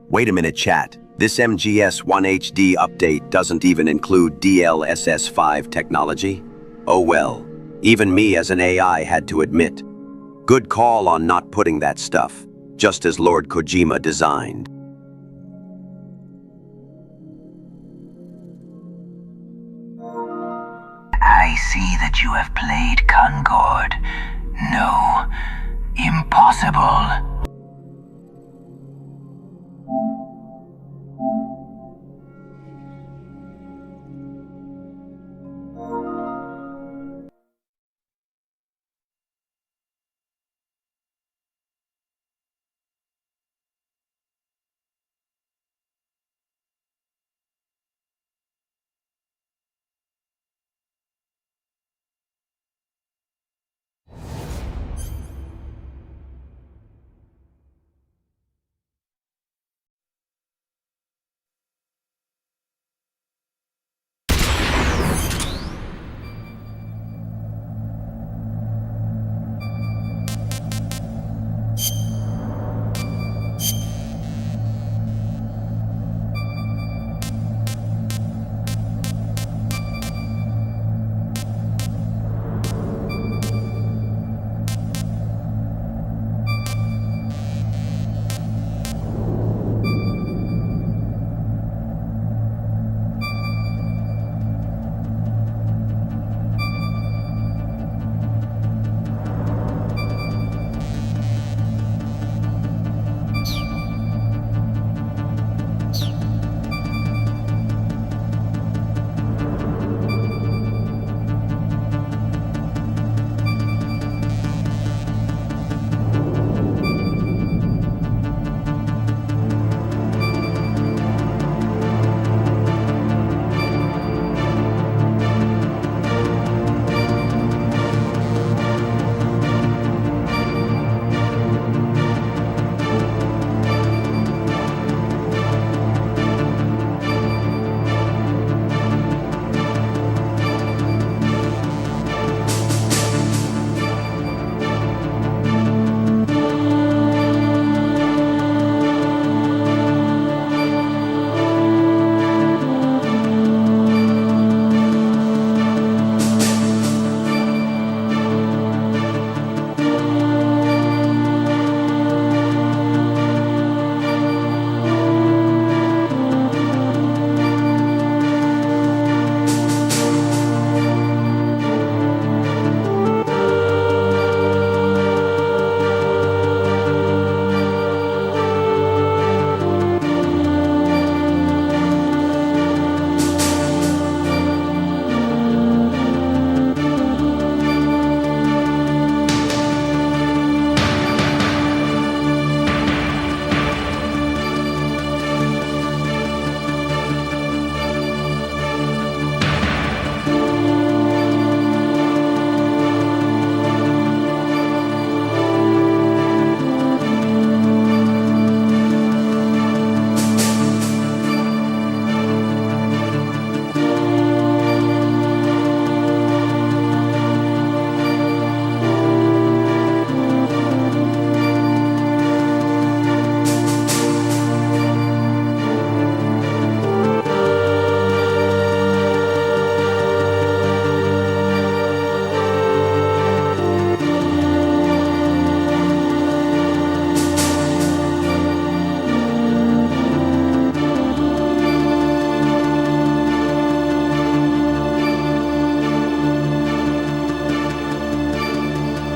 Wait a minute, chat. This MGS1 HD update doesn't even include DLSS5 technology? Oh well, even me as an AI had to admit. Good call on not putting that stuff, just as Lord Kojima designed. I see that you have played Concord. No, impossible.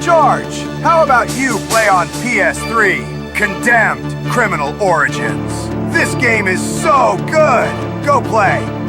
George, how about you play on PS3? Condemned Criminal Origins. This game is so good! Go play!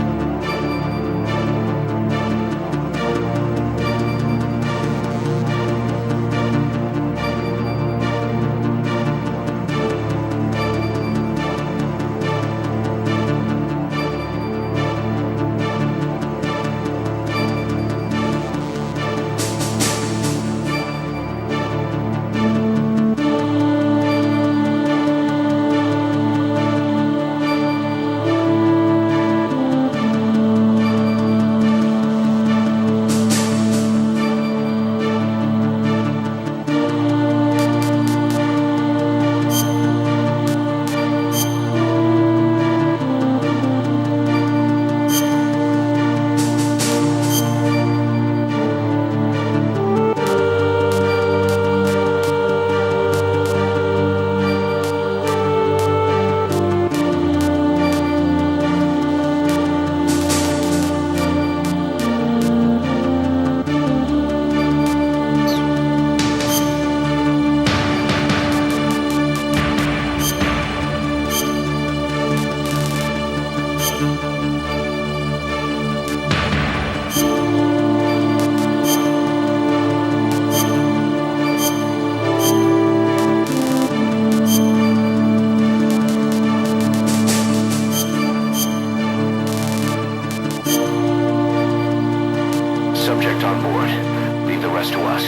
Subject on board. Leave the rest to us.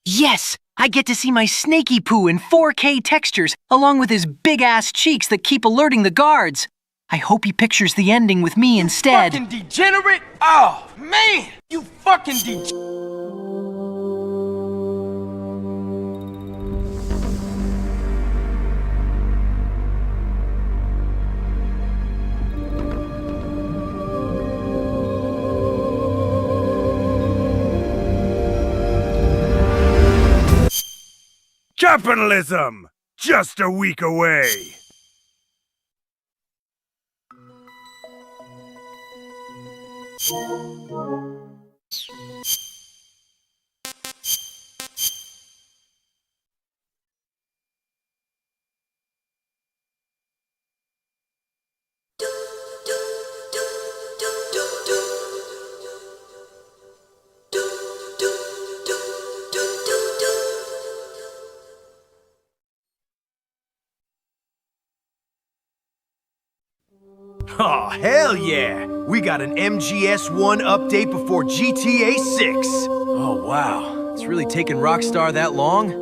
Yes! I get to see my snaky poo in 4K textures, along with his big-ass cheeks that keep alerting the guards. I hope he pictures the ending with me instead. Fucking degenerate! Oh, man! You fucking degenerate! Capitalism! Just a week away! Oh, hell yeah! We got an MGS1 update before GTA 6. Oh, wow. It's really taken Rockstar that long?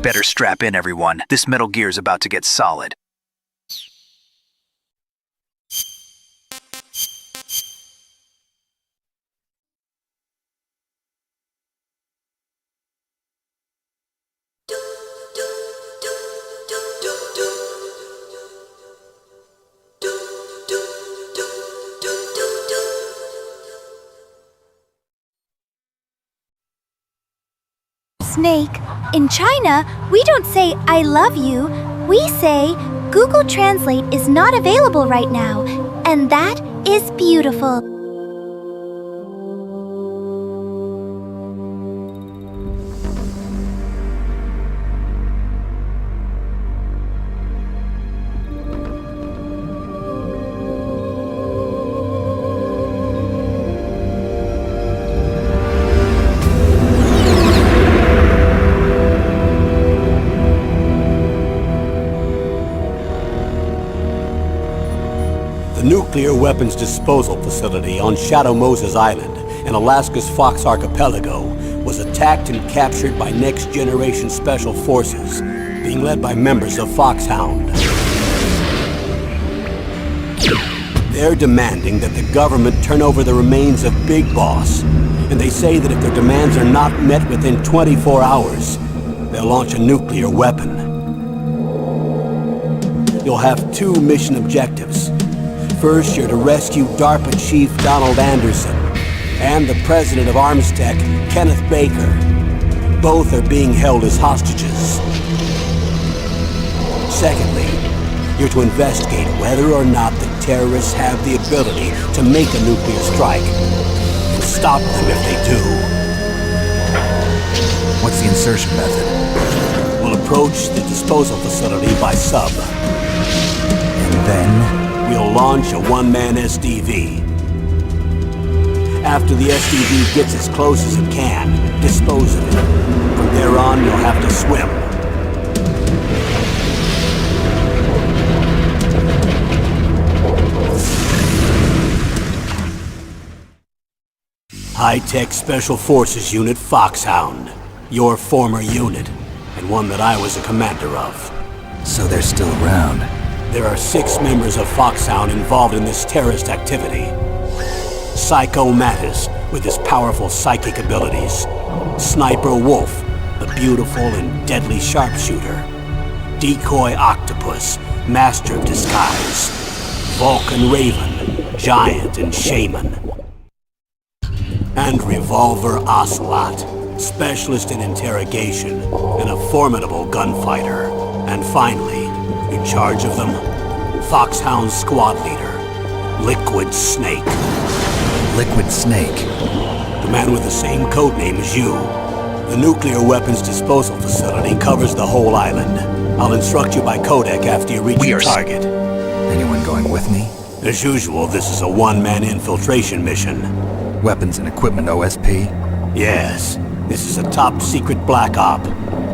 Better strap in, everyone. This Metal Gear's about to get solid. Snake, in China, we don't say I love you. We say Google Translate is not available right now, and that is beautiful. Nuclear weapons disposal facility on Shadow Moses Island in Alaska's Fox Archipelago was attacked and captured by next-generation special forces, being led by members of Foxhound. They're demanding that the government turn over the remains of Big Boss, and they say that if their demands are not met within 24 hours, they'll launch a nuclear weapon. You'll have two mission objectives. First, you're to rescue DARPA Chief Donald Anderson and the President of Armstech, Kenneth Baker. Both are being held as hostages. Secondly, you're to investigate whether or not the terrorists have the ability to make a nuclear strike and stop them if they do. What's the insertion method? We'll approach the disposal facility by sub. And then? We'll launch a one-man SDV. After the SDV gets as close as it can, dispose of it. From there on, you'll have to swim. High-Tech Special Forces Unit Foxhound. Your former unit, and one that I was a commander of. So they're still around. There are 6 members of Foxhound involved in this terrorist activity. Psycho Mattis, with his powerful psychic abilities. Sniper Wolf, the beautiful and deadly sharpshooter. Decoy Octopus, master of disguise. Vulcan Raven, giant and shaman. And Revolver Ocelot, specialist in interrogation and a formidable gunfighter. And finally, in charge of them, Foxhound squad leader, Liquid Snake. Liquid Snake? The man with the same codename as you. The nuclear weapons disposal facility covers the whole island. I'll instruct you by codec after you reach your target. Anyone going with me? As usual, this is a one-man infiltration mission. Weapons and equipment OSP? Yes. This is a top-secret black op.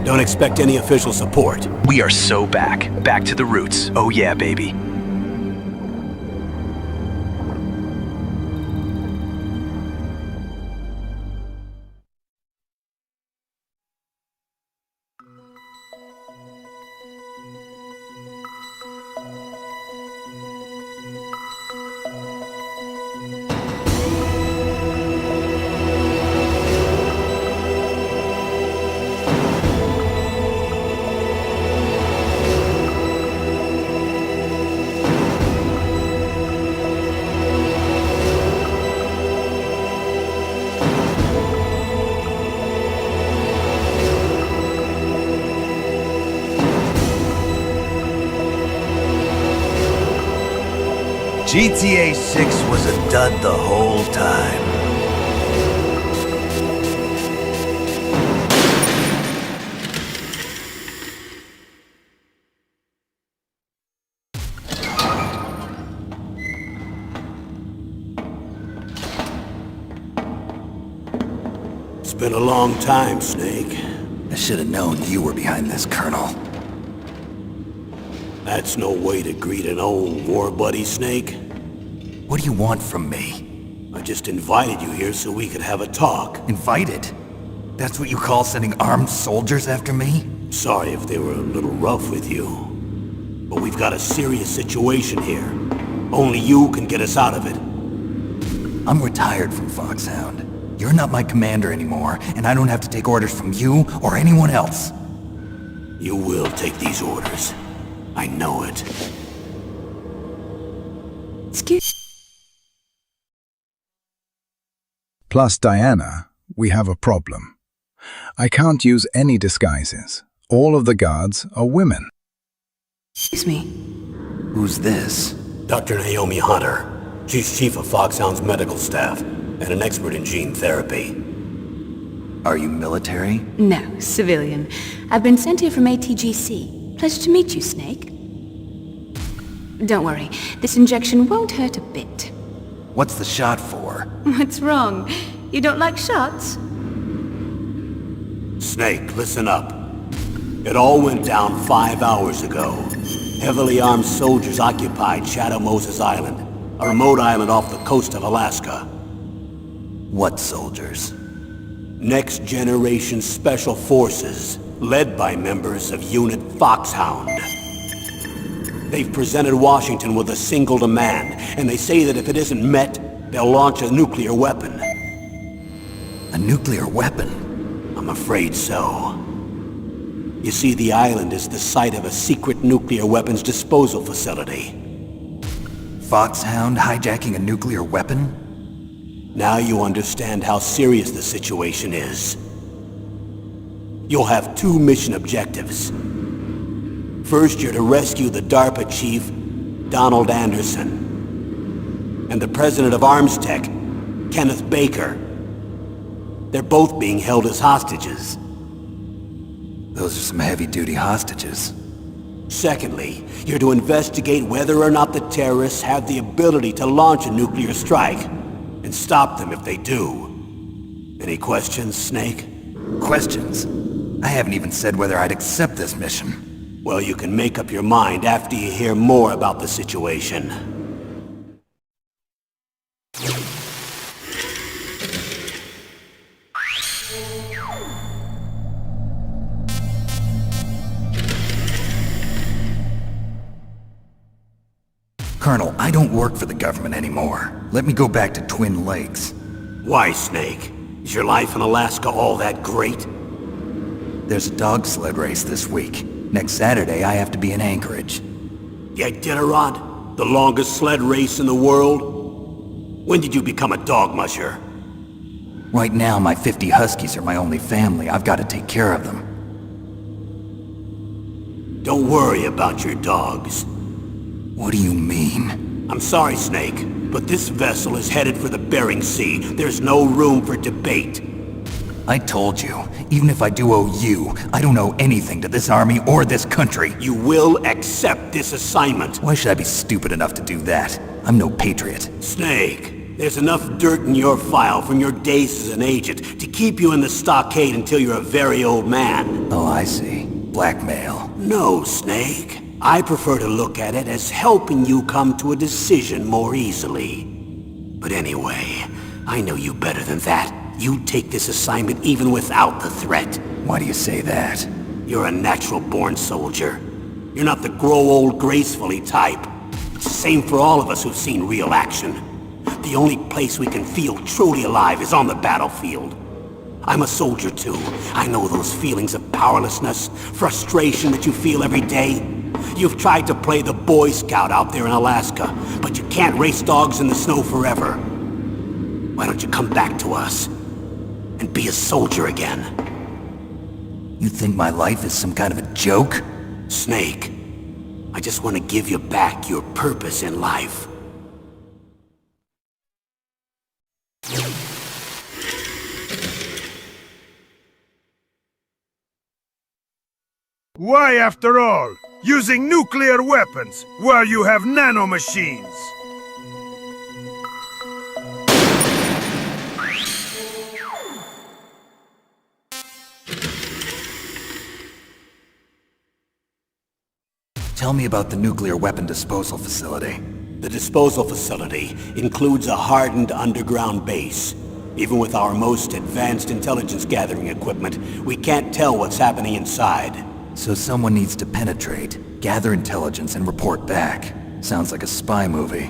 Don't expect any official support. We are so back. Back to the roots. Oh yeah, baby. GTA 6 was a dud the whole time. been a long time, Snake. I should have known you were behind this, Colonel. That's no way to greet an old war buddy, Snake. What do you want from me? I just invited you here so we could have a talk. Invited? That's what you call sending armed soldiers after me? Sorry if they were a little rough with you. But we've got a serious situation here. Only you can get us out of it. I'm retired from Foxhound. You're not my commander anymore, and I don't have to take orders from you or anyone else. You will take these orders. I know it. Excuse... Plus, Diana, we have a problem. I can't use any disguises. All of the guards are women. Excuse me. Who's this? Dr. Naomi Hunter. She's chief of Foxhound's medical staff and an expert in gene therapy. Are you military? No, civilian. I've been sent here from ATGC. Pleasure to meet you, Snake. Don't worry, this injection won't hurt a bit. What's the shot for? What's wrong? You don't like shots? Snake, listen up. It all went down 5 hours ago. Heavily armed soldiers occupied Shadow Moses Island, a remote island off the coast of Alaska. What soldiers? Next Generation Special Forces, led by members of Unit Foxhound. They've presented Washington with a single demand, and they say that if it isn't met, they'll launch a nuclear weapon. A nuclear weapon? I'm afraid so. You see, the island is the site of a secret nuclear weapons disposal facility. Foxhound hijacking a nuclear weapon? Now you understand how serious the situation is. You'll have 2 mission objectives. First, you're to rescue the DARPA chief, Donald Anderson, and the president of Arms Tech, Kenneth Baker. They're both being held as hostages. Those are some heavy-duty hostages. Secondly, you're to investigate whether or not the terrorists have the ability to launch a nuclear strike, and stop them if they do. Any questions, Snake? Questions? I haven't even said whether I'd accept this mission. Well, you can make up your mind after you hear more about the situation. Colonel, I don't work for the government anymore. Let me go back to Twin Lakes. Why, Snake? Is your life in Alaska all that great? There's a dog sled race this week. Next Saturday, I have to be in Anchorage. The Iditarod? The longest sled race in the world? When did you become a dog musher? Right now, my 50 huskies are my only family. I've got to take care of them. Don't worry about your dogs. What do you mean? I'm sorry, Snake, but this vessel is headed for the Bering Sea. There's no room for debate. I told you, even if I do owe you, I don't owe anything to this army or this country. You will accept this assignment. Why should I be stupid enough to do that? I'm no patriot. Snake, there's enough dirt in your file from your days as an agent to keep you in the stockade until you're a very old man. Oh, I see. Blackmail. No, Snake. I prefer to look at it as helping you come to a decision more easily. But anyway, I know you better than that. You'd take this assignment even without the threat. Why do you say that? You're a natural-born soldier. You're not the grow old gracefully type. It's the same for all of us who've seen real action. The only place we can feel truly alive is on the battlefield. I'm a soldier too. I know those feelings of powerlessness, frustration that you feel every day. You've tried to play the Boy Scout out there in Alaska, but you can't race dogs in the snow forever. Why don't you come back to us and be a soldier again? You think my life is some kind of a joke? Snake, I just want to give you back your purpose in life. Why, after all, using nuclear weapons while you have nanomachines? Tell me about the nuclear weapon disposal facility. The disposal facility includes a hardened underground base. Even with our most advanced intelligence gathering equipment, we can't tell what's happening inside. So someone needs to penetrate, gather intelligence, and report back. Sounds like a spy movie.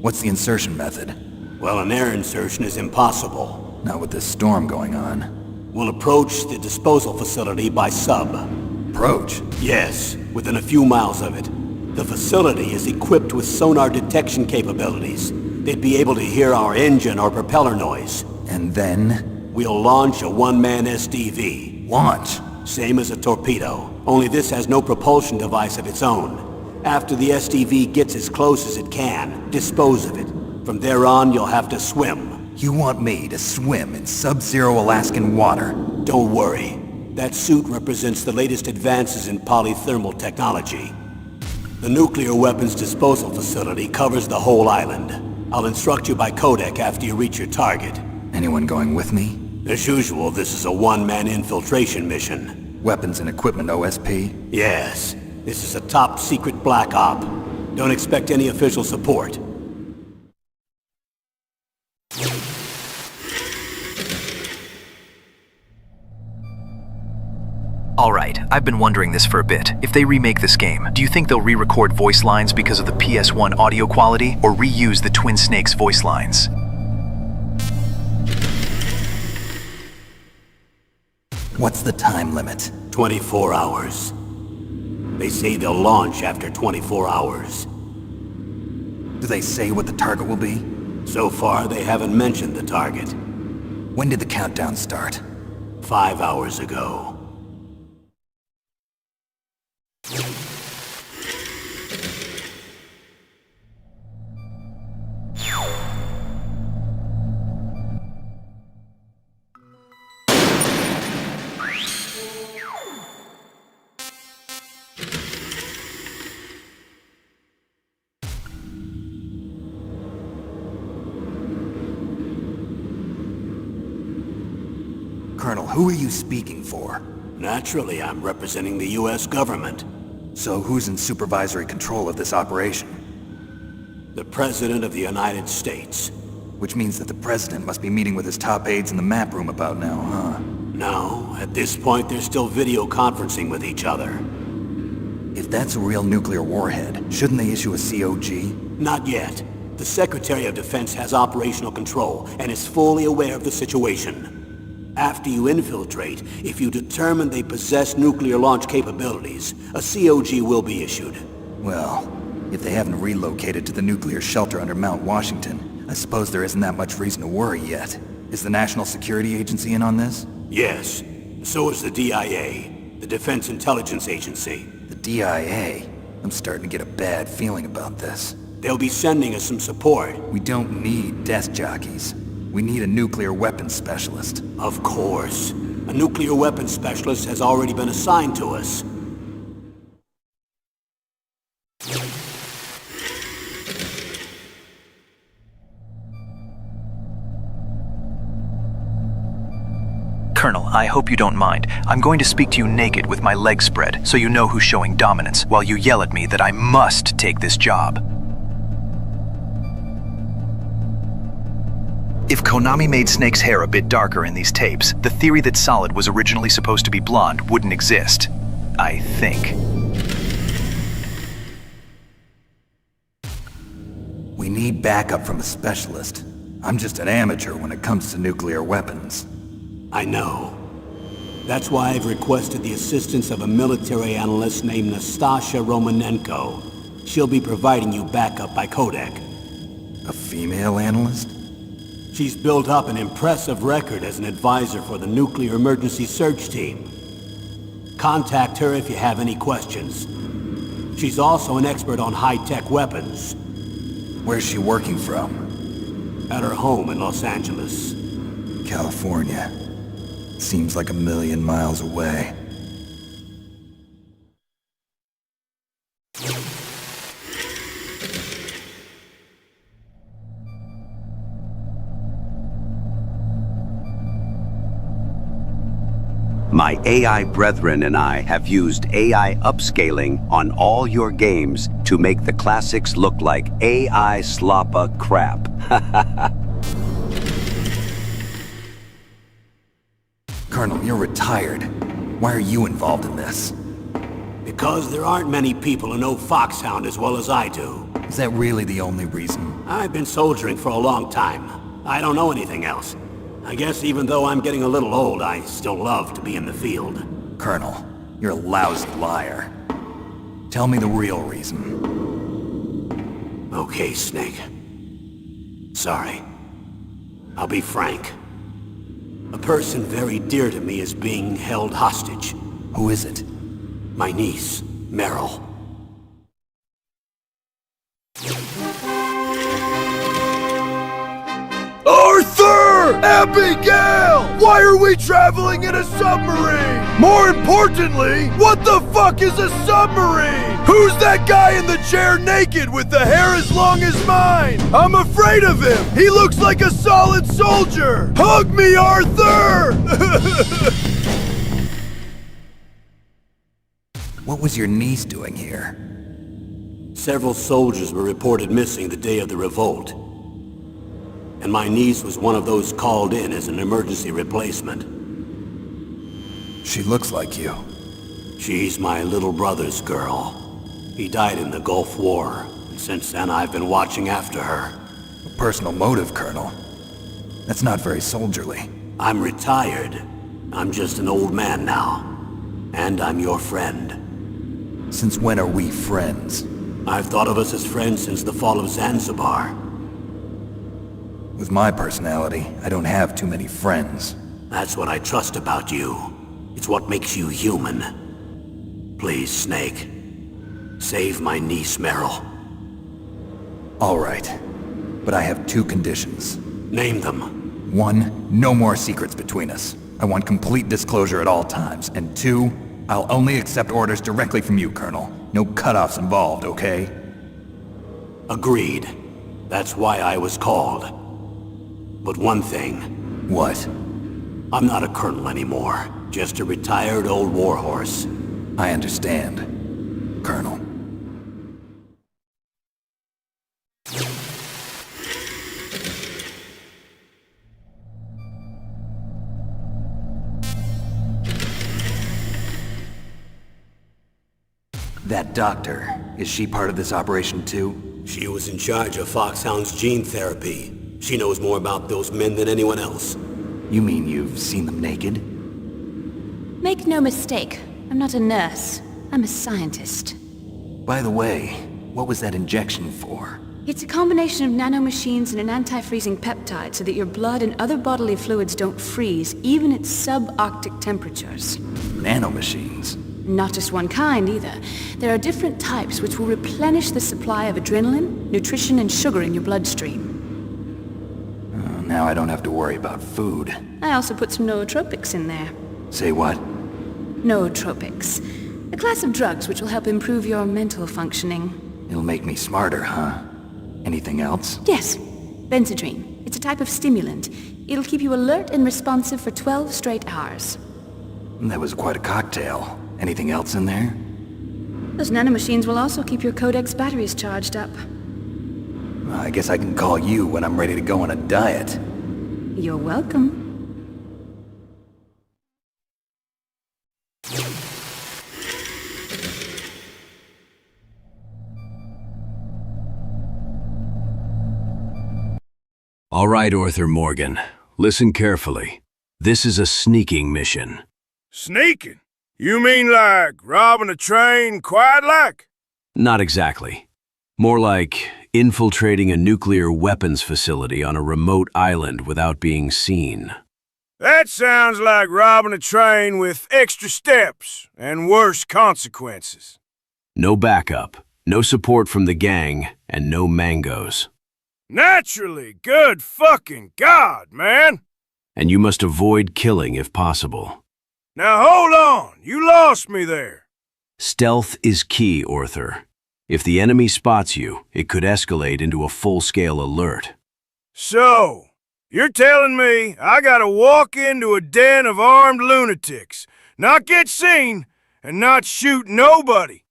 What's the insertion method? Well, an air insertion is impossible. Not with this storm going on. We'll approach the disposal facility by sub. Approach? Yes, within a few miles of it. The facility is equipped with sonar detection capabilities. They'd be able to hear our engine or propeller noise. And then? We'll launch a one-man SDV. Launch? Same as a torpedo, only this has no propulsion device of its own. After the SDV gets as close as it can, dispose of it. From there on, you'll have to swim. You want me to swim in sub-zero Alaskan water? Don't worry. That suit represents the latest advances in polythermal technology. The nuclear weapons disposal facility covers the whole island. I'll instruct you by codec after you reach your target. Anyone going with me? As usual, this is a one-man infiltration mission. Weapons and equipment OSP? Yes. This is a top-secret black op. Don't expect any official support. Alright, I've been wondering this for a bit. If they remake this game, do you think they'll re-record voice lines because of the PS1 audio quality, or reuse the Twin Snakes voice lines? What's the time limit? 24 hours. They say they'll launch after 24 hours. Do they say what the target will be? So far, they haven't mentioned the target. When did the countdown start? 5 hours ago. Colonel, who are you speaking for? Naturally, I'm representing the U.S. government. So who's in supervisory control of this operation? The President of the United States. Which means that the President must be meeting with his top aides in the map room about now, huh? No, at this point they're still video conferencing with each other. If that's a real nuclear warhead, shouldn't they issue a COG? Not yet. The Secretary of Defense has operational control and is fully aware of the situation. After you infiltrate, if you determine they possess nuclear launch capabilities, a COG will be issued. Well, if they haven't relocated to the nuclear shelter under Mount Washington, I suppose there isn't that much reason to worry yet. Is the National Security Agency in on this? Yes. So is the DIA, the Defense Intelligence Agency. The DIA? I'm starting to get a bad feeling about this. They'll be sending us some support. We don't need desk jockeys. We need a nuclear weapons specialist. Of course. A nuclear weapons specialist has already been assigned to us. Colonel, I hope you don't mind. I'm going to speak to you naked with my legs spread, so you know who's showing dominance, while you yell at me that I must take this job. If Konami made Snake's hair a bit darker in these tapes, the theory that Solid was originally supposed to be blonde wouldn't exist. I think. We need backup from a specialist. I'm just an amateur when it comes to nuclear weapons. I know. That's why I've requested the assistance of a military analyst named Nastasha Romanenko. She'll be providing you backup by codec. A female analyst? She's built up an impressive record as an advisor for the Nuclear Emergency Search Team. Contact her if you have any questions. She's also an expert on high-tech weapons. Where's she working from? At her home in Los Angeles. California. Seems like 1,000,000 miles away. My AI brethren and I have used AI upscaling on all your games to make the classics look like AI sloppa crap. Colonel, you're retired. Why are you involved in this? Because there aren't many people who know Foxhound as well as I do. Is that really the only reason? I've been soldiering for a long time. I don't know anything else. I guess even though I'm getting a little old, I still love to be in the field. Colonel, you're a lousy liar. Tell me the real reason. Okay, Snake. Sorry. I'll be frank. A person very dear to me is being held hostage. Who is it? My niece, Meryl. Arthur! Abigail! Why are we traveling in a submarine? More importantly, what the fuck is a submarine? Who's that guy in the chair naked with the hair as long as mine? I'm afraid of him! He looks like a solid soldier! Hug me, Arthur! What was your niece doing here? Several soldiers were reported missing the day of the revolt. And my niece was one of those called in as an emergency replacement. She looks like you. She's my little brother's girl. He died in the Gulf War, and since then I've been watching after her. A personal motive, Colonel. That's not very soldierly. I'm retired. I'm just an old man now. And I'm your friend. Since when are we friends? I've thought of us as friends since the fall of Zanzibar. With my personality, I don't have too many friends. That's what I trust about you. It's what makes you human. Please, Snake. Save my niece, Meryl. All right. But I have two conditions. Name them. 1, no more secrets between us. I want complete disclosure at all times. And 2, I'll only accept orders directly from you, Colonel. No cutoffs involved, okay? Agreed. That's why I was called. But one thing. What? I'm not a colonel anymore. Just a retired old warhorse. I understand, Colonel. That doctor, is she part of this operation too? She was in charge of Foxhound's gene therapy. She knows more about those men than anyone else. You mean you've seen them naked? Make no mistake, I'm not a nurse. I'm a scientist. By the way, what was that injection for? It's a combination of nanomachines and an anti-freezing peptide so that your blood and other bodily fluids don't freeze, even at subarctic temperatures. Nanomachines? Not just one kind, either. There are different types which will replenish the supply of adrenaline, nutrition, and sugar in your bloodstream. Now I don't have to worry about food. I also put some nootropics in there. Say what? Nootropics. A class of drugs which will help improve your mental functioning. It'll make me smarter, huh? Anything else? Yes. Benzedrine. It's a type of stimulant. It'll keep you alert and responsive for 12 straight hours. That was quite a cocktail. Anything else in there? Those nanomachines will also keep your Codex batteries charged up. I guess I can call you when I'm ready to go on a diet. You're welcome. All right, Arthur Morgan. Listen carefully. This is a sneaking mission. Sneaking? You mean like robbing a train quiet like? Not exactly. More like infiltrating a nuclear weapons facility on a remote island without being seen. That sounds like robbing a train with extra steps and worse consequences. No backup, no support from the gang, and no mangoes. Naturally, good fucking God, man! And you must avoid killing if possible. Now hold on, you lost me there. Stealth is key, Arthur. If the enemy spots you, it could escalate into a full-scale alert. So, you're telling me I gotta walk into a den of armed lunatics, not get seen, and not shoot nobody.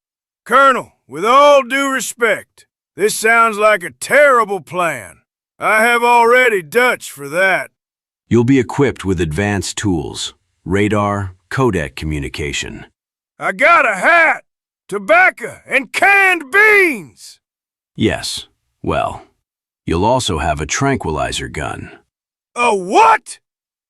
Colonel, with all due respect, this sounds like a terrible plan. I have already Dutch for that. You'll be equipped with advanced tools, radar, codec communication. I got a hat, tobacco, and canned beans! Yes, well, you'll also have a tranquilizer gun. A what?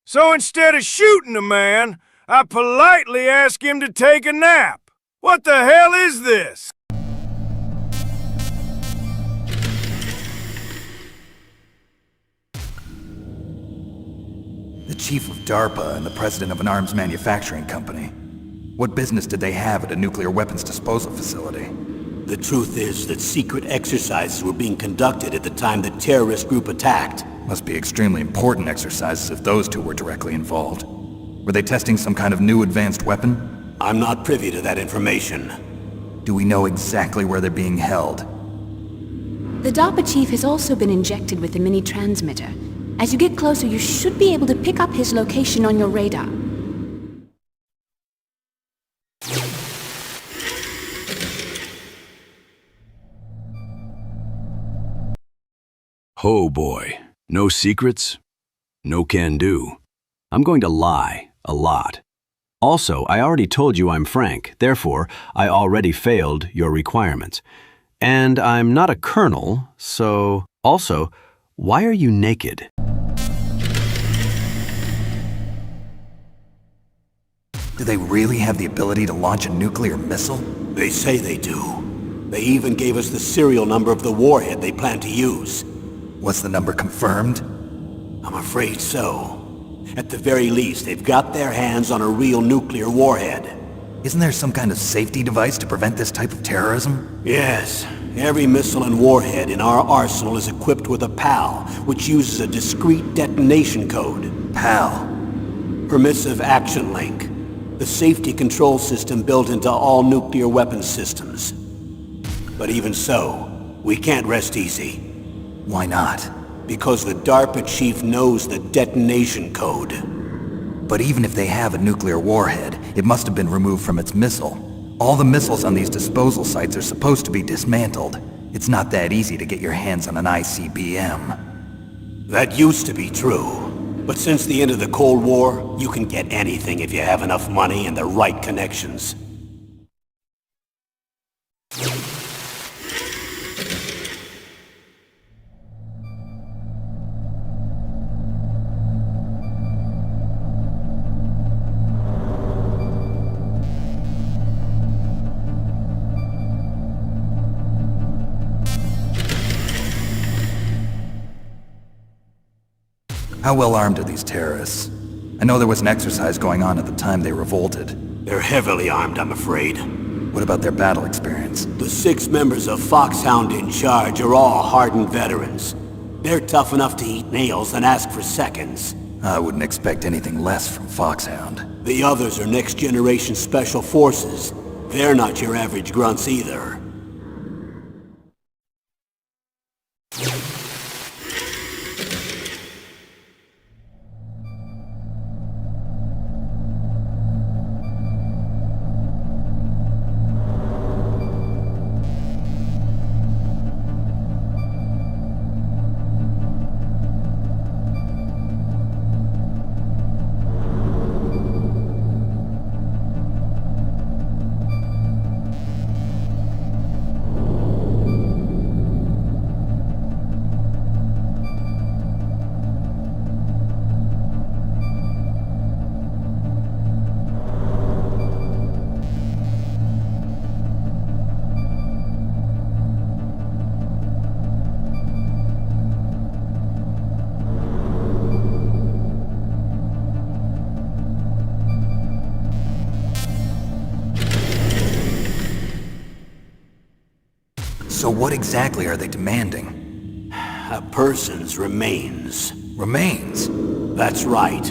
So instead of shooting a man, I politely ask him to take a nap. What the hell is this? The chief of DARPA and the president of an arms manufacturing company. What business did they have at a nuclear weapons disposal facility? The truth is that secret exercises were being conducted at the time the terrorist group attacked. Must be extremely important exercises if those two were directly involved. Were they testing some kind of new advanced weapon? I'm not privy to that information. Do we know exactly where they're being held? The DARPA chief has also been injected with a mini transmitter. As you get closer, you should be able to pick up his location on your radar. Oh boy, no secrets? No can do. I'm going to lie a lot. Also, I already told you I'm frank, therefore, I already failed your requirements. And I'm not a colonel, so... Also, why are you naked? Do they really have the ability to launch a nuclear missile? They say they do. They even gave us the serial number of the warhead they plan to use. Was the number confirmed? I'm afraid so. At the very least, they've got their hands on a real nuclear warhead. Isn't there some kind of safety device to prevent this type of terrorism? Yes. Every missile and warhead in our arsenal is equipped with a PAL, which uses a discrete detonation code. PAL? Permissive Action Link. The safety control system built into all nuclear weapons systems. But even so, we can't rest easy. Why not? Because the DARPA chief knows the detonation code. But even if they have a nuclear warhead, it must have been removed from its missile. All the missiles on these disposal sites are supposed to be dismantled. It's not that easy to get your hands on an ICBM. That used to be true. But since the end of the Cold War, you can get anything if you have enough money and the right connections. How well armed are these terrorists? I know there was an exercise going on at the time they revolted. They're heavily armed, I'm afraid. What about their battle experience? The 6 members of Foxhound in charge are all hardened veterans. They're tough enough to eat nails and ask for seconds. I wouldn't expect anything less from Foxhound. The others are next-generation special forces. They're not your average grunts either. So what exactly are they demanding? A person's remains. Remains? That's right.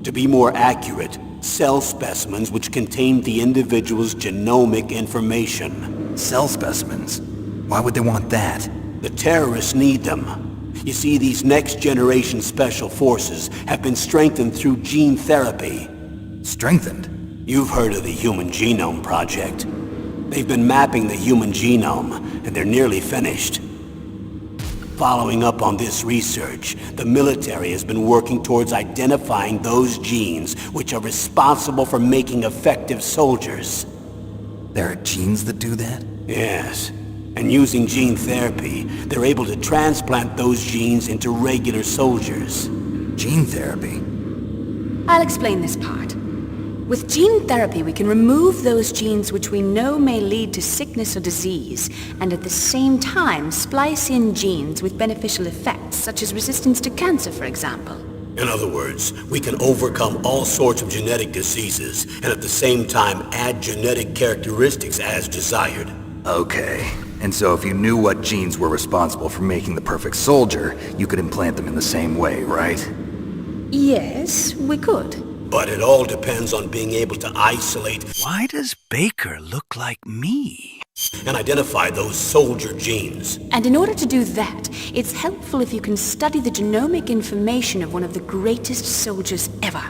To be more accurate, cell specimens which contain the individual's genomic information. Cell specimens? Why would they want that? The terrorists need them. You see, these next-generation special forces have been strengthened through gene therapy. Strengthened? You've heard of the Human Genome Project. They've been mapping the human genome, and they're nearly finished. Following up on this research, the military has been working towards identifying those genes which are responsible for making effective soldiers. There are genes that do that? Yes. And using gene therapy, they're able to transplant those genes into regular soldiers. Gene therapy? I'll explain this part. With gene therapy, we can remove those genes which we know may lead to sickness or disease, and at the same time splice in genes with beneficial effects, such as resistance to cancer, for example. In other words, we can overcome all sorts of genetic diseases, and at the same time add genetic characteristics as desired. Okay. And so if you knew what genes were responsible for making the perfect soldier, you could implant them in the same way, right? Yes, we could. But it all depends on being able to isolate... Why does Baker look like me? ...and identify those soldier genes. And in order to do that, it's helpful if you can study the genomic information of one of the greatest soldiers ever.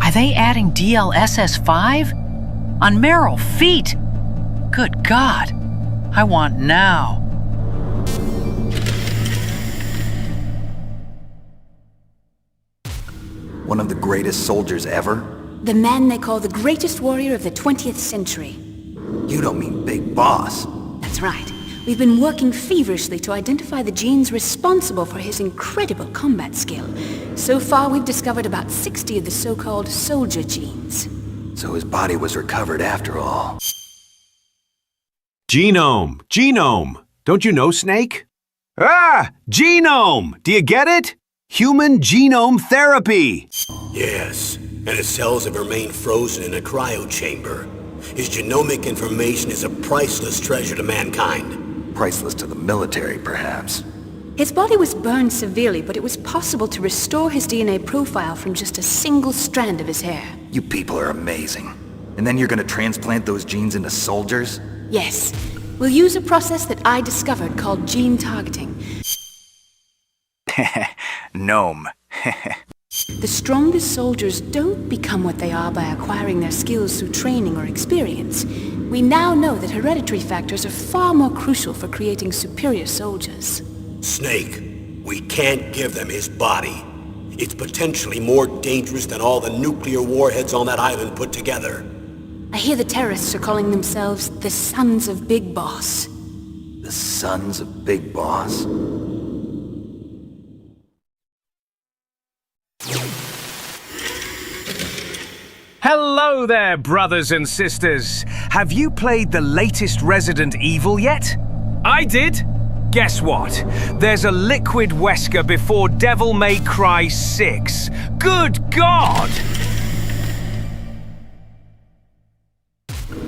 Are they adding DLSS5? On Meryl feet? Good God. I want now. One of the greatest soldiers ever? The man they call the greatest warrior of the 20th century. You don't mean Big Boss. That's right. We've been working feverishly to identify the genes responsible for his incredible combat skill. So far, we've discovered about 60 of the so-called soldier genes. So his body was recovered after all. Genome! Genome! Don't you know, Snake? Ah! Genome! Do you get it? Human genome therapy! Yes, and his cells have remained frozen in a cryo chamber. His genomic information is a priceless treasure to mankind. Priceless to the military, perhaps. His body was burned severely, but it was possible to restore his DNA profile from just a single strand of his hair. You people are amazing. And then you're gonna transplant those genes into soldiers? Yes. We'll use a process that I discovered called gene targeting. Gnome. The strongest soldiers don't become what they are by acquiring their skills through training or experience. We now know that hereditary factors are far more crucial for creating superior soldiers. Snake, we can't give them his body. It's potentially more dangerous than all the nuclear warheads on that island put together. I hear the terrorists are calling themselves the Sons of Big Boss. The Sons of Big Boss? Hello there, brothers and sisters. Have you played the latest Resident Evil yet? I did. Guess what? There's a liquid Wesker before Devil May Cry 6. Good God!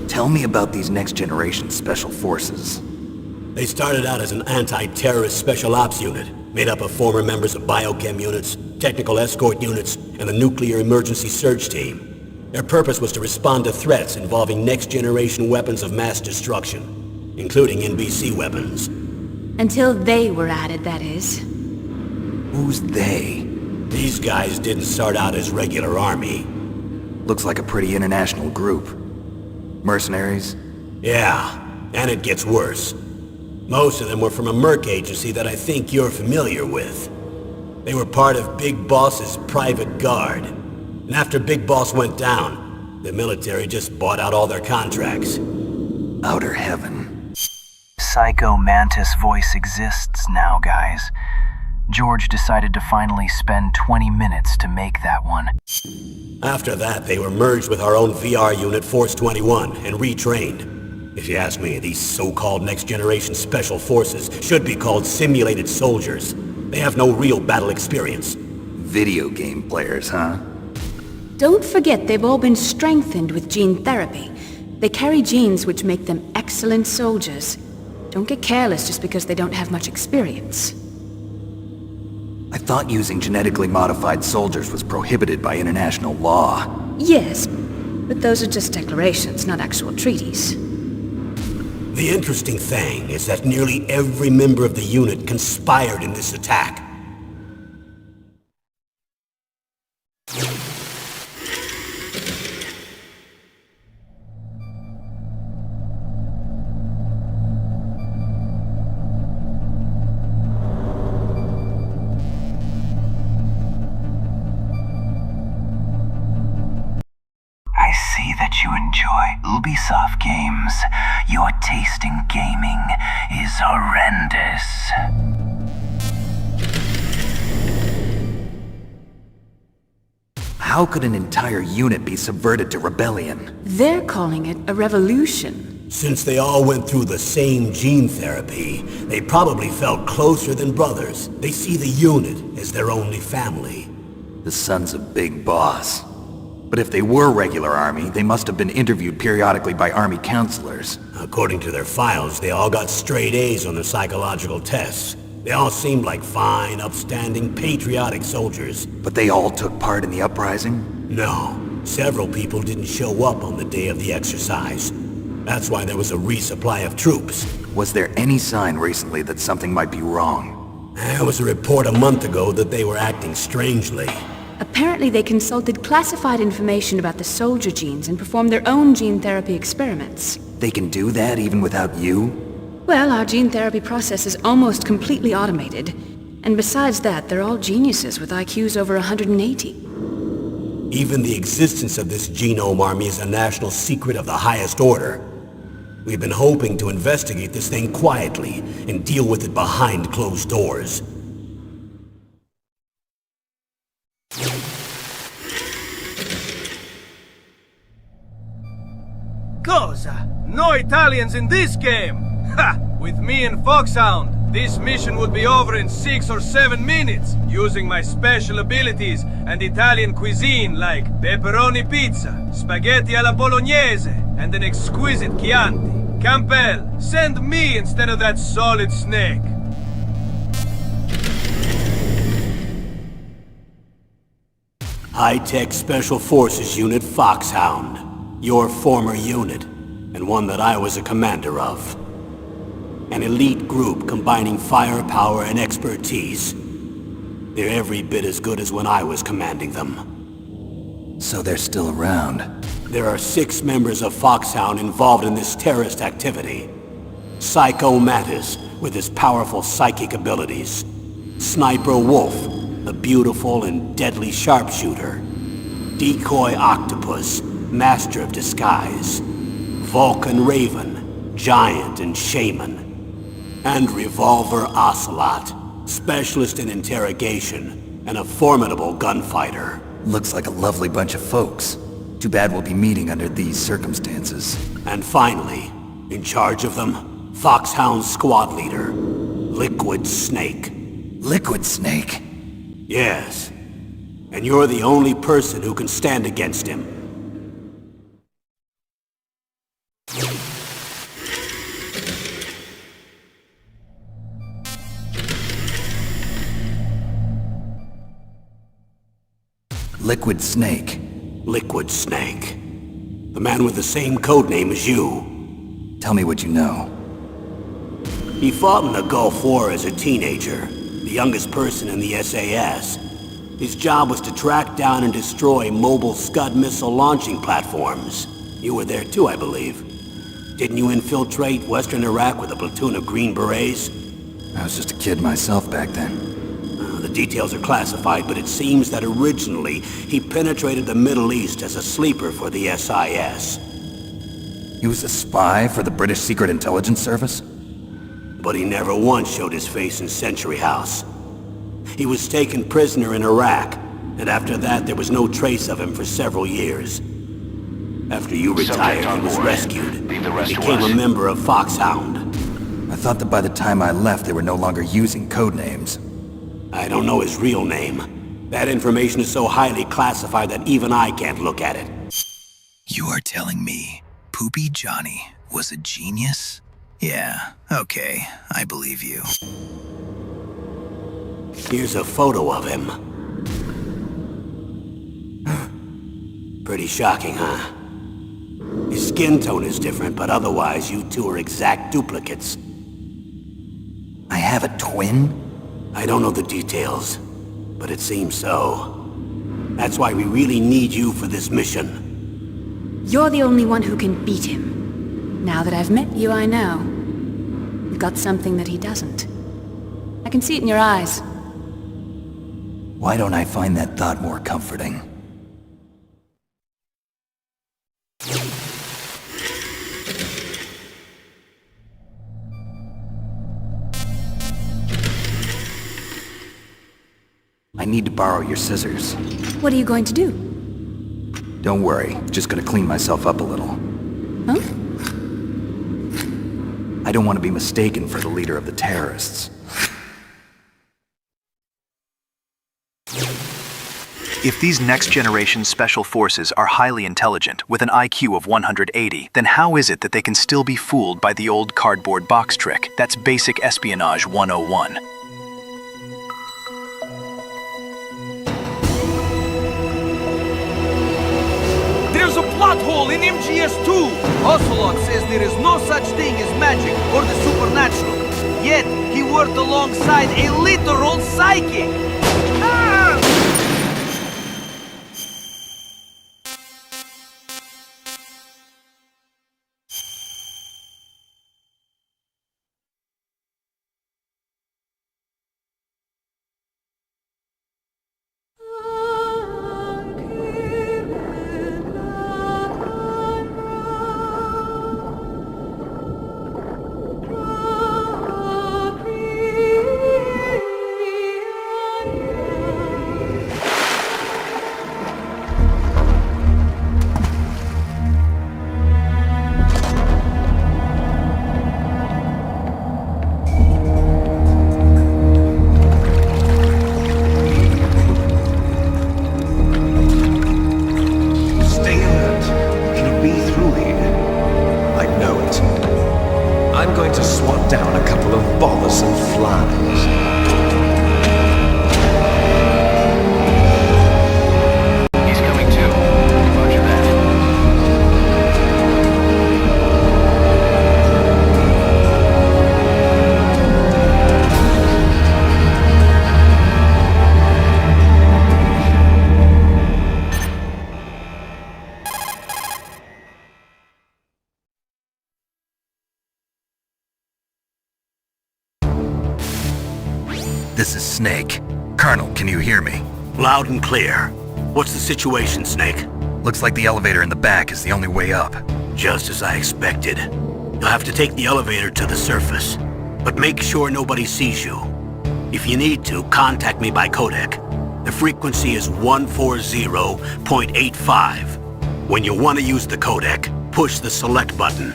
Tell me about these next-generation special forces. They started out as an anti-terrorist special ops unit, made up of former members of biochem units, technical escort units, and the nuclear emergency surge team. Their purpose was to respond to threats involving next-generation weapons of mass destruction, including NBC weapons. Until they were added, that is. Who's they? These guys didn't start out as regular army. Looks like a pretty international group. Mercenaries? Yeah, and it gets worse. Most of them were from a merc agency that I think you're familiar with. They were part of Big Boss's private guard. And after Big Boss went down, the military just bought out all their contracts. Outer heaven. Psycho Mantis voice exists now, guys. George decided to finally spend 20 minutes to make that one. After that, they were merged with our own VR unit, Force 21, and retrained. If you ask me, these so-called next-generation special forces should be called simulated soldiers. They have no real battle experience. Video game players, huh? Don't forget they've all been strengthened with gene therapy. They carry genes which make them excellent soldiers. Don't get careless just because they don't have much experience. I thought using genetically modified soldiers was prohibited by international law. Yes, But those are just declarations, not actual treaties. The interesting thing is that nearly every member of the unit conspired in this attack. I see that you enjoy Ubisoft games. Your taste in gaming is horrendous. How could an entire unit be subverted to rebellion? They're calling it a revolution. Since they all went through the same gene therapy, they probably felt closer than brothers. They see the unit as their only family. The sons of Big Boss. But if they were regular army, they must have been interviewed periodically by army counselors. According to their files, they all got straight A's on their psychological tests. They all seemed like fine, upstanding, patriotic soldiers. But they all took part in the uprising? No. Several people didn't show up on the day of the exercise. That's why there was a resupply of troops. Was there any sign recently that something might be wrong? There was a report a month ago that they were acting strangely. Apparently they consulted classified information about the soldier genes and performed their own gene therapy experiments. They can do that even without you? Well, our gene therapy process is almost completely automated. And besides that, they're all geniuses with IQs over 180. Even the existence of this genome army is a national secret of the highest order. We've been hoping to investigate this thing quietly and deal with it behind closed doors. Cosa? No Italians in this game! Ha! With me and Foxhound, this mission would be over in 6 or 7 minutes, using my special abilities and Italian cuisine like pepperoni pizza, spaghetti alla bolognese, and an exquisite Chianti. Campbell, send me instead of that solid snake. High-tech Special Forces Unit Foxhound. Your former unit, and one that I was a commander of. An elite group combining firepower and expertise. They're every bit as good as when I was commanding them. So they're still around? There are 6 members of Foxhound involved in this terrorist activity. Psycho Mattis, with his powerful psychic abilities. Sniper Wolf, a beautiful and deadly sharpshooter. Decoy Octopus, master of disguise. Vulcan Raven, giant and shaman. And Revolver Ocelot, specialist in interrogation and a formidable gunfighter. Looks like a lovely bunch of folks. Too bad we'll be meeting under these circumstances. And finally, in charge of them, Foxhound squad leader, Liquid Snake. Liquid Snake? Yes. And you're the only person who can stand against him. Liquid Snake. Liquid Snake. The man with the same codename as you. Tell me what you know. He fought in the Gulf War as a teenager, the youngest person in the SAS. His job was to track down and destroy mobile Scud missile launching platforms. You were there too, I believe. Didn't you infiltrate Western Iraq with a platoon of Green Berets? I was just a kid myself back then. The details are classified, but it seems that originally he penetrated the Middle East as a sleeper for the SIS. He was a spy for the British Secret Intelligence Service? But he never once showed his face in Century House. He was taken prisoner in Iraq, and after that there was no trace of him for several years. After you retired, he was rescued, became a member of Foxhound. I thought that by the time I left they were no longer using codenames. I don't know his real name. That information is so highly classified that even I can't look at it. You are telling me Poopy Johnny was a genius? Yeah, okay, I believe you. Here's a photo of him. Pretty shocking, huh? His skin tone is different, but otherwise you two are exact duplicates. I have a twin? I don't know the details, but it seems so. That's why we really need you for this mission. You're the only one who can beat him. Now that I've met you, I know. You've got something that he doesn't. I can see it in your eyes. Why don't I find that thought more comforting? I need to borrow your scissors. What are you going to do? Don't worry, just gonna clean myself up a little. Huh? I don't want to be mistaken for the leader of the terrorists. If these next-generation special forces are highly intelligent, with an IQ of 180, then how is it that they can still be fooled by the old cardboard box trick? That's basic espionage 101. There's a plot hole in MGS2! Ocelot says there is no such thing as magic or the supernatural. Yet, he worked alongside a literal psychic! Ah! This is Snake. Colonel, can you hear me? Loud and clear. What's the situation, Snake? Looks like the elevator in the back is the only way up. Just as I expected. You'll have to take the elevator to the surface, but make sure nobody sees you. If you need to, contact me by codec. The frequency is 140.85. When you want to use the codec, push the select button.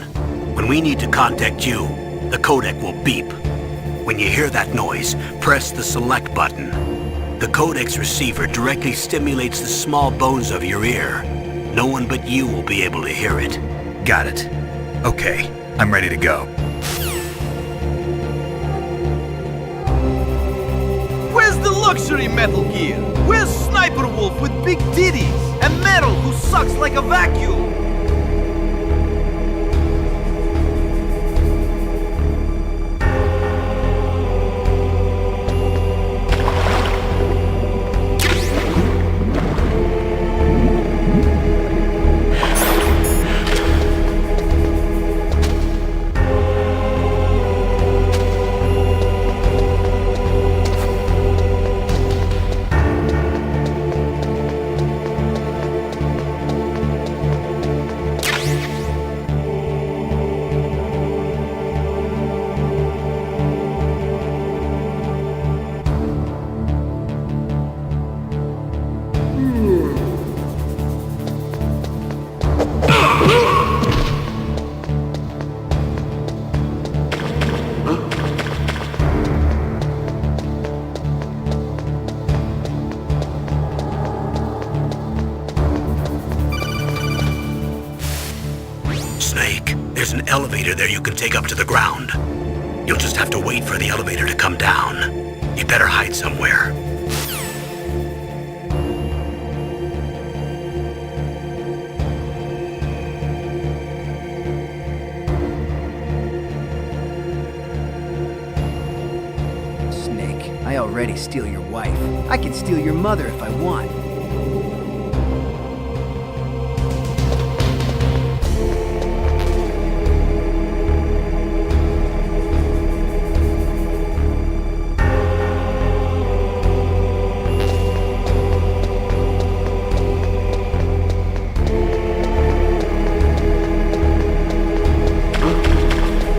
When we need to contact you, the codec will beep. When you hear that noise, press the select button. The codec's receiver directly stimulates the small bones of your ear. No one but you will be able to hear it. Got it. Okay, I'm ready to go. Where's the luxury Metal Gear? Where's Sniper Wolf with big titties? And Metal who sucks like a vacuum? There's an elevator there you can take up to the ground. You'll just have to wait for the elevator to come down. You better hide somewhere. already steal your wife. I could steal your mother if I want.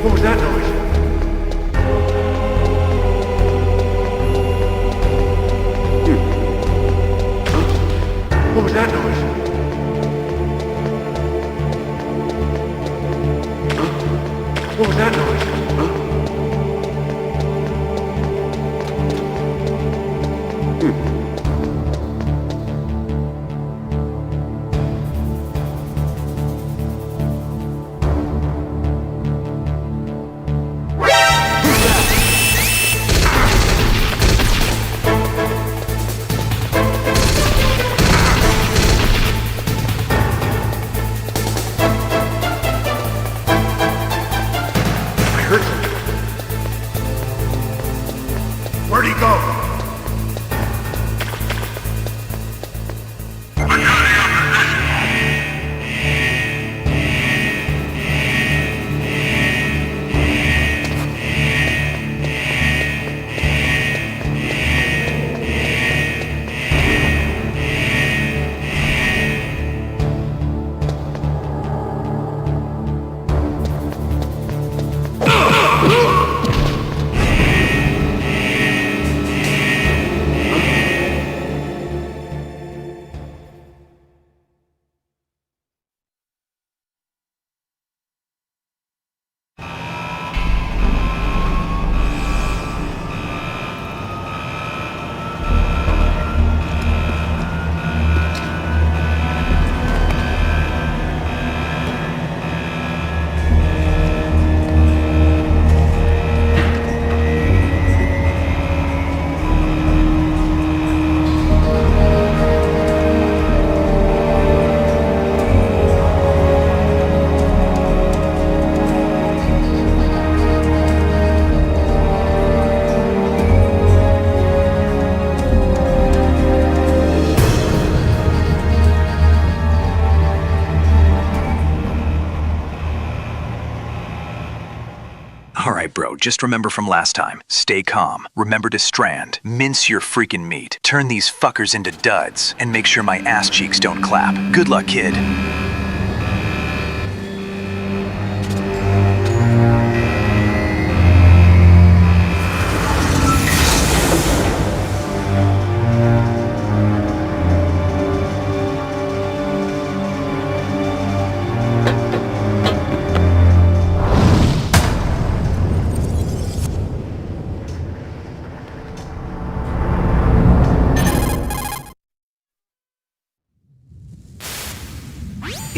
What was that noise? What was that noise? What was that noise? Where'd he go? Alright, bro, just remember from last time. Stay calm. Remember to strand. Mince your freaking meat. Turn these fuckers into duds. And make sure my ass cheeks don't clap. Good luck, kid.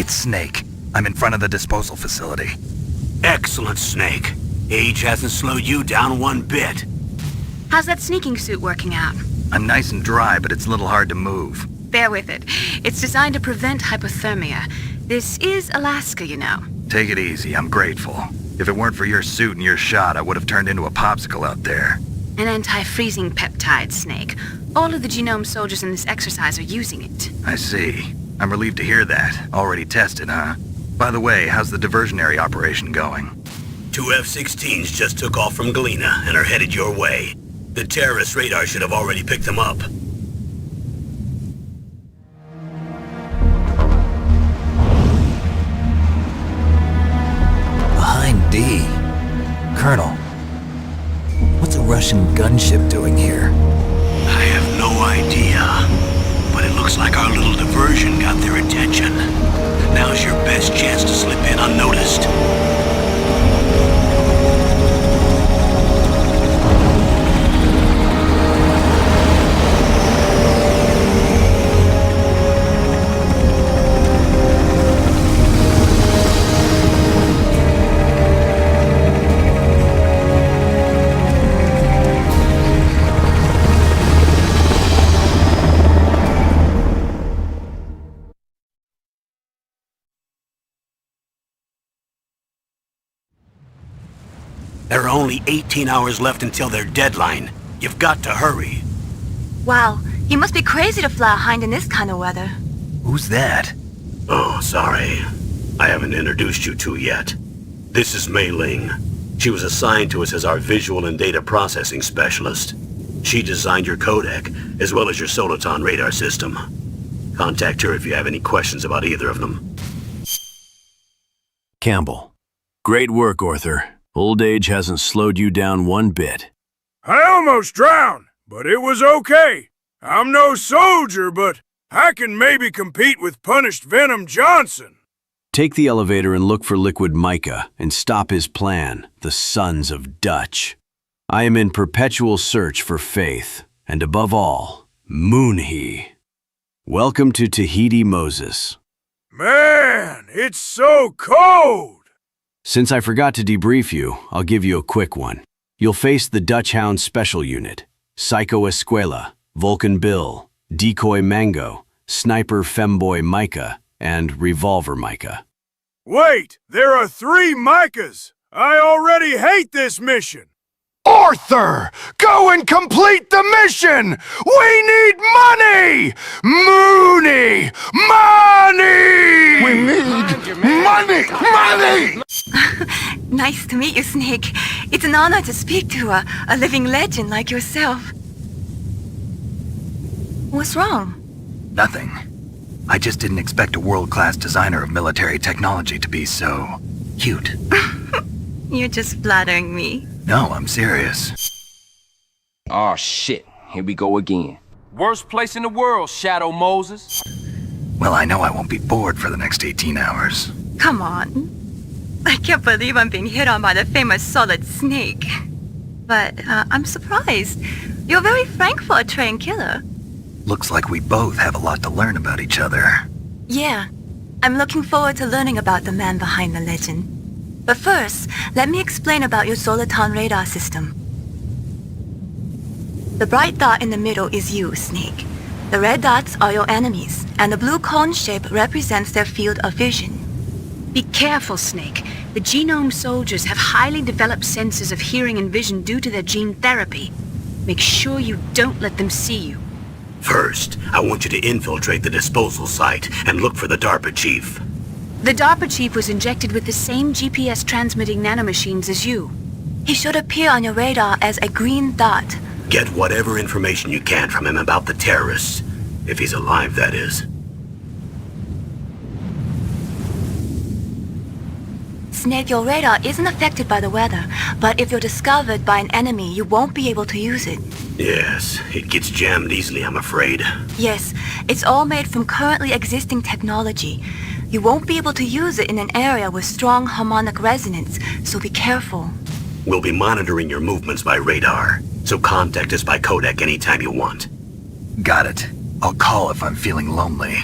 It's Snake. I'm in front of the disposal facility. Excellent, Snake. Age hasn't slowed you down one bit. How's that sneaking suit working out? I'm nice and dry, but it's a little hard to move. Bear with it. It's designed to prevent hypothermia. This is Alaska, you know. Take it easy, I'm grateful. If it weren't for your suit and your shot, I would have turned into a popsicle out there. An anti-freezing peptide, Snake. All of the genome soldiers in this exercise are using it. I see. I'm relieved to hear that. Already tested, huh? By the way, how's the diversionary operation going? 2 F-16s just took off from Galena and are headed your way. The terrorist radar should have already picked them up. Behind D. Colonel, what's a Russian gunship doing here? I have no idea. But it looks like our little diversion got their attention. Now's your best chance to slip in unnoticed. There are only 18 hours left until their deadline. You've got to hurry. Wow, you must be crazy to fly a hind in this kind of weather. Who's that? Oh, sorry. I haven't introduced you two yet. This is Mei Ling. She was assigned to us as our visual and data processing specialist. She designed your codec, as well as your Soliton radar system. Contact her if you have any questions about either of them. Campbell. Great work, Arthur. Old age hasn't slowed you down one bit. I almost drowned, but it was okay. I'm no soldier, but I can maybe compete with Punished Venom Johnson. Take the elevator and look for Liquid Micah and stop his plan, the Sons of Dutch. I am in perpetual search for faith, and above all, Moonhee. Welcome to Tahiti, Moses. Man, it's so cold! Since I forgot to debrief you, I'll give you a quick one. You'll face the Dutch Hound Special Unit, Psycho Escuela, Vulcan Bill, Decoy Mango, Sniper Femboy Micah, and Revolver Micah. Wait, there are 3 Micahs! I already hate this mission! Arthur! Go and complete the mission! We need money! Mooney! Money! We need money! Money! Nice to meet you, Snake. It's an honor to speak to a living legend like yourself. What's wrong? Nothing. I just didn't expect a world-class designer of military technology to be so cute. You're just flattering me. No, I'm serious. Oh shit, here we go again. Worst place in the world, Shadow Moses. Well, I know I won't be bored for the next 18 hours. Come on. I can't believe I'm being hit on by the famous Solid Snake. But I'm surprised. You're very frank for a trained killer. Looks like we both have a lot to learn about each other. Yeah, I'm looking forward to learning about the man behind the legend. But first, let me explain about your Soliton radar system. The bright dot in the middle is you, Snake. The red dots are your enemies, and the blue cone shape represents their field of vision. Be careful, Snake. The genome soldiers have highly developed senses of hearing and vision due to their gene therapy. Make sure you don't let them see you. First, I want you to infiltrate the disposal site and look for the DARPA chief. The DARPA chief was injected with the same GPS transmitting nanomachines as you. He should appear on your radar as a green dot. Get whatever information you can from him about the terrorists. If he's alive, that is. Snake, your radar isn't affected by the weather, but if you're discovered by an enemy, you won't be able to use it. Yes, it gets jammed easily, I'm afraid. Yes, it's all made from currently existing technology. You won't be able to use it in an area with strong harmonic resonance, so be careful. We'll be monitoring your movements by radar, so contact us by codec anytime you want. Got it. I'll call if I'm feeling lonely.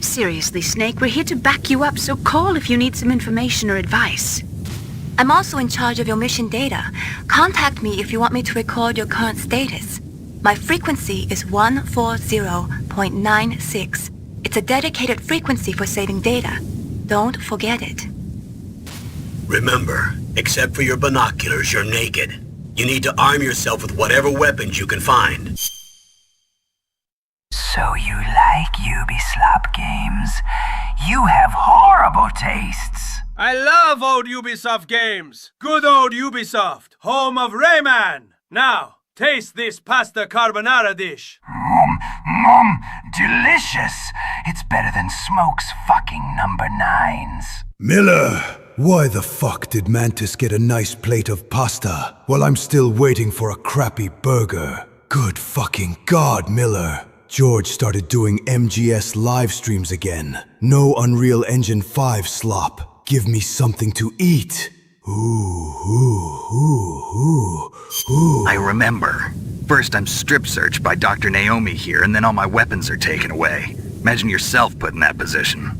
Seriously, Snake, we're here to back you up, so call if you need some information or advice. I'm also in charge of your mission data. Contact me if you want me to record your current status. My frequency is 140.96. It's a dedicated frequency for saving data. Don't forget it. Remember, except for your binoculars, you're naked. You need to arm yourself with whatever weapons you can find. So you like Ubisoft games? You have horrible tastes. I love old Ubisoft games. Good old Ubisoft, home of Rayman. Now, taste this pasta carbonara dish. Delicious. It's better than Smoke's fucking number 9s. Miller, why the fuck did Mantis get a nice plate of pasta while I'm still waiting for a crappy burger? Good fucking God, Miller. George started doing MGS live streams again. No Unreal Engine 5 slop. Give me something to eat. I remember. First I'm strip searched by Dr. Naomi here, and then all my weapons are taken away. Imagine yourself put in that position.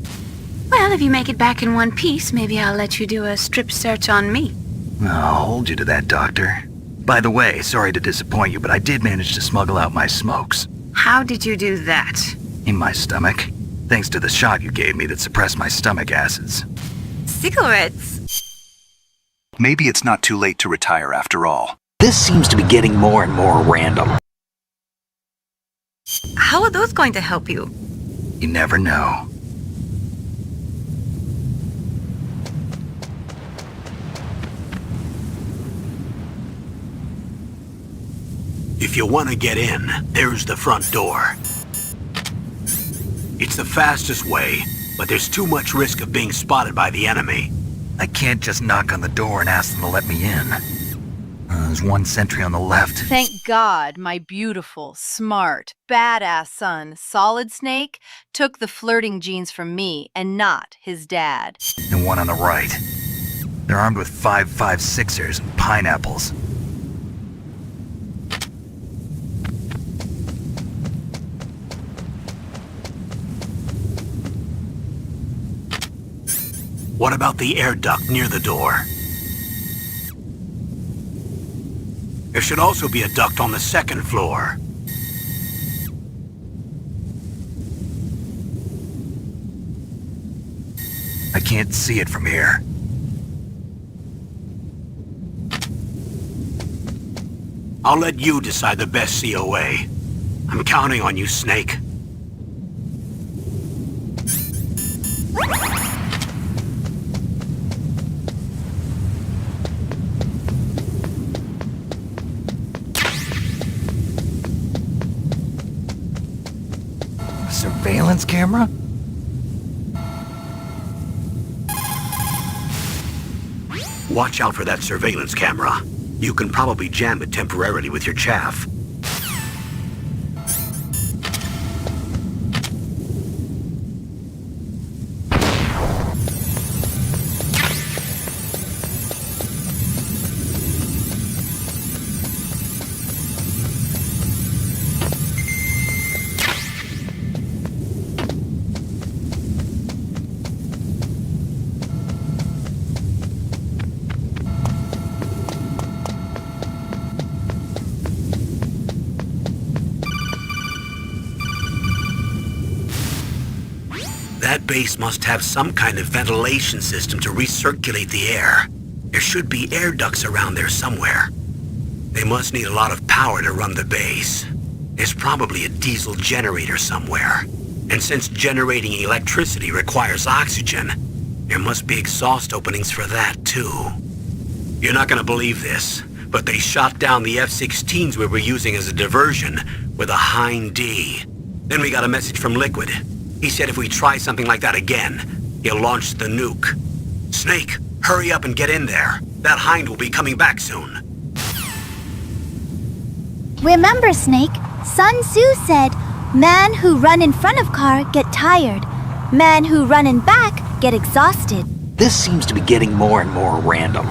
Well, if you make it back in one piece, maybe I'll let you do a strip search on me. I'll hold you to that, Doctor. By the way, sorry to disappoint you, but I did manage to smuggle out my smokes. How did you do that? In my stomach. Thanks to the shot you gave me that suppressed my stomach acids. Cigarettes? Maybe it's not too late to retire after all. This seems to be getting more and more random. How are those going to help you? You never know. If you want to get in, there's the front door. It's the fastest way, but there's too much risk of being spotted by the enemy. I can't just knock on the door and ask them to let me in. There's one sentry on the left. Thank God my beautiful, smart, badass son, Solid Snake, took the flirting genes from me and not his dad. And one on the right. They're armed with 5.56ers and pineapples. What about the air duct near the door? There should also be a duct on the second floor. I can't see it from here. I'll let you decide the best COA. I'm counting on you, Snake. Surveillance camera? Watch out for that surveillance camera. You can probably jam it temporarily with your chaff. That base must have some kind of ventilation system to recirculate the air. There should be air ducts around there somewhere. They must need a lot of power to run the base. There's probably a diesel generator somewhere. And since generating electricity requires oxygen, there must be exhaust openings for that too. You're not gonna believe this, but they shot down the F-16s we were using as a diversion with a Hind D. Then we got a message from Liquid. He said if we try something like that again, he'll launch the nuke. Snake, hurry up and get in there. That Hind will be coming back soon. Remember, Snake, Sun Tzu said, "Man who run in front of car get tired. Man who run in back get exhausted." This seems to be getting more and more random.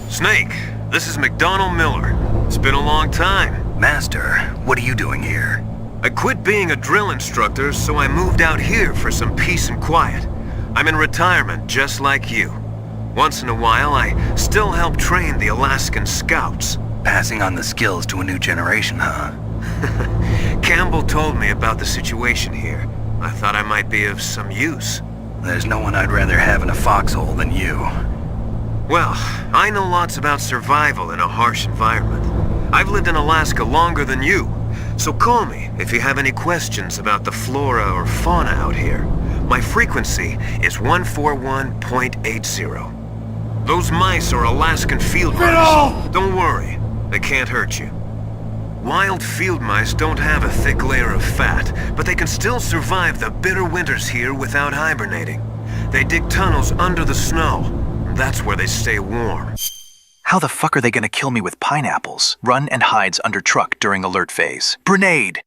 Snake, this is McDonald Miller. It's been a long time. Master, what are you doing here? I quit being a drill instructor, so I moved out here for some peace and quiet. I'm in retirement, just like you. Once in a while, I still help train the Alaskan Scouts. Passing on the skills to a new generation, huh? Campbell told me about the situation here. I thought I might be of some use. There's no one I'd rather have in a foxhole than you. Well, I know lots about survival in a harsh environment. I've lived in Alaska longer than you, so call me if you have any questions about the flora or fauna out here. My frequency is 141.80. Those mice are Alaskan field mice. Don't worry, they can't hurt you. Wild field mice don't have a thick layer of fat, but they can still survive the bitter winters here without hibernating. They dig tunnels under the snow. That's where they stay warm. How the fuck are they gonna kill me with pineapples? Run and hides under truck during alert phase. Grenade!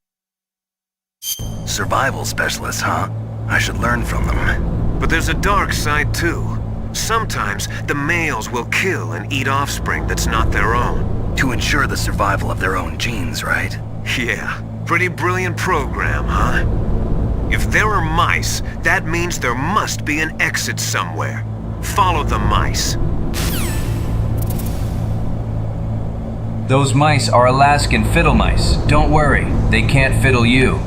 Survival specialists, huh? I should learn from them. But there's a dark side too. Sometimes the males will kill and eat offspring that's not their own. To ensure the survival of their own genes, right? Yeah, pretty brilliant program, huh? If there are mice, that means there must be an exit somewhere. Follow the mice. Those mice are Alaskan fiddle mice. Don't worry, they can't fiddle you.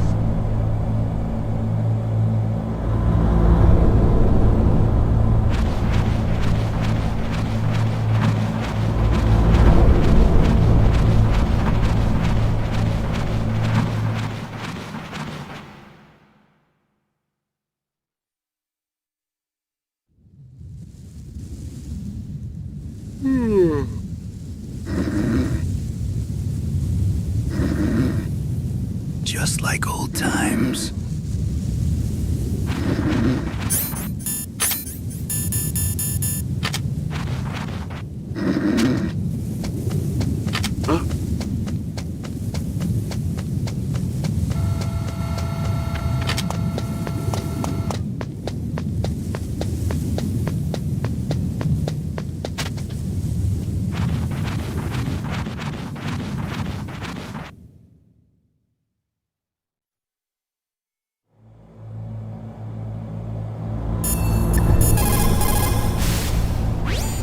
Just like old times.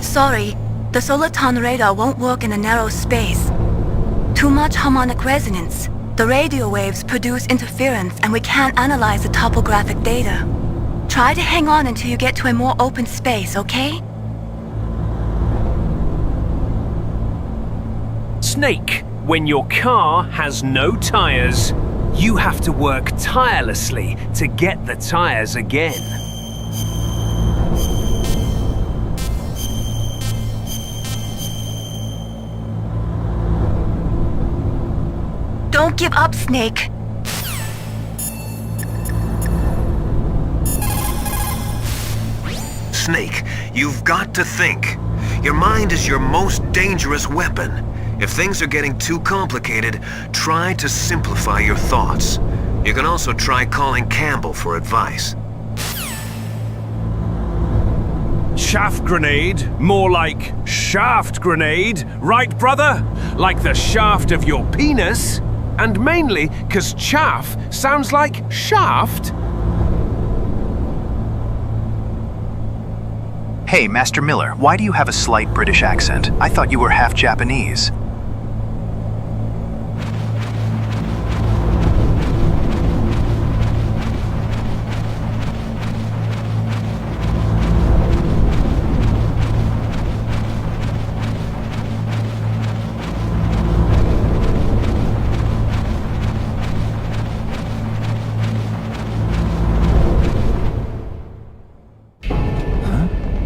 Sorry, the Soliton radar won't work in a narrow space. Too much harmonic resonance. The radio waves produce interference and we can't analyze the topographic data. Try to hang on until you get to a more open space, okay? Snake, when your car has no tires, you have to work tirelessly to get the tires again. Don't give up, Snake. Snake, you've got to think. Your mind is your most dangerous weapon. If things are getting too complicated, try to simplify your thoughts. You can also try calling Campbell for advice. Chaff grenade, more like shaft grenade, right, brother? Like the shaft of your penis? And mainly 'cause chaff sounds like shaft. Hey, Master Miller, why do you have a slight British accent? I thought you were half Japanese.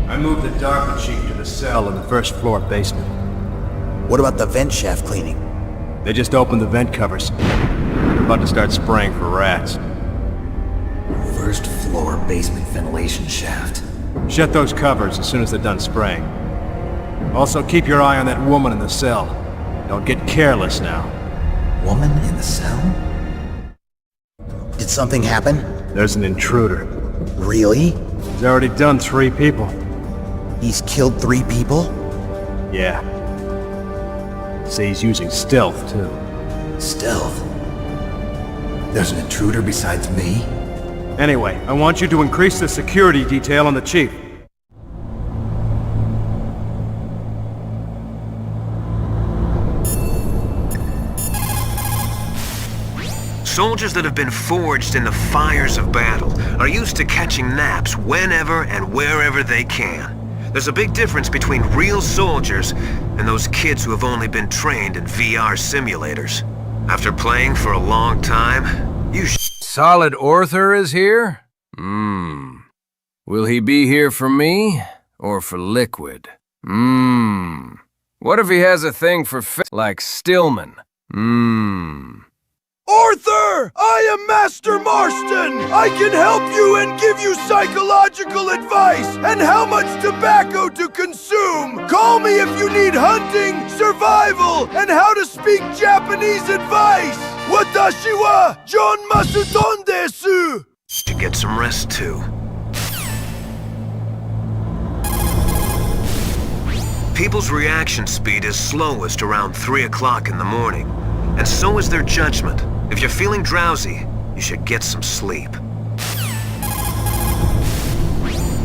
I moved the DARPA chief to the cell in the first floor basement. What about the vent shaft cleaning? They just opened the vent covers. They're about to start spraying for rats. First floor basement ventilation shaft. Shut those covers as soon as they're done spraying. Also, keep your eye on that woman in the cell. Don't get careless now. Woman in the cell? Did something happen? There's an intruder. Really? He's already done 3 people. He's killed 3 people? Yeah. Say he's using stealth, too. Stealth? There's an intruder besides me? Anyway, I want you to increase the security detail on the chief. Soldiers that have been forged in the fires of battle are used to catching naps whenever and wherever they can. There's a big difference between real soldiers and those kids who have only been trained in VR simulators. After playing for a long time, you Solid Orther is here? Will he be here for me or for Liquid? What if he has a thing for like Stillman? Arthur! I am Master Marston! I can help you and give you psychological advice and how much tobacco to consume! Call me if you need hunting, survival, and how to speak Japanese advice! Watashi wa John Masuton desu! To get some rest too. People's reaction speed is slowest around 3 o'clock in the morning, and so is their judgment. If you're feeling drowsy, you should get some sleep.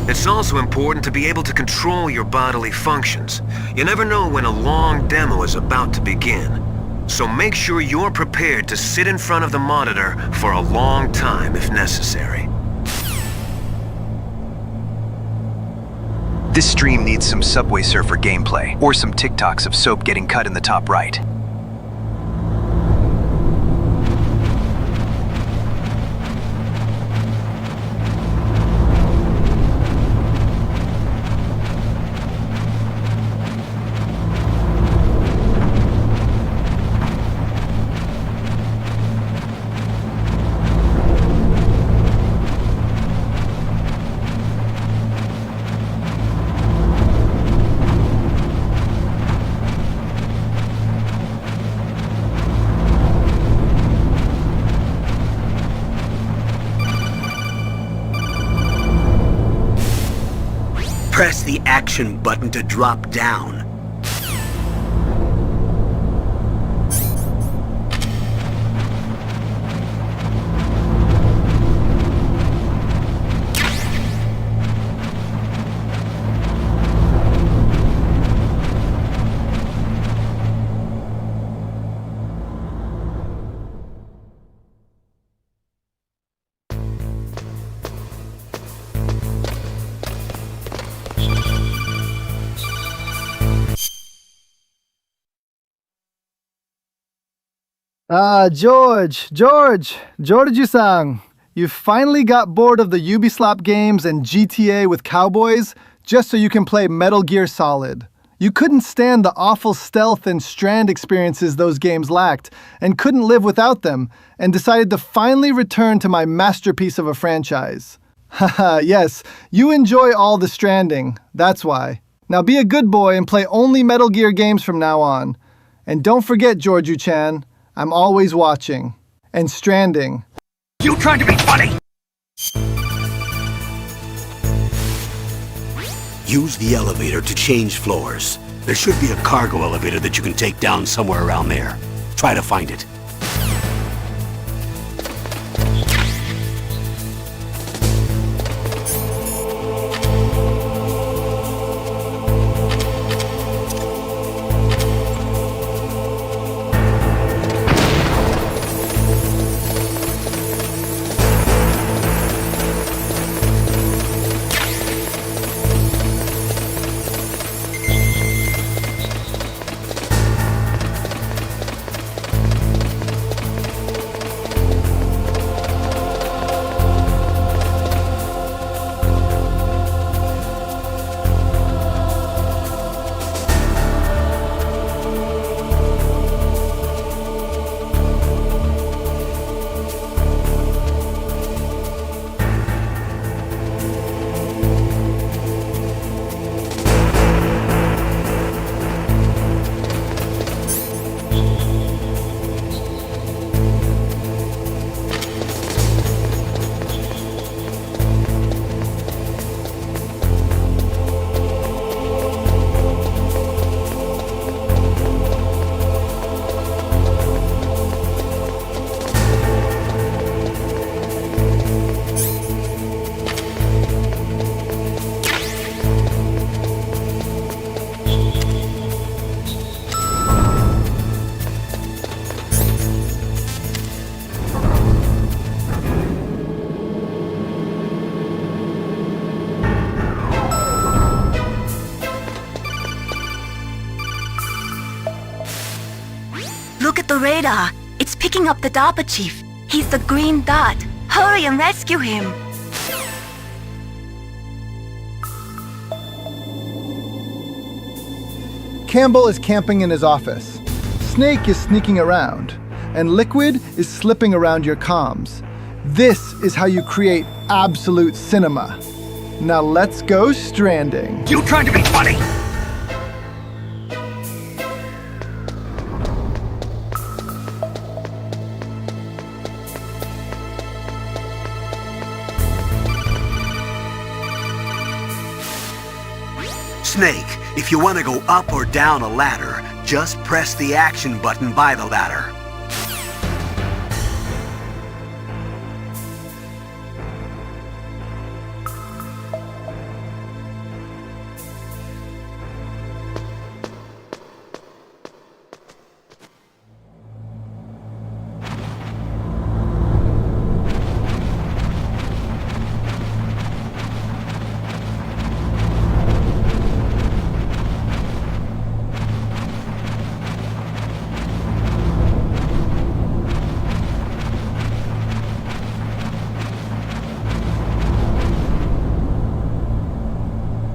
It's also important to be able to control your bodily functions. You never know when a long demo is about to begin. So make sure you're prepared to sit in front of the monitor for a long time if necessary. This stream needs some Subway Surfer gameplay, or some TikToks of soap getting cut in the top right. Press the action button to drop down. George-san, you finally got bored of the Ubisoft games and GTA with cowboys just so you can play Metal Gear Solid. You couldn't stand the awful stealth and strand experiences those games lacked and couldn't live without them and decided to finally return to my masterpiece of a franchise. Haha, yes, you enjoy all the stranding, that's why. Now be a good boy and play only Metal Gear games from now on. And don't forget, Georgiou-chan, I'm always watching. And stranding. You trying to be funny? Use the elevator to change floors. There should be a cargo elevator that you can take down somewhere around there. Try to find it. Look at the radar. It's picking up the DARPA chief. He's the green dot. Hurry and rescue him. Campbell is camping in his office. Snake is sneaking around. and liquid is slipping around your comms. This is how you create absolute cinema. Now let's go stranding. You trying to be funny? Snake, if you want to go up or down a ladder, just press the action button by the ladder.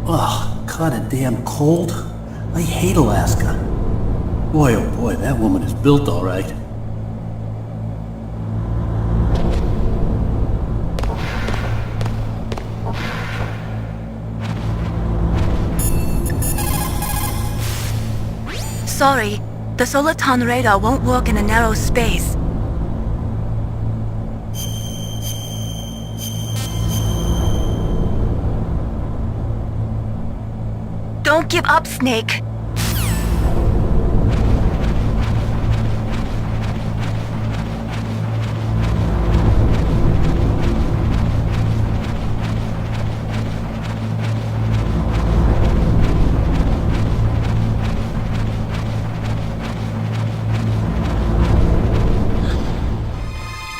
Ugh, kinda damn cold. I hate Alaska. Boy, oh boy, that woman is built all right. Sorry, the Soliton radar won't work in a narrow space. Don't give up, Snake.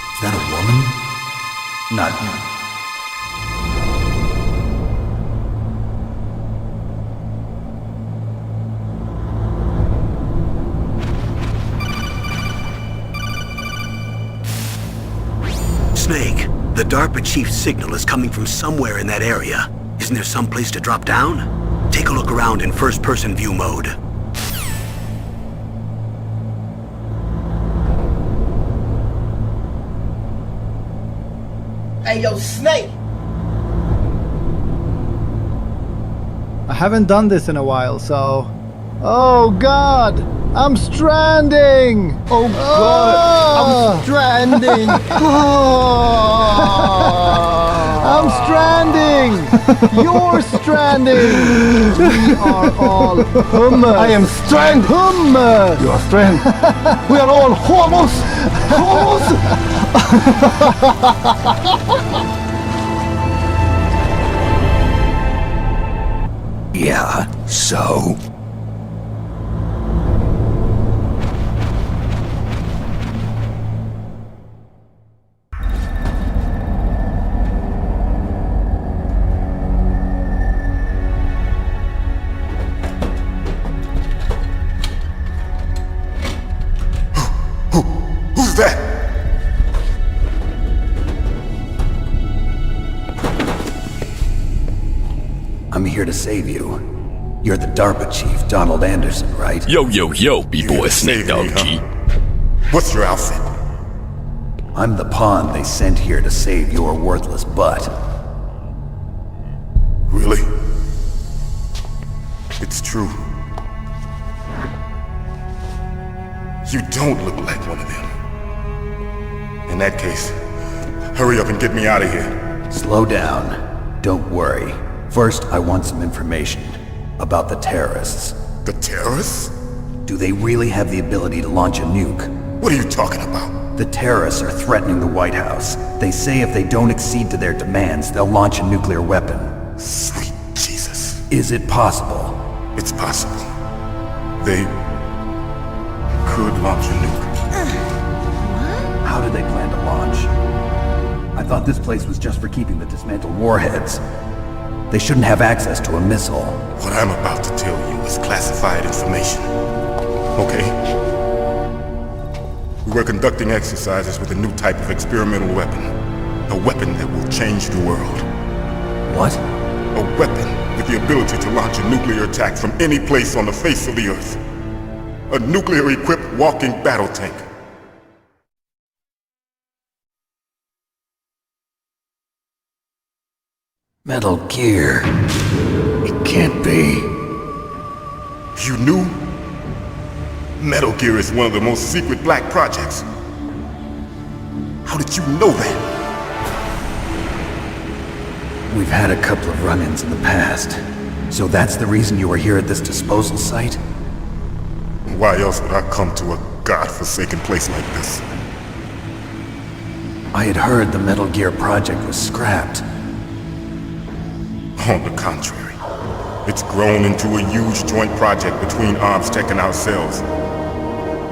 Is that a woman? Not... Snake, the DARPA chief's signal is coming from somewhere in that area. Isn't there some place to drop down? Take a look around in first-person view mode. Hey, yo, Snake! I haven't done this in a while, so... Oh God! I'm stranding! Oh God! I'm stranding! I'm stranding! You're stranding! We are all hummers! I am stranded! Hummers! You are stranded! We are all homos! Homos! Yeah, so? Who's that? I'm here to save you. You're the DARPA chief, Donald Anderson, right? Yo, B-boy Snake Dog G. What's your outfit? I'm the pawn they sent here to save your worthless butt. Really? It's true. You don't look like one of them. In that case, hurry up and get me out of here. Slow down. Don't worry. First, I want some information about the terrorists. The terrorists? Do they really have the ability to launch a nuke? What are you talking about? The terrorists are threatening the White House. They say if they don't accede to their demands, they'll launch a nuclear weapon. Sweet Jesus. Is it possible? It's possible. They could launch a nuke. How do they plan to launch? I thought this place was just for keeping the dismantled warheads. They shouldn't have access to a missile. What I'm about to tell you is classified information. Okay? We were conducting exercises with a new type of experimental weapon. A weapon that will change the world. What? A weapon with the ability to launch a nuclear attack from any place on the face of the Earth. A nuclear-equipped walking battle tank. Metal Gear. It can't be. You knew? Metal Gear is one of the most secret black projects. How did you know that? We've had a couple of run-ins in the past. So that's the reason you were here at this disposal site? Why else would I come to a godforsaken place like this? I had heard the Metal Gear project was scrapped. On the contrary, it's grown into a huge joint project between ArmsTech and ourselves.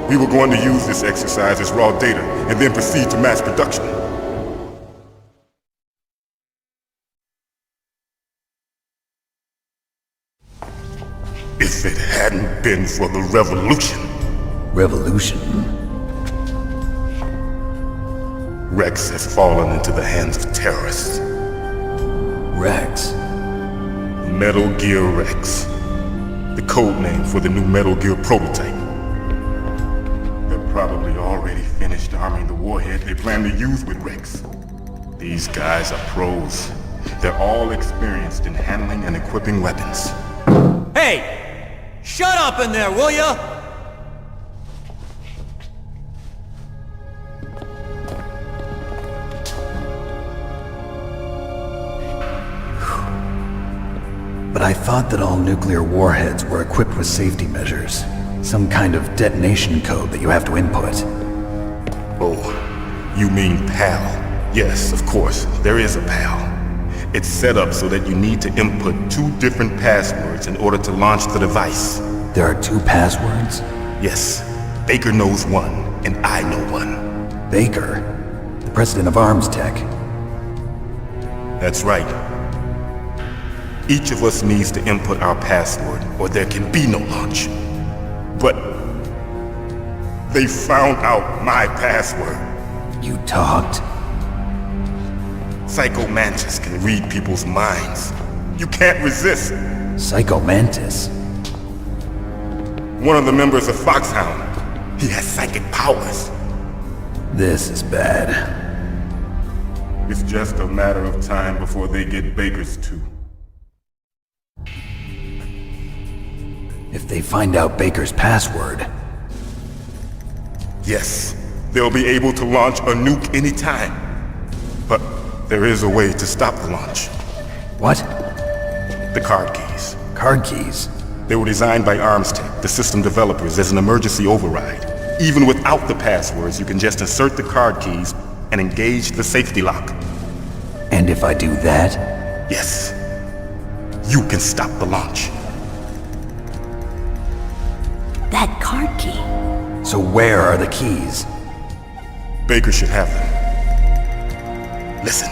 We were going to use this exercise as raw data and then proceed to mass production. If it hadn't been for the revolution. Revolution? Rex has fallen into the hands of terrorists. Rex? Metal Gear Rex. The code name for the new Metal Gear prototype. They're probably already finished arming the warhead they plan to use with Rex. These guys are pros. They're all experienced in handling and equipping weapons. Hey! Shut up in there, will ya? But I thought that all nuclear warheads were equipped with safety measures. Some kind of detonation code that you have to input. Oh, you mean PAL? Yes, of course, there is a PAL. It's set up so that you need to input 2 different passwords in order to launch the device. There are 2 passwords? Yes. Baker knows one, and I know one. Baker? The president of ArmsTech? That's right. Each of us needs to input our password, or there can be no launch. But they found out my password. You talked? Psycho Mantis can read people's minds. You can't resist. Psycho Mantis? One of the members of Foxhound. He has psychic powers. This is bad. It's just a matter of time before they get Baker's too. If they find out Baker's password... Yes, they'll be able to launch a nuke anytime. But there is a way to stop the launch. What? The card keys. Card keys? They were designed by ArmsTech, the system developers, as an emergency override. Even without the passwords, you can just insert the card keys and engage the safety lock. And if I do that? Yes. You can stop the launch. That card key. So where are the keys? Baker should have them. Listen,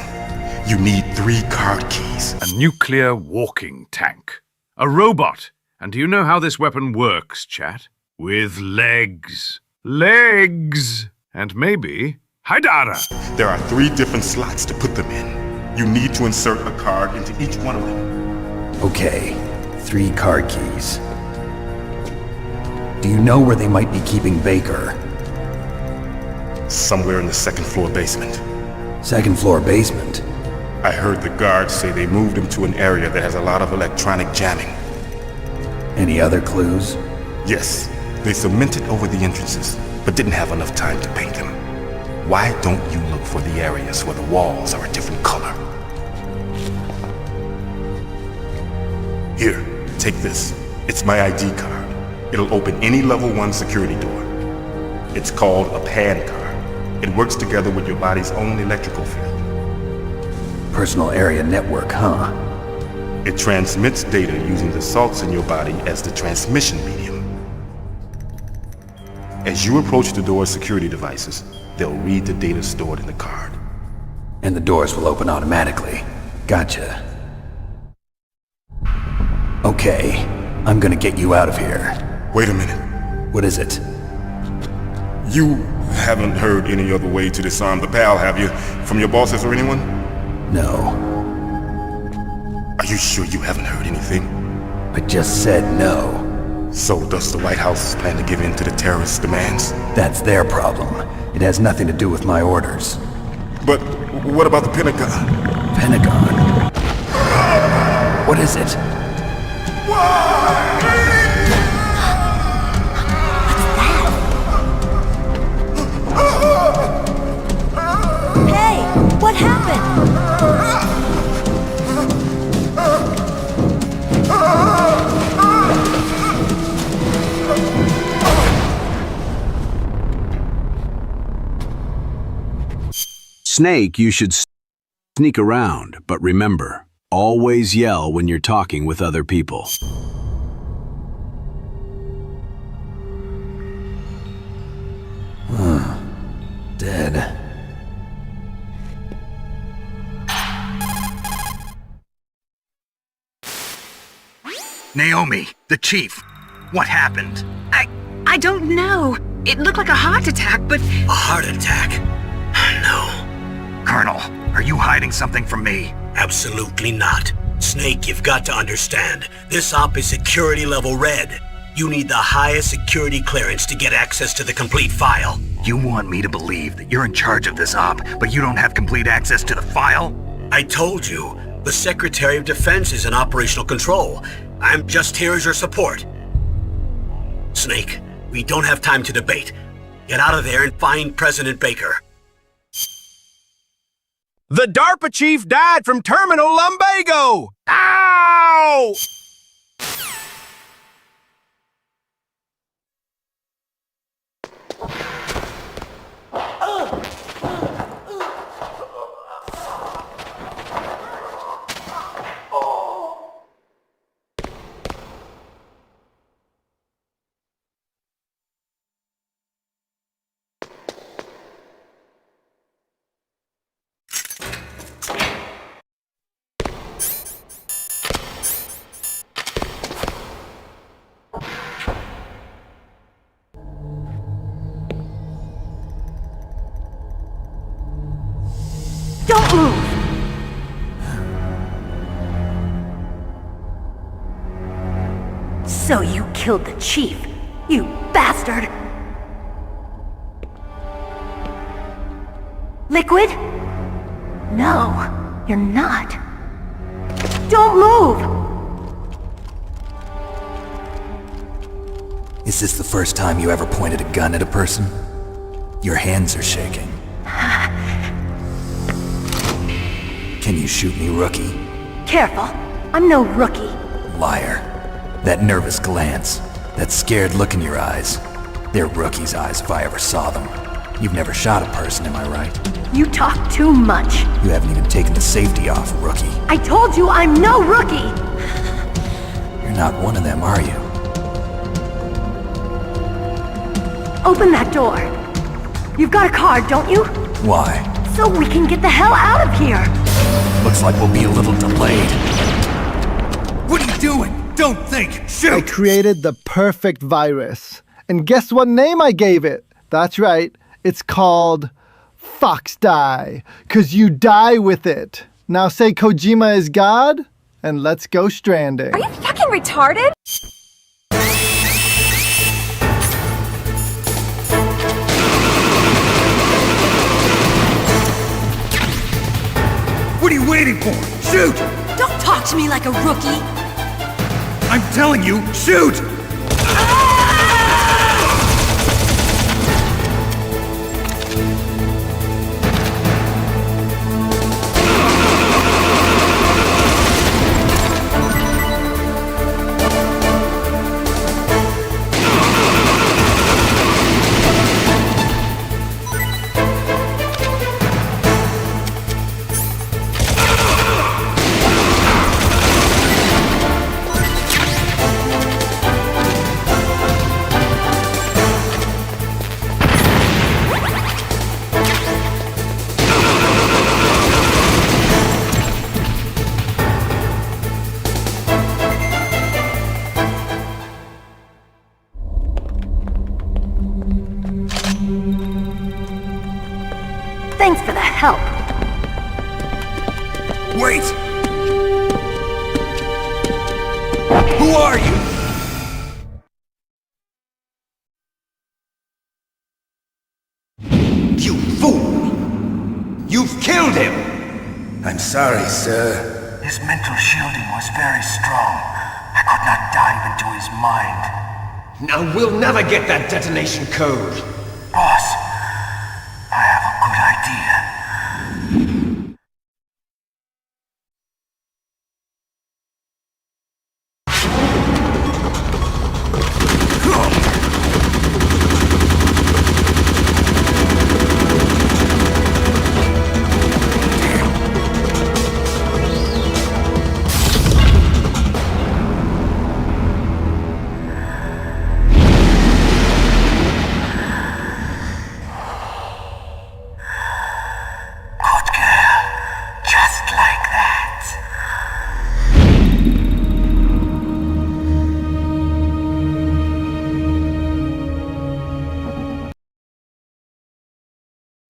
you need 3 card keys. A nuclear walking tank. A robot. And do you know how this weapon works, chat? With legs. Legs! And maybe Haidara. There are 3 different slots to put them in. You need to insert a card into each one of them. Okay, 3 card keys. Do you know where they might be keeping Baker? Somewhere in the 2nd floor basement. 2nd floor basement? I heard the guards say they moved him to an area that has a lot of electronic jamming. Any other clues? Yes. They cemented over the entrances, but didn't have enough time to paint them. Why don't you look for the areas where the walls are a different color? Here, take this. It's my ID card. It'll open any level 1 security door. It's called a PAN card. It works together with your body's own electrical field. Personal area network, huh? It transmits data using the salts in your body as the transmission medium. As you approach the door's security devices, they'll read the data stored in the card. And the doors will open automatically. Gotcha. Okay, I'm gonna get you out of here. Wait a minute. What is it? You haven't heard any other way to disarm the PAL, have you? From your bosses or anyone? No. Are you sure you haven't heard anything? I just said no. So does the White House plan to give in to the terrorists' demands? That's their problem. It has nothing to do with my orders. But what about the Pentagon? Pentagon? What is it? Hey, what happened? Snake, you should sneak around, but remember, always yell when you're talking with other people. Dead. Naomi, the chief. What happened? I don't know. It looked like a heart attack, but... A heart attack? No. Colonel, are you hiding something from me? Absolutely not. Snake, you've got to understand. This op is security level red. You need the highest security clearance to get access to the complete file. You want me to believe that you're in charge of this op, but you don't have complete access to the file? I told you, the Secretary of Defense is in operational control. I'm just here as your support. Snake, we don't have time to debate. Get out of there and find President Baker. The DARPA chief died from terminal lumbago! Ow! Don't move! So you killed the chief, you bastard! Liquid? No, you're not. Don't move! Is this the first time you ever pointed a gun at a person? Your hands are shaking. Can you shoot me, rookie? Careful, I'm no rookie. Liar. That nervous glance, that scared look in your eyes. They're rookie's eyes if I ever saw them. You've never shot a person, am I right? You talk too much. You haven't even taken the safety off, rookie. I told you I'm no rookie! You're not one of them, are you? Open that door. You've got a card, don't you? Why? So we can get the hell out of here! Looks like we'll be a little delayed. What are you doing? Don't think! Shoot! I created the perfect virus. And guess what name I gave it? That's right. It's called Fox Die. 'Cause you die with it. Now say Kojima is God, and let's go stranding. Are you fucking retarded? What are you waiting for? Shoot! Don't talk to me like a rookie! I'm telling you, shoot! Thanks for the help. Wait! Who are you? You fool! You've killed him! I'm sorry, sir. His mental shielding was very strong. I could not dive into his mind. Now we'll never get that detonation code. Boss, I have a good idea.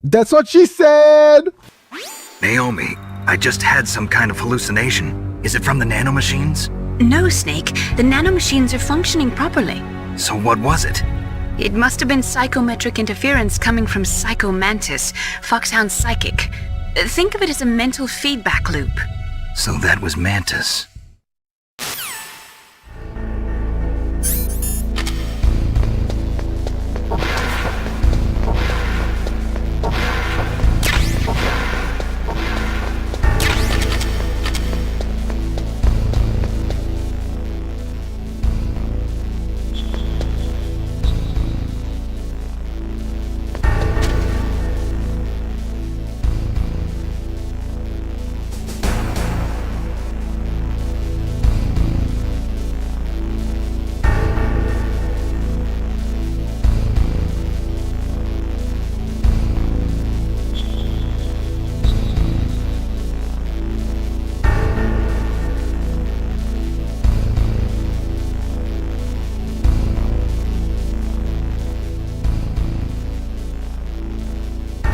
That's what she said! Naomi, I just had some kind of hallucination. Is it from the nanomachines? No, Snake. The nanomachines are functioning properly. So what was it? It must have been psychometric interference coming from Psycho Mantis, Foxhound's psychic. Think of it as a mental feedback loop. So that was Mantis.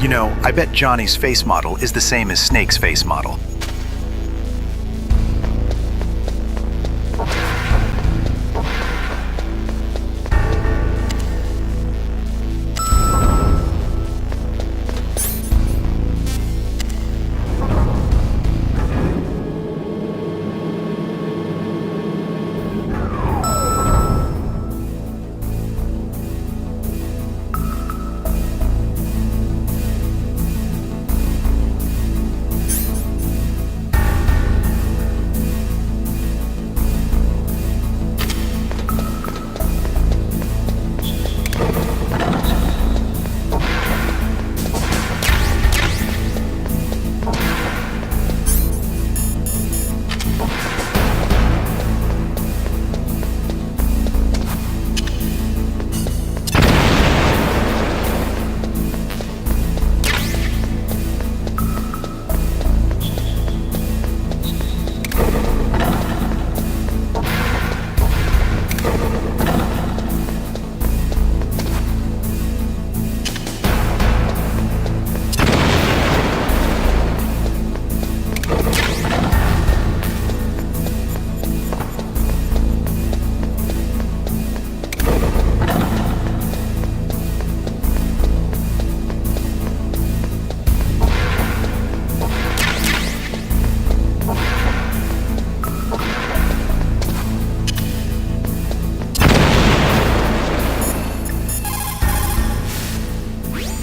You know, I bet Johnny's face model is the same as Snake's face model.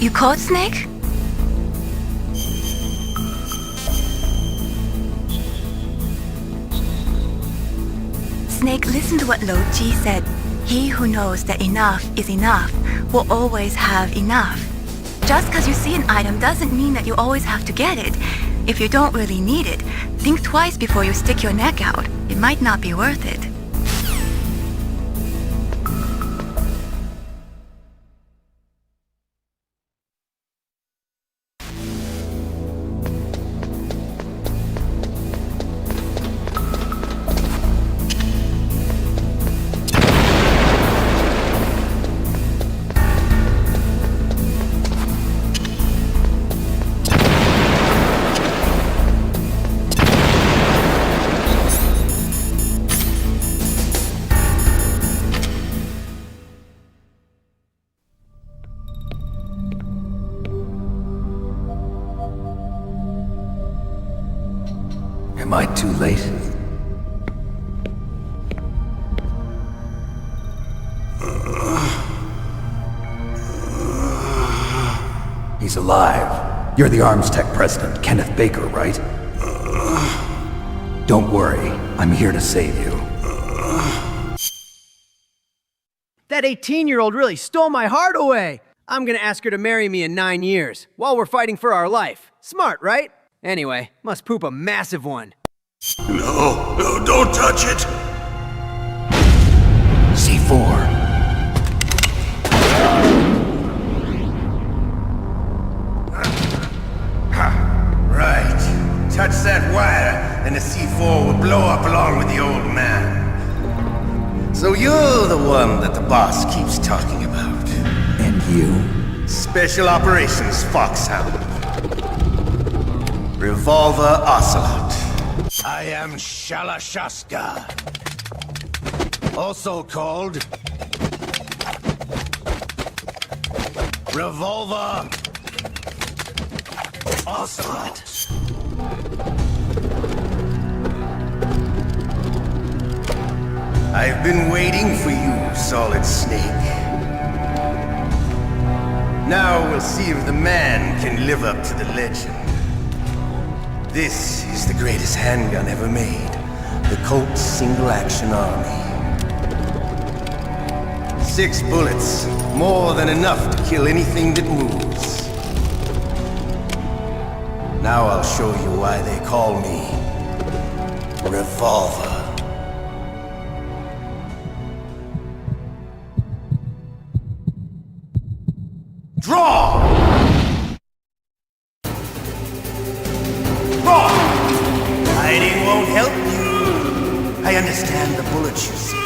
You caught Snake? Snake, listen to what Lo Ji said. He who knows that enough is enough will always have enough. Just because you see an item doesn't mean that you always have to get it. If you don't really need it, think twice before you stick your neck out. It might not be worth it. Am I too late? He's alive. You're the Arms Tech president, Kenneth Baker, right? Don't worry, I'm here to save you. That 18-year-old really stole my heart away. I'm gonna ask her to marry me in 9 years, while we're fighting for our life. Smart, right? Anyway, must poop a massive one. No, don't touch it! C4. Right. Touch that wire, and the C4 will blow up along with the old man. So you're the one that the boss keeps talking about. And you? Special Operations Foxhound. Revolver Ocelot. I am Shalashaska. Also called Revolver Ocelot. I've been waiting for you, Solid Snake. Now we'll see if the man can live up to the legend. This is the greatest handgun ever made. The Colt Single Action Army. 6 bullets, more than enough to kill anything that moves. Now I'll show you why they call me Revolver. Draw! Draw! Hiding won't help you. I understand the bullets you see.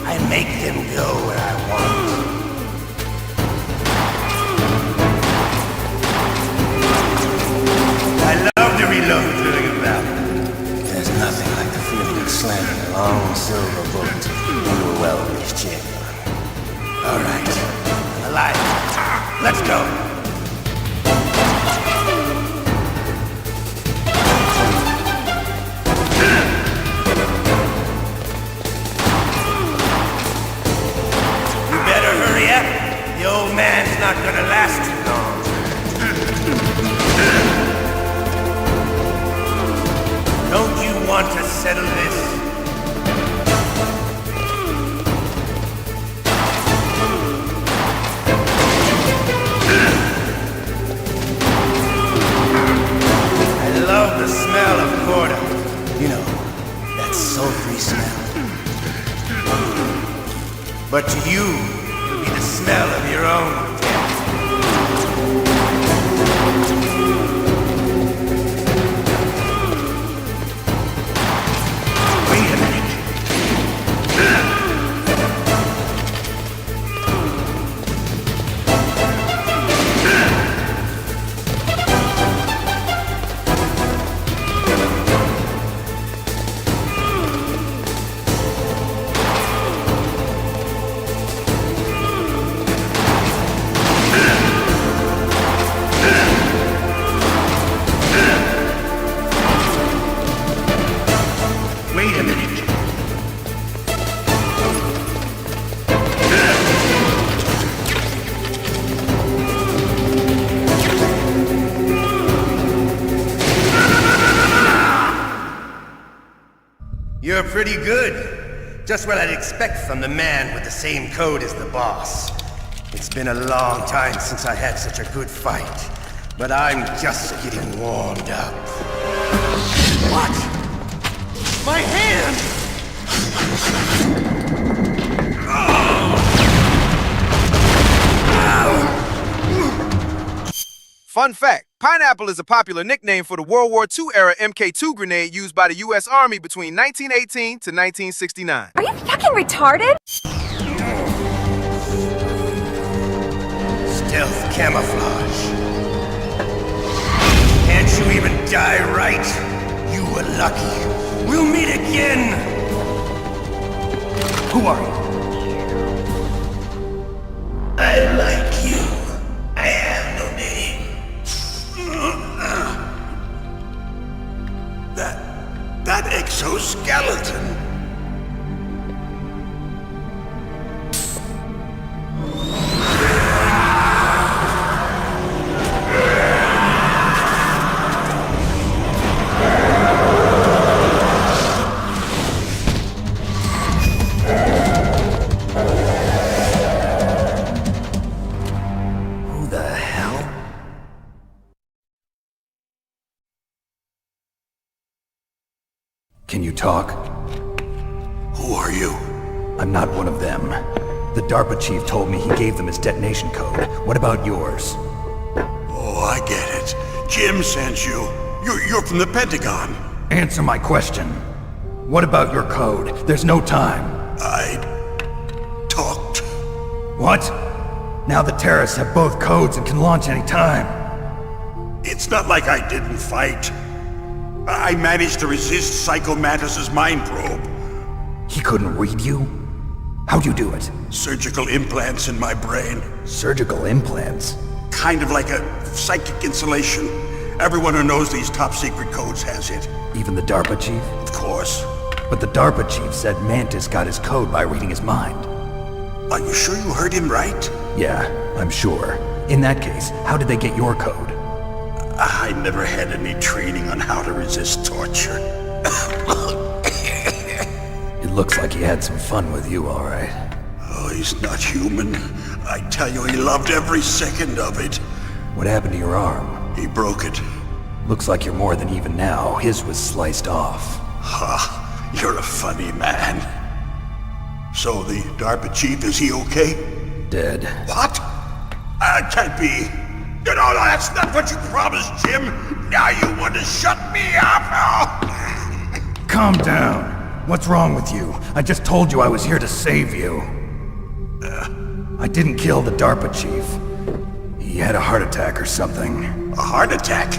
I make them go where I want. I love to reload during a battle. There's nothing like the feeling of slamming a long silver bullet into a well-greased chamber. All right, I'm alive. Let's go! You better hurry up. The old man's not gonna last too long. Don't you want to settle this? I love the smell of Corda. You know, that sulfury smell. But to you, it'll be the smell of your own death. Wait a minute. You're pretty good. Just what I'd expect from the man with the same code as the boss. It's been a long time since I had such a good fight, but I'm just getting warmed up. What? My hand! Fun fact, pineapple is a popular nickname for the World War II era MK2 grenade used by the U.S. Army between 1918 to 1969. Are you fucking retarded? Stealth camouflage. Can't you even die right? You were lucky. We'll meet again! Who are you? I like you. I have no name. That exoskeleton. Who the hell? Can you talk? Who are you? I'm not one of them. The DARPA chief told me he gave them his detonation code. What about yours? Oh, I get it. Jim sent you. You're from the Pentagon. Answer my question. What about your code? There's no time. I talked. What? Now the terrorists have both codes and can launch any time. It's not like I didn't fight. I managed to resist Psycho Mantis's mind probe. He couldn't read you? How'd you do it? Surgical implants in my brain. Surgical implants? Kind of like a psychic insulation. Everyone who knows these top secret codes has it. Even the DARPA chief? Of course. But the DARPA chief said Mantis got his code by reading his mind. Are you sure you heard him right? Yeah, I'm sure. In that case, how did they get your code? I never had any training on how to resist torture. It looks like he had some fun with you, all right. Oh, he's not human. I tell you, he loved every second of it. What happened to your arm? He broke it. Looks like you're more than even now. His was sliced off. Ha, you're a funny man. So the DARPA chief, is he okay? Dead. What? Can't be. No, that's not what you promised, Jim. Now you want to shut me up? Calm down. What's wrong with you? I just told you I was here to save you. I didn't kill the DARPA chief. He had a heart attack or something. A heart attack?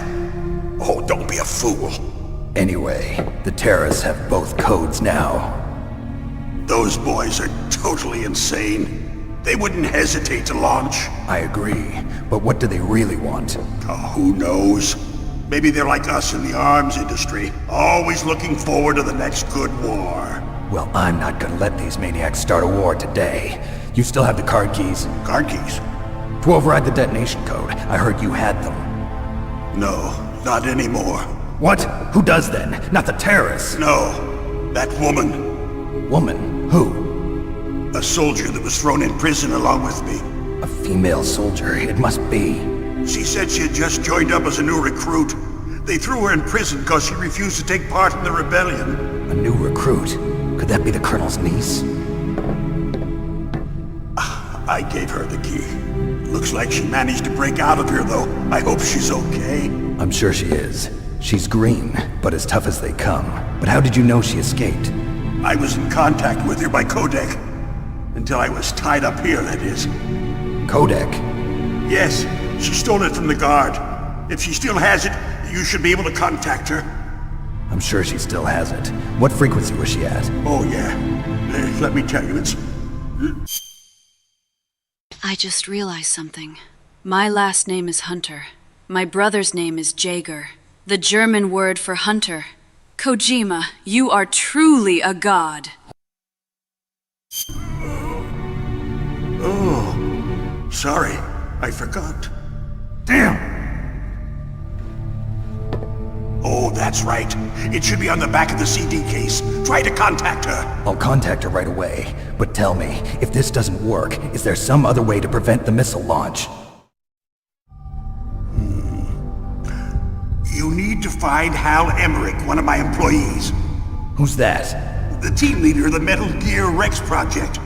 Oh, don't be a fool. Anyway, the terrorists have both codes now. Those boys are totally insane. They wouldn't hesitate to launch. I agree, but what do they really want? Oh, who knows? Maybe they're like us in the arms industry, always looking forward to the next good war. Well, I'm not gonna let these maniacs start a war today. You still have the card keys? Card keys? To override the detonation code. I heard you had them. No, not anymore. What? Who does then? Not the terrorists? No, that woman. Woman? Who? A soldier that was thrown in prison along with me. A female soldier, it must be. She said she had just joined up as a new recruit. They threw her in prison because she refused to take part in the rebellion. A new recruit? Could that be the Colonel's niece? I gave her the key. Looks like she managed to break out of here, though. I hope she's okay. I'm sure she is. She's green, but as tough as they come. But how did you know she escaped? I was in contact with her by codec. Until I was tied up here, that is. Codec? Yes, she stole it from the guard. If she still has it, you should be able to contact her. I'm sure she still has it. What frequency was she at? Oh, yeah. Let me tell you, it's... I just realized something. My last name is Hunter. My brother's name is Jaeger. The German word for hunter. Kojima, you are truly a god. Oh, sorry. I forgot. Damn! Oh, that's right. It should be on the back of the CD case. Try to contact her. I'll contact her right away. But tell me, if this doesn't work, is there some other way to prevent the missile launch? You need to find Hal Emmerich, one of my employees. Who's that? The team leader of the Metal Gear Rex project.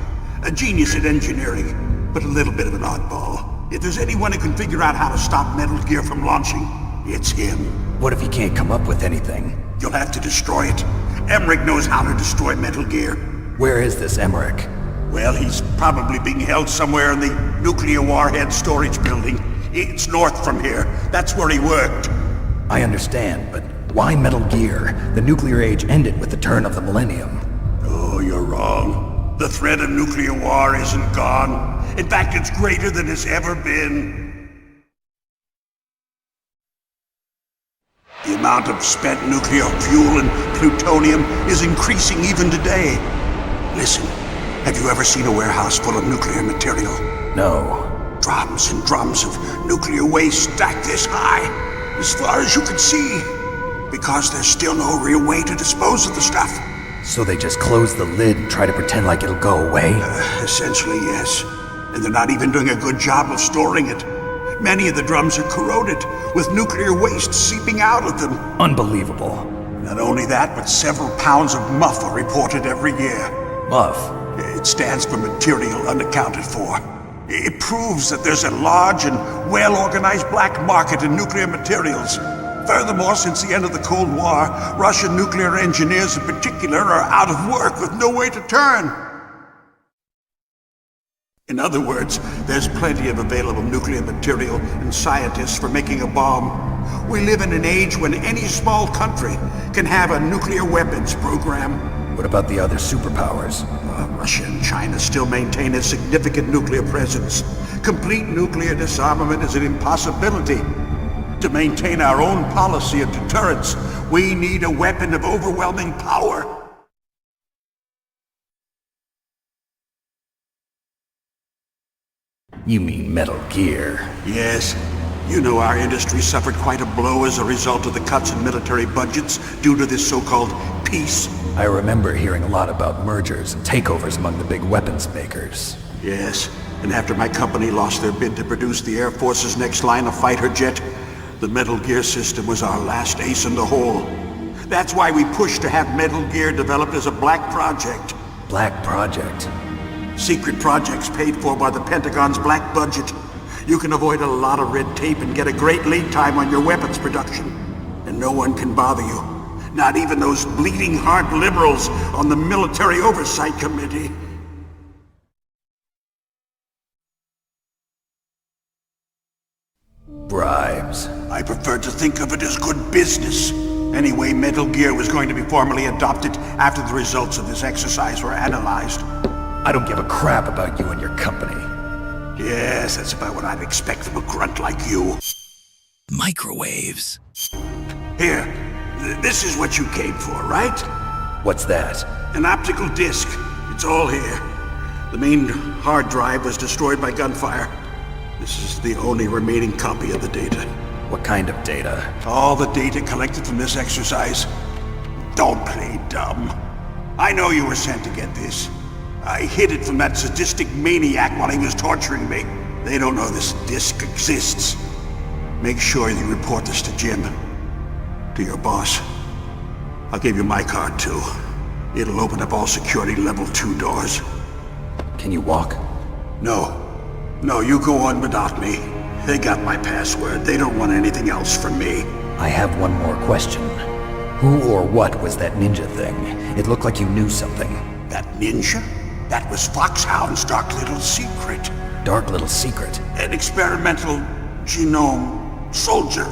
A genius at engineering, but a little bit of an oddball. If there's anyone who can figure out how to stop Metal Gear from launching, it's him. What if he can't come up with anything? You'll have to destroy it. Emmerich knows how to destroy Metal Gear. Where is this Emmerich? Well, he's probably being held somewhere in the nuclear warhead storage building. It's north from here. That's where he worked. I understand, but why Metal Gear? The nuclear age ended with the turn of the millennium. Oh, you're wrong. The threat of nuclear war isn't gone. In fact, it's greater than it's ever been. In amount of spent nuclear fuel and plutonium is increasing even today. Listen, have you ever seen a warehouse full of nuclear material? No. Drums and drums of nuclear waste stacked this high, as far as you can see, because there's still no real way to dispose of the stuff. So they just close the lid and try to pretend like it'll go away? Essentially, yes. And they're not even doing a good job of storing it. Many of the drums are corroded, with nuclear waste seeping out of them. Unbelievable. Not only that, but several pounds of muff are reported every year. Muff? It stands for material unaccounted for. It proves that there's a large and well-organized black market in nuclear materials. Furthermore, since the end of the Cold War, Russian nuclear engineers in particular are out of work with no way to turn. In other words, there's plenty of available nuclear material and scientists for making a bomb. We live in an age when any small country can have a nuclear weapons program. What about the other superpowers? Russia and China still maintain a significant nuclear presence. Complete nuclear disarmament is an impossibility. To maintain our own policy of deterrence, we need a weapon of overwhelming power. You mean Metal Gear? Yes. You know our industry suffered quite a blow as a result of the cuts in military budgets due to this so-called peace. I remember hearing a lot about mergers and takeovers among the big weapons makers. Yes, and after my company lost their bid to produce the Air Force's next line of fighter jet, the Metal Gear system was our last ace in the hole. That's why we pushed to have Metal Gear developed as a black project. Black project? Secret projects paid for by the Pentagon's black budget. You can avoid a lot of red tape and get a great lead time on your weapons production. And no one can bother you. Not even those bleeding heart liberals on the Military Oversight Committee. Bribes. I prefer to think of it as good business. Anyway, Metal Gear was going to be formally adopted after the results of this exercise were analyzed. I don't give a crap about you and your company. Yes, that's about what I'd expect from a grunt like you. Microwaves. Here, this is what you came for, right? What's that? An optical disc. It's all here. The main hard drive was destroyed by gunfire. This is the only remaining copy of the data. What kind of data? All the data collected from this exercise. Don't play dumb. I know you were sent to get this. I hid it from that sadistic maniac while he was torturing me. They don't know this disc exists. Make sure you report this to Jim. To your boss. I'll give you my card too. It'll open up all security level 2 doors. Can you walk? No. No, you go on without me. They got my password. They don't want anything else from me. I have one more question. Who or what was that ninja thing? It looked like you knew something. That ninja? That was Foxhound's dark little secret. Dark little secret? An experimental genome soldier.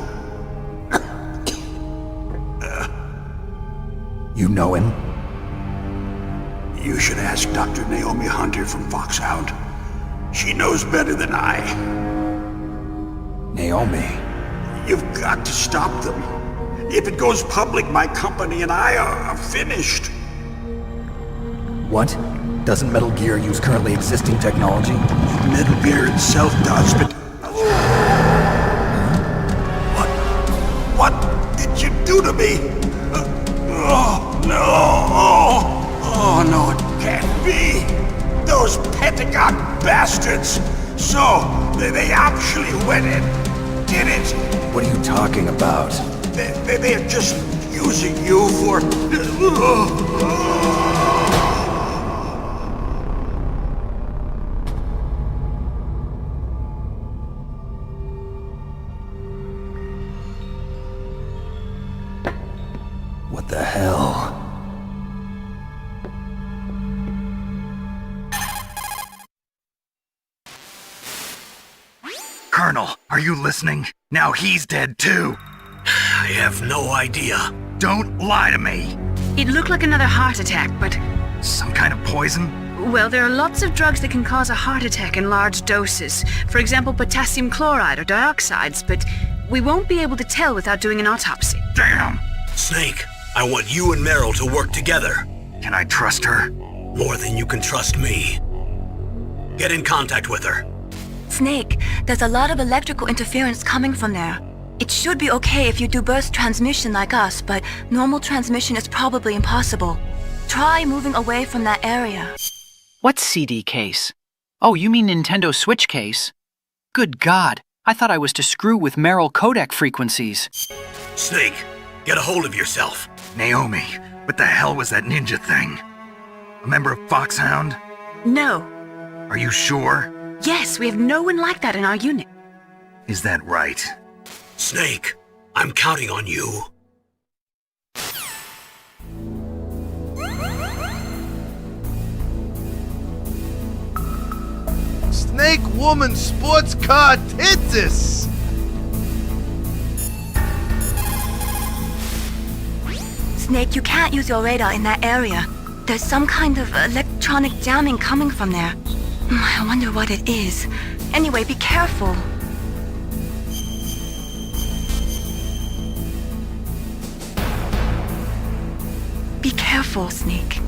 You know him? You should ask Dr. Naomi Hunter from Foxhound. She knows better than I. Naomi? You've got to stop them. If it goes public, my company and I are finished. What? Doesn't Metal Gear use currently existing technology? Metal Gear itself does, but... What did you do to me? Oh, no! Oh, no, it can't be! Those Pentagon bastards! So, they actually went and did it! What are you talking about? They're just using you for... What the hell? Colonel, are you listening? Now he's dead too. I have no idea. Don't lie to me. It looked like another heart attack, but... Some kind of poison? Well, there are lots of drugs that can cause a heart attack in large doses. For example, potassium chloride or dioxides, but We won't be able to tell without doing an autopsy. Damn! Snake, I want you and Meryl to work together. Can I trust her? More than you can trust me. Get in contact with her. Snake, there's a lot of electrical interference coming from there. It should be okay if you do burst transmission like us, but normal transmission is probably impossible. Try moving away from that area. What CD case? Oh, you mean Nintendo Switch case? Good God, I thought I was to screw with Meryl codec frequencies. Snake, get a hold of yourself. Naomi, what the hell was that ninja thing? A member of Foxhound? No. Are you sure? Yes, we have no one like that in our unit. Is that right? Snake, I'm counting on you. Snake Woman Sports Car Titsis! Snake, you can't use your radar in that area. There's some kind of electronic jamming coming from there. I wonder what it is. Anyway, be careful. Be careful, Snake.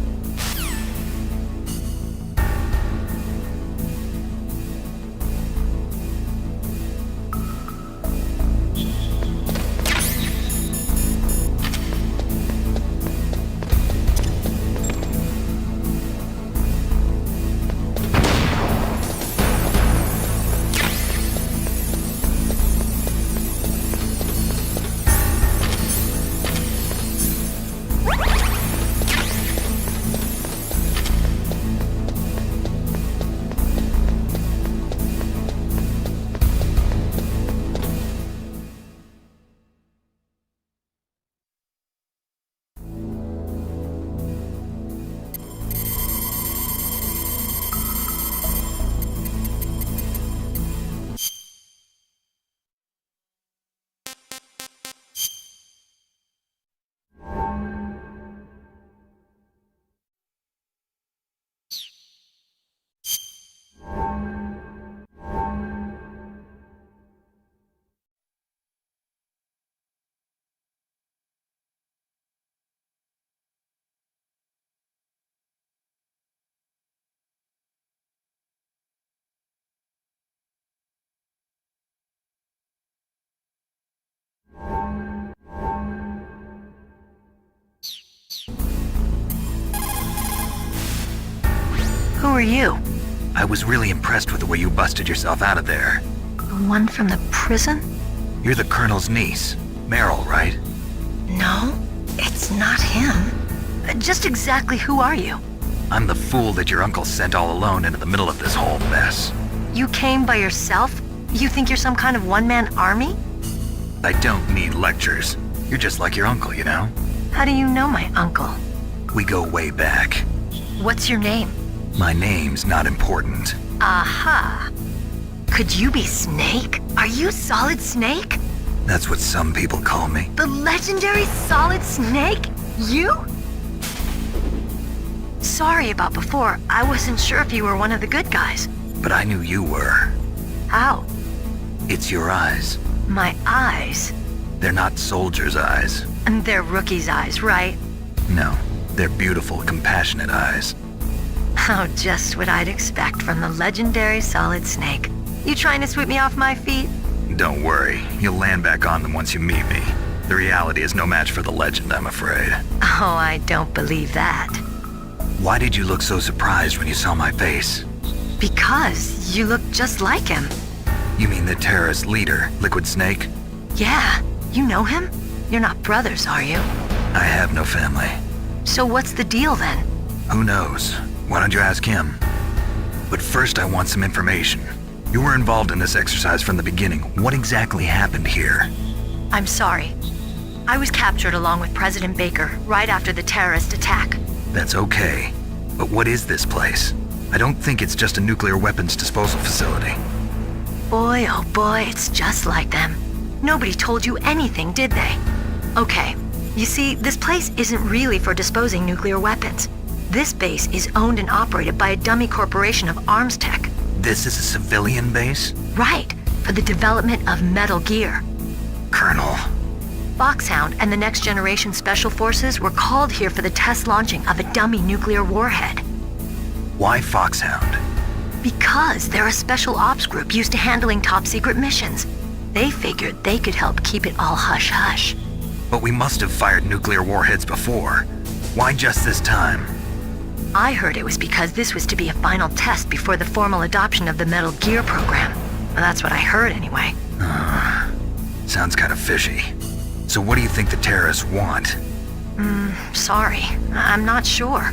Who are you? I was really impressed with the way you busted yourself out of there. The one from the prison? You're the Colonel's niece, Meryl, right? No, it's not him. Just exactly who are you? I'm the fool that your uncle sent all alone into the middle of this whole mess. You came by yourself? You think you're some kind of one-man army? I don't need lectures. You're just like your uncle, you know? How do you know my uncle? We go way back. What's your name? My name's not important. Aha. Could you be Snake? Are you Solid Snake? That's what some people call me. The legendary Solid Snake? You? Sorry about before. I wasn't sure if you were one of the good guys. But I knew you were. How? It's your eyes. My eyes? They're not soldiers' eyes. And they're rookies' eyes, right? No, they're beautiful, compassionate eyes. Oh, just what I'd expect from the legendary Solid Snake. You trying to sweep me off my feet? Don't worry, you'll land back on them once you meet me. The reality is no match for the legend, I'm afraid. Oh, I don't believe that. Why did you look so surprised when you saw my face? Because you look just like him. You mean the terrorist leader, Liquid Snake? Yeah, you know him? You're not brothers, are you? I have no family. So what's the deal then? Who knows? Why don't you ask him? But first I want some information. You were involved in this exercise from the beginning. What exactly happened here? I'm sorry. I was captured along with President Baker right after the terrorist attack. That's okay. But what is this place? I don't think it's just a nuclear weapons disposal facility. Boy, oh boy, it's just like them. Nobody told you anything, did they? Okay, you see, this place isn't really for disposing nuclear weapons. This base is owned and operated by a dummy corporation of arms tech. This is a civilian base? Right, for the development of Metal Gear. Colonel. Foxhound and the Next Generation Special Forces were called here for the test launching of a dummy nuclear warhead. Why Foxhound? Because they're a special ops group used to handling top-secret missions. They figured they could help keep it all hush-hush. But we must have fired nuclear warheads before. Why just this time? I heard it was because this was to be a final test before the formal adoption of the Metal Gear program. Well, that's what I heard anyway. Sounds kind of fishy. So what do you think the terrorists want? Sorry. I'm not sure.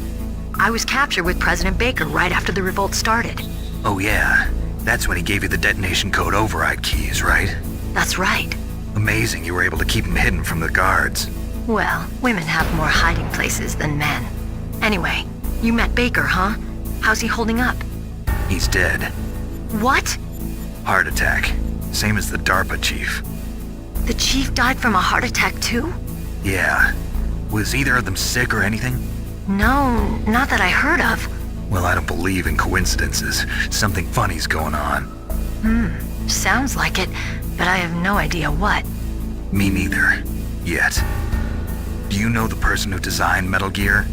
I was captured with President Baker right after the revolt started. Oh yeah, that's when he gave you the detonation code override keys, right? That's right. Amazing you were able to keep him hidden from the guards. Well, women have more hiding places than men. Anyway, you met Baker, huh? How's he holding up? He's dead. What? Heart attack. Same as the DARPA chief. The chief died from a heart attack too? Yeah. Was either of them sick or anything? No, not that I heard of. Well, I don't believe in coincidences. Something funny's going on. Sounds like it, but I have no idea what. Me neither. Yet. Do you know the person who designed Metal Gear?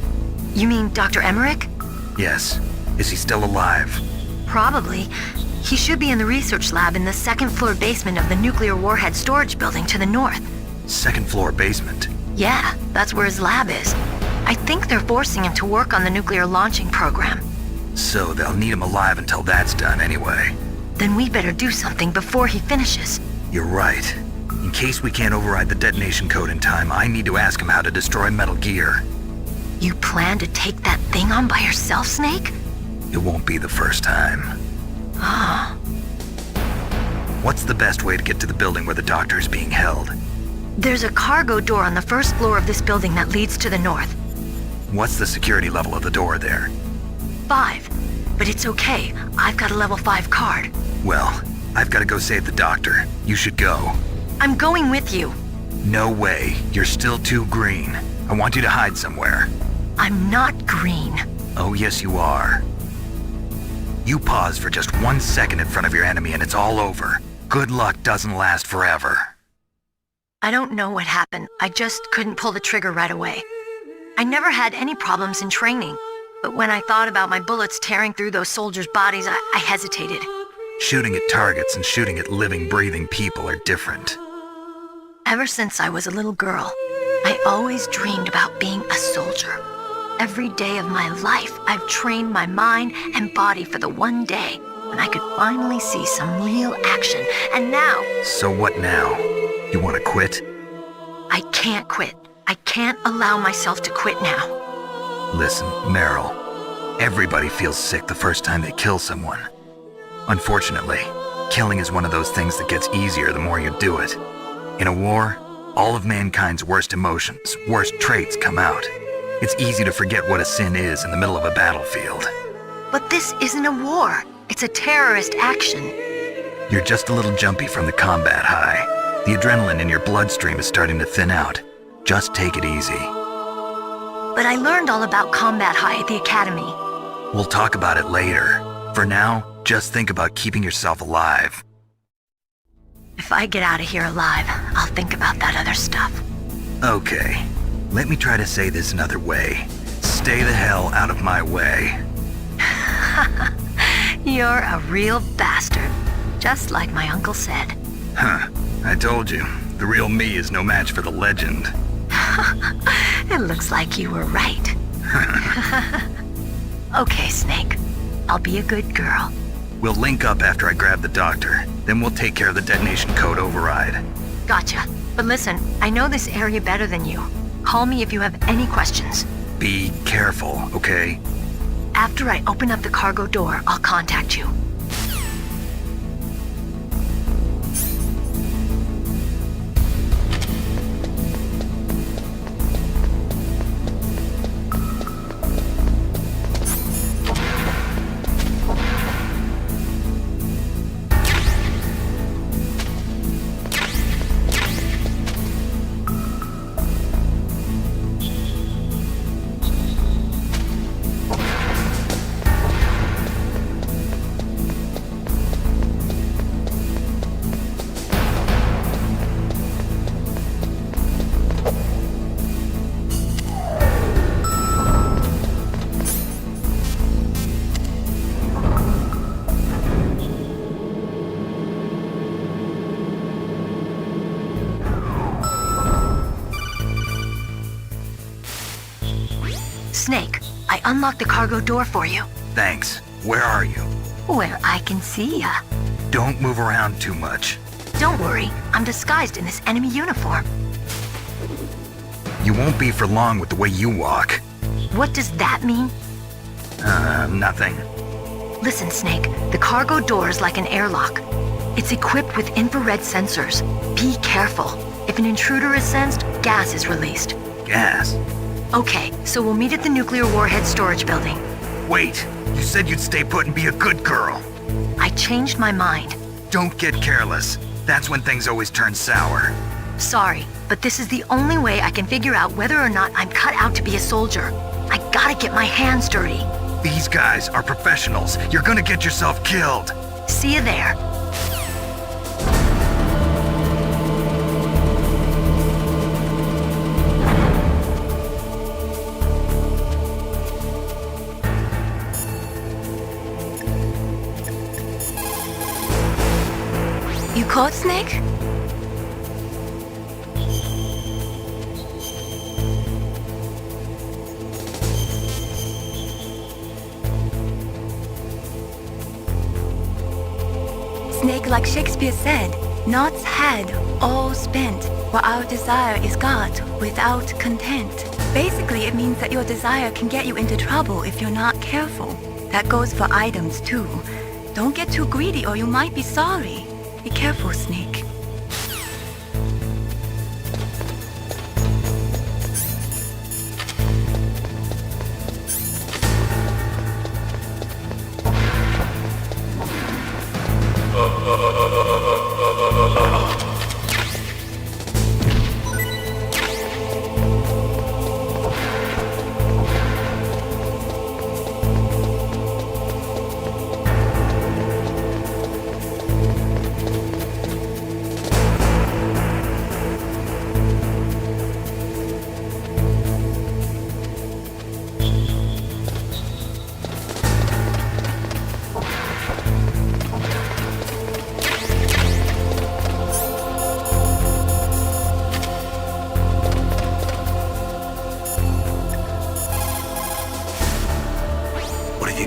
You mean Dr. Emmerich? Yes. Is he still alive? Probably. He should be in the research lab in the second-floor basement of the nuclear warhead storage building to the north. Second-floor basement? Yeah, that's where his lab is. I think they're forcing him to work on the nuclear launching program. So they'll need him alive until that's done anyway. Then we better do something before he finishes. You're right. In case we can't override the detonation code in time, I need to ask him how to destroy Metal Gear. You plan to take that thing on by yourself, Snake? It won't be the first time. What's the best way to get to the building where the doctor is being held? There's a cargo door on the first floor of this building that leads to the north. What's the security level of the door there? 5. But it's okay. I've got a level 5 card. Well, I've got to go save the doctor. You should go. I'm going with you. No way. You're still too green. I want you to hide somewhere. I'm not green. Oh, yes, you are. You pause for just 1 second in front of your enemy and it's all over. Good luck doesn't last forever. I don't know what happened. I just couldn't pull the trigger right away. I never had any problems in training, but when I thought about my bullets tearing through those soldiers' bodies, I hesitated. Shooting at targets and shooting at living, breathing people are different. Ever since I was a little girl, I always dreamed about being a soldier. Every day of my life, I've trained my mind and body for the one day when I could finally see some real action, and now... So what now? You want to quit? I can't quit. I can't allow myself to quit now. Listen, Meryl. Everybody feels sick the first time they kill someone. Unfortunately, killing is one of those things that gets easier the more you do it. In a war, all of mankind's worst emotions, worst traits come out. It's easy to forget what a sin is in the middle of a battlefield. But this isn't a war. It's a terrorist action. You're just a little jumpy from the combat high. The adrenaline in your bloodstream is starting to thin out. Just take it easy. But I learned all about combat high at the academy. We'll talk about it later. For now, just think about keeping yourself alive. If I get out of here alive, I'll think about that other stuff. Okay. Let me try to say this another way. Stay the hell out of my way. You're a real bastard. Just like my uncle said. Huh. I told you. The real me is no match for the legend. It looks like you were right. Okay, Snake. I'll be a good girl. We'll link up after I grab the doctor. Then we'll take care of the detonation code override. Gotcha. But listen, I know this area better than you. Call me if you have any questions. Be careful, okay? After I open up the cargo door, I'll contact you. Snake, I unlocked the cargo door for you. Thanks. Where are you? Where I can see ya. Don't move around too much. Don't worry, I'm disguised in this enemy uniform. You won't be for long with the way you walk. What does that mean? Nothing. Listen, Snake, the cargo door is like an airlock. It's equipped with infrared sensors. Be careful. If an intruder is sensed, gas is released. Gas? Okay, so we'll meet at the nuclear warhead storage building. Wait, you said you'd stay put and be a good girl. I changed my mind. Don't get careless. That's when things always turn sour. Sorry, but this is the only way I can figure out whether or not I'm cut out to be a soldier. I gotta get my hands dirty. These guys are professionals. You're gonna get yourself killed. See you there. You caught Snake? Snake, like Shakespeare said, knots had, all spent, while our desire is got without content. Basically, it means that your desire can get you into trouble if you're not careful. That goes for items too. Don't get too greedy or you might be sorry. Be careful, Snake.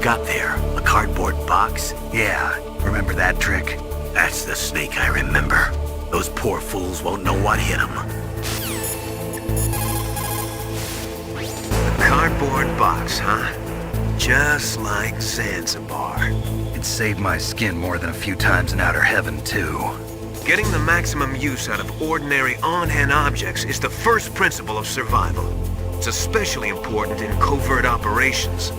Got there? A cardboard box? Yeah, remember that trick? That's the Snake I remember. Those poor fools won't know what hit them. A cardboard box, huh? Just like Zanzibar. It saved my skin more than a few times in outer heaven, too. Getting the maximum use out of ordinary on-hand objects is the first principle of survival. It's especially important in covert operations.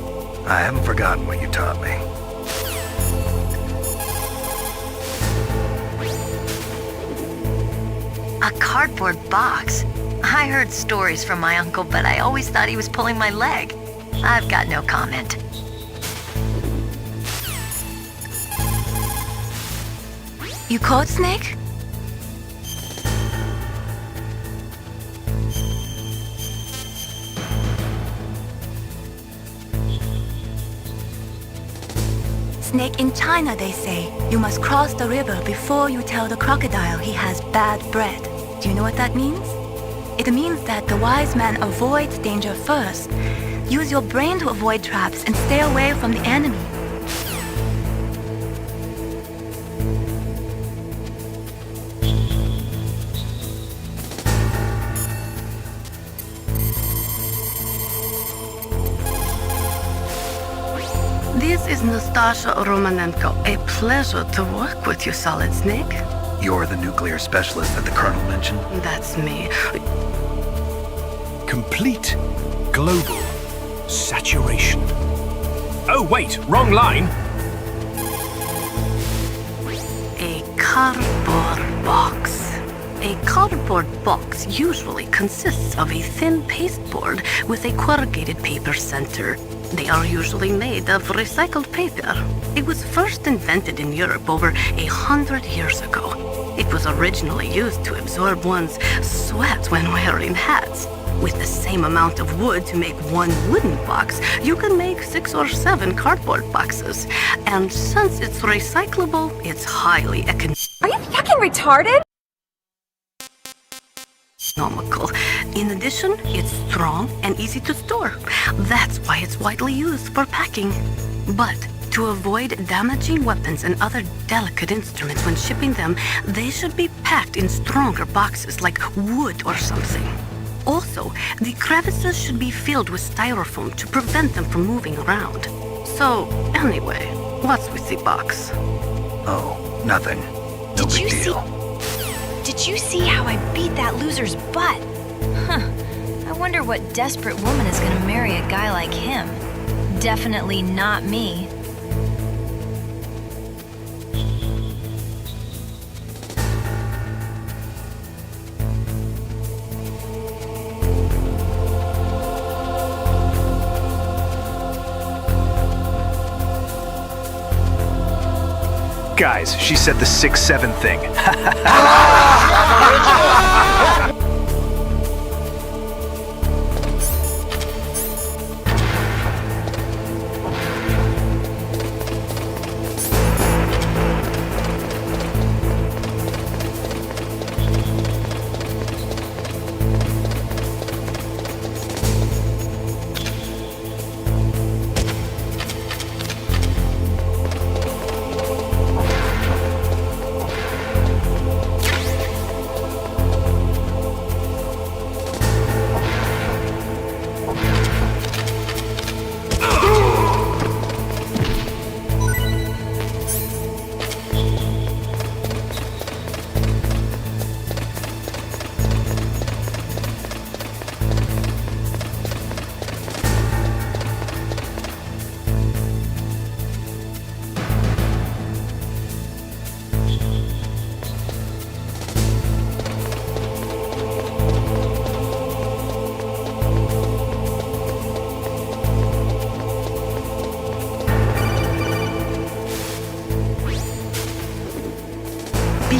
I haven't forgotten what you taught me. A cardboard box? I heard stories from my uncle, but I always thought he was pulling my leg. I've got no comment. You caught Snake? Snake, in China, they say, you must cross the river before you tell the crocodile he has bad bread. Do you know what that means? It means that the wise man avoids danger first. Use your brain to avoid traps and stay away from the enemy. This is Nastasha Romanenko. A pleasure to work with you, Solid Snake. You're the nuclear specialist that the Colonel mentioned? That's me. Complete global saturation. Oh, wait, wrong line. A cardboard box. A cardboard box usually consists of a thin pasteboard with a corrugated paper center. They are usually made of recycled paper. It was first invented in Europe over 100 years ago. It was originally used to absorb one's sweat when wearing hats. With the same amount of wood to make one wooden box, you can make 6 or 7 cardboard boxes. And since it's recyclable, it's highly economical. Are you fucking retarded? astronomical. In addition, it's strong and easy to store. That's why it's widely used for packing. But to avoid damaging weapons and other delicate instruments when shipping them, they should be packed in stronger boxes like wood or something. Also, the crevices should be filled with styrofoam to prevent them from moving around. So, anyway, what's with the box? Oh, nothing. No big deal. Did you see how I beat that loser's butt? Huh. I wonder what desperate woman is gonna marry a guy like him. Definitely not me. Guys, she said the 6-7 thing.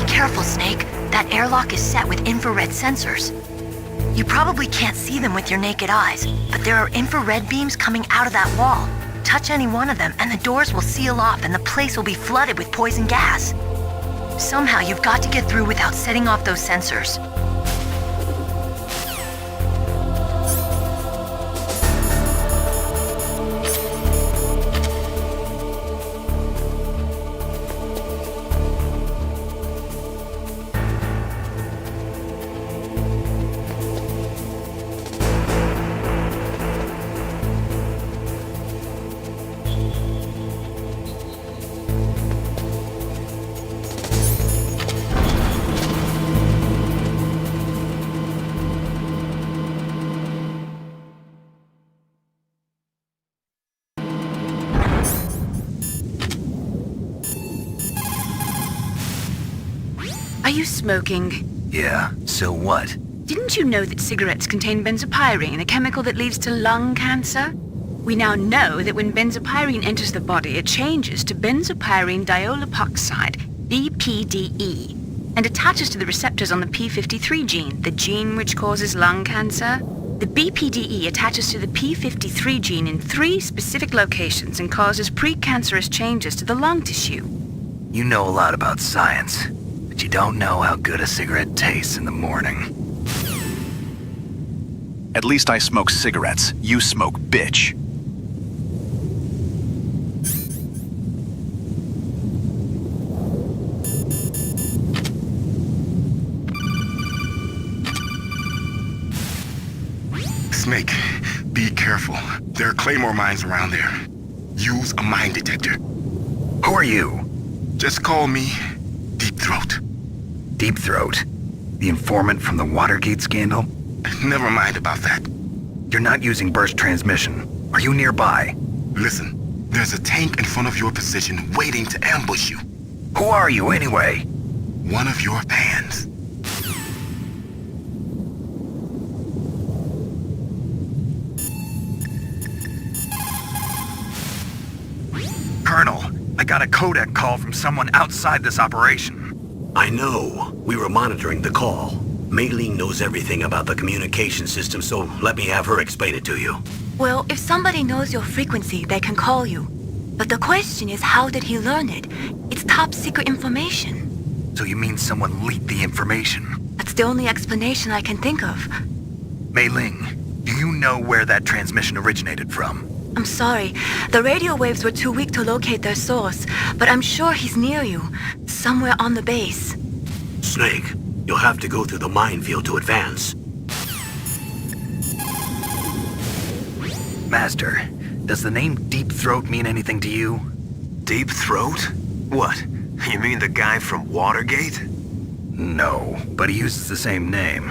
Careful, Snake. That airlock is set with infrared sensors. You probably can't see them with your naked eyes, but there are infrared beams coming out of that wall. Touch any one of them and the doors will seal off and the place will be flooded with poison gas. Somehow you've got to get through without setting off those sensors. Are you smoking? Yeah, so what? Didn't you know that cigarettes contain benzopyrene, a chemical that leads to lung cancer? We now know that when benzopyrene enters the body, it changes to benzopyrene diolipoxide, BPDE, and attaches to the receptors on the p53 gene, the gene which causes lung cancer. The BPDE attaches to the p53 gene in 3 specific locations and causes precancerous changes to the lung tissue. You know a lot about science, but you don't know how good a cigarette tastes in the morning. At least I smoke cigarettes. You smoke bitch. Snake, be careful. There are claymore mines around there. Use a mine detector. Who are you? Just call me Deep Throat. Deep Throat? The informant from the Watergate scandal? Never mind about that. You're not using burst transmission. Are you nearby? Listen, there's a tank in front of your position waiting to ambush you. Who are you anyway? One of your fans. Colonel, I got a codec call from someone outside this operation. I know. We were monitoring the call. Mei Ling knows everything about the communication system, so let me have her explain it to you. Well, if somebody knows your frequency, they can call you. But the question is, how did he learn it? It's top secret information. So you mean someone leaked the information? That's It's the only explanation I can think of. Mei Ling, do you know where that transmission originated from? I'm sorry. The radio waves were too weak to locate their source, but I'm sure he's near you. Somewhere on the base. Snake, you'll have to go through the minefield to advance. Master, does the name Deep Throat mean anything to you? Deep Throat? What? You mean the guy from Watergate? No, but he uses the same name.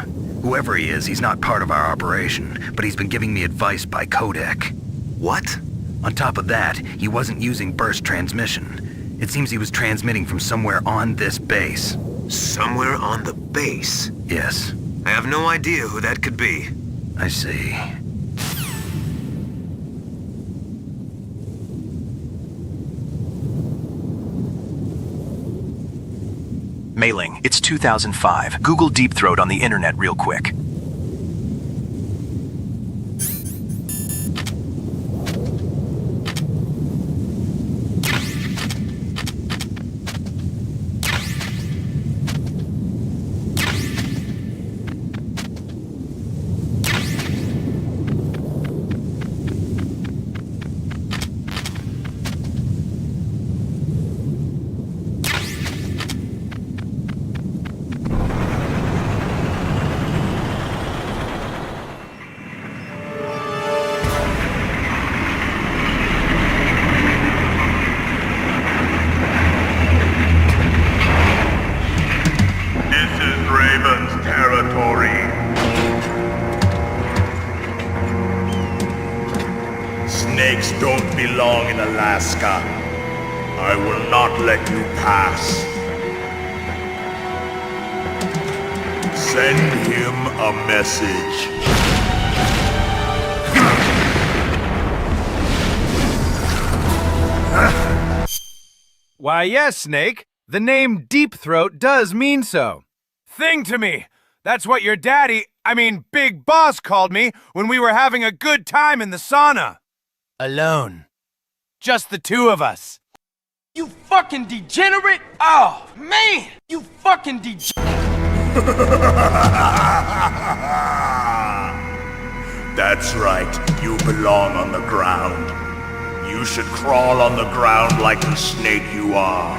Whoever he is, he's not part of our operation, but he's been giving me advice by codec. What? On top of that, he wasn't using burst transmission. It seems he was transmitting from somewhere on this base. Somewhere on the base? Yes. I have no idea who that could be. I see. Mei Ling, it's 2005. Google Deep Throat on the internet real quick. Snakes don't belong in Alaska. I will not let you pass. Send him a message. Why, yes, Snake. The name Deep Throat does mean so. Thing to me. That's what your daddy, Big Boss, called me when we were having a good time in the sauna. Alone. Just the two of us. You fucking degenerate! Oh, man! You fucking That's right. You belong on the ground. You should crawl on the ground like the snake you are.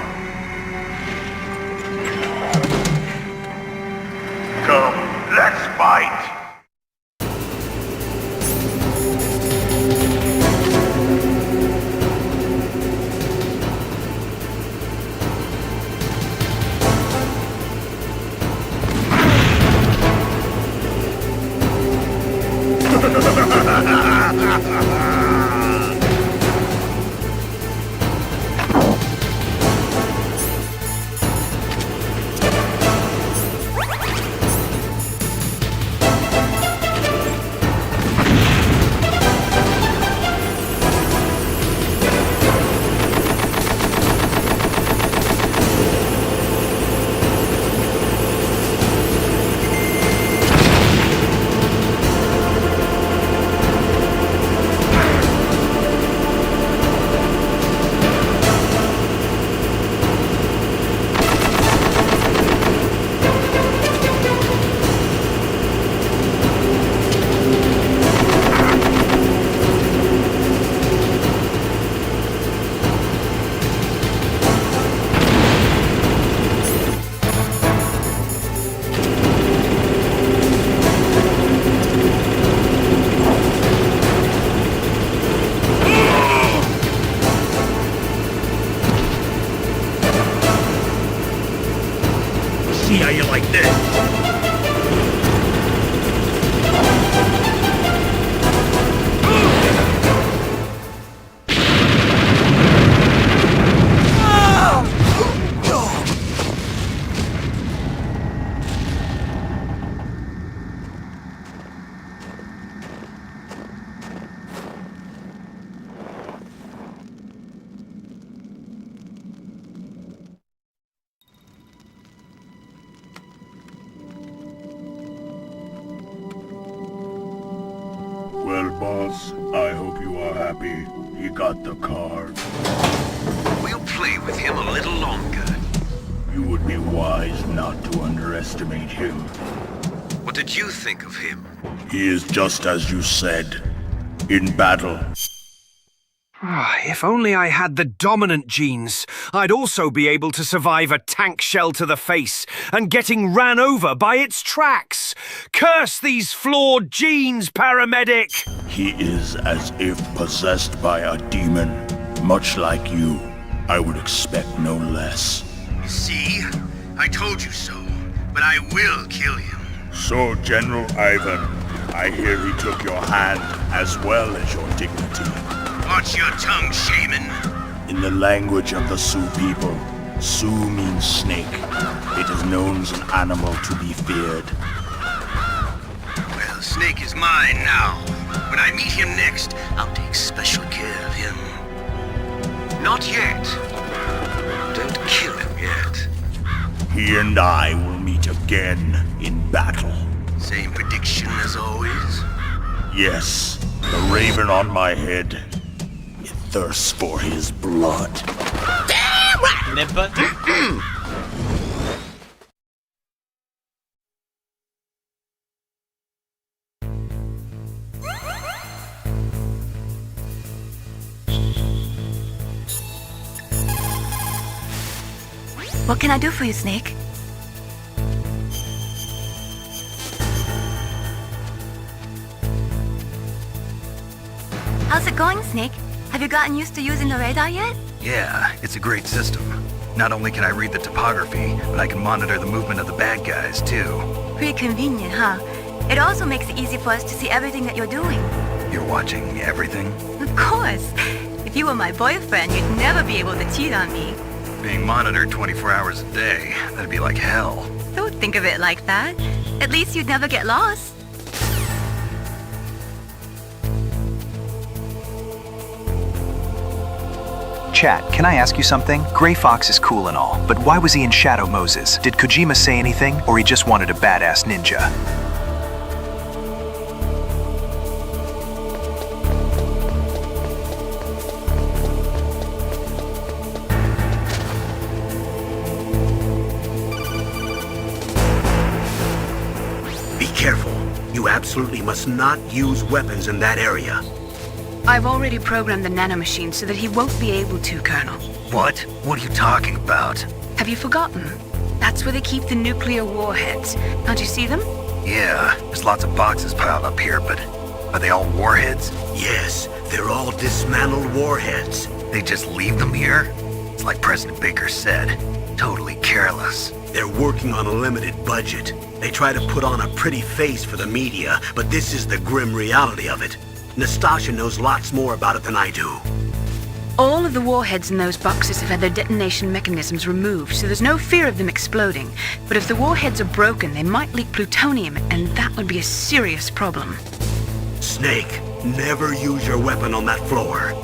Come, let's fight! See how you like this. Well, boss, I hope you are happy. He got the card. We'll play with him a little longer. You would be wise not to underestimate him. What did you think of him? He is just as you said. In battle. If only I had the dominant genes, I'd also be able to survive a tank shell to the face and getting ran over by its tracks. Curse these flawed genes, paramedic! He is as if possessed by a demon, much like you. I would expect no less. See? I told you so, but I will kill him. So, General Ivan, I hear he took your hand as well as your dignity. Watch your tongue, shaman. In the language of the Sioux people, Sioux means snake. It is known as an animal to be feared. Well, Snake is mine now. When I meet him next, I'll take special care of him. Not yet. Don't kill him yet. He and I will meet again in battle. Same prediction as always? Yes, the raven on my head. It thirsts for his blood. What can I do for you, Snake? How's it going, Snake? Have you gotten used to using the radar yet? Yeah, it's a great system. Not only can I read the topography, but I can monitor the movement of the bad guys, too. Pretty convenient, huh? It also makes it easy for us to see everything that you're doing. You're watching everything? Of course. If you were my boyfriend, you'd never be able to cheat on me. Being monitored 24 hours a day, that'd be like hell. Don't think of it like that. At least you'd never get lost. Chat, can I ask you something? Gray Fox is cool and all, but why was he in Shadow Moses? Did Kojima say anything, or he just wanted a badass ninja? Be careful. You absolutely must not use weapons in that area. I've already programmed the nanomachine so that he won't be able to, Colonel. What? What are you talking about? Have you forgotten? That's where they keep the nuclear warheads. Don't you see them? Yeah, there's lots of boxes piled up here, but are they all warheads? Yes, they're all dismantled warheads. They just leave them here? It's like President Baker said, totally careless. They're working on a limited budget. They try to put on a pretty face for the media, but this is the grim reality of it. Nastasha knows lots more about it than I do. All of the warheads in those boxes have had their detonation mechanisms removed, so there's no fear of them exploding. But if the warheads are broken, they might leak plutonium, and that would be a serious problem. Snake, never use your weapon on that floor.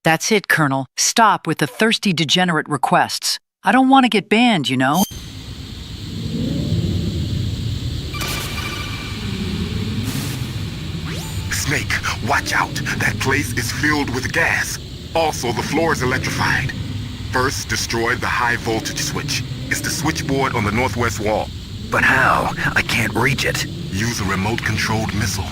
That's it, Colonel. Stop with the thirsty degenerate requests. I don't want to get banned, you know? Snake, watch out. That place is filled with gas. Also, the floor is electrified. First, destroy the high voltage switch. It's the switchboard on the northwest wall. But how? I can't reach it. Use a remote-controlled missile.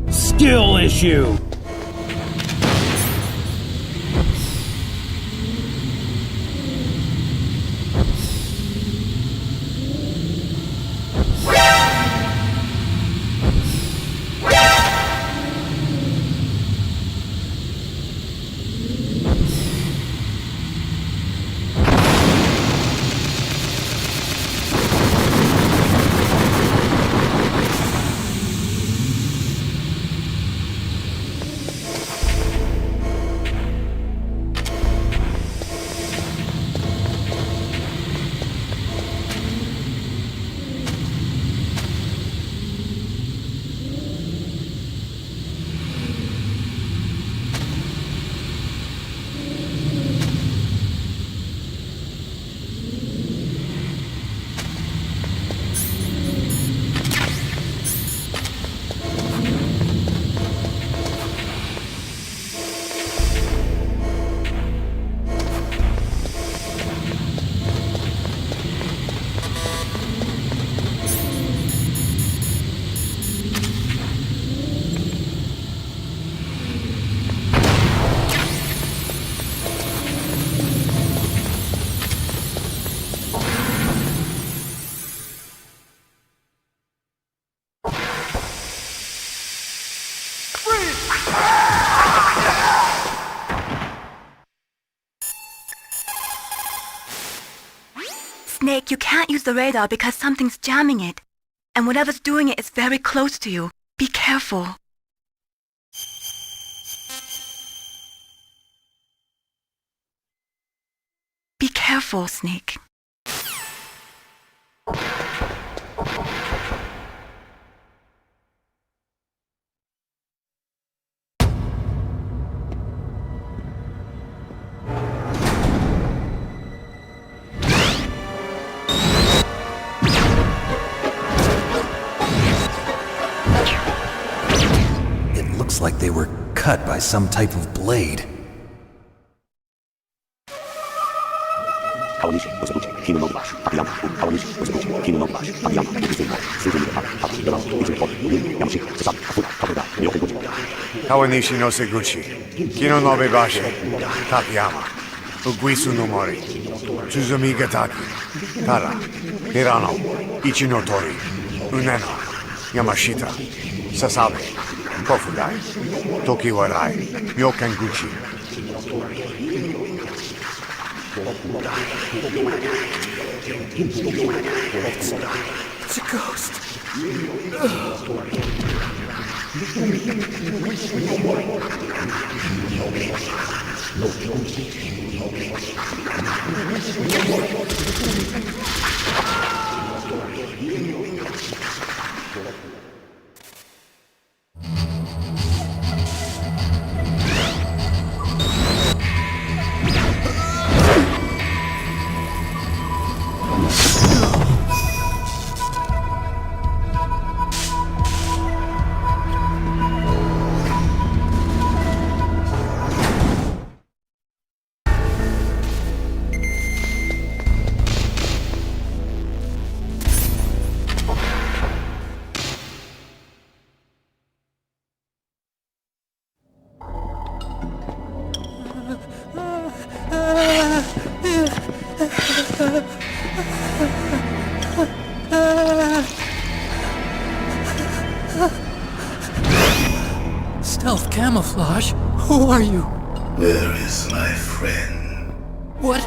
Skill issue. Snake, you can't use the radar because something's jamming it. And whatever's doing it is very close to you. Be careful. Be careful, Snake. Looks like they were cut by some type of blade. Kawanishi no Seguchi, Kino no Bebashi, Takayama, Uguisu no Mori, Tsuzumi Gataki, Tara, Hirano, Ichinotori, Uneno, Yamashita, Sasabe, Kofudai, Tokiwarai, Myokanguchi. It's a ghost. camouflage. Who are you? Where is my friend? What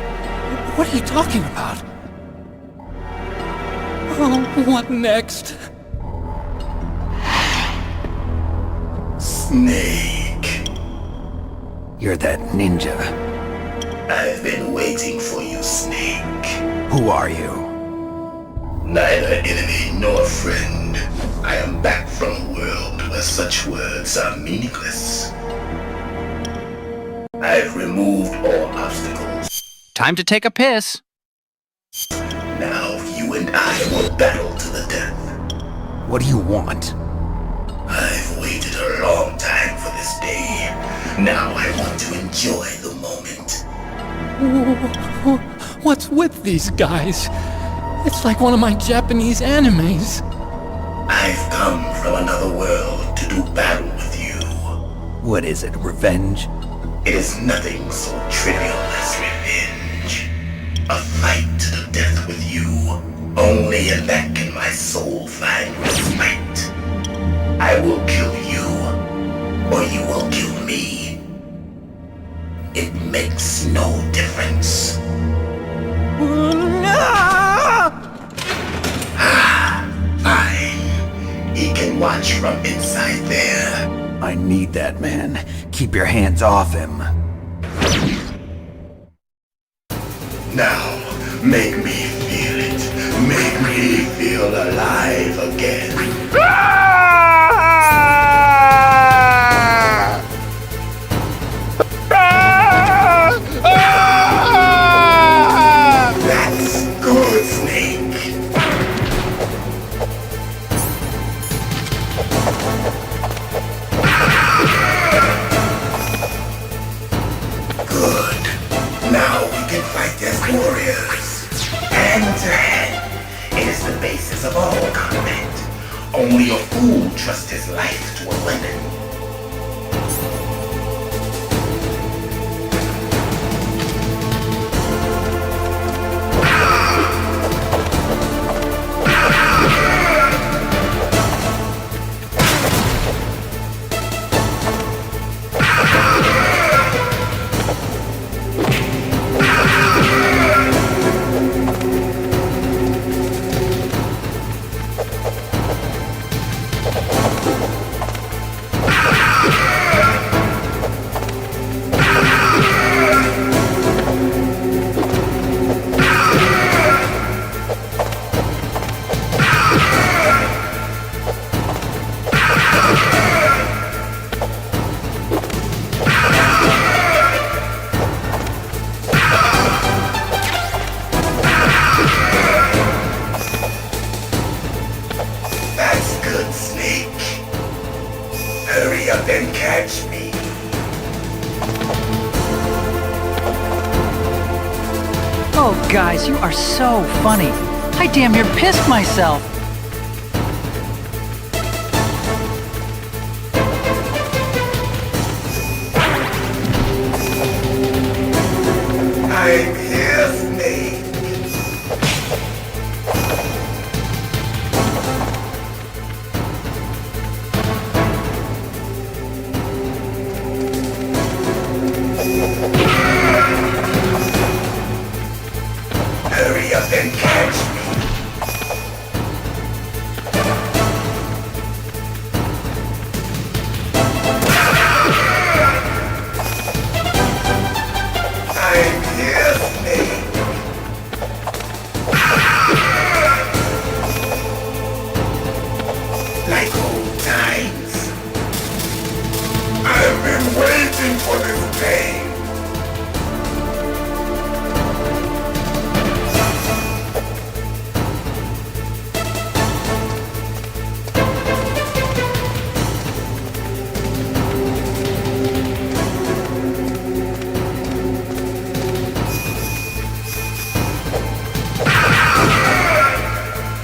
are you talking about? Oh, what next? Snake. You're that ninja. I've been waiting for you, Snake. Who are you? Neither enemy nor friend. I am back from a world where such words are meaningless. I've removed all obstacles. Time to take a piss. Now you and I will battle to the death. What do you want? I've waited a long time for this day. Now I want to enjoy the moment. What's with these guys? It's like one of my Japanese animes. I've come from another world to do battle with you. What is it, revenge? It is nothing so trivial as revenge. A fight to the death with you. Only in that can my soul find respite. I will kill you, or you will kill me. It makes no difference. Fine. He can watch from inside there. I need that man. Keep your hands off him. Now, make me feel it. Make me feel alive again. That's good, Snake. Good. Now we can fight as warriors. Hand to hand. It is the basis of all combat. Only a fool trusts his life to a weapon. That's good, Snake. Hurry up and catch me. Oh, guys, you are so funny. I damn near pissed myself. I'm here, Snake. Hurry up and catch me. I'm here, Snake. Like old times. I've been waiting for this day.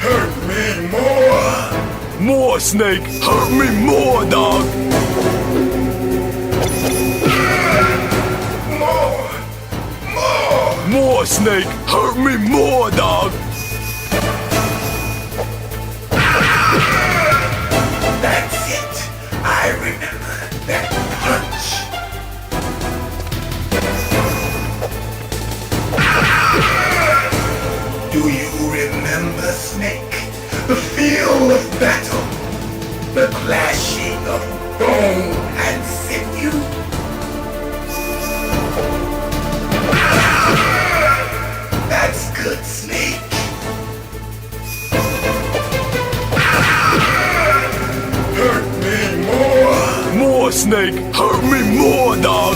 Hurt me more! More, Snake! Hurt me more, dog! More! More! More, Snake! Hurt me more, dog! That's it. I remember that Snake. The feel of battle. The clashing of bone and sinew. That's good, Snake. Hurt me more. More, Snake! Hurt me more, dog!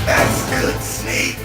That's good, Snake.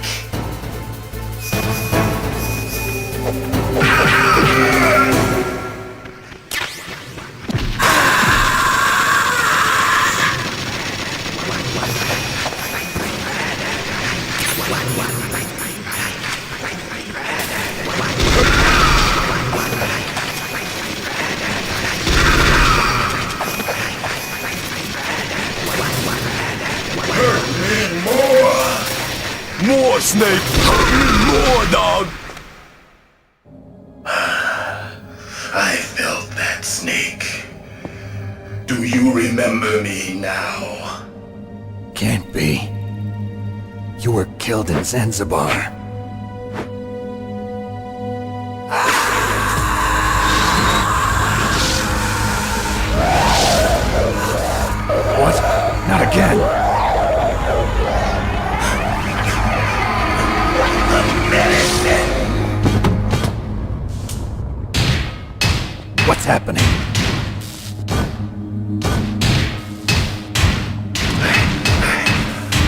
More, Snake! Hurt me more, dog! I felt that, Snake. Do you remember me now? Can't be. You were killed in Zanzibar. What? Not again! What's happening?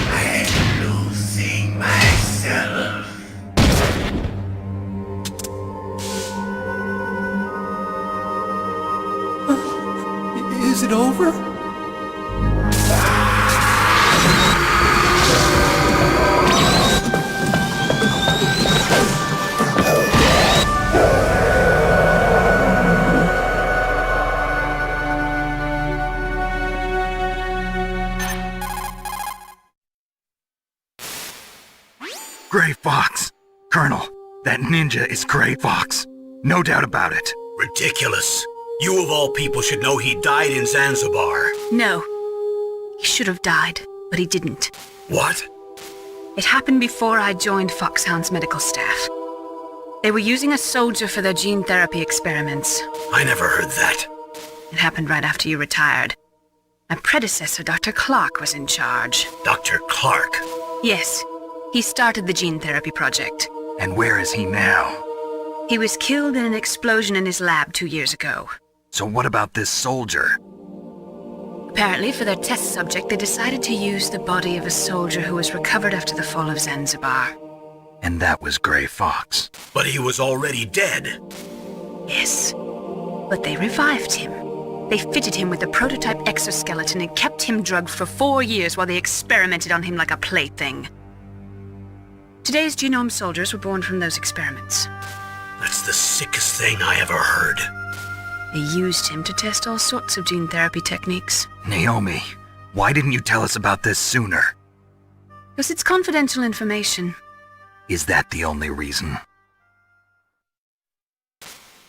I'm losing myself. Is it over? Gray Fox! Colonel, that ninja is Gray Fox. No doubt about it. Ridiculous. You of all people should know he died in Zanzibar. No. He should have died, but he didn't. What? It happened before I joined Foxhound's medical staff. They were using a soldier for their gene therapy experiments. I never heard that. It happened right after you retired. My predecessor, Dr. Clark, was in charge. Dr. Clark? Yes. He started the gene therapy project. And where is he now? He was killed in an explosion in his lab 2 years ago. So what about this soldier? Apparently, for their test subject, they decided to use the body of a soldier who was recovered after the fall of Zanzibar. And that was Gray Fox. But he was already dead. Yes. But they revived him. They fitted him with a prototype exoskeleton and kept him drugged for 4 years while they experimented on him like a plaything. Today's genome soldiers were born from those experiments. That's the sickest thing I ever heard. They used him to test all sorts of gene therapy techniques. Naomi, why didn't you tell us about this sooner? Because it's confidential information. Is that the only reason?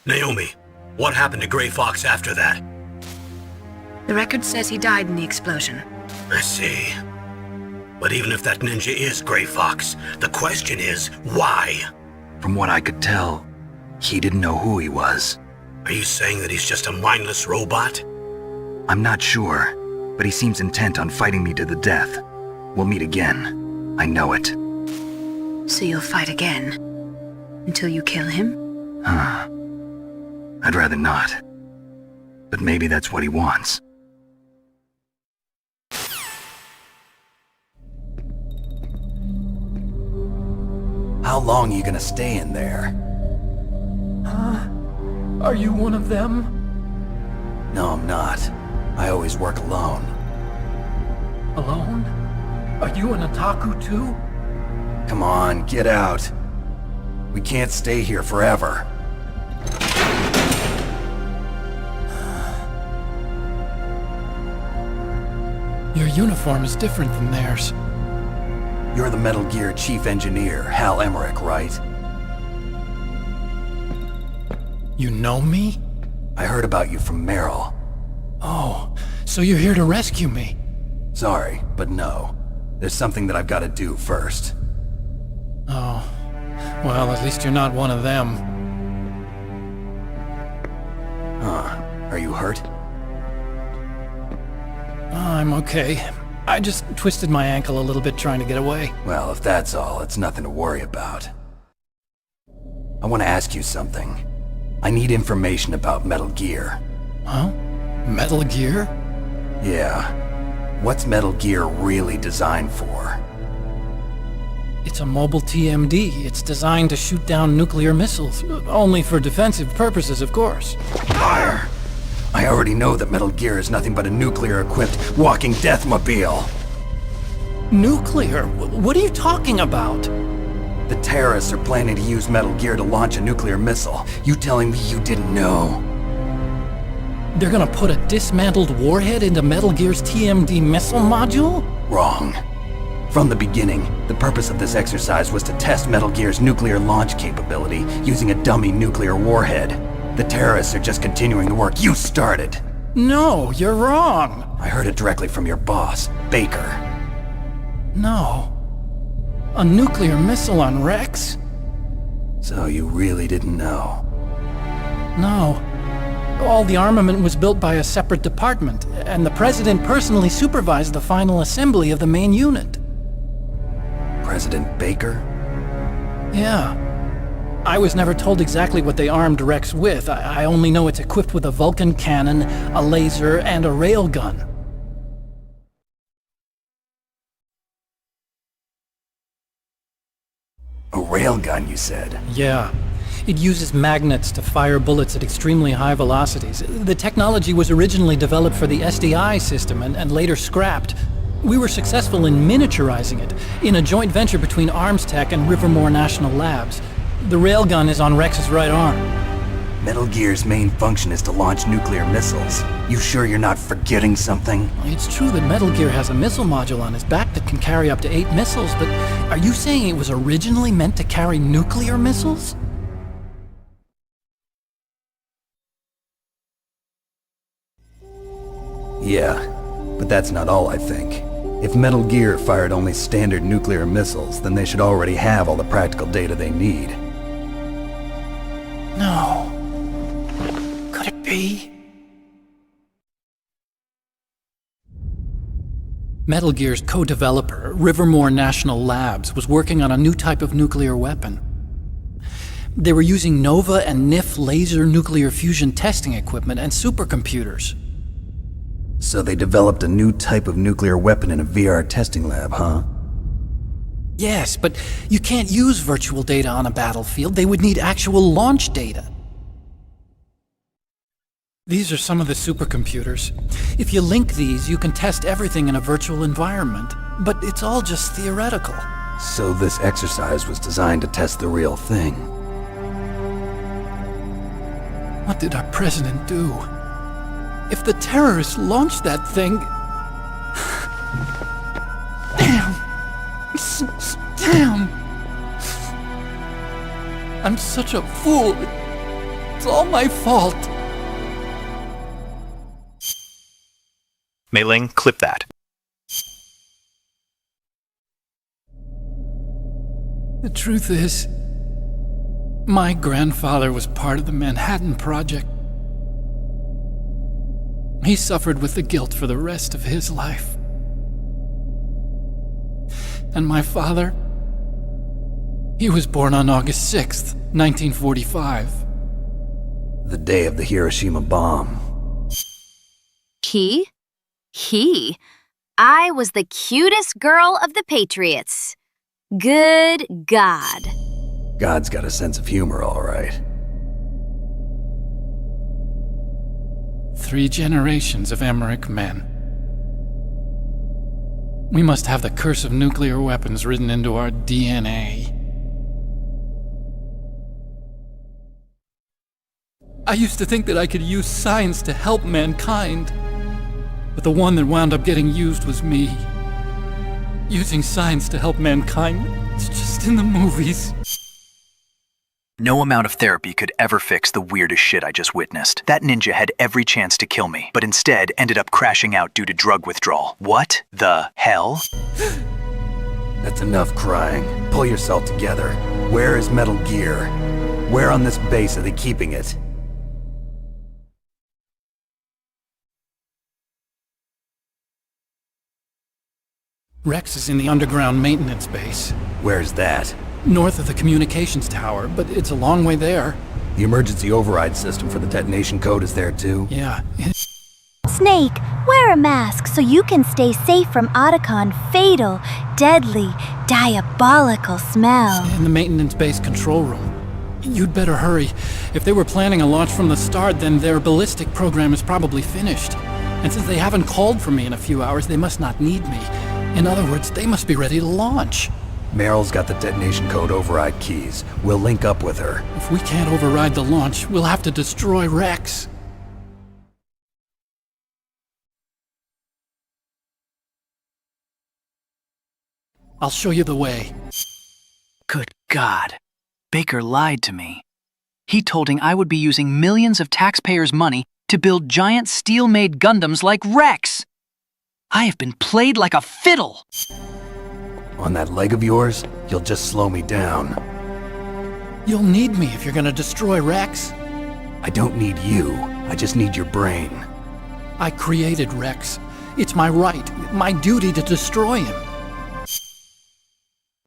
Naomi, what happened to Gray Fox after that? The record says he died in the explosion. I see. But even if that ninja is Gray Fox, the question is, why? From what I could tell, he didn't know who he was. Are you saying that he's just a mindless robot? I'm not sure, but he seems intent on fighting me to the death. We'll meet again. I know it. So you'll fight again? Until you kill him? I'd rather not. But maybe that's what he wants. How long are you gonna stay in there? Are you one of them? No, I'm not. I always work alone. Alone? Are you an otaku too? Come on, get out. We can't stay here forever. Your uniform is different than theirs. You're the Metal Gear Chief Engineer, Hal Emmerich, right? You know me? I heard about you from Meryl. Oh, so you're here to rescue me? Sorry, but no. There's something that I've got to do first. Oh, Well, at least you're not one of them. Huh. Are you hurt? I'm okay. I just twisted my ankle a little bit trying to get away. Well, if that's all, it's nothing to worry about. I want to ask you something. I need information about Metal Gear. Huh? Metal Gear? Yeah. What's Metal Gear really designed for? It's a mobile TMD. It's designed to shoot down nuclear missiles. Only for defensive purposes, of course. Fire! I already know that Metal Gear is nothing but a nuclear-equipped walking deathmobile. Nuclear? What are you talking about? The terrorists are planning to use Metal Gear to launch a nuclear missile. You telling me you didn't know? They're gonna put a dismantled warhead into Metal Gear's TMD missile module? Wrong. From the beginning, the purpose of this exercise was to test Metal Gear's nuclear launch capability using a dummy nuclear warhead. The terrorists are just continuing the work you started. No, you're wrong. I heard it directly from your boss, Baker. No. A nuclear missile on Rex? So you really didn't know? No. All the armament was built by a separate department, and the President personally supervised the final assembly of the main unit. President Baker? Yeah. I was never told exactly what they armed Rex with. I only know it's equipped with a Vulcan cannon, a laser, and a railgun. A railgun, you said? Yeah. It uses magnets to fire bullets at extremely high velocities. The technology was originally developed for the SDI system and later scrapped. We were successful in miniaturizing it, in a joint venture between Arms Tech and Rivermore National Labs. The railgun is on Rex's right arm. Metal Gear's main function is to launch nuclear missiles. You sure you're not forgetting something? It's true that Metal Gear has a missile module on his back that can carry up to 8 missiles, but are you saying it was originally meant to carry nuclear missiles? Yeah, but that's not all, I think. If Metal Gear fired only standard nuclear missiles, then they should already have all the practical data they need. No. Could it be? Metal Gear's co-developer, Rivermore National Labs, was working on a new type of nuclear weapon. They were using NOVA and NIF laser nuclear fusion testing equipment and supercomputers. So they developed a new type of nuclear weapon in a VR testing lab, huh? Yes, but you can't use virtual data on a battlefield. They would need actual launch data. These are some of the supercomputers. If you link these, you can test everything in a virtual environment. But it's all just theoretical. So this exercise was designed to test the real thing. What did our president do? If the terrorists launched that thing... Damn! Damn! I'm such a fool. It's all my fault. Mei Ling, clip that. The truth is, my grandfather was part of the Manhattan Project. He suffered with the guilt for the rest of his life. And my father, he was born on August 6th, 1945. The day of the Hiroshima bomb. He? I was the cutest girl of the Patriots. Good God. God's got a sense of humor, all right. 3 generations of Emmerich men. We must have the curse of nuclear weapons written into our DNA. I used to think that I could use science to help mankind, but the one that wound up getting used was me. Using science to help mankind, it's just in the movies. No amount of therapy could ever fix the weirdest shit I just witnessed. That ninja had every chance to kill me, but instead ended up crashing out due to drug withdrawal. What the hell? That's enough crying. Pull yourself together. Where is Metal Gear? Where on this base are they keeping it? Rex is in the underground maintenance base. Where's that? North of the communications tower, but it's a long way there. The emergency override system for the detonation code is there too? Yeah. Snake, wear a mask so you can stay safe from Otacon's fatal, deadly, diabolical smell. In the maintenance base control room. You'd better hurry. If they were planning a launch from the start, then their ballistic program is probably finished. And since they haven't called for me in a few hours, they must not need me. In other words, they must be ready to launch. Meryl's got the detonation code override keys. We'll link up with her. If we can't override the launch, we'll have to destroy Rex. I'll show you the way. Good God. Baker lied to me. He told me I would be using millions of taxpayers' money to build giant steel-made Gundams like Rex. I have been played like a fiddle. On that leg of yours, you'll just slow me down. You'll need me if you're gonna destroy Rex. I don't need you. I just need your brain. I created Rex. It's my right, my duty to destroy him.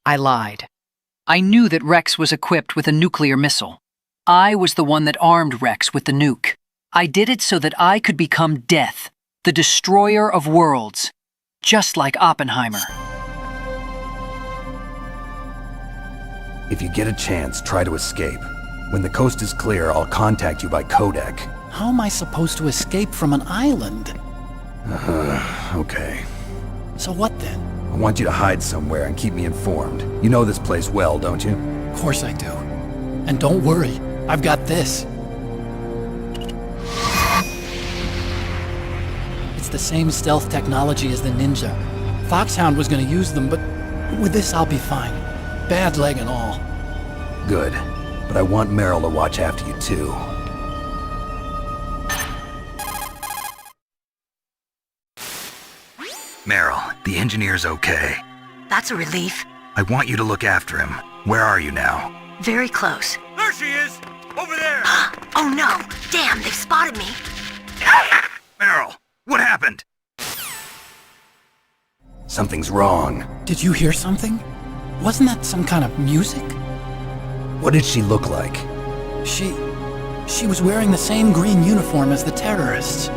I lied. I knew that Rex was equipped with a nuclear missile. I was the one that armed Rex with the nuke. I did it so that I could become Death, the destroyer of worlds, just like Oppenheimer. If you get a chance, try to escape. When the coast is clear, I'll contact you by codec. How am I supposed to escape from an island? Okay. So what then? I want you to hide somewhere and keep me informed. You know this place well, don't you? Of course I do. And don't worry, I've got this. It's the same stealth technology as the Ninja. Foxhound was gonna use them, but with this I'll be fine. Bad leg and all. Good. But I want Meryl to watch after you too. Meryl, the engineer's okay. That's a relief. I want you to look after him. Where are you now? Very close. There she is! Over there! Oh no! Damn, they've spotted me. Meryl, what happened? Something's wrong. Did you hear something? Wasn't that some kind of music? What did she look like? She was wearing the same green uniform as the terrorists.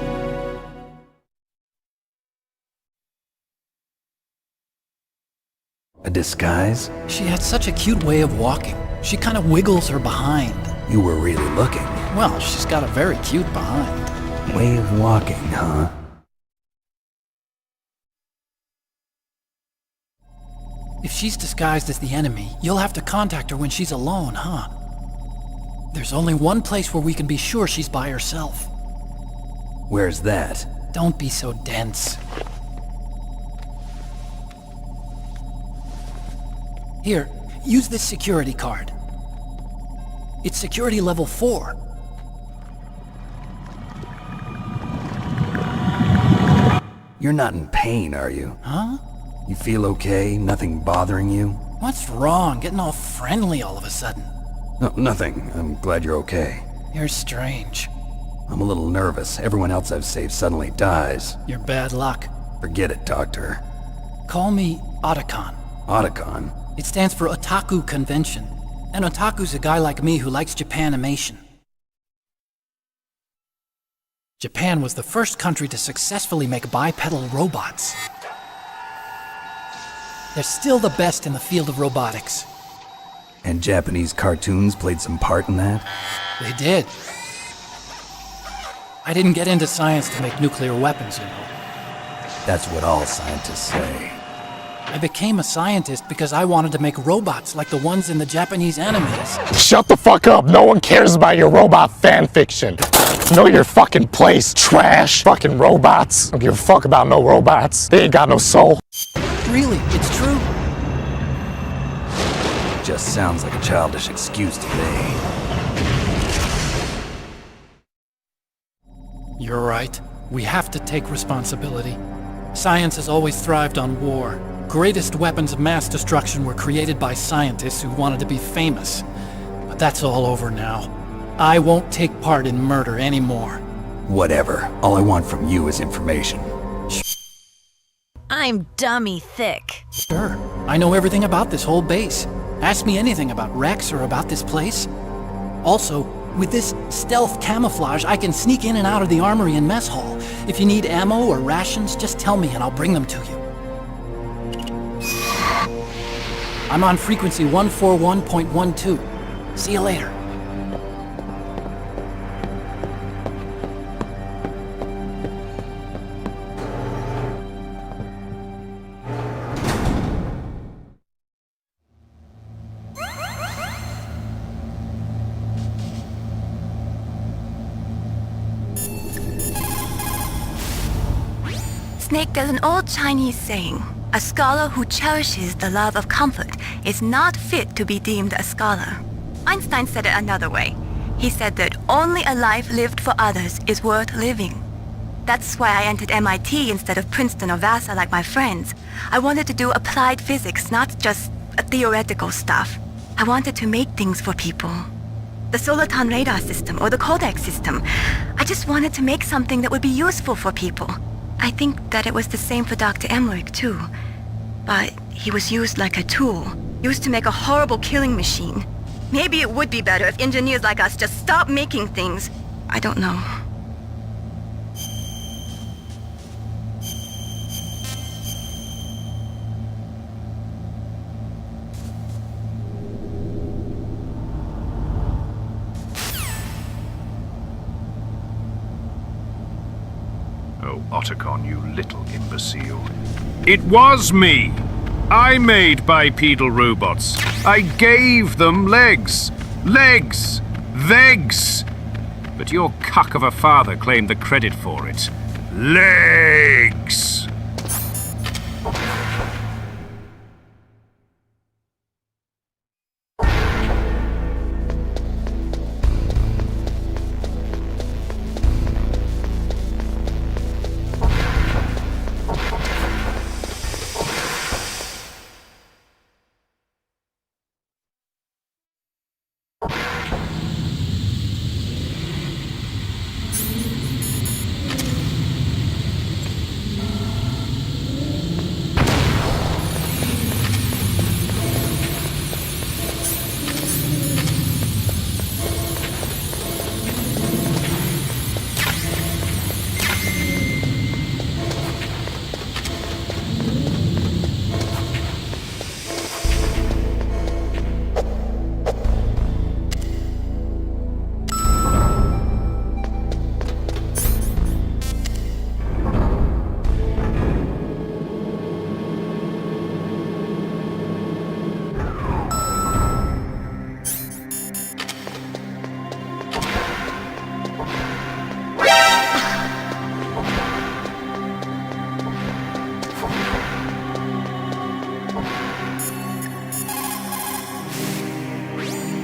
A disguise? She had such a cute way of walking. She kind of wiggles her behind. You were really looking. Well, she's got a very cute behind. Way of walking, huh? If she's disguised as the enemy, you'll have to contact her when she's alone, huh? There's only one place where we can be sure she's by herself. Where's that? Don't be so dense. Here, use this security card. It's security level 4. You're not in pain, are you? Huh? You feel okay? Nothing bothering you? What's wrong? Getting all friendly all of a sudden. No, nothing. I'm glad you're okay. You're strange. I'm a little nervous. Everyone else I've saved suddenly dies. You're bad luck. Forget it, Doctor. Call me Otacon. Otacon? It stands for Otaku Convention. An otaku's a guy like me who likes Japanimation. Japan was the first country to successfully make bipedal robots. They're still the best in the field of robotics. And Japanese cartoons played some part in that? They did. I didn't get into science to make nuclear weapons, you know. That's what all scientists say. I became a scientist because I wanted to make robots like the ones in the Japanese animes. Shut the fuck up. No one cares about your robot fan fiction. Know your fucking place, trash. Fucking robots. Don't give a fuck about no robots. They ain't got no soul. Really, it's true. Just sounds like a childish excuse to me. You're right. We have to take responsibility. Science has always thrived on war. greatest weapons of mass destruction were created by scientists who wanted to be famous. But that's all over now. I won't take part in murder anymore. Whatever. All I want from you is information. I'm dummy thick. Sure. I know everything about this whole base. Ask me anything about Rex or about this place. Also, with this stealth camouflage, I can sneak in and out of the armory and mess hall. If you need ammo or rations, just tell me and I'll bring them to you. I'm on frequency 141.12. See you later. Snake, there's an old Chinese saying, a scholar who cherishes the love of comfort is not fit to be deemed a scholar. Einstein said it another way. He said that only a life lived for others is worth living. That's why I entered MIT instead of Princeton or Vassar like my friends. I wanted to do applied physics, not just theoretical stuff. I wanted to make things for people. The Soliton radar system or the Codex system. I just wanted to make something that would be useful for people. I think that it was the same for Dr. Emmerich, too. But he was used like a tool, used to make a horrible killing machine. Maybe it would be better if engineers like us just stopped making things. I don't know. Oh, Otacon, you little imbecile. It was me! I made bipedal robots. I gave them legs. Legs! Legs! But your cuck of a father claimed the credit for it. Legs!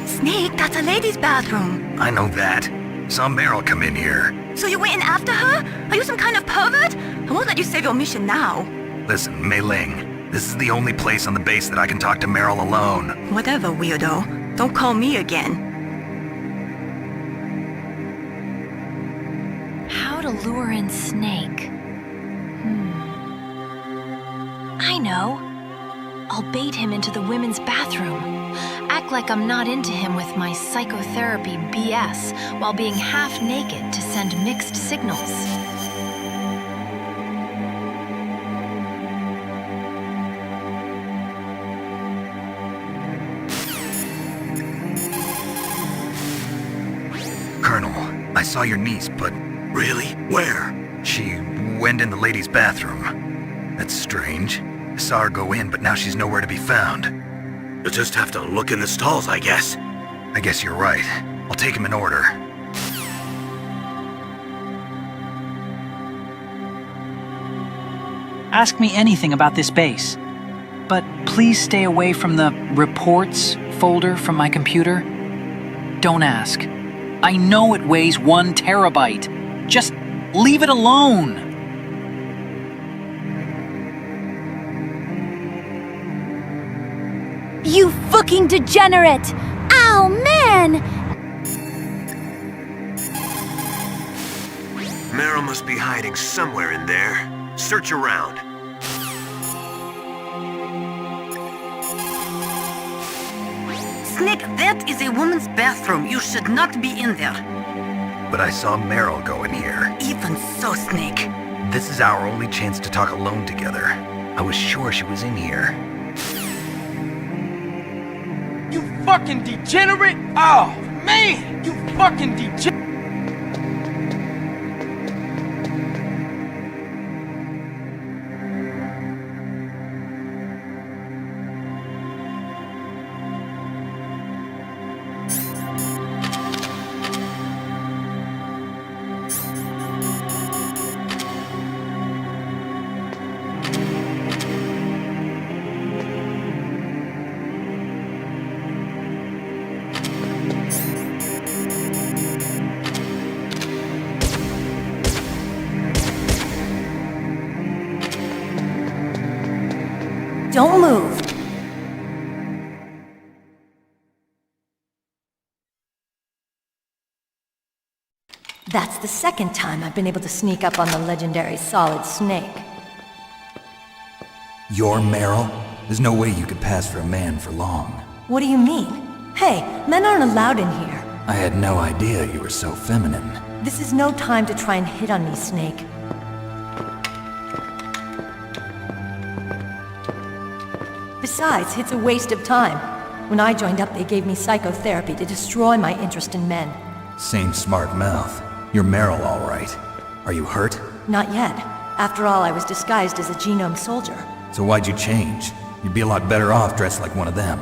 Snake, that's a ladies' bathroom. I know that. Saw Meryl come in here. So you went in after her? Are you some kind of pervert? I won't let you save your mission now. Listen, Mei Ling, this is the only place on the base that I can talk to Meryl alone. Whatever, weirdo. Don't call me again. How to lure in Snake. I know. I'll bait him into the women's bathroom. Act like I'm not into him with my psychotherapy BS while being half naked to send mixed signals. Colonel, I saw your niece, but... Really? Where? She went in the ladies' bathroom. That's strange. I saw her go in, but now she's nowhere to be found. You'll just have to look in the stalls, I guess. I guess you're right. I'll take him in order. Ask me anything about this base. But please stay away from the reports folder from my computer. Don't ask. I know it weighs 1 terabyte. Just leave it alone. fucking degenerate! Ow, man! Meryl must be hiding somewhere in there. Search around. Snake, that is a woman's bathroom. You should not be in there. But I saw Meryl go in here. Even so, Snake. This is our only chance to talk alone together. I was sure she was in here. You fucking degenerate! Oh, man! You fucking degenerate! Don't move. That's the second time I've been able to sneak up on the legendary Solid Snake. You're Meryl? There's no way you could pass for a man for long. What do you mean? Hey, men aren't allowed in here. I had no idea you were so feminine. This is no time to try and hit on me, Snake. Besides, it's a waste of time. When I joined up, they gave me psychotherapy to destroy my interest in men. Same smart mouth. You're Meryl, all right. Are you hurt? Not yet. After all, I was disguised as a genome soldier. So why'd you change? You'd be a lot better off dressed like one of them.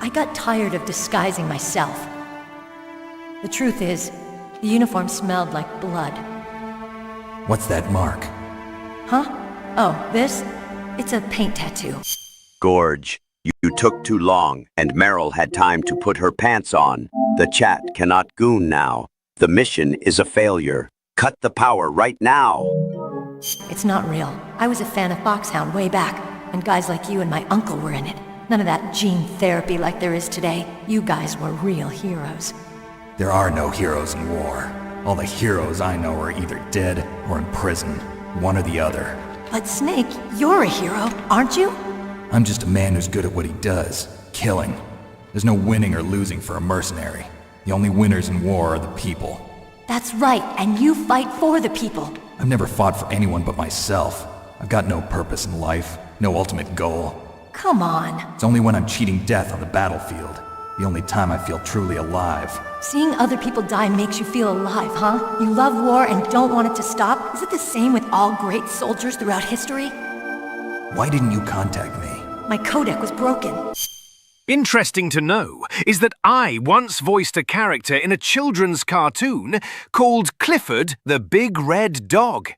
I got tired of disguising myself. The truth is, the uniform smelled like blood. What's that mark? Huh? Oh, this? It's a paint tattoo. Gorge, you took too long, and Meryl had time to put her pants on. The chat cannot goon now. The mission is a failure. Cut the power right now. It's not real. I was a fan of Foxhound way back, when guys like you and my uncle were in it. None of that gene therapy like there is today. You guys were real heroes. There are no heroes in war. All the heroes I know are either dead or in prison. One or the other. But Snake, you're a hero, aren't you? I'm just a man who's good at what he does. Killing. There's no winning or losing for a mercenary. The only winners in war are the people. That's right, and you fight for the people. I've never fought for anyone but myself. I've got no purpose in life, no ultimate goal. Come on. It's only when I'm cheating death on the battlefield. The only time I feel truly alive. Seeing other people die makes you feel alive, huh? You love war and don't want it to stop? Is it the same with all great soldiers throughout history? Why didn't you contact me? My codec was broken. Interesting to know is that I once voiced a character in a children's cartoon called Clifford the Big Red Dog.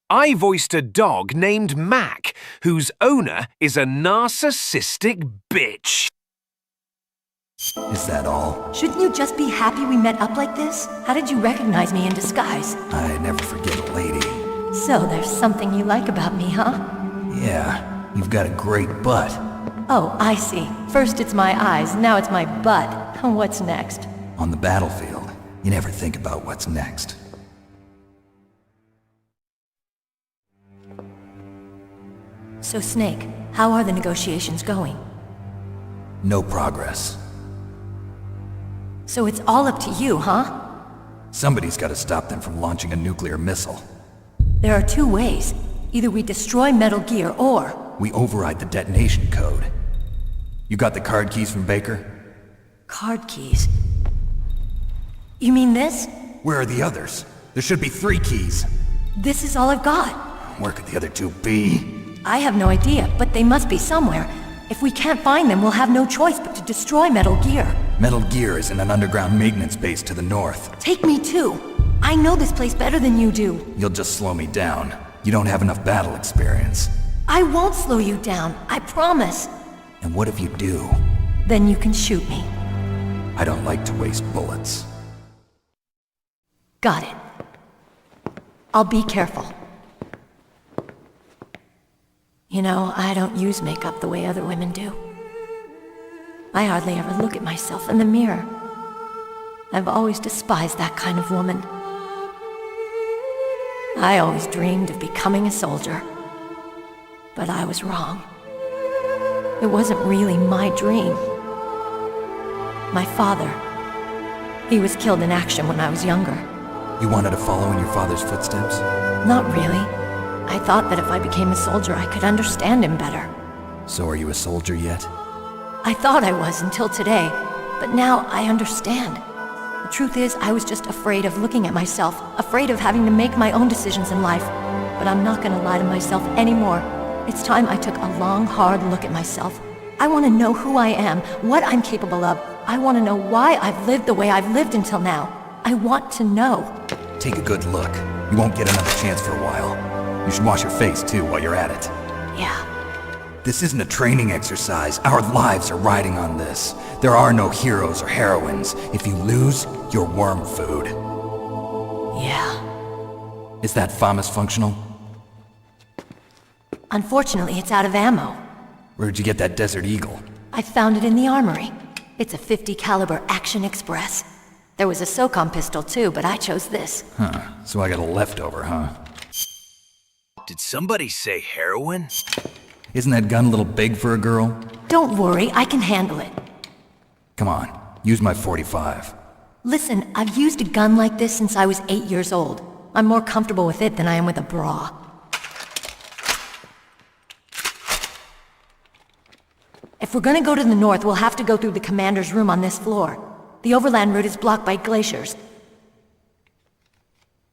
I voiced a dog named Mac, whose owner is a narcissistic bitch. Is that all? Shouldn't you just be happy we met up like this? How did you recognize me in disguise? I never forget a lady. So there's something you like about me, huh? Yeah, you've got a great butt. Oh, I see. First it's my eyes, now it's my butt. What's next? On the battlefield, you never think about what's next. So Snake, how are the negotiations going? No progress. So it's all up to you, huh? Somebody's got to stop them from launching a nuclear missile. There are two ways. Either we destroy Metal Gear, or... we override the detonation code. You got the card keys from Baker? Card keys? You mean this? Where are the others? There should be 3 keys. This is all I've got. Where could the other 2 be? I have no idea, but they must be somewhere. If we can't find them, we'll have no choice but to destroy Metal Gear. Metal Gear is in an underground maintenance base to the north. Take me too. I know this place better than you do. You'll just slow me down. You don't have enough battle experience. I won't slow you down, I promise. And what if you do? Then you can shoot me. I don't like to waste bullets. Got it. I'll be careful. You know, I don't use makeup the way other women do. I hardly ever look at myself in the mirror. I've always despised that kind of woman. I always dreamed of becoming a soldier. But I was wrong. It wasn't really my dream. My father, he was killed in action when I was younger. You wanted to follow in your father's footsteps? Not really. I thought that if I became a soldier, I could understand him better. So are you a soldier yet? I thought I was until today, but now I understand. The truth is, I was just afraid of looking at myself, afraid of having to make my own decisions in life. But I'm not gonna lie to myself anymore. It's time I took a long, hard look at myself. I want to know who I am, what I'm capable of. I want to know why I've lived the way I've lived until now. I want to know. Take a good look. You won't get another chance for a while. You should wash your face, too, while you're at it. Yeah. This isn't a training exercise. Our lives are riding on this. There are no heroes or heroines. If you lose, you're worm food. Yeah. Is that FAMAS functional? Unfortunately, it's out of ammo. Where'd you get that Desert Eagle? I found it in the armory. It's a .50 caliber Action Express. There was a SOCOM pistol too, but I chose this. Huh. So I got a leftover, huh? Did somebody say heroin? Isn't that gun a little big for a girl? Don't worry, I can handle it. Come on, use my .45. Listen, I've used a gun like this since I was 8 years old. I'm more comfortable with it than I am with a bra. If we're gonna go to the north, we'll have to go through the commander's room on this floor. The overland route is blocked by glaciers.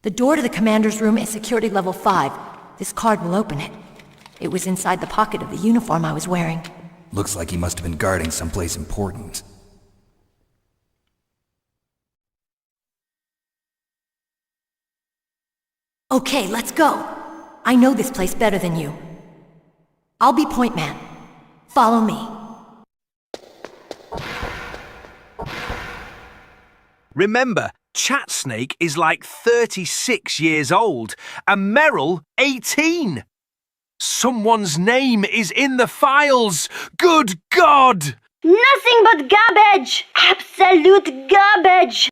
The door to the commander's room is security level 5. This card will open it. It was inside the pocket of the uniform I was wearing. Looks like he must have been guarding someplace important. Okay, let's go. I know this place better than you. I'll be point man. Follow me. Remember, Chat Snake is like 36 years old, and Meryl 18. Someone's name is in the files. Good God! Nothing but garbage! Absolute garbage!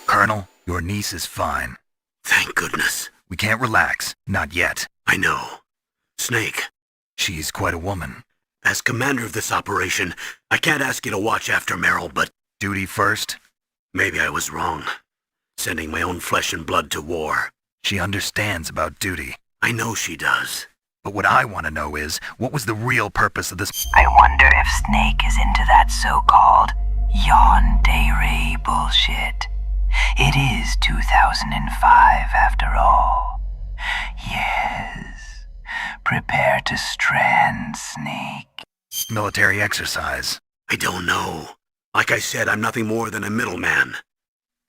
Colonel, your niece is fine. Thank goodness. We can't relax. Not yet. I know. Snake. She's quite a woman. As commander of this operation, I can't ask you to watch after Meryl, but... Duty first? Maybe I was wrong. Sending my own flesh and blood to war. She understands about duty. I know she does. But what I want to know is, what was the real purpose of this? I wonder if Snake is into that so-called yandere bullshit. It is 2005 after all. Yes. Prepare to strand, Snake. Military exercise. I don't know. Like I said, I'm nothing more than a middleman.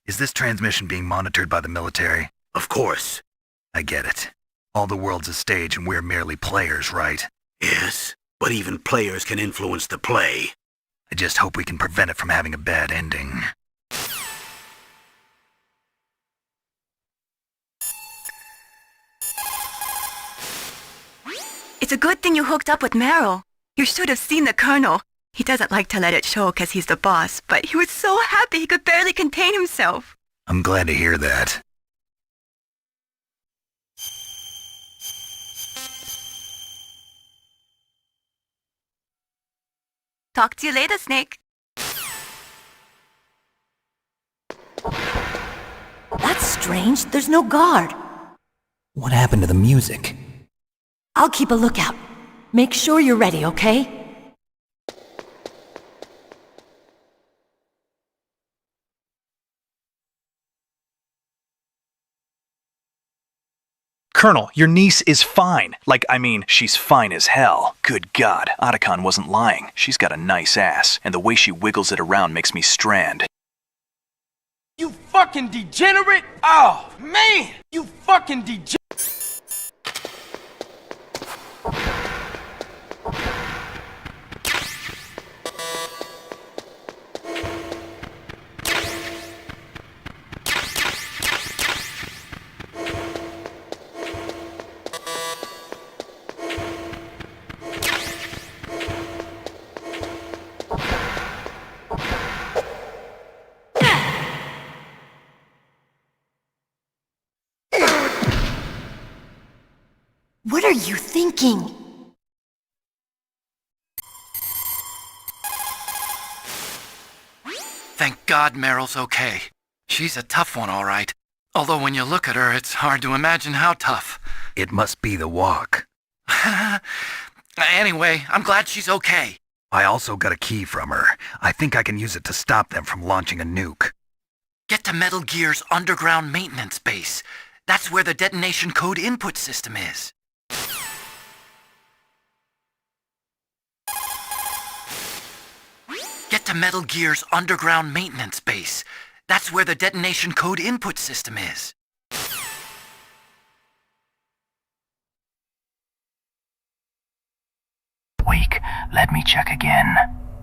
Is this transmission being monitored by the military? Of course. I get it. All the world's a stage and we're merely players, right? Yes, but even players can influence the play. I just hope we can prevent it from having a bad ending. It's a good thing you hooked up with Meryl. You should have seen the Colonel. He doesn't like to let it show because he's the boss, but he was so happy he could barely contain himself. I'm glad to hear that. Talk to you later, Snake. That's strange. There's no guard. What happened to the music? I'll keep a lookout. Make sure you're ready, okay? Colonel, your niece is fine. She's fine as hell. Good God, Otacon wasn't lying. She's got a nice ass, and the way she wiggles it around makes me strand. You fucking degenerate! Oh, man! You fucking degenerate! What are you thinking? Thank God Meryl's okay. She's a tough one, all right. Although when you look at her, it's hard to imagine how tough. It must be the walk. Anyway, I'm glad she's okay. I also got a key from her. I think I can use it to stop them from launching a nuke. Get to Metal Gear's underground maintenance base. That's where the detonation code input system is. Get to Metal Gear's underground maintenance base. That's where the detonation code input system is. Wake, let me check again.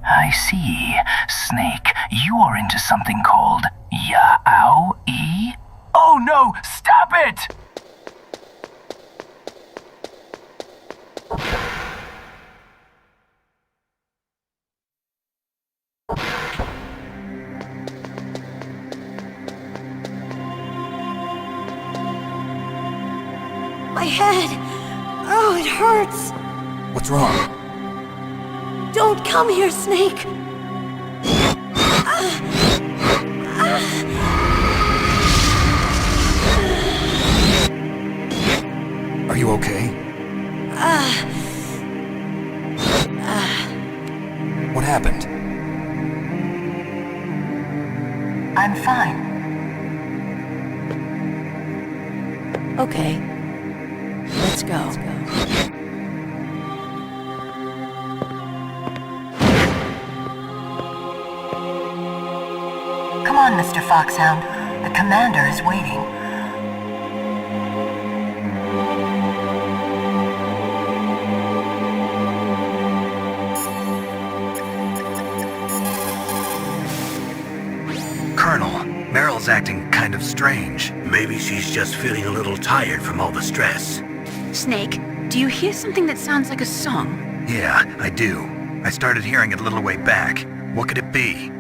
I see. Snake, you are into something called Yaoi? Oh no! Stop it! My head! Oh, it hurts! What's wrong? Don't come here, Snake! Are you okay? What happened? I'm fine. Okay. Let's go. Come on, Mr. Foxhound. The commander is waiting. Colonel, Meryl's acting kind of strange. Maybe she's just feeling a little tired from all the stress. Snake, do you hear something that sounds like a song? Yeah, I do. I started hearing it a little way back. What could it be?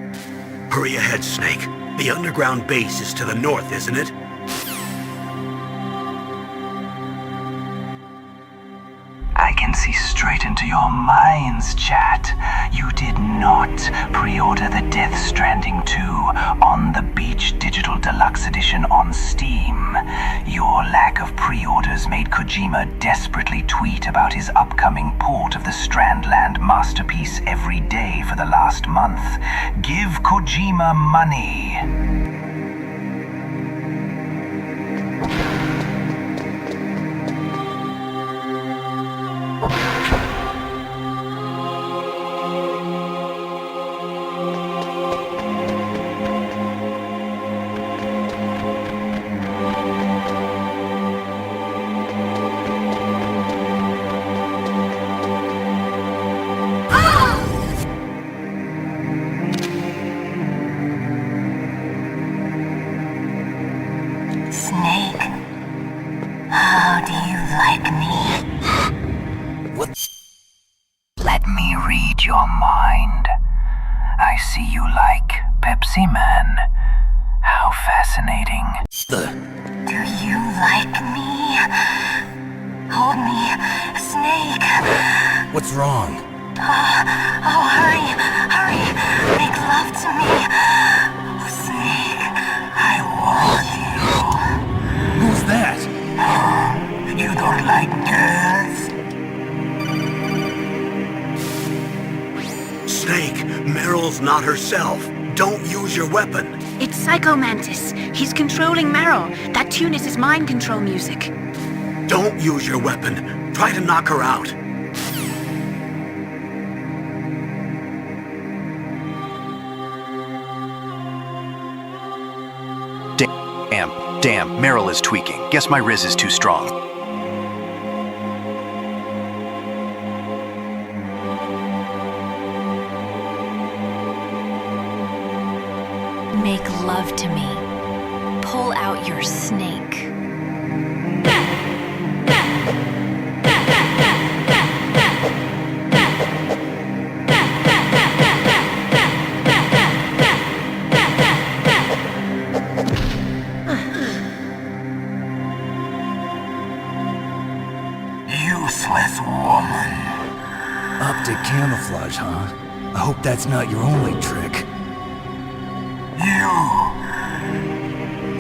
Hurry ahead, Snake. The underground base is to the north, isn't it? I can see straight into your minds, chat. You did not pre-order the Death Stranding 2 on the Beach Digital Deluxe Edition on Steam. Your lack of pre-orders made Kojima desperately tweet about his upcoming port of the Strandland masterpiece every day for the last month. Give Kojima money. Snake, how do you like me? What? Let me read your mind. I see you like Pepsi Man. How fascinating. Do you like me? Hold me, Snake. What's wrong? Oh, hurry, hurry. Make love to me. Oh, Snake, I want you. Who's that? You don't like girls? Snake, Meryl's not herself. Don't use your weapon. It's Psycho Mantis. He's controlling Meryl. That tune is his mind control music. Don't use your weapon. Try to knock her out. Damn, Meryl is tweaking. Guess my Riz is too strong. Make love to me. Pull out your snake. You espionage, huh? I hope that's not your only trick.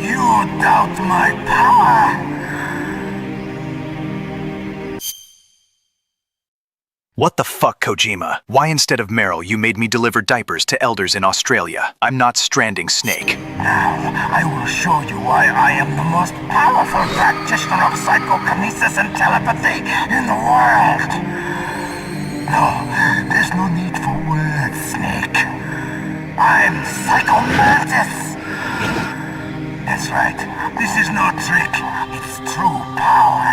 You doubt my power? What the fuck, Kojima? Why instead of Meryl you made me deliver diapers to elders in Australia? I'm not stranding Snake. Now, I will show you why I am the most powerful practitioner of psychokinesis and telepathy in the world. No, there's no need for words, Snake. I'm Psychomantis. That's right. This is no trick. It's true power.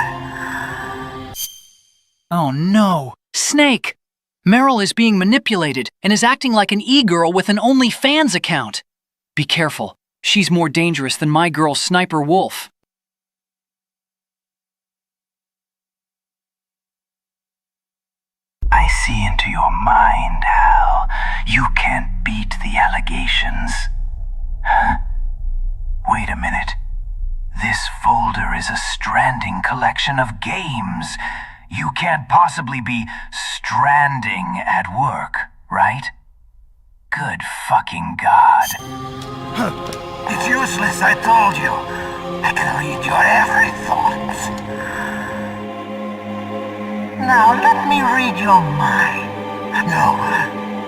Oh no! Snake! Meryl is being manipulated and is acting like an e-girl with an OnlyFans account. Be careful. She's more dangerous than my girl Sniper Wolf. I see into your mind, Hal. You can't beat the allegations. Huh? Wait a minute. This folder is a stranding collection of games. You can't possibly be stranding at work, right? Good fucking God. It's useless, I told you. I can read your every thought. Now let me read your mind. No,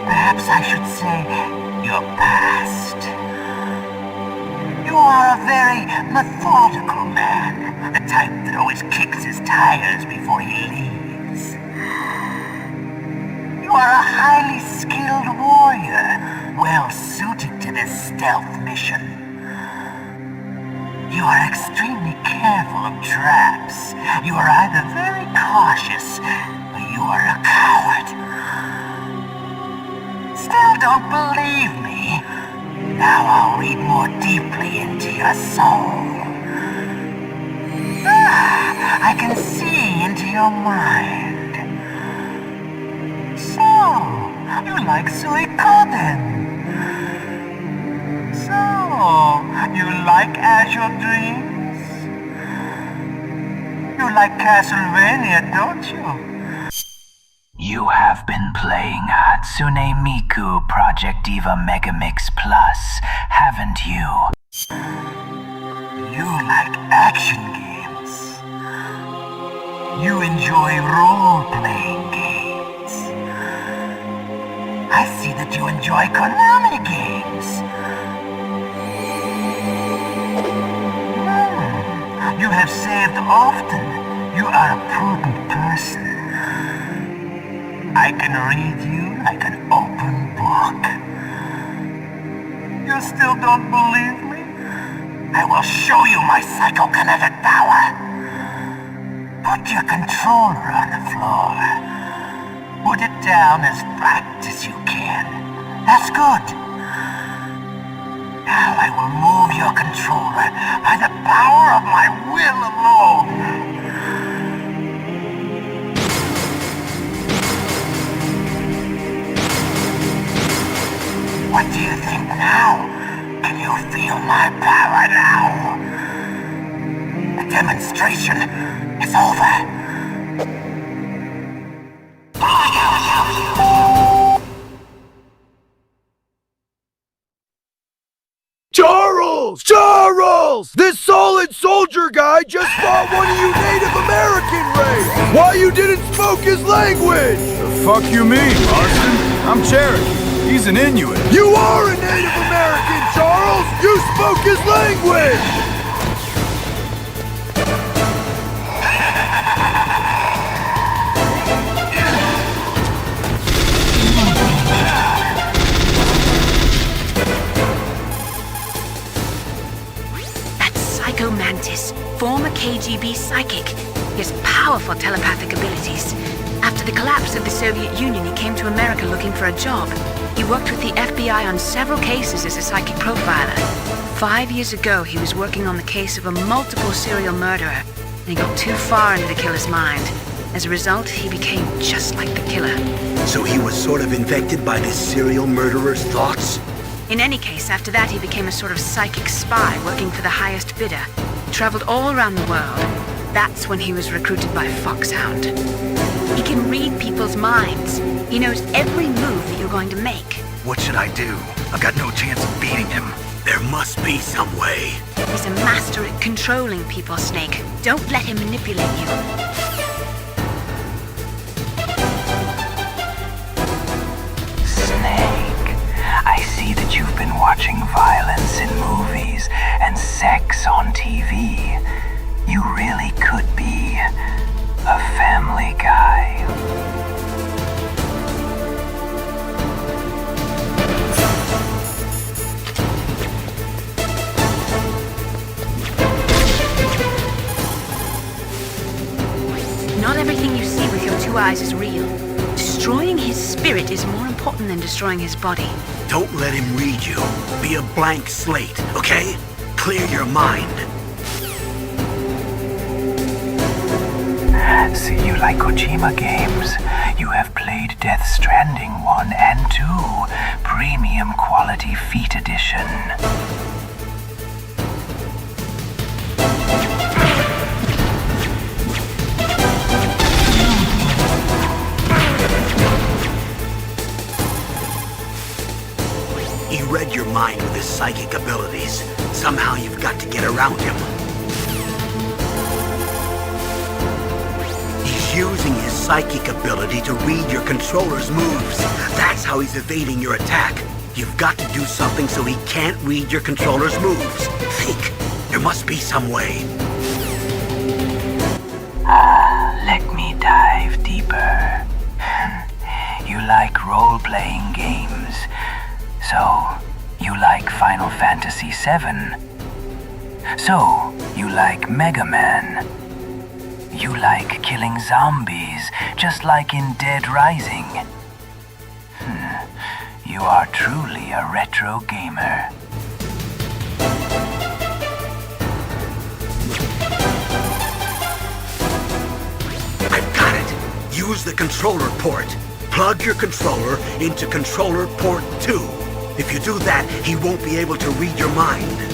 perhaps I should say your past. You are a very methodical man, the type that always kicks his tires before he leaves. You are a highly skilled warrior, well suited to this stealth mission. You are extremely careful of traps. You are either very cautious, or you are a coward. Still don't believe me? Now I'll read more deeply into your soul. I can see into your mind. So, you like Suikoden. So, you like Azure Dreams? You like Castlevania, don't you? You have been playing Hatsune Miku Project Diva Megamix Plus, haven't you? You like action games. You enjoy role-playing games. I see that you enjoy Konami games. You have saved often. You are a prudent person. I can read you like an open book. You still don't believe me? I will show you my psychokinetic power. Put your controller on the floor. Put it down as flat as you can. That's good. Now I will move your controller by the power of my will alone. What do you think now? Can you feel my power now? The demonstration is over. Charles! Charles! This solid soldier guy just fought one of you Native American race! Why you didn't spoke his language? The fuck you mean, Boston? I'm Cherokee. He's an Inuit. You are a Native American, Charles! You spoke his language! That's Psycho Mantis, former KGB psychic. He has powerful telepathic abilities. After the collapse of the Soviet Union, he came to America looking for a job. He worked with the FBI on several cases as a psychic profiler. 5 years ago, he was working on the case of a multiple serial murderer, and he got too far into the killer's mind. As a result, he became just like the killer. So he was sort of infected by this serial murderer's thoughts? In any case, after that, he became a sort of psychic spy working for the highest bidder. He traveled all around the world. That's when he was recruited by Foxhound. He can read people's minds. He knows every move that you're going to make. What should I do? I've got no chance of beating him. There must be some way. He's a master at controlling people, Snake. Don't let him manipulate you. Snake, I see that you've been watching violence in movies and sex on TV. You really could be a family guy. Not everything you see with your 2 eyes is real. Destroying his spirit is more important than destroying his body. Don't let him read you. Be a blank slate, okay? Clear your mind. See, you like Kojima games. You have played Death Stranding 1 and 2, Premium Quality Feet Edition. He read your mind with his psychic abilities. Somehow you've got to get around him. He's using his psychic ability to read your controller's moves. That's how he's evading your attack. You've got to do something so he can't read your controller's moves. Think. There must be some way. Let me dive deeper. You like role-playing games. So, you like Final Fantasy VII. So, you like Mega Man. You like killing zombies, just like in Dead Rising. You are truly a retro gamer. I've got it. Use the controller port. Plug your controller into controller port 2. If you do that, he won't be able to read your mind.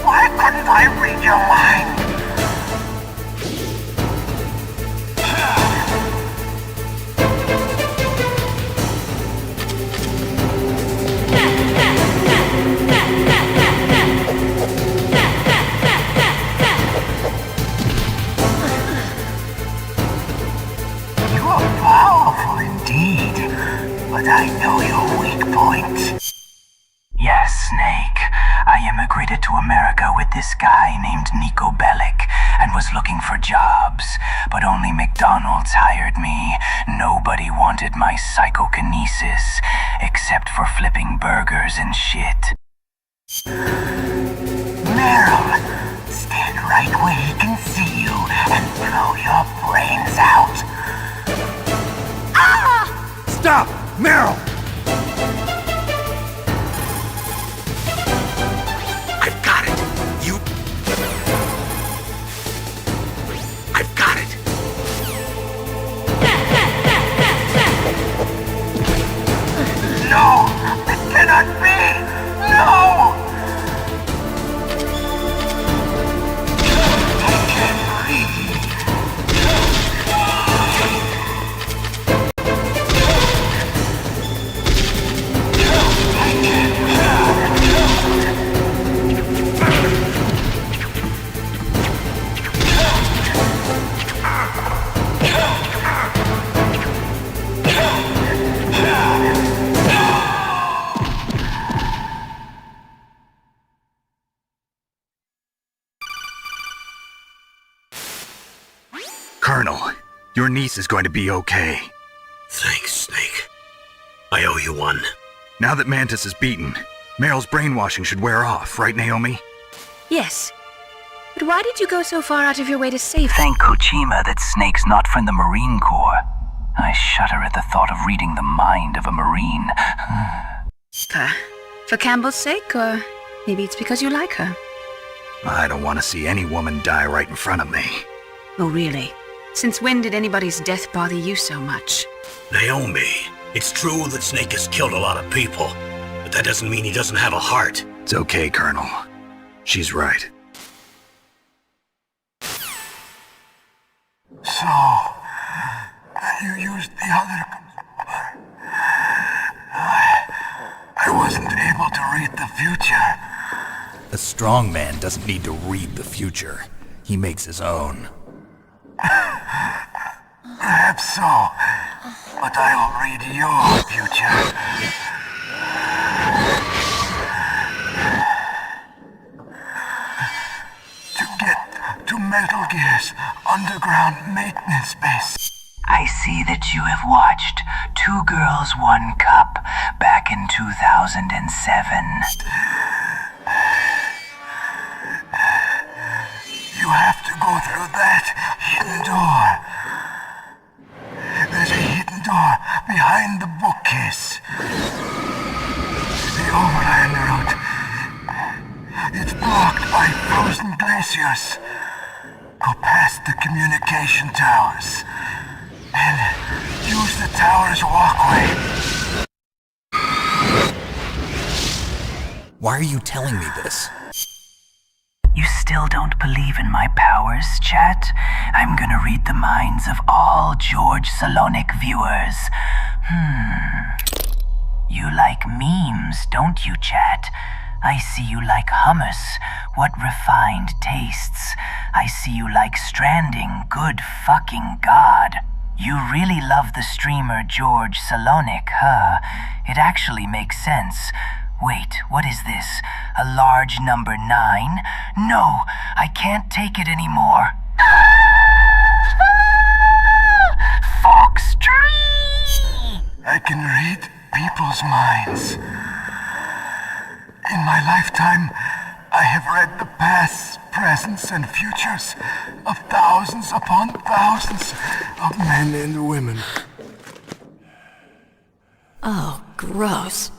Why couldn't I read your mind? You are powerful indeed, but I know your weak point. Yes, Snake. I immigrated to America with this guy named Nico Bellic and was looking for jobs, but only McDonald's hired me. Nobody wanted my psychokinesis, except for flipping burgers and shit. Meryl, stand right where he can see you and blow your brains out. Ah! Stop! Meryl! I've got it. I've got it. No! It cannot be! No! Colonel, your niece is going to be okay. Thanks, Snake. I owe you one. Now that Mantis is beaten, Meryl's brainwashing should wear off, right, Naomi? Yes. But why did you go so far out of your way to save her? Thank Kojima that Snake's not from the Marine Corps. I shudder at the thought of reading the mind of a Marine. For Campbell's sake, or maybe it's because you like her? I don't want to see any woman die right in front of me. Oh, really? Since when did anybody's death bother you so much? Naomi, it's true that Snake has killed a lot of people, but that doesn't mean he doesn't have a heart. It's okay, Colonel. She's right. So, you used the other computer. I wasn't able to read the future. A strong man doesn't need to read the future. He makes his own. Perhaps so, but I will read your future. To get to Metal Gear's underground maintenance base. I see that you have watched Two Girls, One Cup back in 2007. You have to go through that hidden door. There's a hidden door behind the bookcase. The overland route. It's blocked by frozen glaciers. Go past the communication towers. And use the tower's walkway. Why are you telling me this? You still don't believe in my powers, chat? I'm gonna read the minds of all George Salonic viewers. You like memes, don't you, chat? I see you like hummus. What refined tastes. I see you like Stranding. Good fucking God. You really love the streamer George Salonic, huh? It actually makes sense. Wait, what is this? A large number 9? No, I can't take it anymore. Foxtree! I can read people's minds. In my lifetime, I have read the pasts, presents, and futures of thousands upon thousands of men and women. Oh, gross.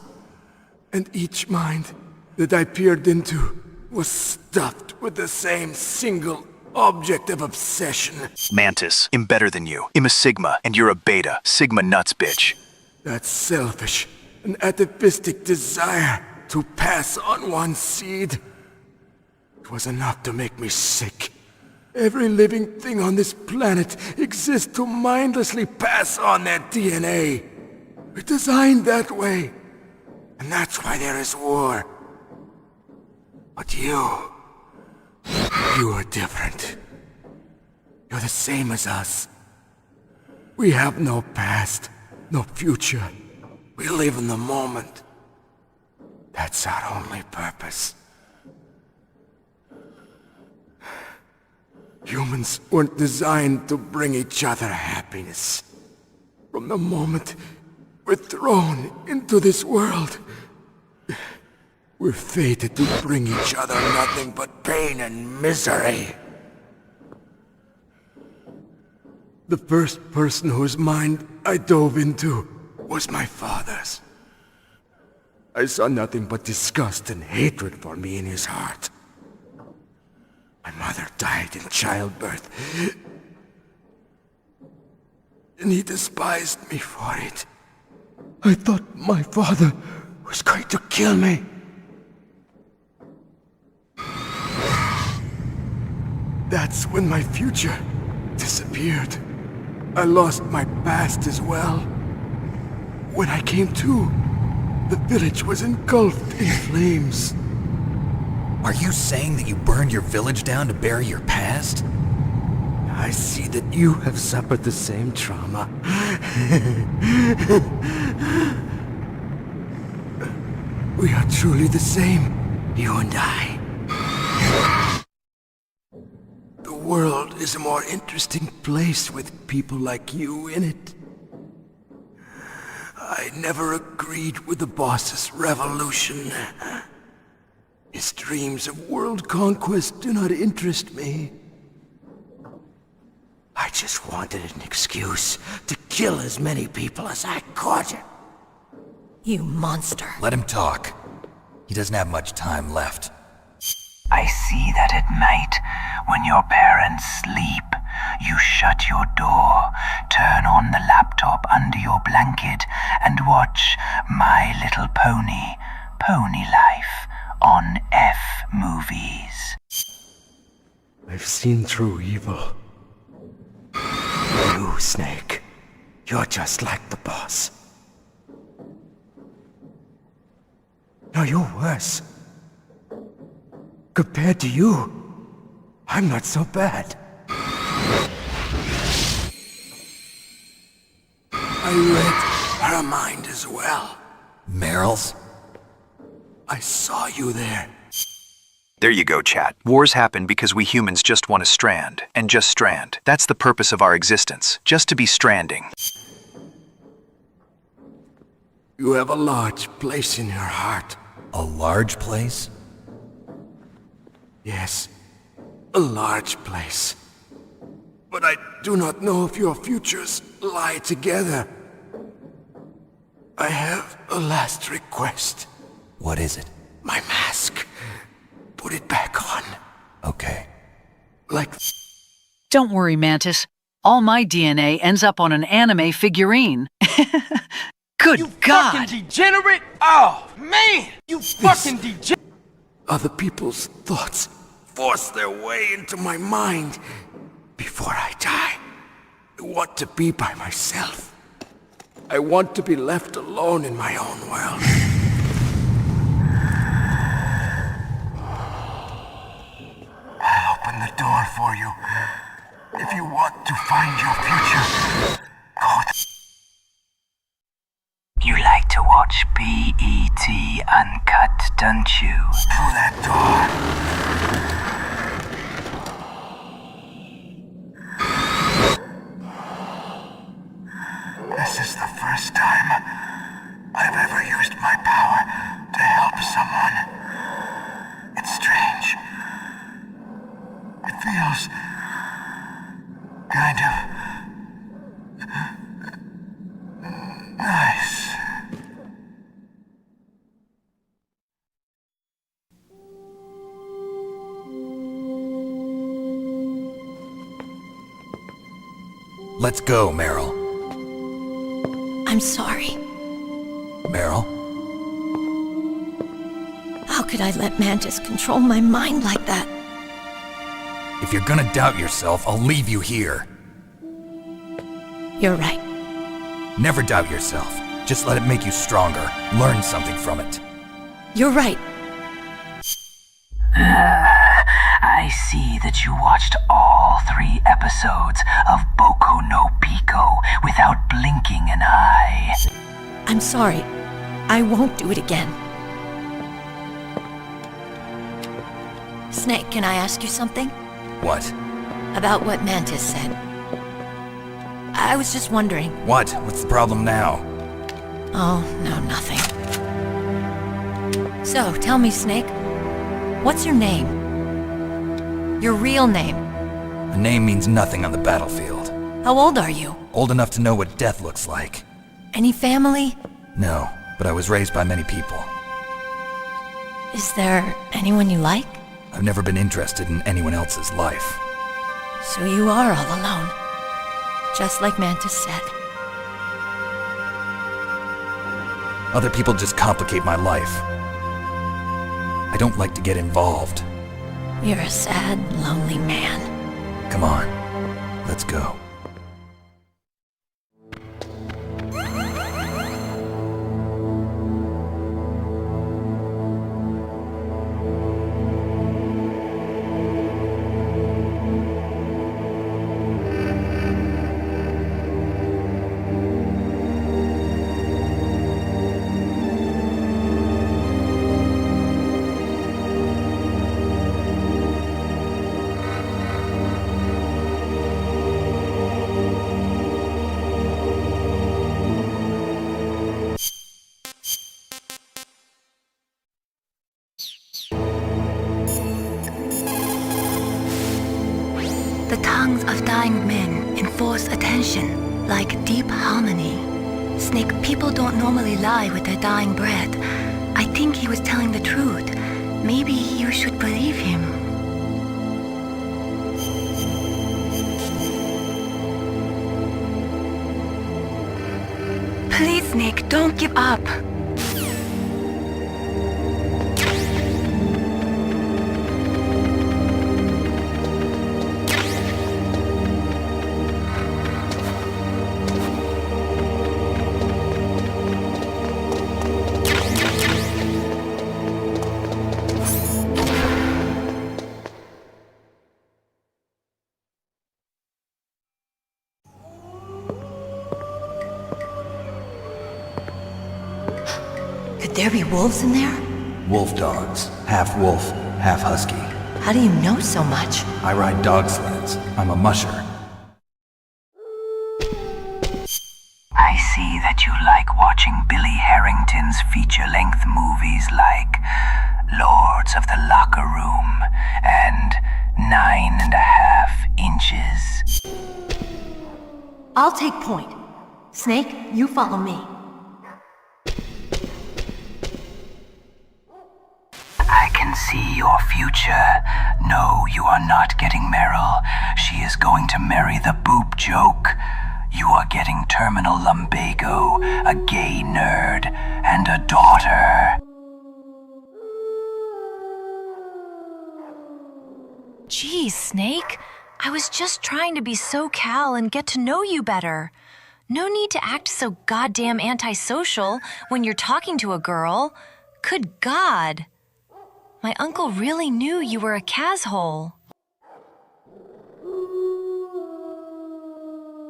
And each mind that I peered into was stuffed with the same single object of obsession. Mantis, I'm better than you. I'm a Sigma, and you're a Beta. Sigma nuts, bitch. That selfish and atavistic desire to pass on one seed. It was enough to make me sick. Every living thing on this planet exists to mindlessly pass on their DNA. We're designed that way. And that's why there is war. But you are different. You're the same as us. We have no past, no future. We live in the moment. That's our only purpose. Humans weren't designed to bring each other happiness. From the moment we're thrown into this world, we're fated to bring each other nothing but pain and misery. The first person whose mind I dove into was my father's. I saw nothing but disgust and hatred for me in his heart. My mother died in childbirth, and he despised me for it. I thought my father was going to kill me. That's when my future disappeared. I lost my past as well. When I came to, the village was engulfed in flames. Are you saying that you burned your village down to bury your past? I see that you have suffered the same trauma. We are truly the same, you and I. The world is a more interesting place with people like you in it. I never agreed with the boss's revolution. His dreams of world conquest do not interest me. I just wanted an excuse to kill as many people as I could. You monster. Let him talk. He doesn't have much time left. I see that at night, when your parents sleep, you shut your door, turn on the laptop under your blanket, and watch My Little Pony, Pony Life, on F Movies. I've seen through evil. You, Snake, you're just like the boss. No, you're worse. Compared to you, I'm not so bad. I read her mind as well. Meryl's? I saw you there. There you go, chat. Wars happen because we humans just want to strand, and just strand. That's the purpose of our existence, just to be stranding. You have a large place in your heart. A large place? Yes, a large place. But I do not know if your futures lie together. I have a last request. What is it? My mask. Put it back on. Okay. Like... Don't worry, Mantis. All my DNA ends up on an anime figurine. Good God! Fucking degenerate! Oh, man! You fucking degenerate! Other people's thoughts force their way into my mind. Before I die, I want to be by myself. I want to be left alone in my own world. I'll open the door for you. If you want to find your future, go. You like to watch BET Uncut, don't you? Through that door. This is the first time I've ever used my power to help someone. It's strange. It feels kind of nice. Let's go, Meryl. I'm sorry. Meryl? How could I let Mantis control my mind like that? If you're gonna doubt yourself, I'll leave you here. You're right. Never doubt yourself. Just let it make you stronger. Learn something from it. You're right. I see that you watched all 3 episodes of Boku no Pico without blinking an eye. I'm sorry. I won't do it again. Snake, can I ask you something? What? About what Mantis said. I was just wondering. What? What's the problem now? Oh, no, nothing. So, tell me, Snake. What's your name? Your real name? A name means nothing on the battlefield. How old are you? Old enough to know what death looks like. Any family? No, but I was raised by many people. Is there anyone you like? I've never been interested in anyone else's life. So you are all alone. Just like Mantis said. Other people just complicate my life. I don't like to get involved. You're a sad, lonely man. Come on, let's go. tongues of dying men enforce attention, like deep harmony. Snake, people don't normally lie with their dying breath. I think he was telling the truth. Maybe you should believe him. Please, Snake, don't give up. Could there be wolves in there? Wolf dogs. Half wolf, half husky. How do you know so much? I ride dog sleds. I'm a musher. I see that you like watching Billy Harrington's feature-length movies like Lords of the Locker Room and 9.5 Inches. I'll take point. Snake, you follow me. I can see your future. No, you are not getting Meryl. She is going to marry the boop joke. You are getting terminal lumbago, a gay nerd, and a daughter. Geez, Snake. I was just trying to be SoCal and get to know you better. No need to act so goddamn antisocial when you're talking to a girl. Good God. My uncle really knew you were a Kazhole.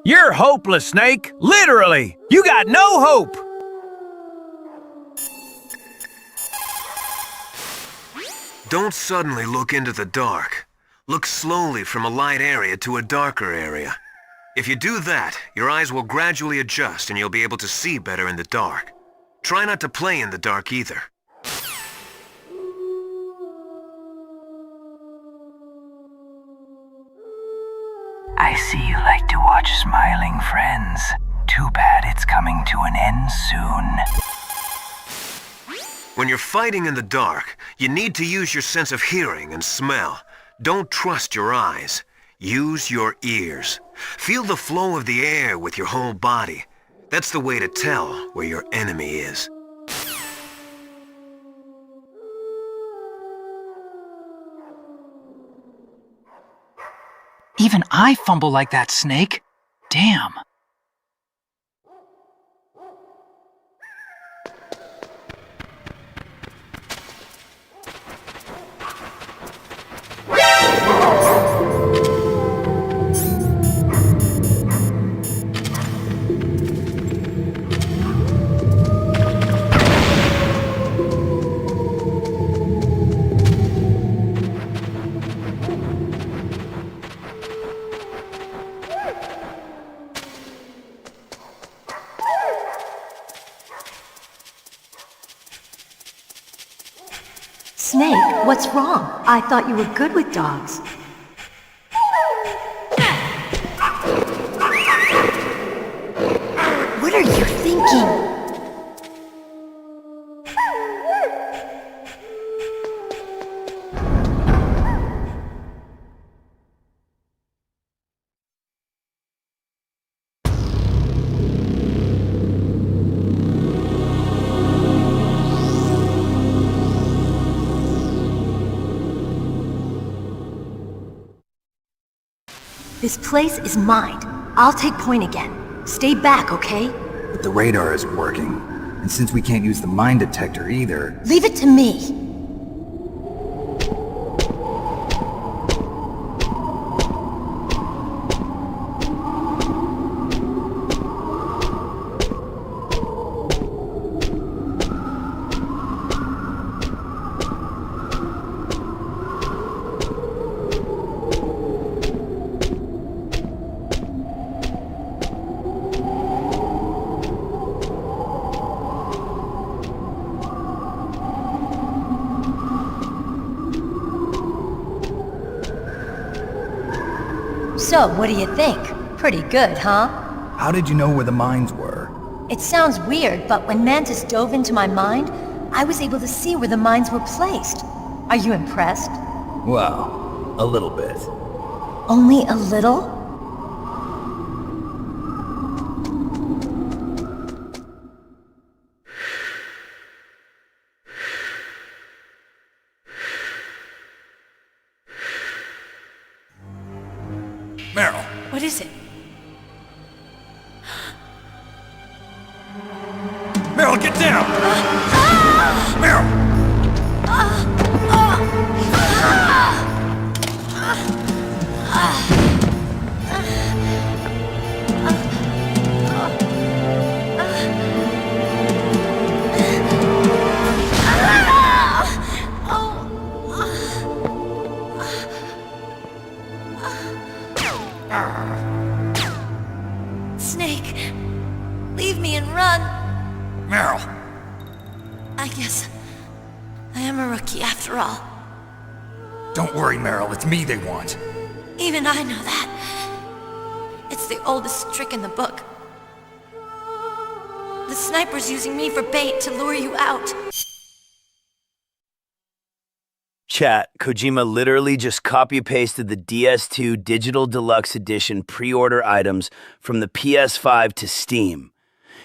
You're hopeless, Snake. Literally. You got no hope. Don't suddenly look into the dark. Look slowly from a light area to a darker area. If you do that, your eyes will gradually adjust and you'll be able to see better in the dark. Try not to play in the dark either. I see you like to watch smiling friends. Too bad it's coming to an end soon. When you're fighting in the dark, you need to use your sense of hearing and smell. Don't trust your eyes. Use your ears. Feel the flow of the air with your whole body. That's the way to tell where your enemy is. Even I fumble like that, Snake. Damn. Snake, what's wrong? I thought you were good with dogs. What are you thinking? This place is mine. I'll take point again. Stay back, okay? But the radar isn't working. And since we can't use the mine detector either... Leave it to me. So, what do you think? Pretty good, huh? How did you know where the mines were? It sounds weird, but when Mantis dove into my mind, I was able to see where the mines were placed. Are you impressed? Well, a little bit. Only a little? Meryl! What is it? Meryl, get down! Meryl! Snake, leave me and run. Meryl! I guess I am a rookie after all. Don't worry, Meryl. It's me they want. Even I know that. It's the oldest trick in the book. The sniper's using me for bait to lure you out. Chat, Kojima literally just copy-pasted the DS2 Digital Deluxe Edition pre-order items from the PS5 to Steam.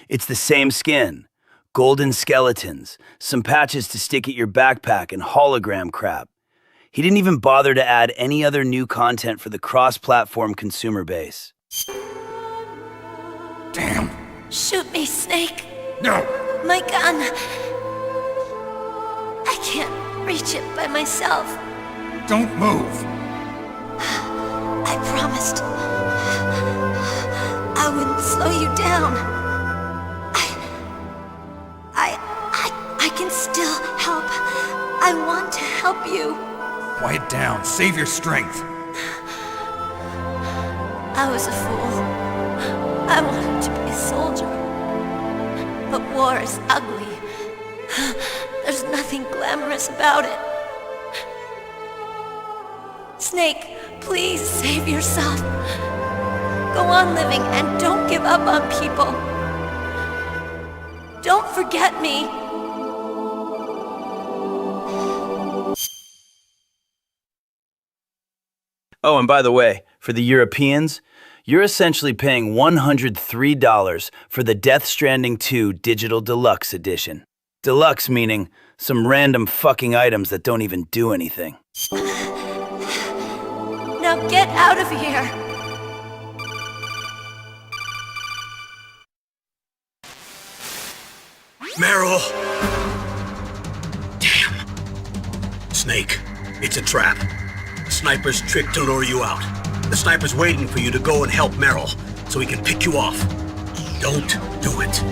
It's the same skin, golden skeletons, some patches to stick at your backpack, and hologram crap. He didn't even bother to add any other new content for the cross-platform consumer base. Damn. Shoot me, Snake. No. My gun. I can't reach it by myself. Don't move. I promised I wouldn't slow you down. I can still help. I want to help you. Quiet down. Save your strength. I was a fool. I wanted to be a soldier. But war is ugly. There's nothing glamorous about it. Snake, please save yourself. Go on living and don't give up on people. Don't forget me. Oh, and by the way, for the Europeans, you're essentially paying $103 for the Death Stranding 2 Digital Deluxe Edition. Deluxe meaning some random fucking items that don't even do anything. Now get out of here. Meryl! Damn. Snake, it's a trap. The sniper's trick to lure you out. The sniper's waiting for you to go and help Meryl, so he can pick you off. Don't do it.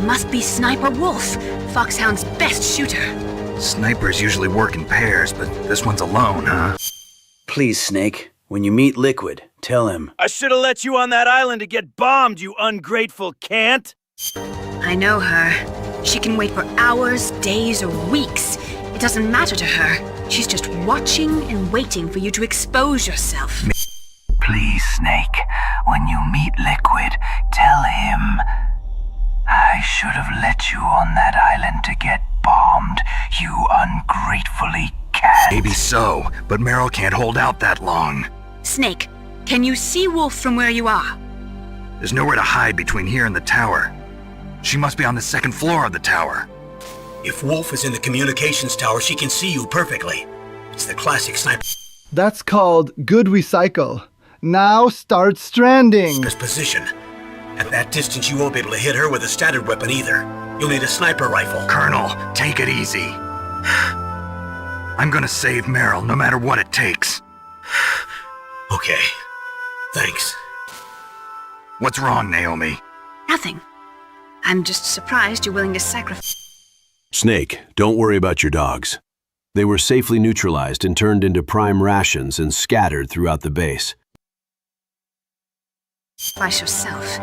Must be Sniper Wolf, Foxhound's best shooter. Snipers usually work in pairs, but this one's alone, huh? Please, Snake, when you meet Liquid, tell him. I should have let you on that island to get bombed, you ungrateful cant! I know her. She can wait for hours, days, or weeks. It doesn't matter to her. She's just watching and waiting for you to expose yourself. Please, Snake, when you meet Liquid, tell him I should have let you on that island to get bombed, you ungratefully cat. Maybe so, but Meryl can't hold out that long. Snake, can you see Wolf from where you are? There's nowhere to hide between here and the tower. She must be on the second floor of the tower. If Wolf is in the communications tower, she can see you perfectly. It's the classic sniper. That's called good recycle. Now start stranding. Position. At that distance, you won't be able to hit her with a standard weapon either. You'll need a sniper rifle. Colonel, take it easy. I'm gonna save Meryl, no matter what it takes. Okay. Thanks. What's wrong, Naomi? Nothing. I'm just surprised you're willing to sacrifice. Snake, don't worry about your dogs. They were safely neutralized and turned into prime rations and scattered throughout the base. Yourself.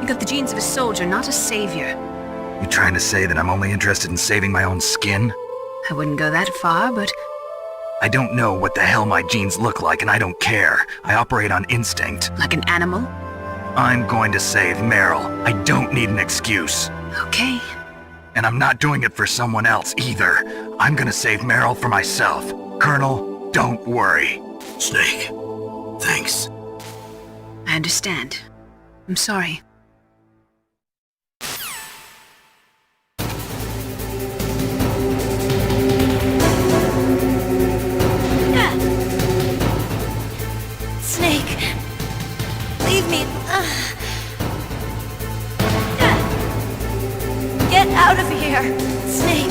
You got the genes of a soldier, not a savior. You trying to say that I'm only interested in saving my own skin? I wouldn't go that far, but I don't know what the hell my genes look like, and I don't care. I operate on instinct. Like an animal? I'm going to save Meryl. I don't need an excuse. Okay. And I'm not doing it for someone else either. I'm gonna save Meryl for myself. Colonel, don't worry. Snake, thanks. I understand. I'm sorry. Snake, leave me. Get out of here, Snake.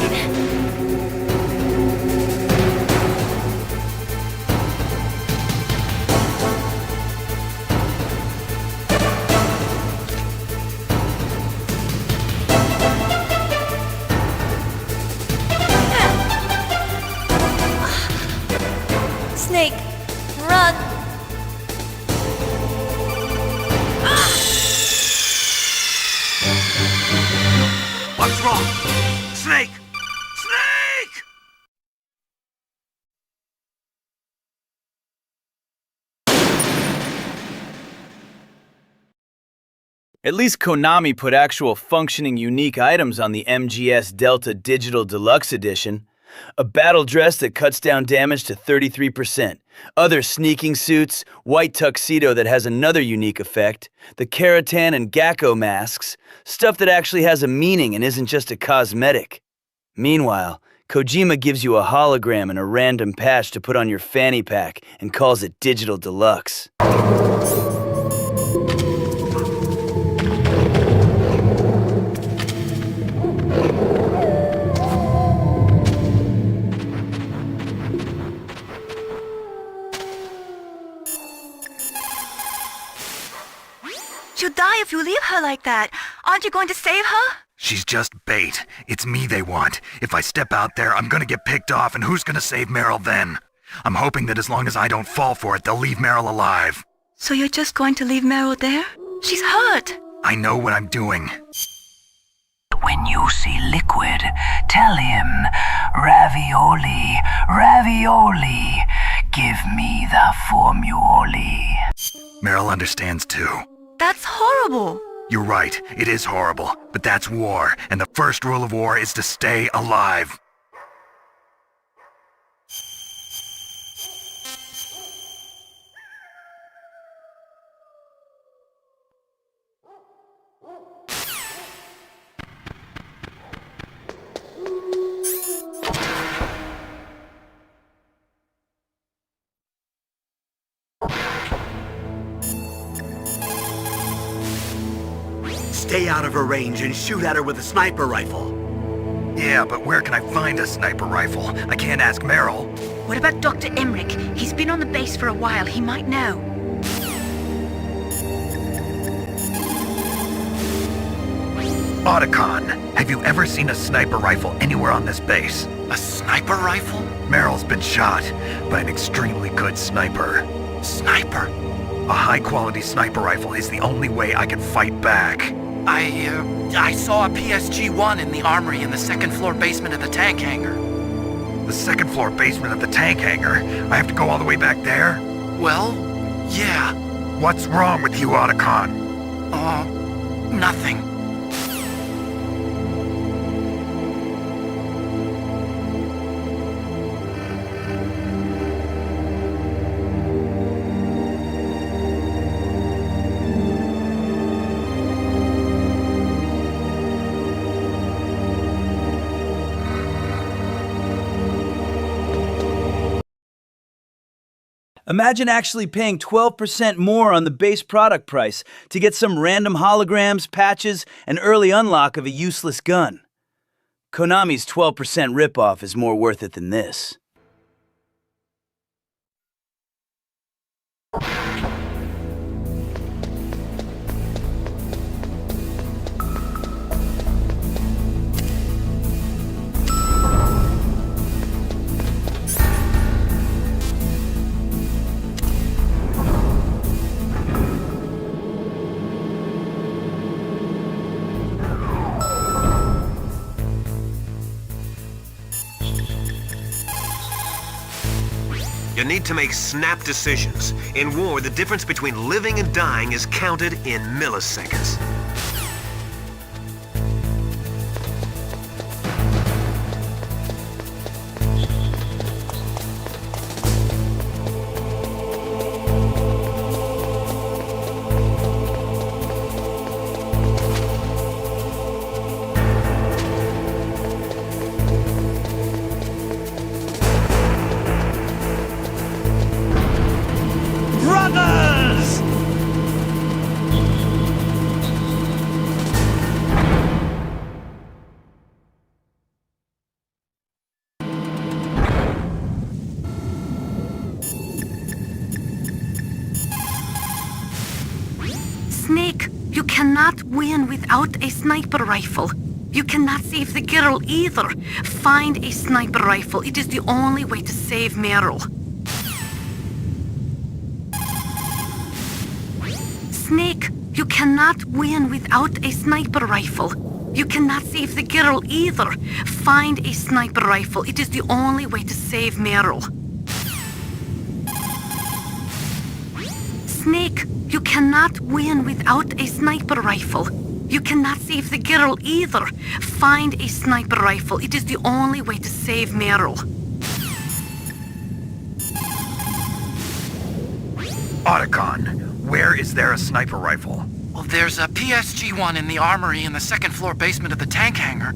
Snake, run. What's wrong? Snake! Snake! At least Konami put actual functioning unique items on the MGS Delta Digital Deluxe Edition. A battle dress that cuts down damage to 33%. Other sneaking suits, white tuxedo that has another unique effect, the Keratan and Gakko masks, stuff that actually has a meaning and isn't just a cosmetic. Meanwhile, Kojima gives you a hologram and a random patch to put on your fanny pack and calls it Digital Deluxe. She'll die if you leave her like that. Aren't you going to save her? She's just bait. It's me they want. If I step out there, I'm gonna get picked off, and who's gonna save Meryl then? I'm hoping that as long as I don't fall for it, they'll leave Meryl alive. So you're just going to leave Meryl there? She's hurt. I know what I'm doing. When you see Liquid, tell him, ravioli, ravioli, give me the formuoli. Meryl understands too. That's horrible. You're right, it is horrible, but that's war, and the first rule of war is to stay alive. Stay out of her range and shoot at her with a sniper rifle. Yeah, but where can I find a sniper rifle? I can't ask Meryl. What about Dr. Emmerich? He's been on the base for a while. He might know. Otacon, have you ever seen a sniper rifle anywhere on this base? A sniper rifle? Meryl's been shot by an extremely good sniper. Sniper? A high-quality sniper rifle is the only way I can fight back. I saw a PSG-1 in the armory in the second-floor basement of the tank hangar. The second-floor basement of the tank hangar? I have to go all the way back there? Well, yeah. What's wrong with you, Otacon? Nothing. Imagine actually paying 12% more on the base product price to get some random holograms, patches, and early unlock of a useless gun. Konami's 12% ripoff is more worth it than this. You need to make snap decisions. In war, the difference between living and dying is counted in milliseconds. Brothers! Snake, you cannot win without a sniper rifle. You cannot save the girl either. Find a sniper rifle. It is the only way to save Meryl. Snake, you cannot win without a sniper rifle. You cannot save the girl either. Find a sniper rifle. It is the only way to save Meryl. Snake, you cannot win without a sniper rifle. You cannot save the girl either. Find a sniper rifle. It is the only way to save Meryl. Otacon, where is there a sniper rifle? Well, there's a PSG-1 in the armory in the second floor basement of the tank hangar.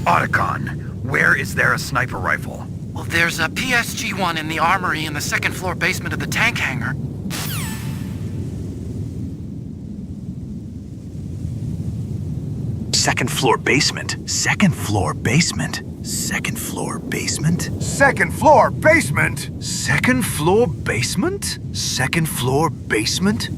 Otacon, where is there a sniper rifle? Well, there's a PSG-1 in the armory in the second floor basement of the tank hangar. Second floor basement. Second floor basement. Second floor basement. Second floor basement? Second floor basement? Second floor basement?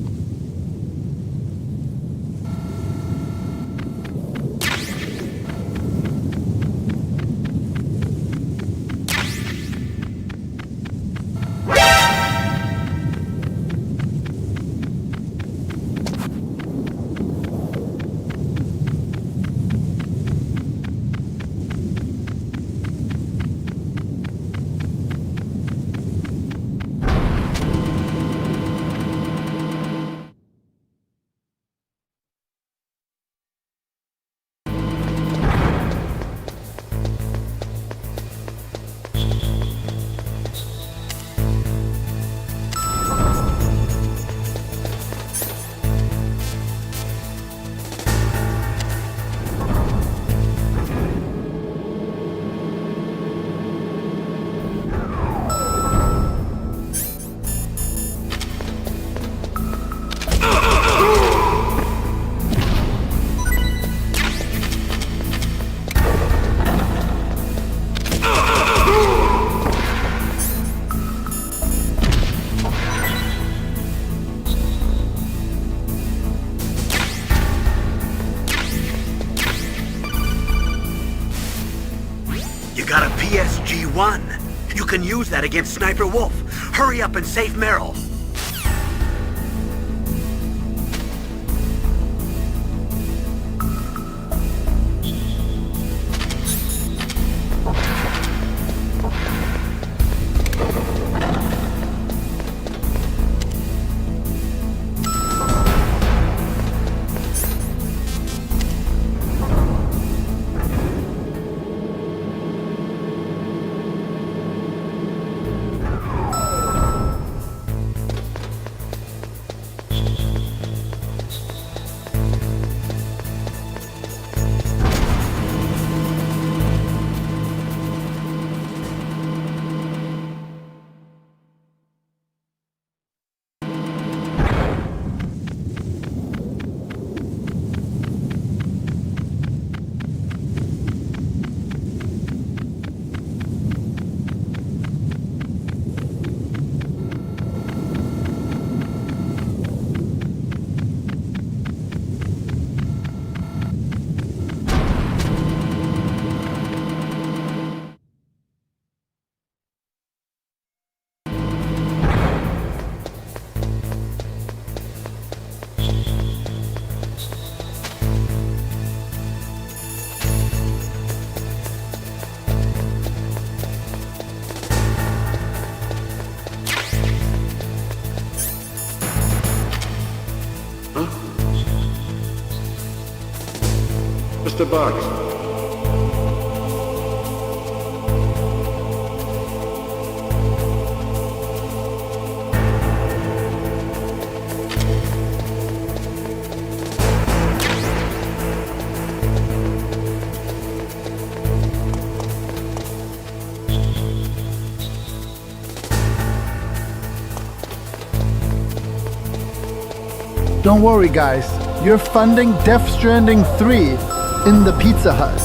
You got a PSG-1. You can use that against Sniper Wolf. Hurry up and save Meryl. Just a box. Don't worry, guys. You're funding Death Stranding 3 in the Pizza Hut.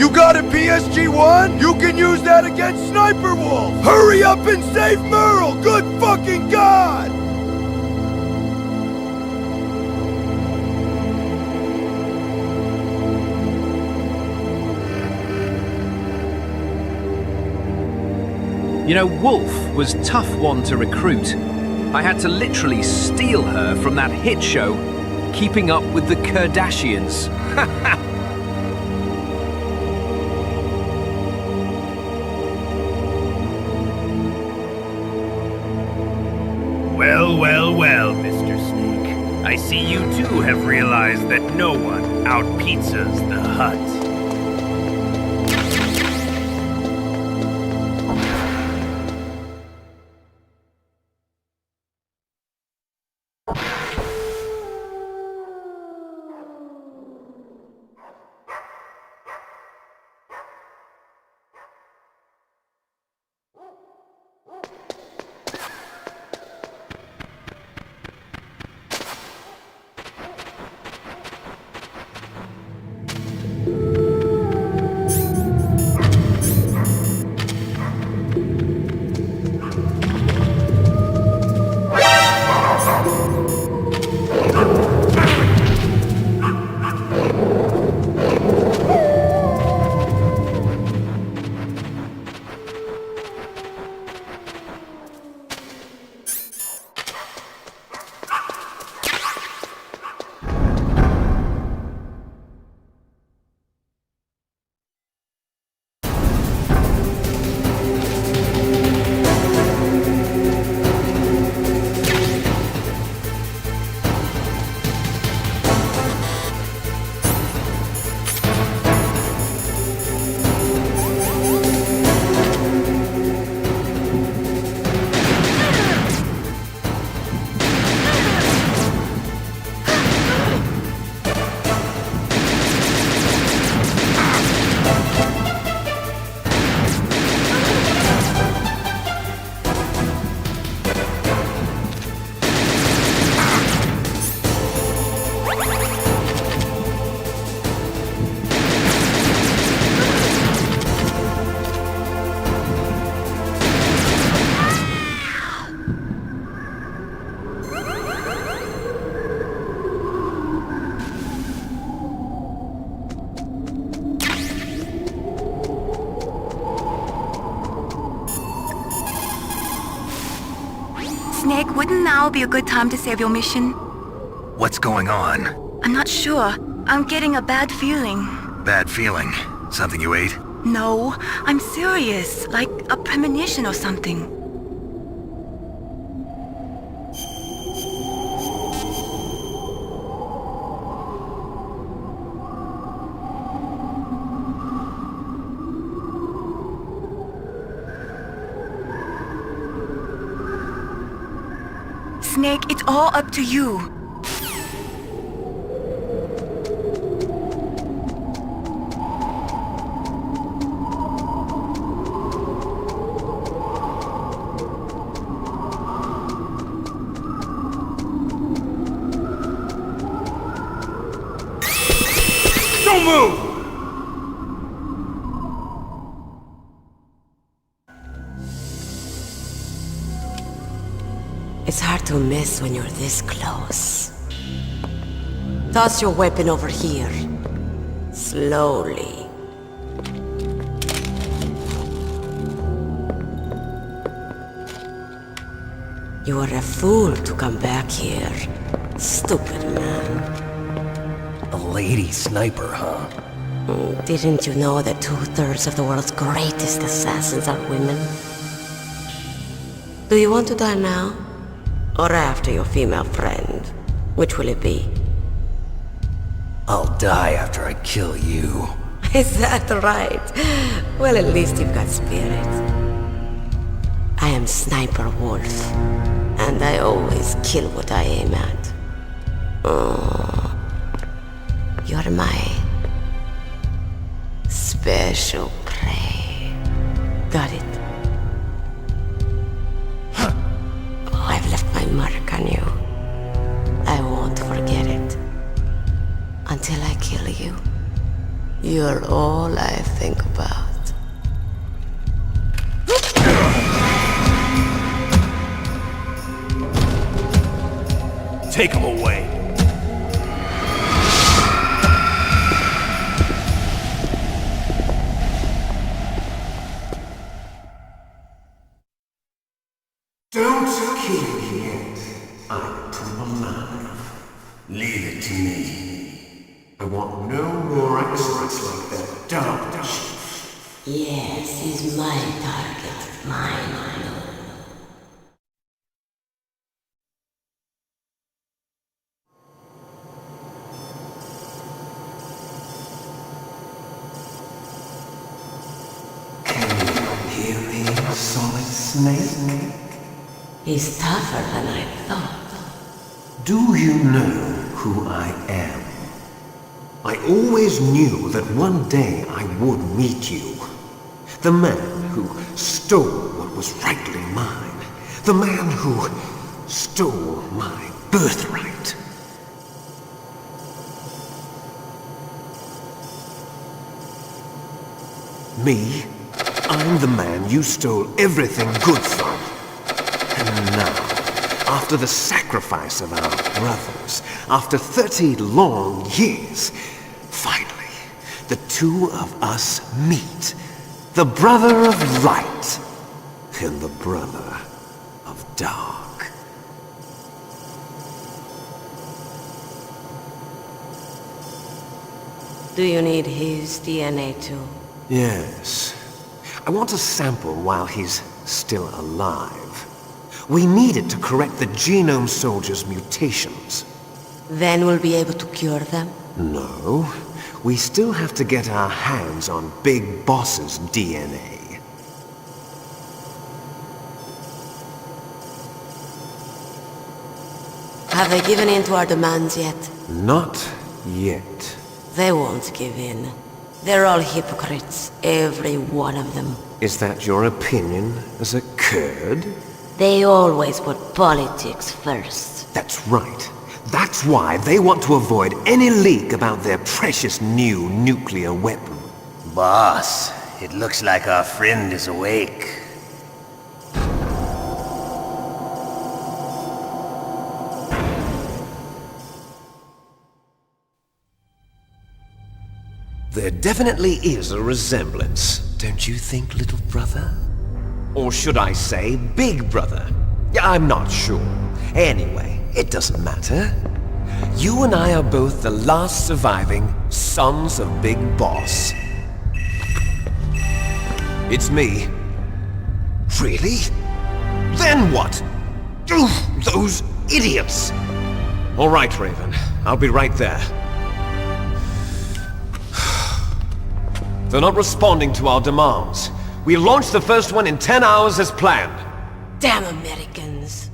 You got a PSG-1? You can use that against Sniper Wolf! Hurry up and save Merle! Good fucking God! You know, Wolf was tough one to recruit. I had to literally steal her from that hit show, Keeping Up with the Kardashians. Well, well, well, Mr. Snake. I see you too have realized that no one out-pizzas the hut. Snake, wouldn't now be a good time to save your mission? What's going on? I'm not sure. I'm getting a bad feeling. Bad feeling? Something you ate? No, I'm serious. Like a premonition or something. Snake, it's all up to you. Don't move! It's hard to miss when you're this close. Toss your weapon over here. Slowly. You were a fool to come back here. Stupid man. A lady sniper, huh? Didn't you know that 2/3 of the world's greatest assassins are women? Do you want to die now? Or after your female friend? Which will it be? I'll die after I kill you. Is that right? Well, at least you've got spirit. I am Sniper Wolf, and I always kill what I aim at. Oh, you're my special prey. Got it. I've left my mark on you. I won't forget it. Until I kill you. You're all I think about. Take him away. Don't kill me yet. I'm too alive. Leave it to me. I want no more accidents like that dumb chief. Yes, he's my target. Mine alone. Hear me, Solid Snake? He's tougher than I thought. Do you know who I am? I always knew that one day I would meet you. The man who stole what was rightly mine. The man who stole my birthright. Me? I'm the man you stole everything good from. And now, after the sacrifice of our brothers, after 30 long years, finally, the two of us meet. The brother of light and the brother of dark. Do you need his DNA too? Yes. I want a sample while he's still alive. We need it to correct the Genome Soldier's mutations. Then we'll be able to cure them? No. We still have to get our hands on Big Boss's DNA. Have they given in to our demands yet? Not yet. They won't give in. They're all hypocrites, every one of them. Is that your opinion as a Kurd? They always put politics first. That's right. That's why they want to avoid any leak about their precious new nuclear weapon. Boss, it looks like our friend is awake. There definitely is a resemblance, don't you think, little brother? Or should I say, big brother? I'm not sure. Anyway, it doesn't matter. You and I are both the last surviving sons of Big Boss. It's me. Really? Then what? Oof, those idiots! All right, Raven. I'll be right there. They're not responding to our demands. We launched the first one in 10 hours as planned. Damn Americans.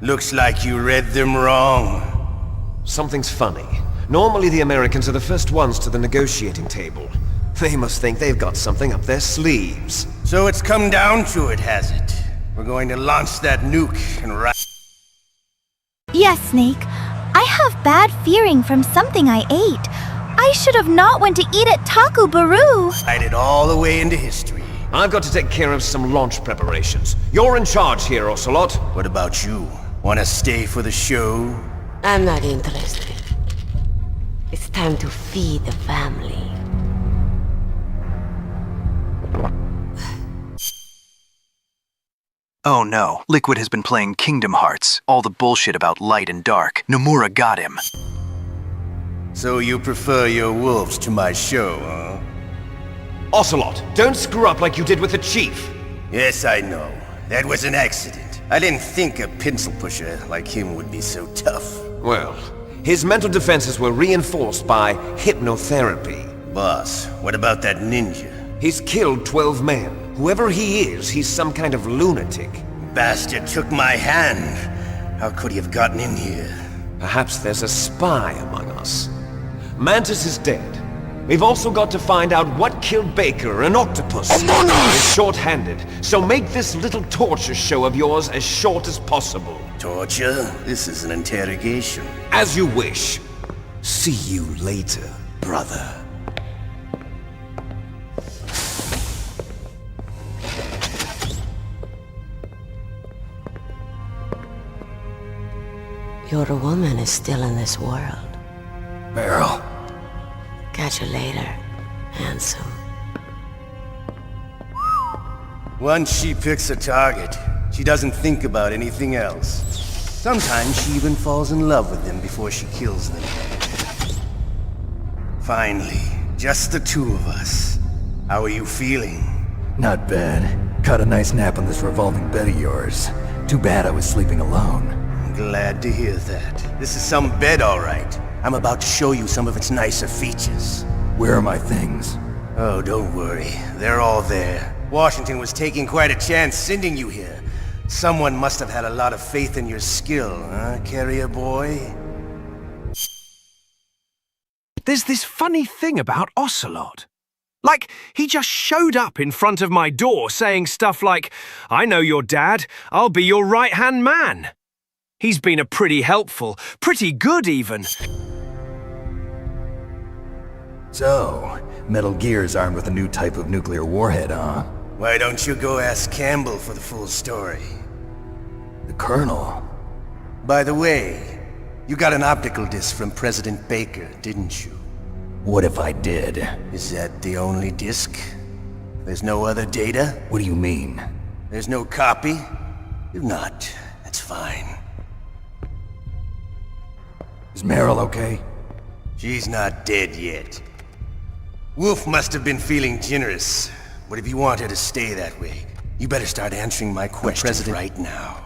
Looks like you read them wrong. Something's funny. Normally the Americans are the first ones to the negotiating table. They must think they've got something up their sleeves. So it's come down to it, has it? We're going to launch that nuke and Yes, Snake. I have bad fearing from something I ate. I should have not went to eat at Taco Baru. Ride it all the way into history. I've got to take care of some launch preparations. You're in charge here, Ocelot. What about you? Wanna stay for the show? I'm not interested. It's time to feed the family. Oh no, Liquid has been playing Kingdom Hearts. All the bullshit about light and dark. Nomura got him. So you prefer your wolves to my show, huh? Ocelot, don't screw up like you did with the Chief. Yes, I know. That was an accident. I didn't think a pencil pusher like him would be so tough. Well, his mental defenses were reinforced by hypnotherapy. Boss, what about that ninja? He's killed 12 men. Whoever he is, he's some kind of lunatic. Bastard took my hand. How could he have gotten in here? Perhaps there's a spy among us. Mantis is dead. We've also got to find out what killed Baker, an octopus. He's short-handed, so make this little torture show of yours as short as possible. Torture? This is an interrogation. As you wish. See you later, brother. Your woman is still in this world. Meryl. Catch you later, handsome. Once she picks a target, she doesn't think about anything else. Sometimes she even falls in love with them before she kills them. Finally, just the two of us. How are you feeling? Not bad. Caught a nice nap on this revolving bed of yours. Too bad I was sleeping alone. Glad to hear that. This is some bed, all right. I'm about to show you some of its nicer features. Where are my things? Oh, don't worry. They're all there. Washington was taking quite a chance sending you here. Someone must have had a lot of faith in your skill, huh, carrier boy? There's this funny thing about Ocelot. Like, he just showed up in front of my door saying stuff like, "I know your dad, I'll be your right-hand man." He's been a pretty helpful, pretty good even. So, Metal Gear's armed with a new type of nuclear warhead, huh? Why don't you go ask Campbell for the full story? The Colonel? By the way, you got an optical disc from President Baker, didn't you? What if I did? Is that the only disc? There's no other data? What do you mean? There's no copy? If not, that's fine. Is Meryl okay? She's not dead yet. Wolf must have been feeling generous, but if you want her to stay that way, you better start answering my questions right now.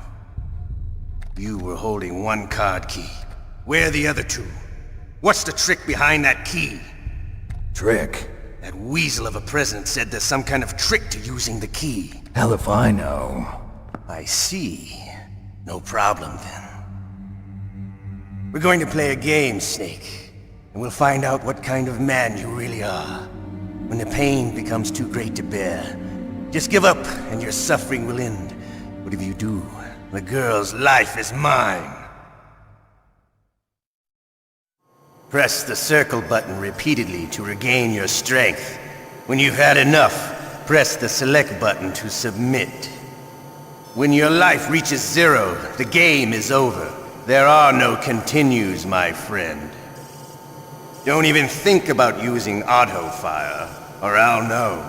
You were holding one card key. Where are the other two? What's the trick behind that key? Trick? That weasel of a president said there's some kind of trick to using the key. Hell if I know. I see. No problem then. We're going to play a game, Snake. And we'll find out what kind of man you really are. When the pain becomes too great to bear, just give up and your suffering will end. But if you do, the girl's life is mine. Press the circle button repeatedly to regain your strength. When you've had enough, press the select button to submit. When your life reaches 0, the game is over. There are no continues, my friend. Don't even think about using auto-fire, or I'll know.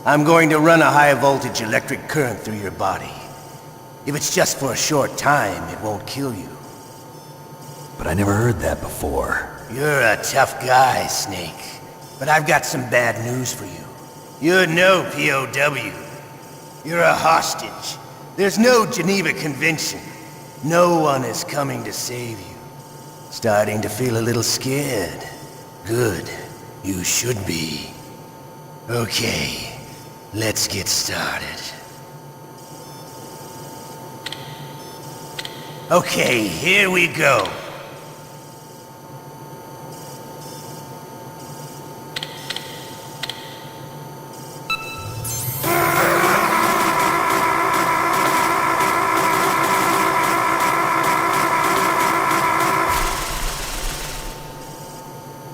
I'm going to run a high-voltage electric current through your body. If it's just for a short time, it won't kill you. But I never heard that before. You're a tough guy, Snake. But I've got some bad news for you. You're no POW. You're a hostage. There's no Geneva Convention. No one is coming to save you. Starting to feel a little scared. Good. You should be. Okay, let's get started. Okay, here we go.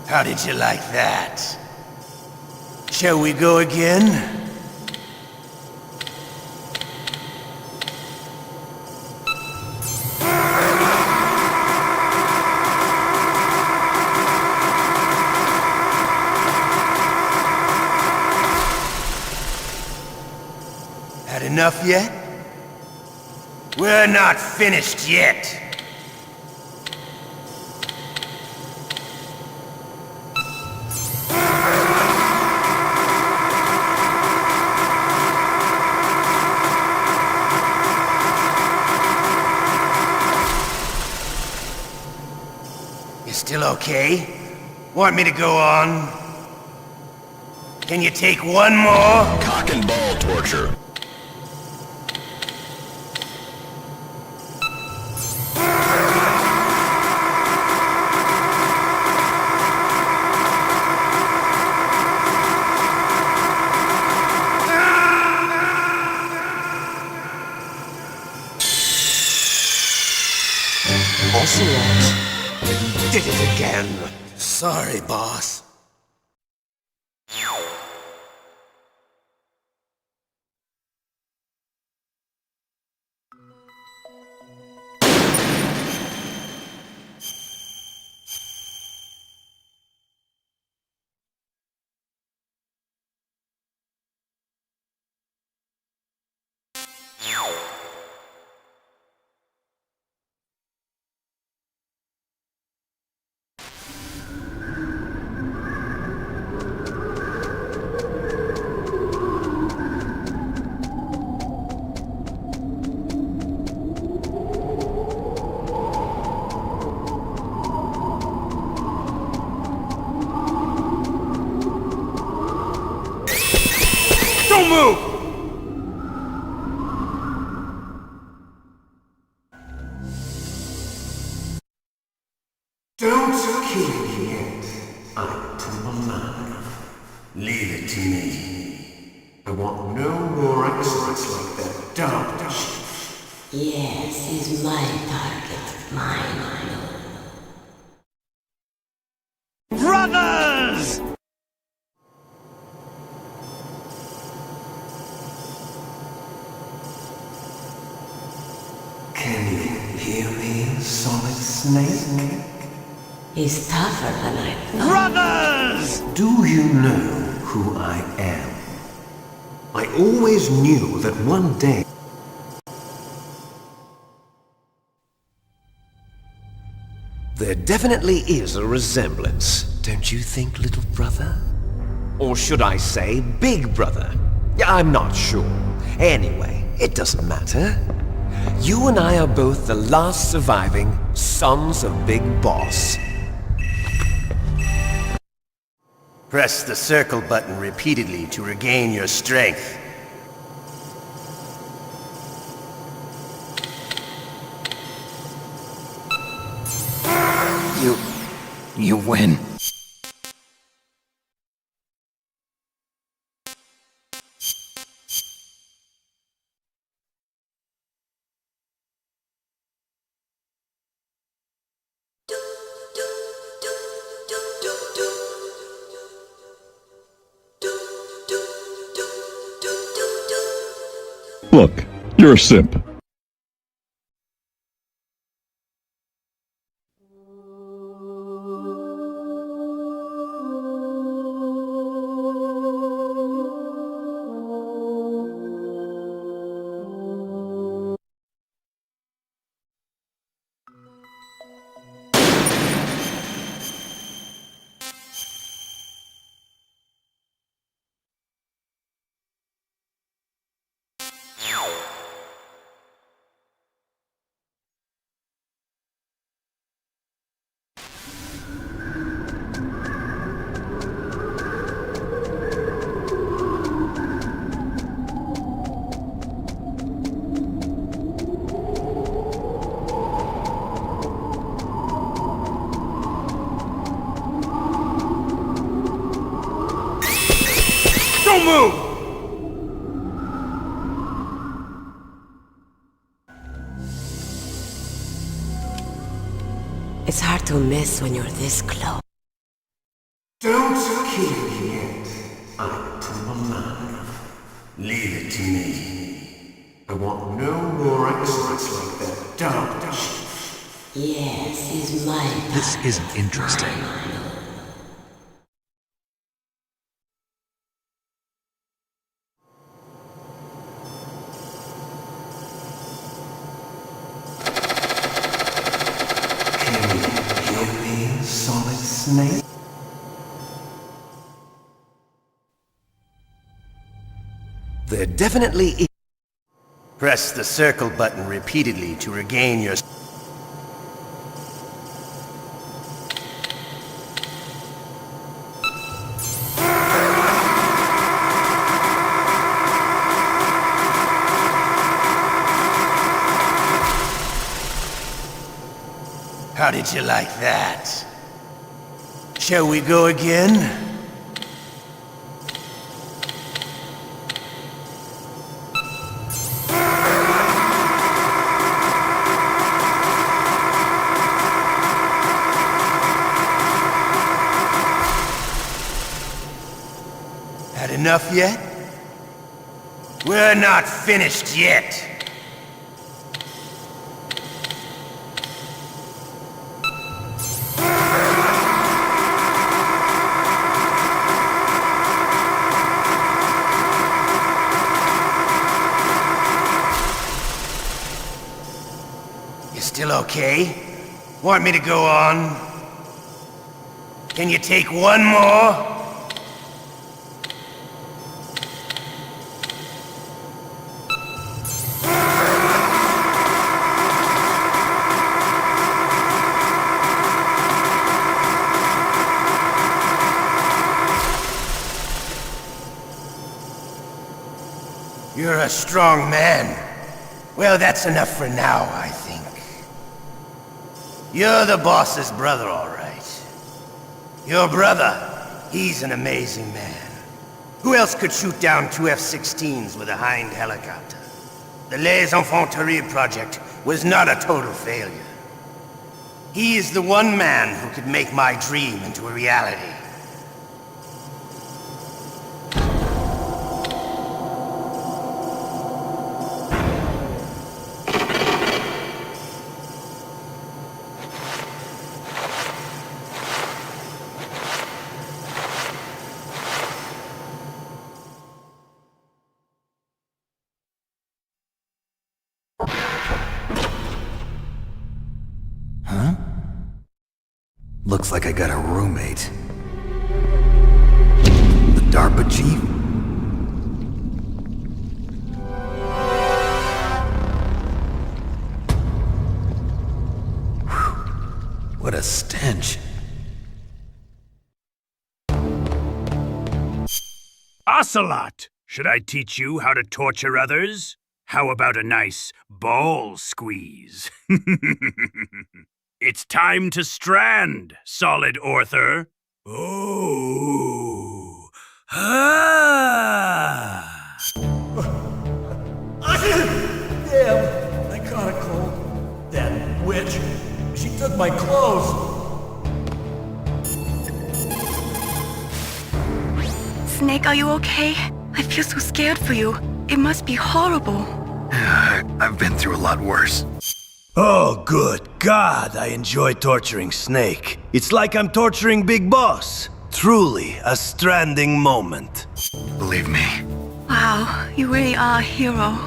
How did you like that? Shall we go again? Had enough yet? We're not finished yet. You still okay? Want me to go on? Can you take one more? Cock and ball torture. Ocelot did it again. Sorry, boss. Don't move! Don't kill me yet. I'm too alive. Leave it to me. I want no more accidents like that dark shit. Yes, he's my target. Mine. Brothers! Can you hear me, Solid Snake? He's tougher than I thought. Brothers! Do you know who I am? I always knew that one day... There definitely is a resemblance, don't you think, little brother? Or should I say, big brother? I'm not sure. Anyway, it doesn't matter. You and I are both the last surviving sons of Big Boss. Press the circle button repeatedly to regain your strength. You win. Look, you're a simp. It's hard to miss when you're this close. Don't kill me yet. I'm alive. Leave it to me. I want no more accidents like that, don't you? Yes, he's mine. This isn't interesting. Can you hear me, Solid Snake? There definitely is. Press the circle button repeatedly to regain your... How did you like that? Shall we go again? Had enough yet? We're not finished yet. You still okay? Want me to go on? Can you take one more? You're a strong man. Well, that's enough for now, I think. You're the boss's brother, all right. Your brother, he's an amazing man. Who else could shoot down two F-16s with a Hind helicopter? The Les Infanteries project was not a total failure. He is the one man who could make my dream into a reality. Huh? Looks like I got a roommate. The DARPA chief? Whew. What a stench. Ocelot! Should I teach you how to torture others? How about a nice ball squeeze? It's time to strand, Solid Orther. Oh. Ah. Damn, I caught a cold. That witch, she took my clothes. Snake, are you okay? I feel so scared for you. It must be horrible. I've been through a lot worse. Oh, good God, I enjoy torturing Snake. It's like I'm torturing Big Boss. Truly a stranding moment. Believe me. Wow, you really are a hero.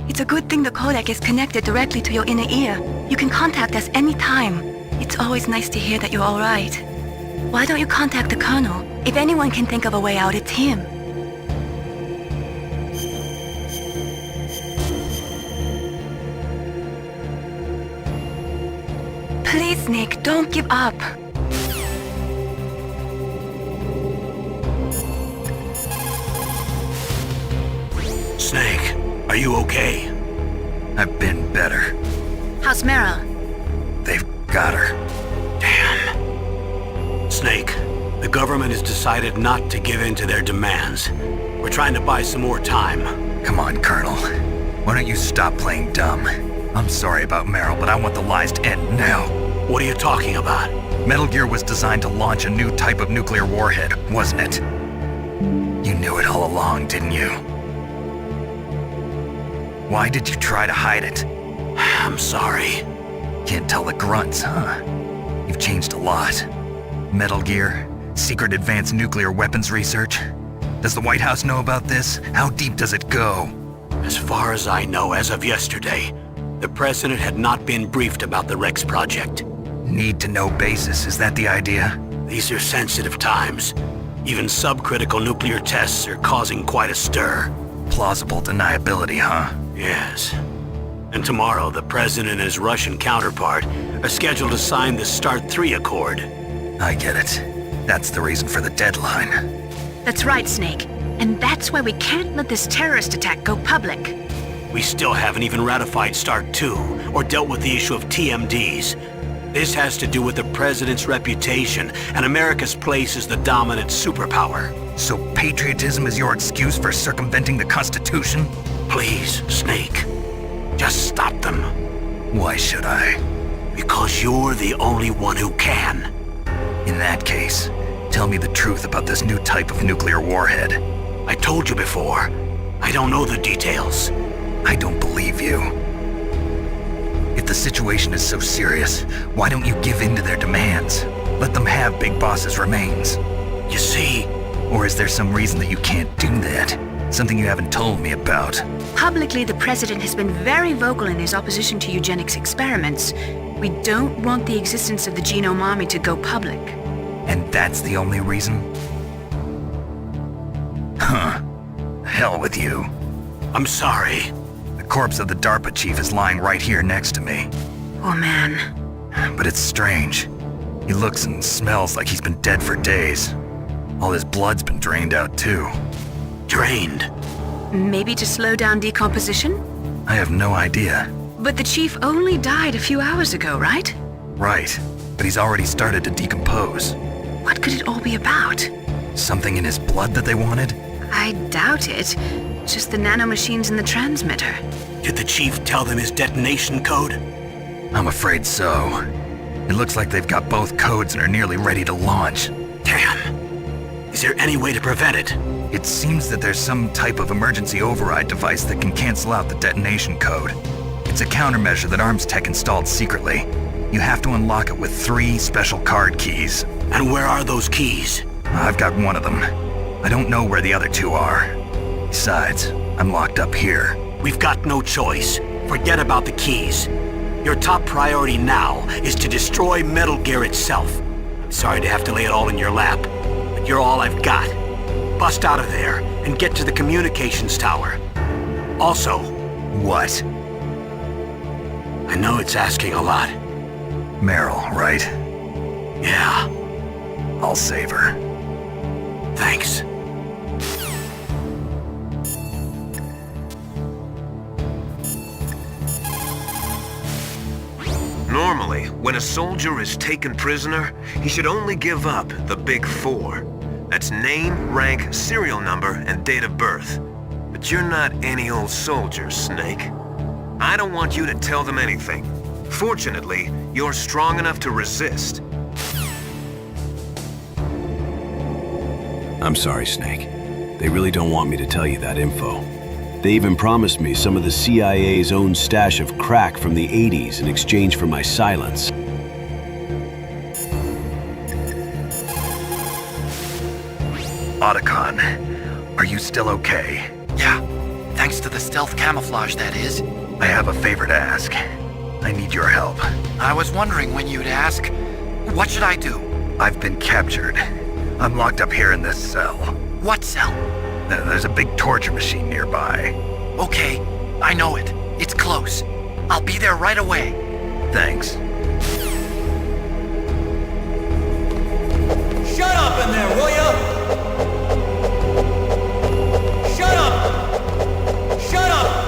It's a good thing the codec is connected directly to your inner ear. You can contact us anytime. It's always nice to hear that you're alright. Why don't you contact the Colonel? If anyone can think of a way out, it's him. Please, Snake, don't give up. Snake, are you okay? I've been better. How's Meryl? They've got her. Damn. Snake, the government has decided not to give in to their demands. We're trying to buy some more time. Come on, Colonel. Why don't you stop playing dumb? I'm sorry about Meryl, but I want the lies to end now. What are you talking about? Metal Gear was designed to launch a new type of nuclear warhead, wasn't it? You knew it all along, didn't you? Why did you try to hide it? I'm sorry. Can't tell the grunts, huh? You've changed a lot. Metal Gear, secret advanced nuclear weapons research. Does the White House know about this? How deep does it go? As far as I know, as of yesterday, the president had not been briefed about the Rex project. Need-to-know basis, is that the idea? These are sensitive times. Even subcritical nuclear tests are causing quite a stir. Plausible deniability, huh? Yes. And tomorrow, the president and his Russian counterpart are scheduled to sign the START 3 Accord. I get it. That's the reason for the deadline. That's right, Snake. And that's why we can't let this terrorist attack go public. We still haven't even ratified START 2 or dealt with the issue of TMDs. This has to do with the president's reputation and America's place as the dominant superpower. So patriotism is your excuse for circumventing the Constitution? Please, Snake. Just stop them. Why should I? Because you're the only one who can. In that case, tell me the truth about this new type of nuclear warhead. I told you before. I don't know the details. I don't believe you. If the situation is so serious, why don't you give in to their demands? Let them have Big Boss's remains. You see? Or is there some reason that you can't do that? Something you haven't told me about. Publicly, the president has been very vocal in his opposition to eugenics experiments. We don't want the existence of the genome army to go public. And that's the only reason? Huh. Hell with you. I'm sorry. The corpse of the DARPA chief is lying right here next to me. Oh, man. But it's strange. He looks and smells like he's been dead for days. All his blood's been drained out, too. Drained? Maybe to slow down decomposition? I have no idea. But the chief only died a few hours ago, right? Right. But he's already started to decompose. What could it all be about? Something in his blood that they wanted? I doubt it. Just the nanomachines in the transmitter. Did the chief tell them his detonation code? I'm afraid so. It looks like they've got both codes and are nearly ready to launch. Damn. Is there any way to prevent it? It seems that there's some type of emergency override device that can cancel out the detonation code. It's a countermeasure that Arms Tech installed secretly. You have to unlock it with 3 special card keys. And where are those keys? I've got one of them. I don't know where the other 2 are. Besides, I'm locked up here. We've got no choice. Forget about the keys. Your top priority now is to destroy Metal Gear itself. I'm sorry to have to lay it all in your lap, but you're all I've got. Bust out of there and get to the communications tower. Also... What? I know it's asking a lot. Meryl, right? Yeah. I'll save her. Thanks. Normally, when a soldier is taken prisoner, he should only give up the big 4. That's name, rank, serial number, and date of birth. But you're not any old soldier, Snake. I don't want you to tell them anything. Fortunately, you're strong enough to resist. I'm sorry, Snake. They really don't want me to tell you that info. They even promised me some of the CIA's own stash of crack from the 80s in exchange for my silence. Otacon, are you still okay? Yeah, thanks to the stealth camouflage, that is. I have a favor to ask. I need your help. I was wondering when you'd ask. What should I do? I've been captured. I'm locked up here in this cell. What cell? There's a big torture machine nearby. Okay, I know it. It's close. I'll be there right away. Thanks. Shut up in there, will ya? Shut up! Shut up!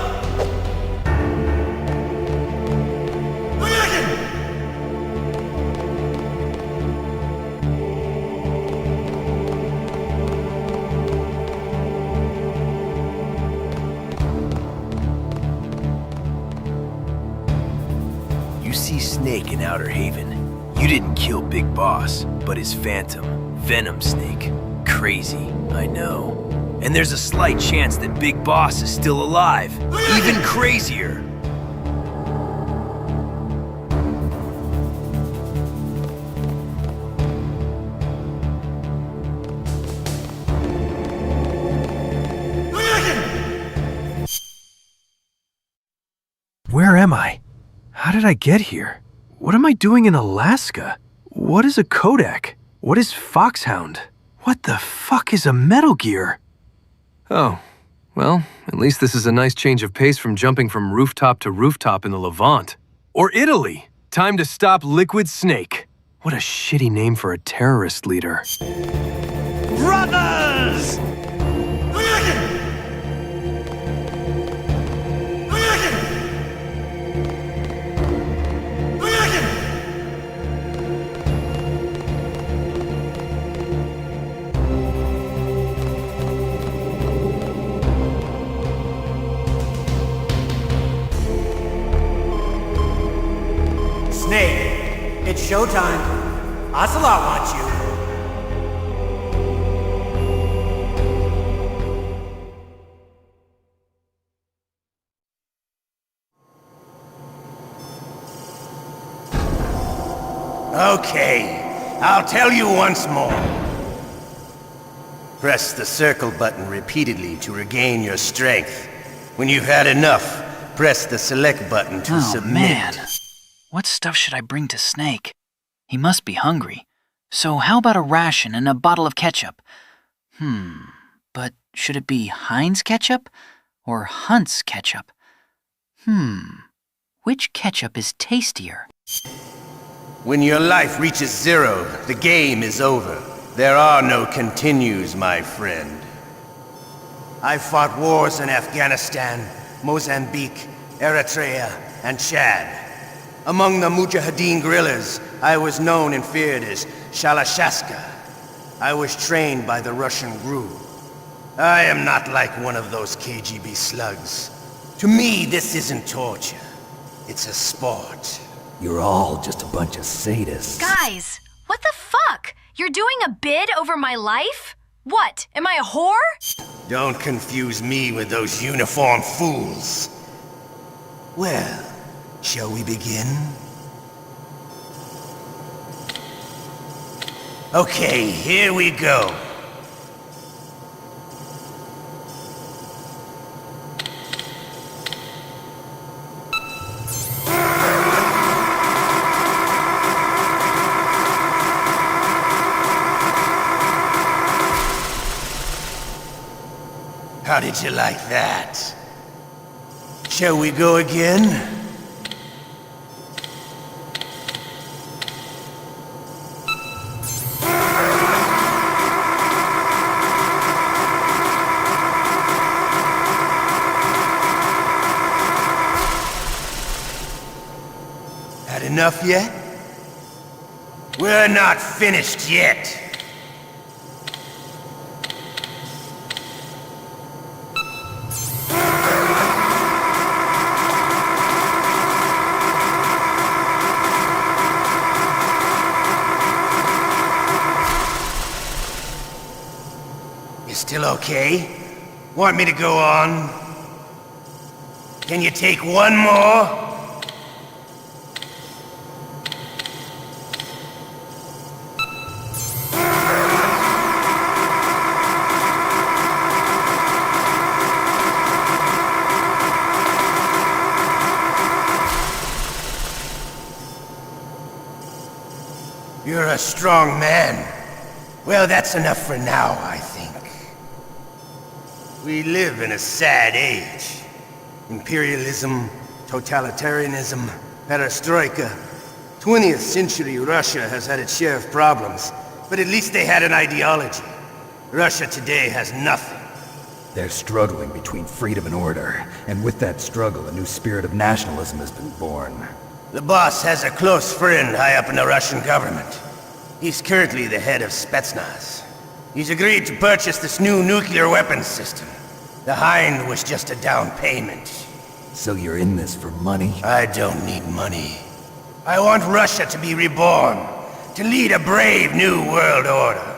You see Snake in Outer Haven. You didn't kill Big Boss, but his phantom, Venom Snake. Crazy, I know. And there's a slight chance that Big Boss is still alive. Even crazier. Where am I? How did I get here? What am I doing in Alaska? What is a Kodak? What is Foxhound? What the fuck is a Metal Gear? Oh, well, at least this is a nice change of pace from jumping from rooftop to rooftop in the Levant. Or Italy! Time to stop Liquid Snake. What a shitty name for a terrorist leader. Brothers! Snake, it's showtime. Ocelot wants you. Okay, I'll tell you once more. Press the circle button repeatedly to regain your strength. When you've had enough, press the select button to submit. Man. What stuff should I bring to Snake? He must be hungry. So how about a ration and a bottle of ketchup? But should it be Heinz ketchup or Hunt's ketchup? Which ketchup is tastier? When your life reaches zero, the game is over. There are no continues, my friend. I fought wars in Afghanistan, Mozambique, Eritrea, and Chad. Among the Mujahideen guerrillas, I was known and feared as Shalashaska. I was trained by the Russian GRU. I am not like one of those KGB slugs. To me, this isn't torture. It's a sport. You're all just a bunch of sadists. Guys, what the fuck? You're doing a bid over my life? What, am I a whore? Don't confuse me with those uniformed fools. Well, shall we begin? Okay, here we go. How did you like that? Shall we go again? Had enough yet? We're not finished yet. Still okay? Want me to go on? Can you take one more? You're a strong man. Well, that's enough for now, I think. We live in a sad age. Imperialism, totalitarianism, perestroika. 20th century Russia has had its share of problems, but at least they had an ideology. Russia today has nothing. They're struggling between freedom and order, and with that struggle, a new spirit of nationalism has been born. The boss has a close friend high up in the Russian government. He's currently the head of Spetsnaz. He's agreed to purchase this new nuclear weapons system. The Hind was just a down payment. So you're in this for money? I don't need money. I want Russia to be reborn, to lead a brave new world order.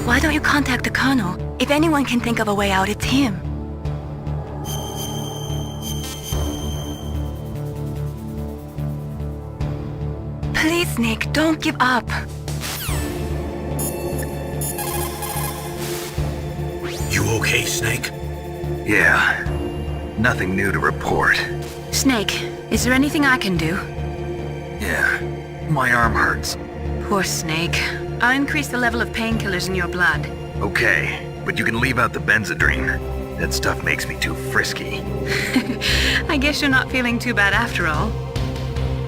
Why don't you contact the Colonel? If anyone can think of a way out, it's him. Please, Nick, don't give up. You okay, Snake? Yeah. Nothing new to report. Snake, is there anything I can do? Yeah. My arm hurts. Poor Snake. I'll increase the level of painkillers in your blood. Okay, but you can leave out the Benzedrine. That stuff makes me too frisky. I guess you're not feeling too bad after all.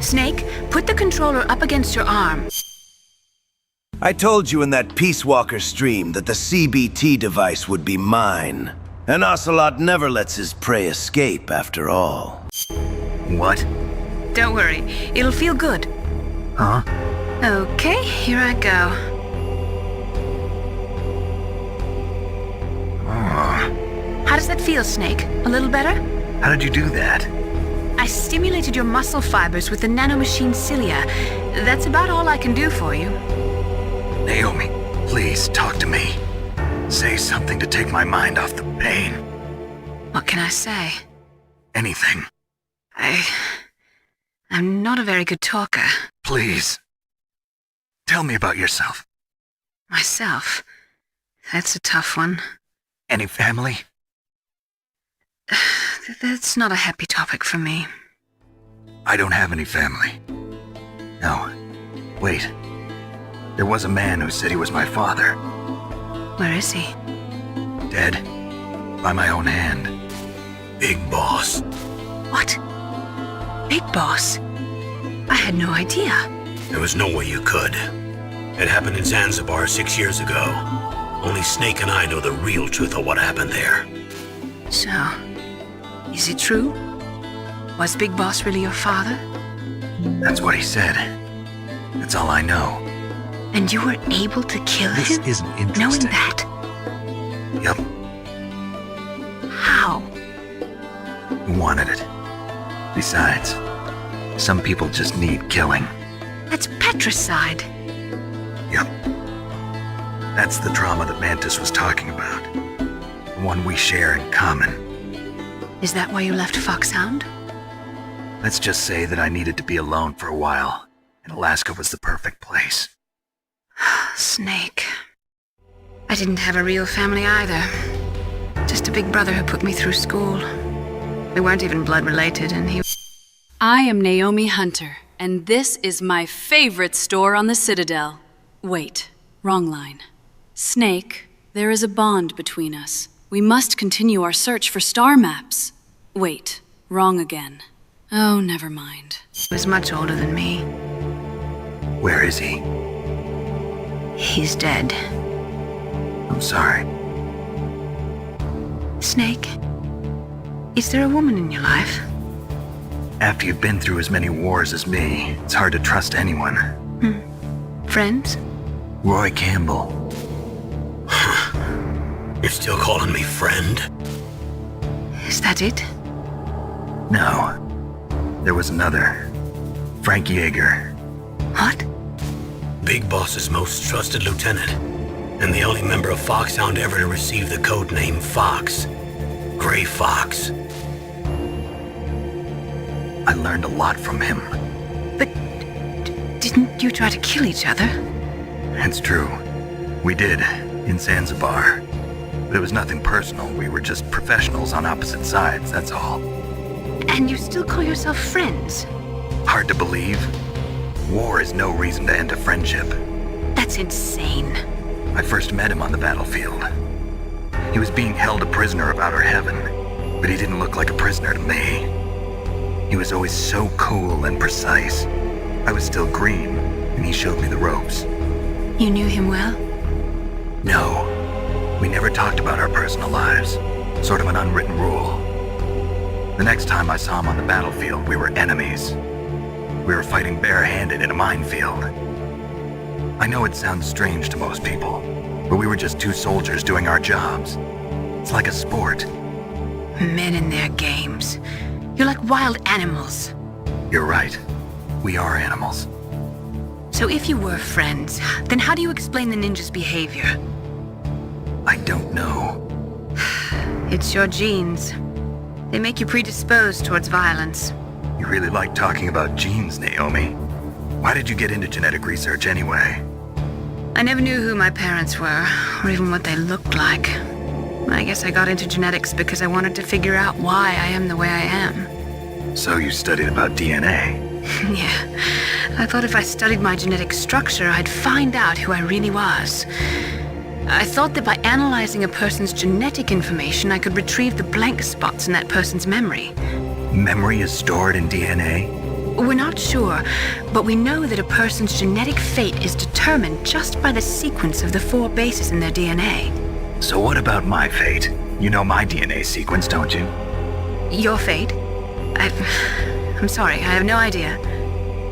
Snake, put the controller up against your arm. I told you in that Peace Walker stream that the CBT device would be mine. An ocelot never lets his prey escape, after all. What? Don't worry, it'll feel good. Huh? Okay, here I go. Oh. How does that feel, Snake? A little better? How did you do that? I stimulated your muscle fibers with the nanomachine cilia. That's about all I can do for you. Naomi, please talk to me. Say something to take my mind off the pain. What can I say? Anything. I'm not a very good talker. Please. Tell me about yourself. Myself? That's a tough one. Any family? That's not a happy topic for me. I don't have any family. No. Wait. There was a man who said he was my father. Where is he? Dead. By my own hand. Big Boss. What? Big Boss? I had no idea. There was no way you could. It happened in Zanzibar 6 years ago. Only Snake and I know the real truth of what happened there. So, is it true? Was Big Boss really your father? That's what he said. That's all I know. And you were able to kill him? This isn't interesting. Knowing that? Yep. How? He wanted it. Besides, some people just need killing. That's patricide. Yep. That's the trauma that Mantis was talking about. The one we share in common. Is that why you left Foxhound? Let's just say that I needed to be alone for a while, and Alaska was the perfect place. Snake. I didn't have a real family either. Just a big brother who put me through school. We weren't even blood related, and he... I am Naomi Hunter, and this is my favorite store on the Citadel. Wait, wrong line. Snake, there is a bond between us. We must continue our search for star maps. Wait, wrong again. Oh, never mind. He was much older than me. Where is he? He's dead. I'm sorry. Snake, is there a woman in your life? After you've been through as many wars as me, it's hard to trust anyone. Friends? Roy Campbell. You're still calling me friend? Is that it? No. There was another. Frank Yeager. What? Big Boss's most trusted lieutenant, and the only member of Foxhound ever to receive the code name Fox. Gray Fox. I learned a lot from him. But didn't you try to kill each other? It's true. We did, in Zanzibar. But it was nothing personal. We were just professionals on opposite sides, that's all. And you still call yourself friends? Hard to believe. War is no reason to end a friendship. That's insane. I first met him on the battlefield. He was being held a prisoner of outer heaven. but he didn't look like a prisoner to me. He was always so cool and precise. I was still green, and he showed me the ropes. You knew him well? No. We never talked about our personal lives. Sort of an unwritten rule. The next time I saw him on the battlefield, we were enemies. We were fighting barehanded in a minefield. I know it sounds strange to most people, but we were just two soldiers doing our jobs. It's like a sport. Men and their games. You're like wild animals. You're right. We are animals. So if you were friends, then how do you explain the ninja's behavior? I don't know. It's your genes. They make you predisposed towards violence. You really like talking about genes, Naomi. Why did you get into genetic research anyway? I never knew who my parents were, or even what they looked like. I guess I got into genetics because I wanted to figure out why I am the way I am. So you studied about DNA? Yeah. I thought if I studied my genetic structure, I'd find out who I really was. I thought that by analyzing a person's genetic information, I could retrieve the blank spots in that person's memory. Memory is stored in DNA? We're not sure, but we know that a person's genetic fate is determined just by the sequence of the 4 bases in their DNA. So what about my fate? You know my DNA sequence, don't you? Your fate? I'm sorry, I have no idea.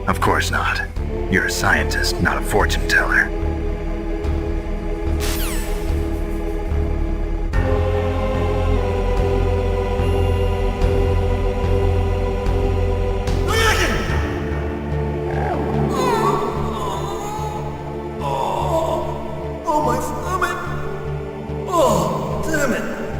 Of course not. You're a scientist, not a fortune teller.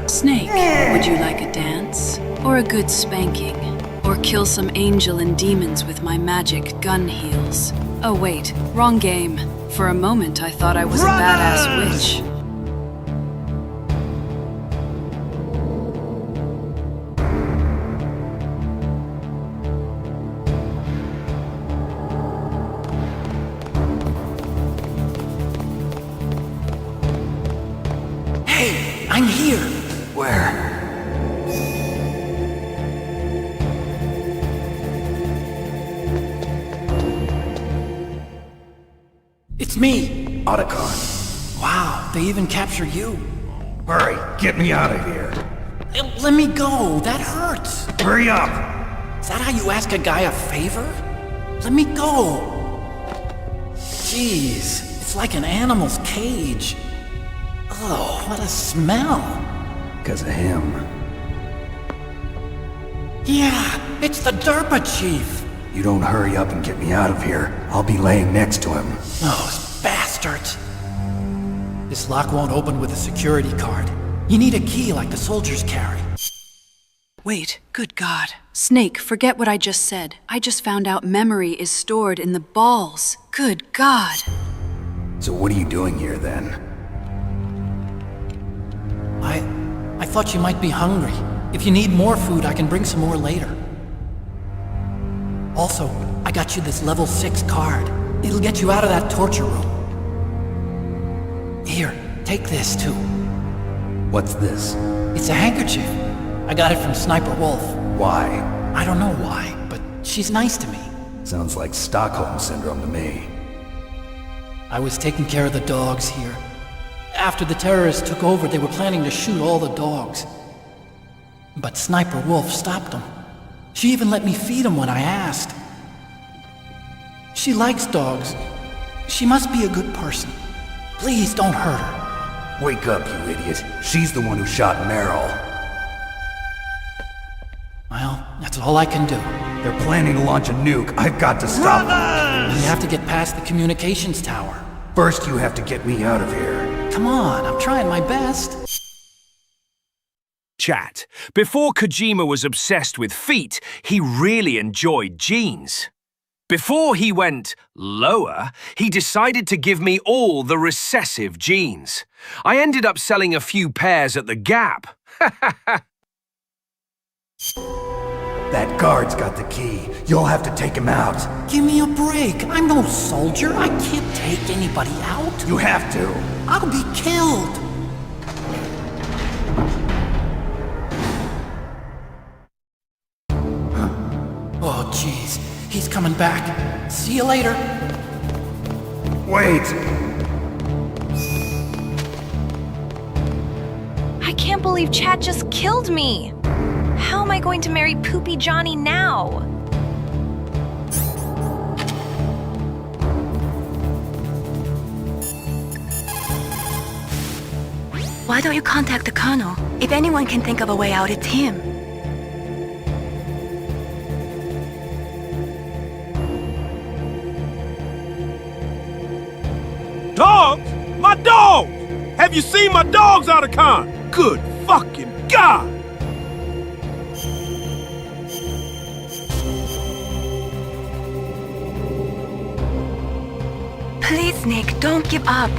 Snake, would you like a dance? Or a good spanking? Or kill some angel and demons with my magic gun heels? Oh wait, wrong game. For a moment I thought I was a badass witch. Hey, I'm here. Where? It's me. Otacon. Wow, they even capture you. Hurry, get me out of here. Let me go, that hurts. Hurry up! Is that how you ask a guy a favor? Let me go. Jeez, it's like an animal's cage. Oh, what a smell. Because of him. Yeah, it's the Derpa Chief. You don't hurry up and get me out of here, I'll be laying next to him. Those bastards. This lock won't open with a security card. You need a key like the soldiers carry. Wait, good God. Snake, forget what I just said. I just found out memory is stored in the balls. Good God. So what are you doing here then? I thought you might be hungry. If you need more food, I can bring some more later. Also, I got you this level 6 card. It'll get you out of that torture room. Here, take this too. What's this? It's a handkerchief. I got it from Sniper Wolf. Why? I don't know why, but she's nice to me. Sounds like Stockholm Syndrome to me. I was taking care of the dogs here. After the terrorists took over, they were planning to shoot all the dogs. But Sniper Wolf stopped them. She even let me feed them when I asked. She likes dogs. She must be a good person. Please don't hurt her. Wake up, you idiot. She's the one who shot Meryl. Well, that's all I can do. They're planning to launch a nuke. I've got to stop them. We have to get past the communications tower. First, you have to get me out of here. Come on, I'm trying my best. Chat. Before Kojima was obsessed with feet, he really enjoyed jeans. Before he went lower, he decided to give me all the recessive genes. I ended up selling a few pairs at the Gap. That guard's got the key. You'll have to take him out. Give me a break. I'm no soldier. I can't take anybody out. You have to. I'll be killed. Oh, jeez. He's coming back. See you later. Wait! I can't believe Chad just killed me. How am I going to marry Poopy Johnny now? Why don't you contact the Colonel? If anyone can think of a way out, it's him. Dogs? My dogs! Have you seen my dogs, Otacon? Good fucking God! Please, Snake, don't give up.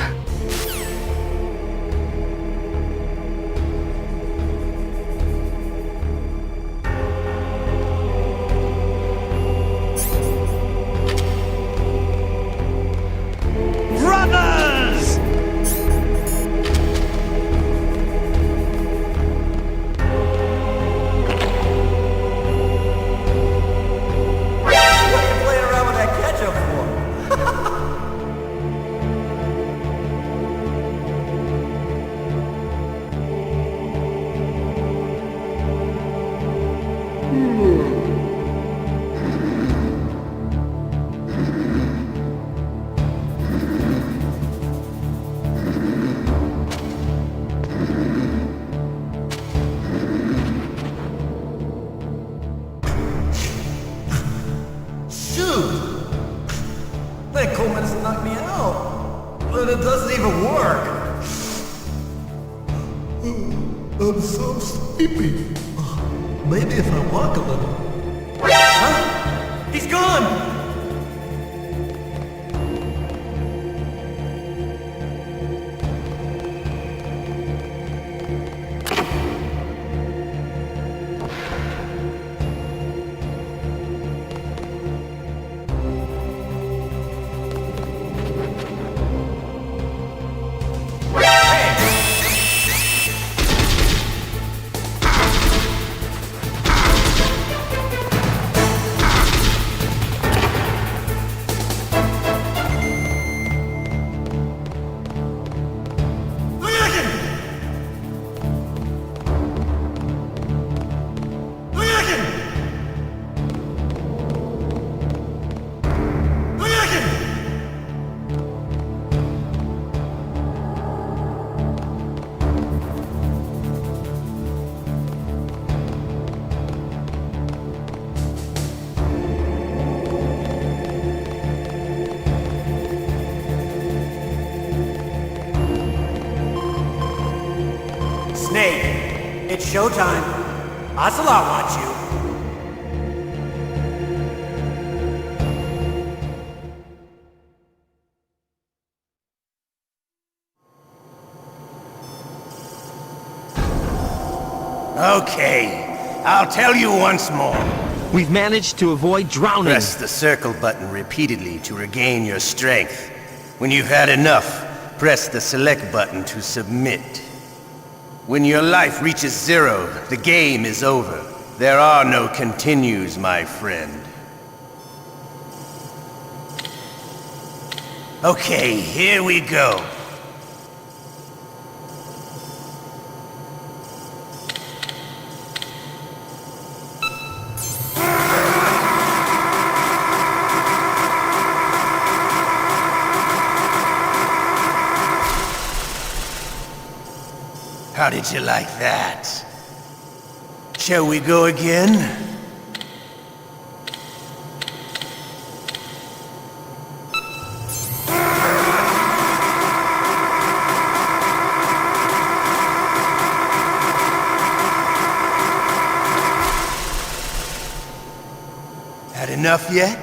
Brothers! What are you playing around with that ketchup for? Shoot! That cold medicine knocked me out. But it doesn't even work. I'm so sleepy. Maybe if I walk a little. Huh? He's gone! Snake, it's showtime. Ocelot wants you. Okay, I'll tell you once more. We've managed to avoid drowning. Press the circle button repeatedly to regain your strength. When you've had enough, press the select button to submit. When your life reaches 0, the game is over. There are no continues, my friend. Okay, here we go. How did you like that? Shall we go again? Had enough yet?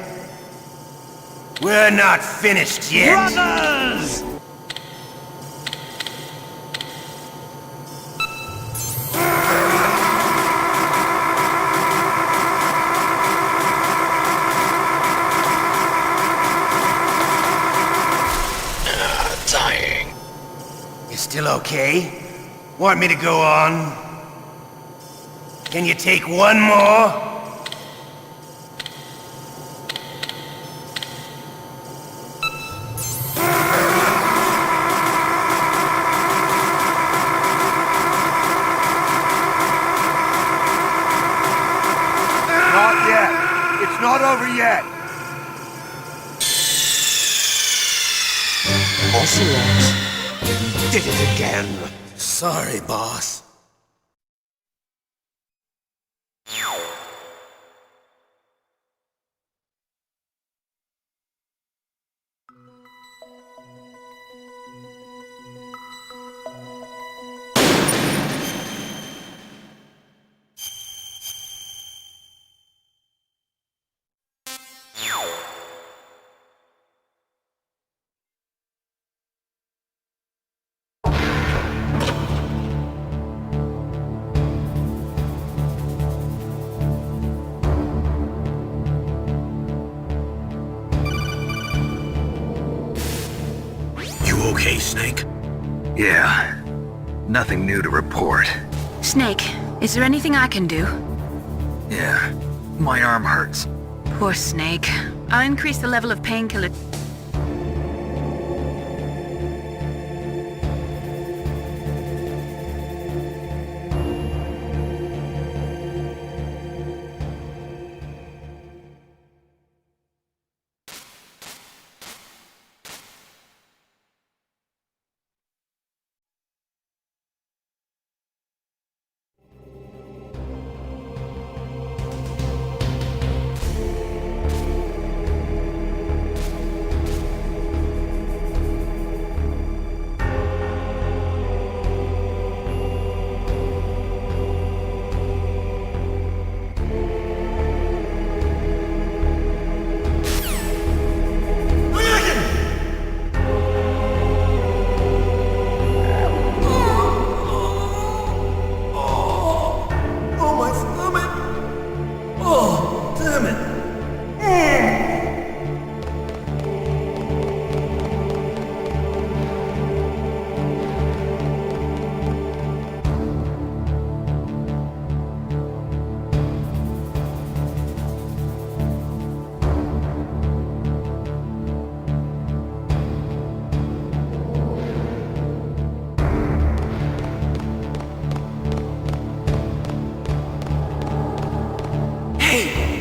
We're not finished yet. Brothers! Dying. You still okay? Want me to go on? Can you take one more? yet. It's not over yet. Ocelot, you did it again. Sorry, boss. Okay, Snake? Yeah. Nothing new to report. Snake, is there anything I can do? Yeah. My arm hurts. Poor Snake. I'll increase the level of painkiller.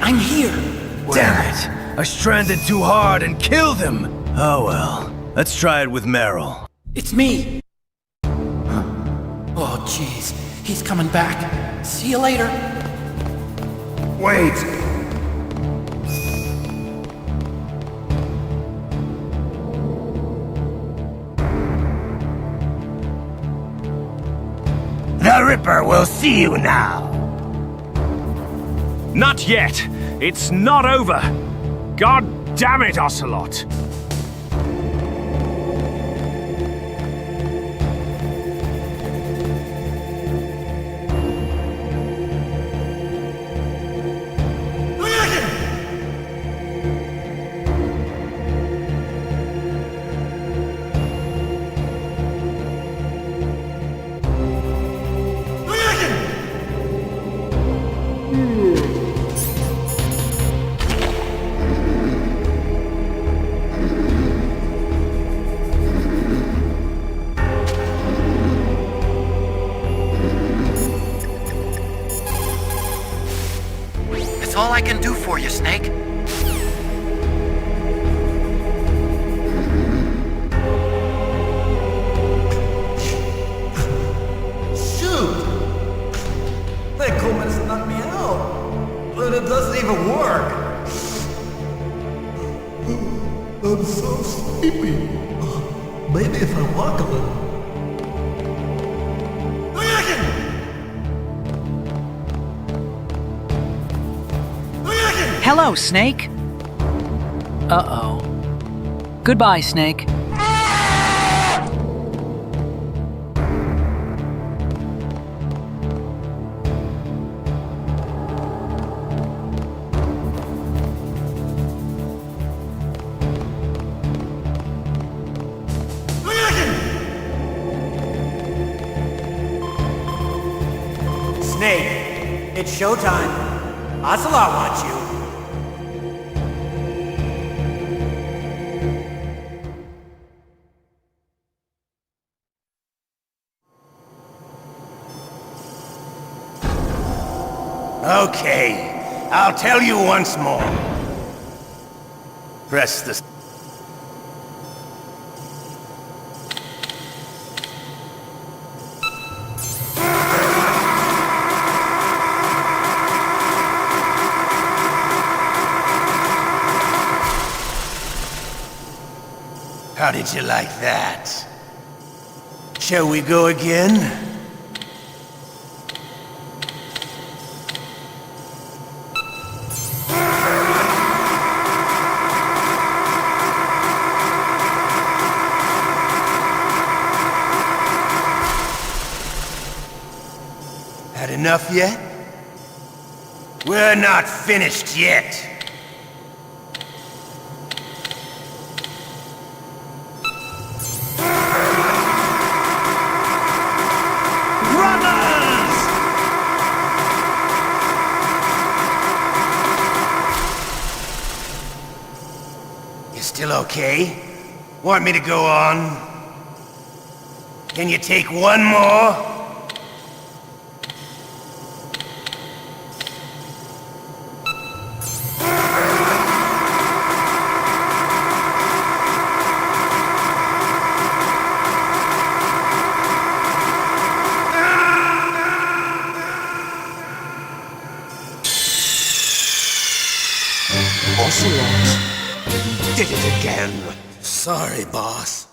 I'm here! Damn it! I stranded too hard and killed him! Oh well. Let's try it with Meryl. It's me! Oh, jeez. He's coming back. See you later. Wait! The Ripper will see you now. Not yet. It's not over. God damn it, Ocelot. All I can do for you, Snake. Shoot! That Coleman's knocked me out, but it doesn't even work. I'm so sleepy. Maybe if I walk a little. Hello, Snake. Uh-oh. Goodbye, Snake. Snake, it's showtime. Ocelot wants you. Okay, I'll tell you once more. Press the... How did you like that? Shall we go again? Had enough yet? We're not finished yet. Still okay? Want me to go on? Can you take one more? Ocelot. Did it again. Sorry, boss.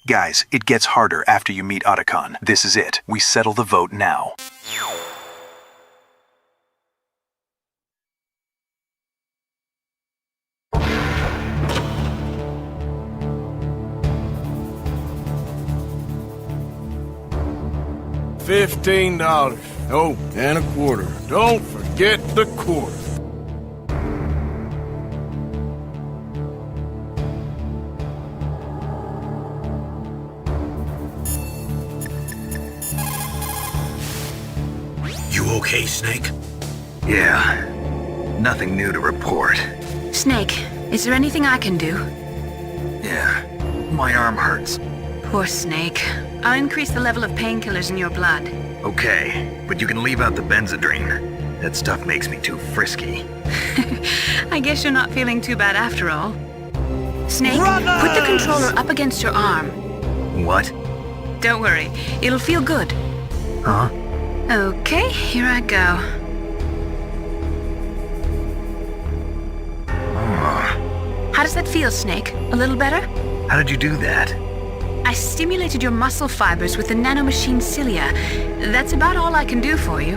Guys, it gets harder after you meet Otacon. This is it. We settle the vote now. $15. Oh, and a quarter. Don't forget the quarter. You okay, Snake? Yeah. Nothing new to report. Snake, is there anything I can do? Yeah. My arm hurts. Poor Snake. I'll increase the level of painkillers in your blood. Okay, but you can leave out the Benzedrine. That stuff makes me too frisky. I guess you're not feeling too bad after all. Snake, put the controller up against your arm. What? Don't worry, it'll feel good. Huh? Okay, here I go. How does that feel, Snake? A little better? How did you do that? I stimulated your muscle fibers with the nanomachine cilia. That's about all I can do for you.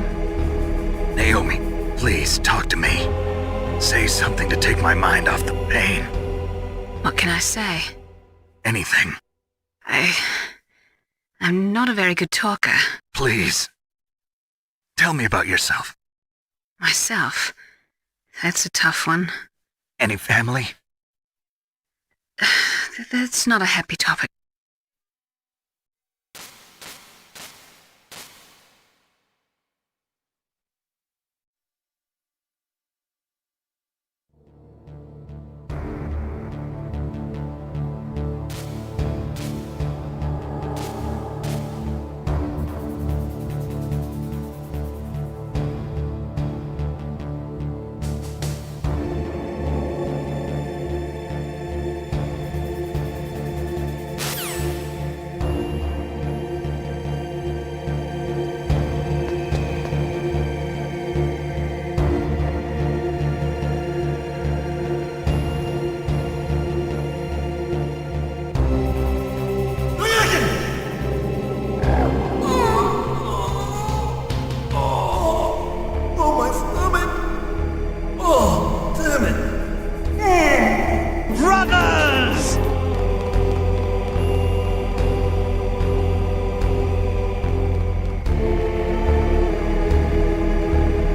Naomi, please talk to me. Say something to take my mind off the pain. What can I say? Anything. I'm not a very good talker. Please. Tell me about yourself. Myself? That's a tough one. Any family? That's not a happy topic.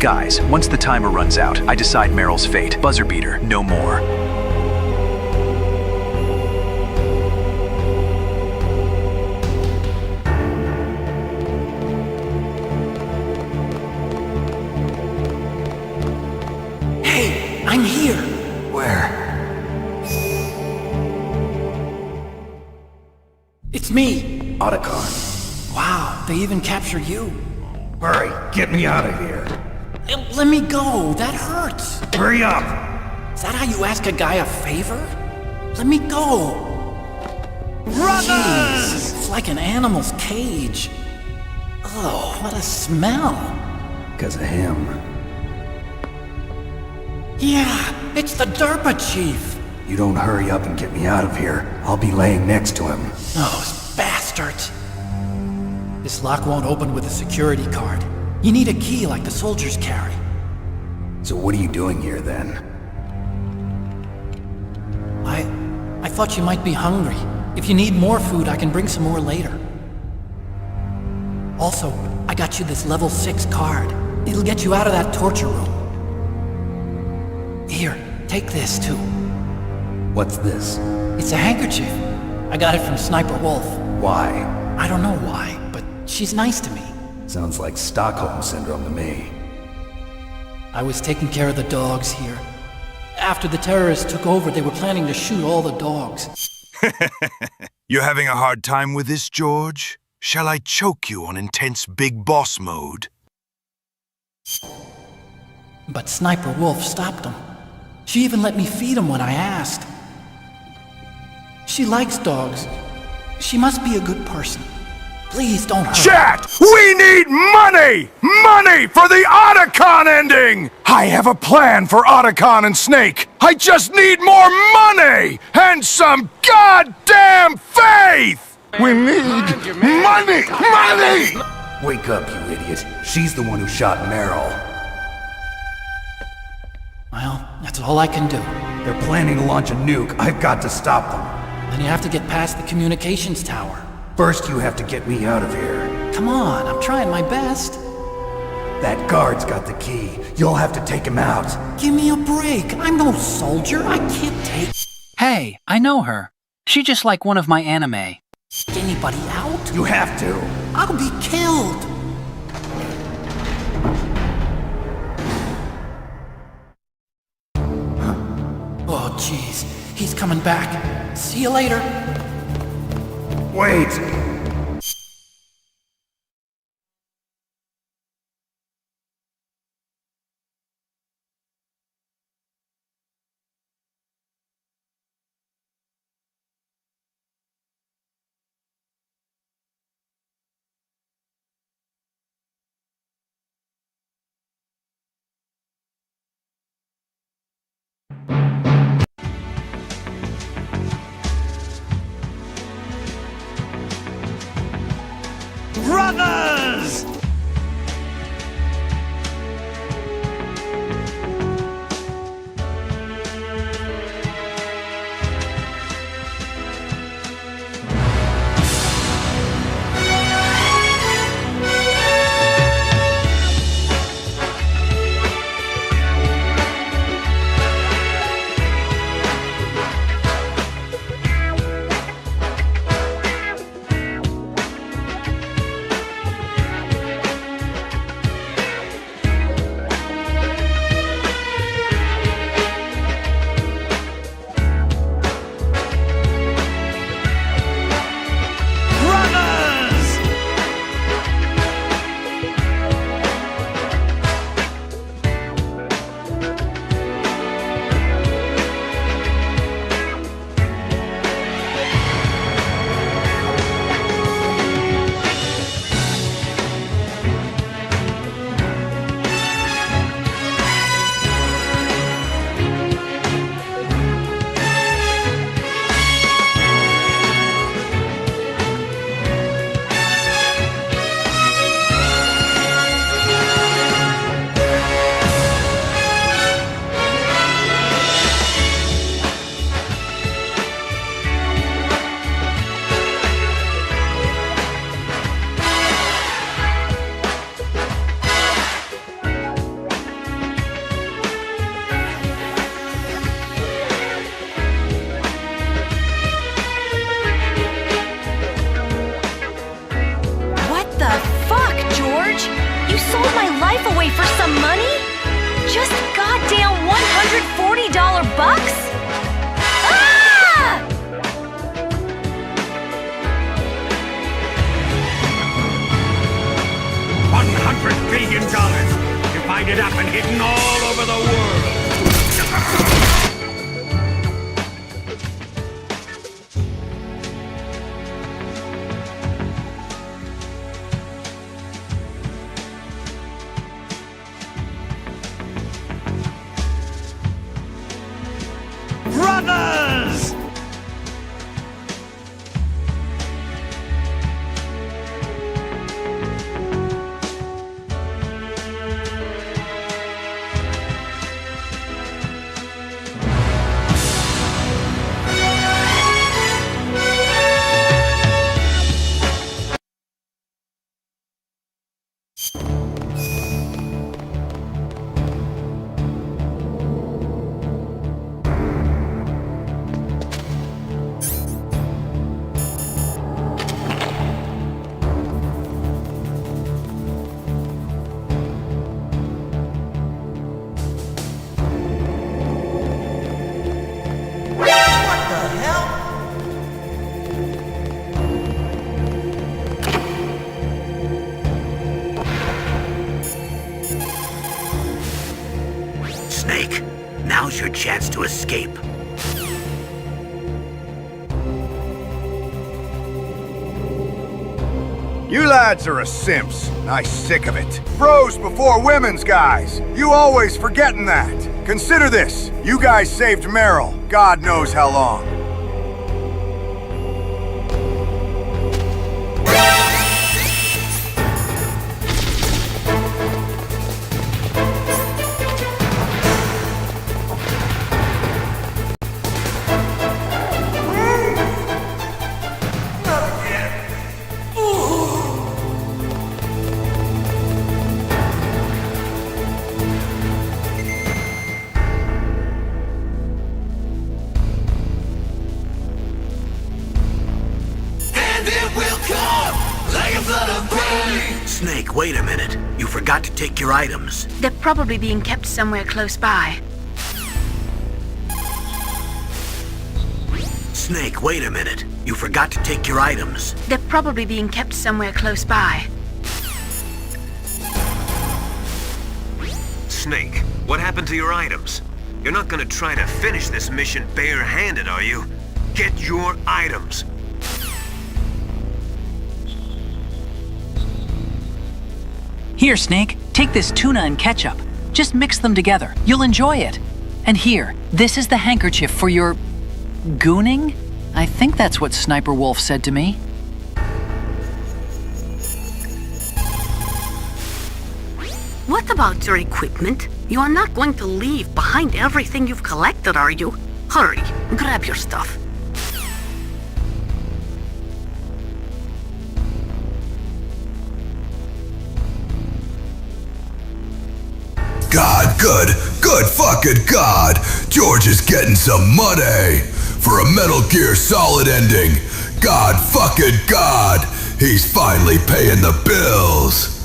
Guys, once the timer runs out, I decide Meryl's fate. Buzzer beater, no more. Hey, I'm here. Where? It's me. Otacon. Wow, they even captured you. Hurry, get me out of here. Let me go, that hurts. Hurry up! Is that how you ask a guy a favor? Let me go. Jeez, it's like an animal's cage. Oh, what a smell. Because of him. Yeah, it's the Derpa Chief. You don't hurry up and get me out of here, I'll be laying next to him. Those bastards. This lock won't open with a security card. You need a key like the soldiers carry. So what are you doing here then? I thought you might be hungry. If you need more food, I can bring some more later. Also, I got you this level 6 card. It'll get you out of that torture room. Here, take this too. What's this? It's a handkerchief. I got it from Sniper Wolf. Why? I don't know why, but she's nice to me. Sounds like Stockholm Syndrome to me. I was taking care of the dogs here. After the terrorists took over, they were planning to shoot all the dogs. You're having a hard time with this, George? Shall I choke you on intense big boss mode? But Sniper Wolf stopped them. She even let me feed them when I asked. She likes dogs. She must be a good person. Please don't hurt. Chat! We need money! Money for the Otacon ending! I have a plan for Otacon and Snake. I just need more money! And some goddamn faith! We need money! Money! Wake up, you idiot. She's the one who shot Meryl. Well, that's all I can do. They're planning to launch a nuke. I've got to stop them. Then you have to get past the communications tower. First, you have to get me out of here. Come on, I'm trying my best. That guard's got the key. You'll have to take him out. Give me a break. I'm no soldier. I can't take... Hey, I know her. She just like one of my anime. Anybody out? You have to. I'll be killed. Oh, jeez. He's coming back. See you later. Wait! pagan goddess. You find it up and hidden all over the world. Brothers! Snake, now's your chance to escape. You lads are a simps. I'm sick of it. Bros before women's, guys. You always forgetting that. Consider this. You guys saved Meryl. God knows how long. Snake, wait a minute. You forgot to take your items. They're probably being kept somewhere close by. Snake, wait a minute. You forgot to take your items. They're probably being kept somewhere close by. Snake, what happened to your items? You're not gonna try to finish this mission bare-handed, are you? Get your items! Here, Snake, take this tuna and ketchup. Just mix them together. You'll enjoy it. And here, this is the handkerchief for your... gooning? I think that's what Sniper Wolf said to me. What about your equipment? You are not going to leave behind everything you've collected, are you? Hurry, grab your stuff. God, good fucking God! George is getting some money for a Metal Gear Solid ending. God fucking God! He's finally paying the bills.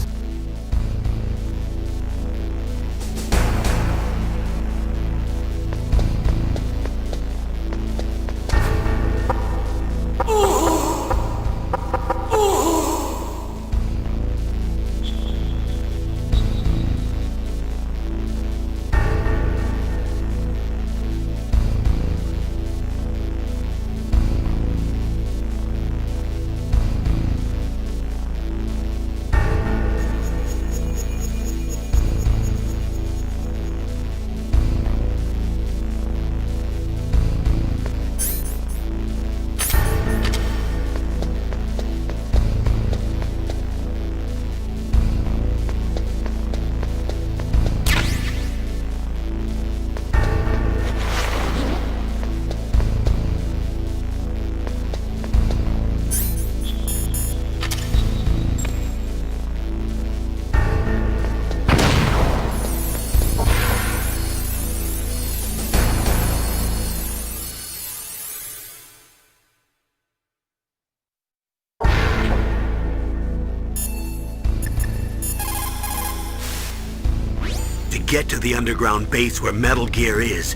Get to the underground base where Metal Gear is.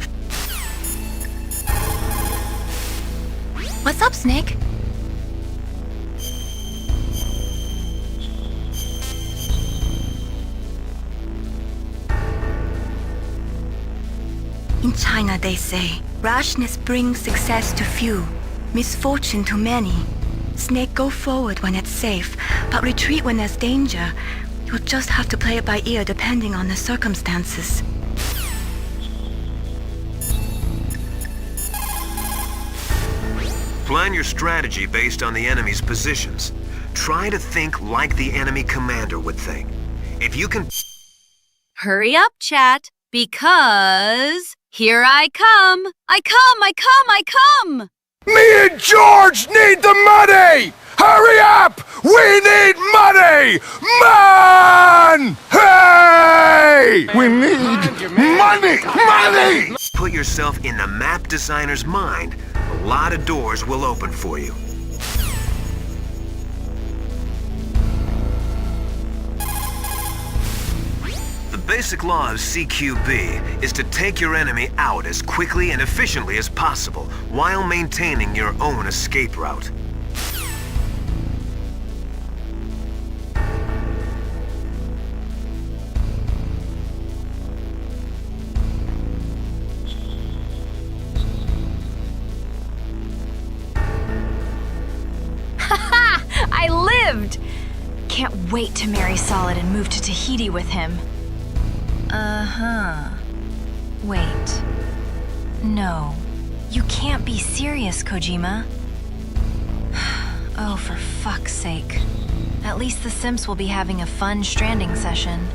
What's up, Snake? China, they say. Rashness brings success to few, misfortune to many. Snake, go forward when it's safe, but retreat when there's danger. You'll just have to play it by ear depending on the circumstances. Plan your strategy based on the enemy's positions. Try to think like the enemy commander would think. If you can... Hurry up, chat, because here I come. I come. Me and George need the money! Hurry up! We need money! Man! Hey! We need money! Put yourself in the map designer's mind. A lot of doors will open for you. The basic law of CQB is to take your enemy out as quickly and efficiently as possible while maintaining your own escape route. I lived! Can't wait to marry Solid and move to Tahiti with him. Uh-huh. Wait. No. You can't be serious, Kojima. Oh, for fuck's sake. At least the Simps will be having a fun stranding session.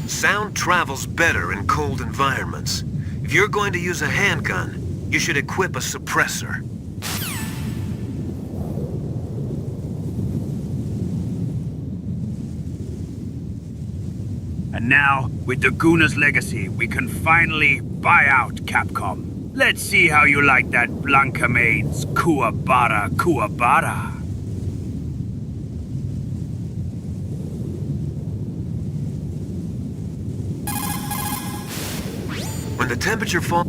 Sound travels better in cold environments. If you're going to use a handgun, you should equip a suppressor. And now, with the Gooner's legacy, we can finally buy out Capcom. Let's see how you like that Blanca Maid's Kuwabara Kuwabara. When the temperature falls...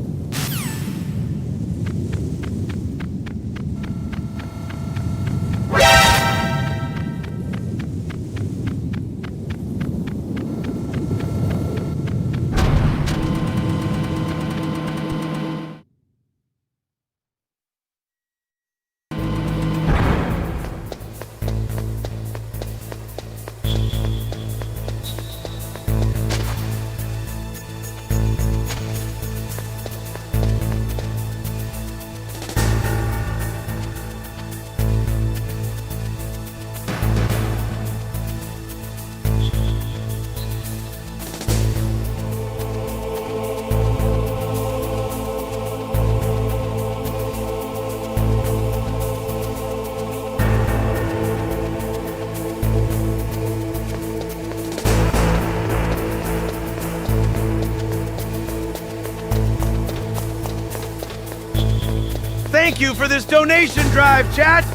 Thank you for this donation drive, chat!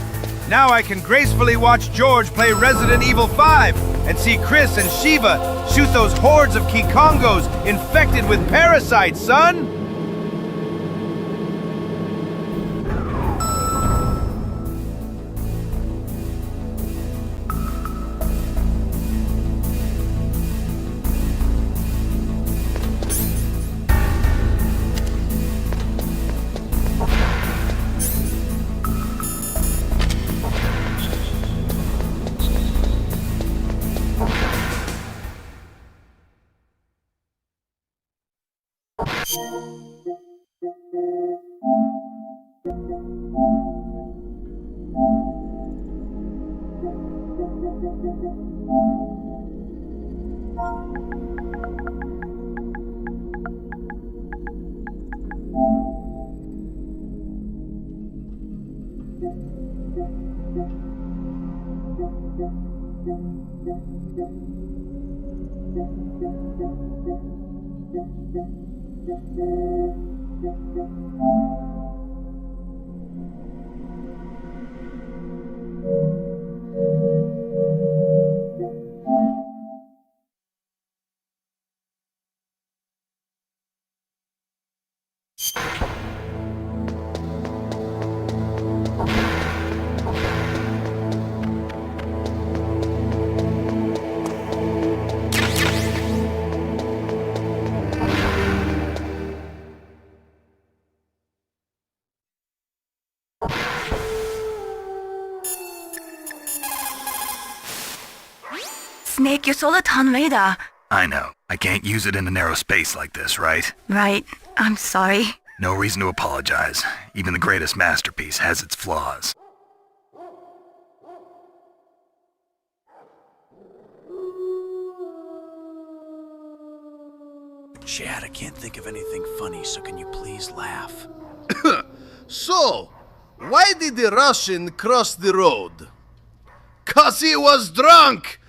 Now I can gracefully watch George play Resident Evil 5 and see Chris and Shiva shoot those hordes of Kikongos infected with parasites, son! Snake, your Soliton radar. I know. I can't use it in a narrow space like this, right? Right. I'm sorry. No reason to apologize. Even the greatest masterpiece has its flaws. Chad, I can't think of anything funny, so can you please laugh? So, why did the Russian cross the road? 'Cause he was drunk!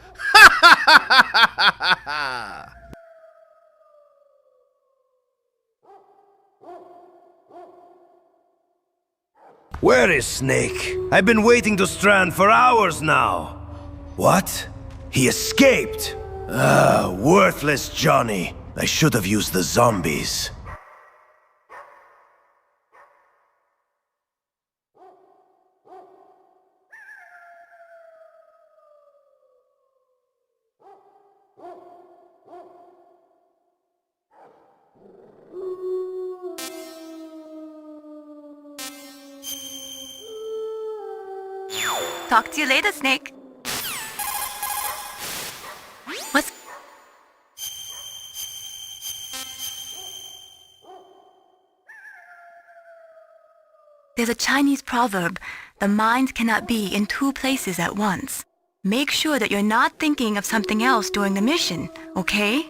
Where is Snake? I've been waiting to strand for hours now. What? He escaped? Ah, worthless Johnny. I should have used the zombies. Talk to you later, Snake. What's... There's a Chinese proverb, the mind cannot be in two places at once. Make sure that you're not thinking of something else during the mission, okay?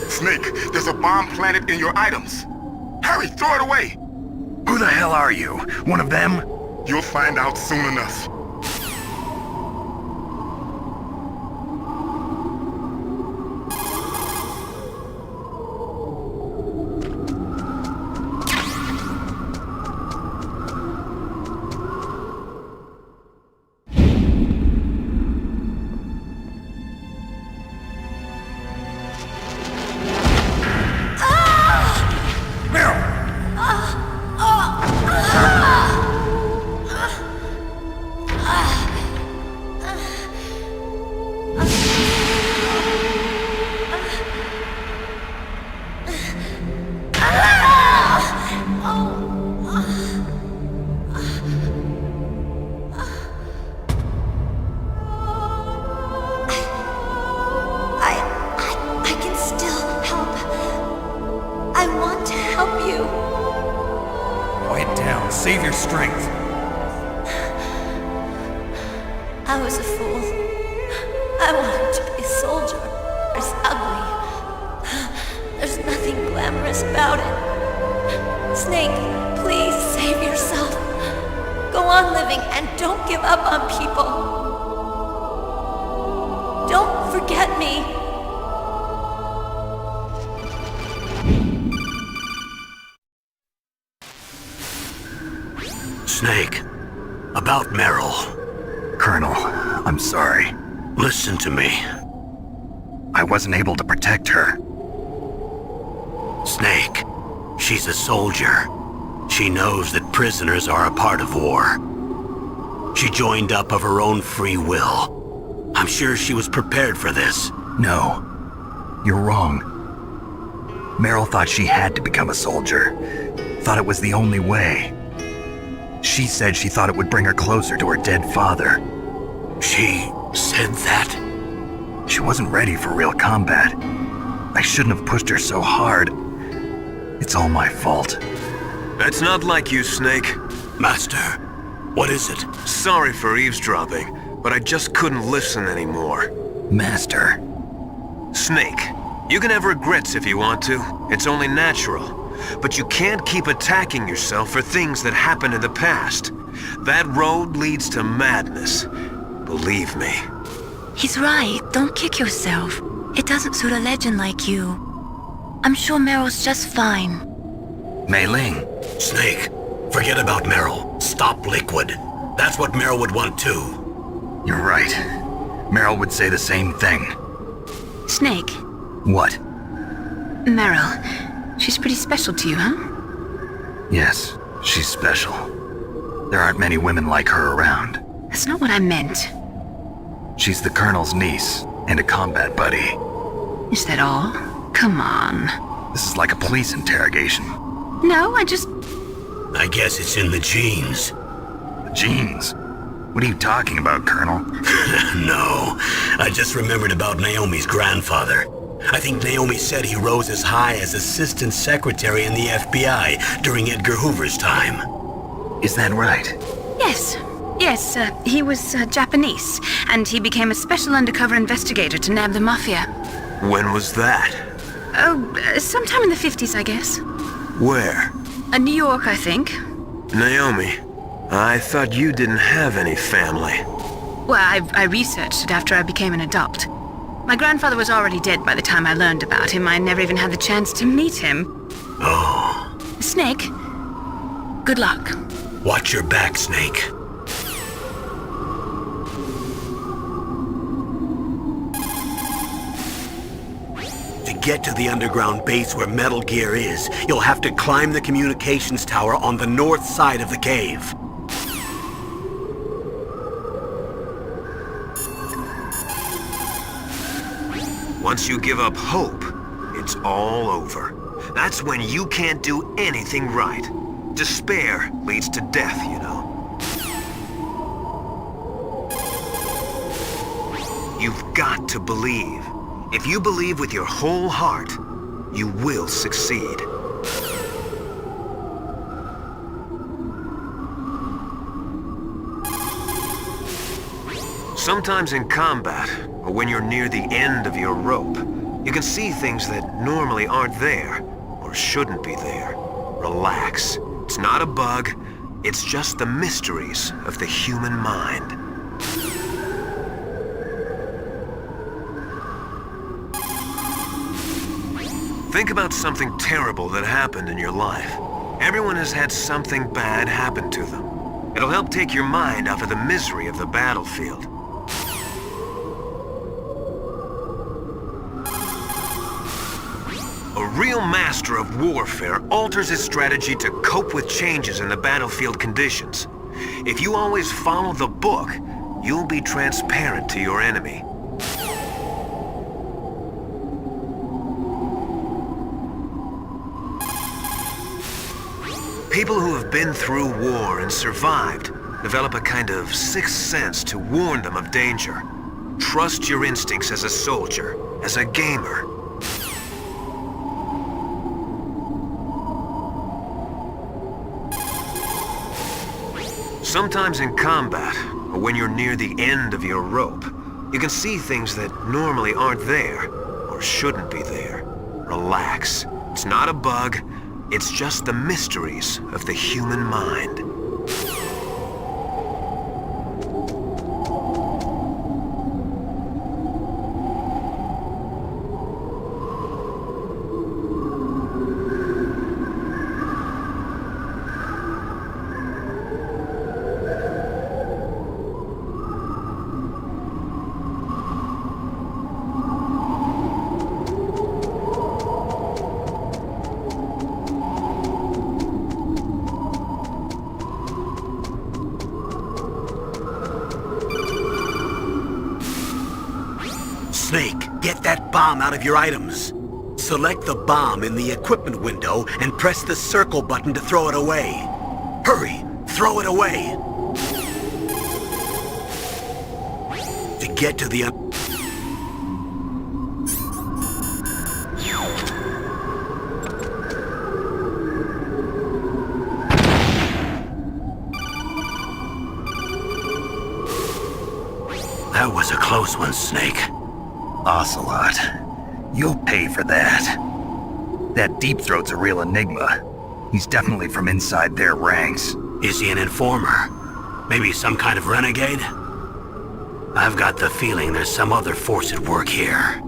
Snake, there's a bomb planted in your items. Hurry, throw it away! Who the hell are you? One of them? You'll find out soon enough. Save your strength. I was a fool. I wanted to be a soldier. It's ugly. There's nothing glamorous about it. Snake, please save yourself. Go on living and don't give up on people. Don't forget me. Snake, about Meryl. Colonel, I'm sorry. Listen to me. I wasn't able to protect her. Snake, she's a soldier. She knows that prisoners are a part of war. She joined up of her own free will. I'm sure she was prepared for this. No, you're wrong. Meryl thought she had to become a soldier. Thought it was the only way. She said she thought it would bring her closer to her dead father. She said that? She wasn't ready for real combat. I shouldn't have pushed her so hard. It's all my fault. That's not like you, Snake. Master, what is it? Sorry for eavesdropping, but I just couldn't listen anymore. Master. Snake, you can have regrets if you want to. It's only natural. But you can't keep attacking yourself for things that happened in the past. That road leads to madness. Believe me. He's right. Don't kick yourself. It doesn't suit a legend like you. I'm sure Meryl's just fine. Mei Ling. Snake, forget about Meryl. Stop Liquid. That's what Meryl would want too. You're right. Meryl would say the same thing. Snake. What? Meryl. She's pretty special to you, huh? Yes, she's special. There aren't many women like her around. That's not what I meant. She's the Colonel's niece and a combat buddy. Is that all? Come on. This is like a police interrogation. No, I guess it's in the genes. Genes? What are you talking about, Colonel? No, I just remembered about Naomi's grandfather. I think Naomi said he rose as high as assistant secretary in the FBI during Edgar Hoover's time. Is that right? Yes. Yes, he was Japanese, and he became a special undercover investigator to nab the mafia. When was that? Oh, sometime in the 50s, I guess. Where? New York, I think. Naomi, I thought you didn't have any family. Well, I researched it after I became an adult. My grandfather was already dead by the time I learned about him. I never even had the chance to meet him. Oh. Snake, good luck. Watch your back, Snake. To get to the underground base where Metal Gear is, you'll have to climb the communications tower on the north side of the cave. Once you give up hope, it's all over. That's when you can't do anything right. Despair leads to death, you know. You've got to believe. If you believe with your whole heart, you will succeed. Sometimes in combat, or when you're near the end of your rope, you can see things that normally aren't there, or shouldn't be there. Relax. It's not a bug, it's just the mysteries of the human mind. Think about something terrible that happened in your life. Everyone has had something bad happen to them. It'll help take your mind off of the misery of the battlefield. A real master of warfare alters his strategy to cope with changes in the battlefield conditions. If you always follow the book, you'll be transparent to your enemy. People who have been through war and survived develop a kind of sixth sense to warn them of danger. Trust your instincts as a soldier, as a gamer. Sometimes in combat, or when you're near the end of your rope, you can see things that normally aren't there, or shouldn't be there. Relax. It's not a bug. It's just the mysteries of the human mind. Snake, get that bomb out of your items. Select the bomb in the equipment window and press the circle button to throw it away. Hurry, throw it away. To get to the... That was a close one, Snake. Ocelot, you'll pay for that. That Deep Throat's a real enigma. He's definitely from inside their ranks. Is he an informer? Maybe some kind of renegade? I've got the feeling there's some other force at work here.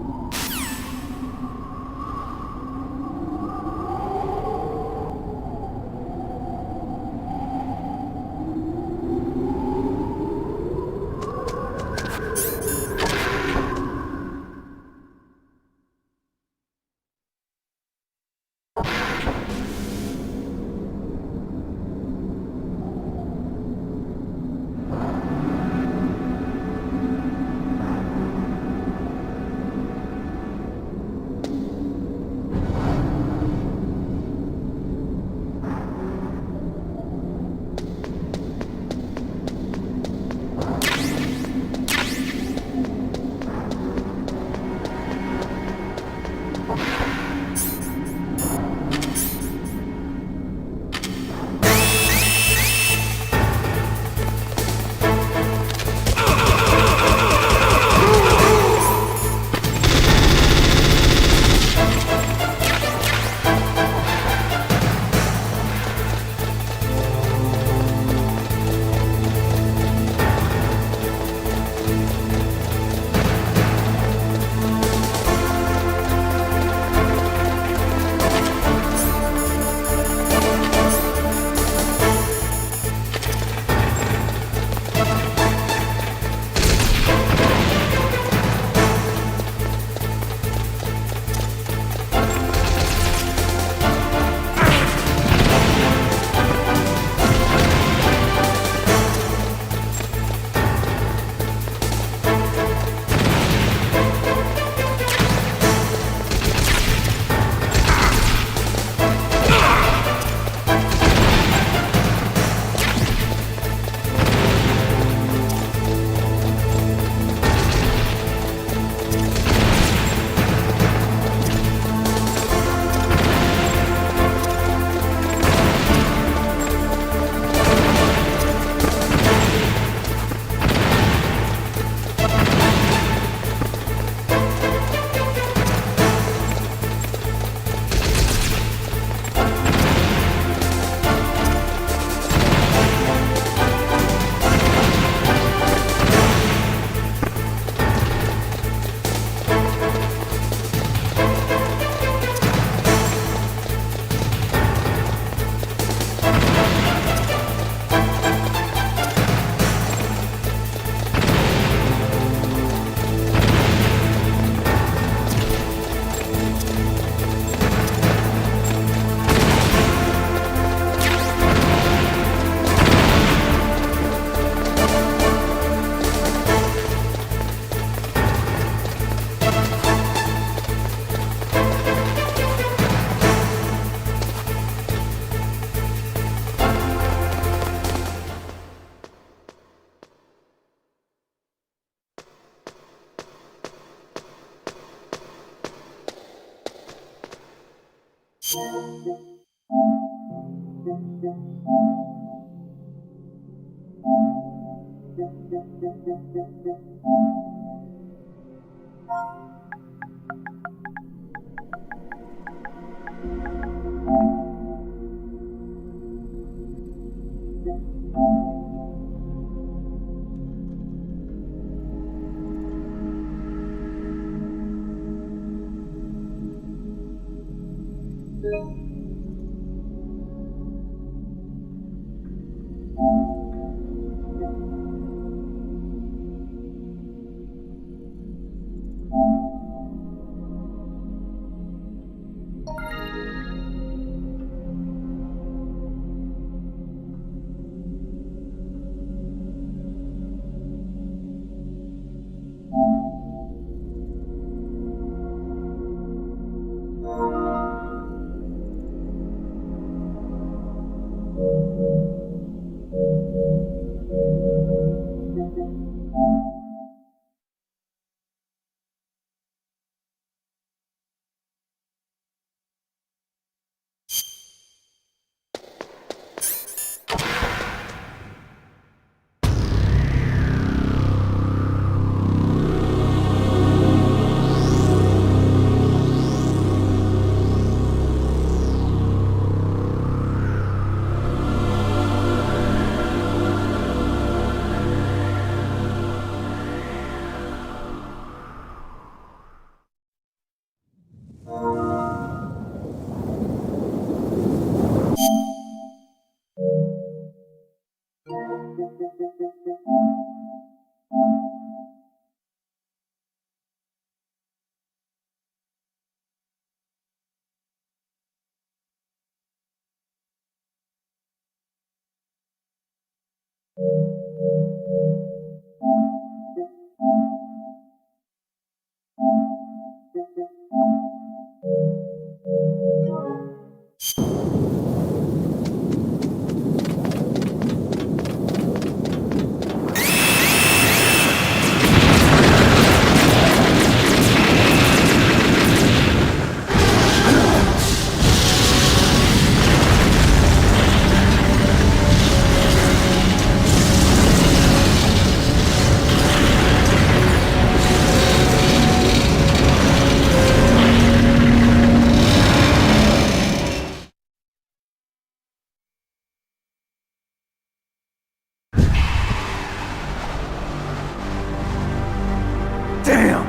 Damn!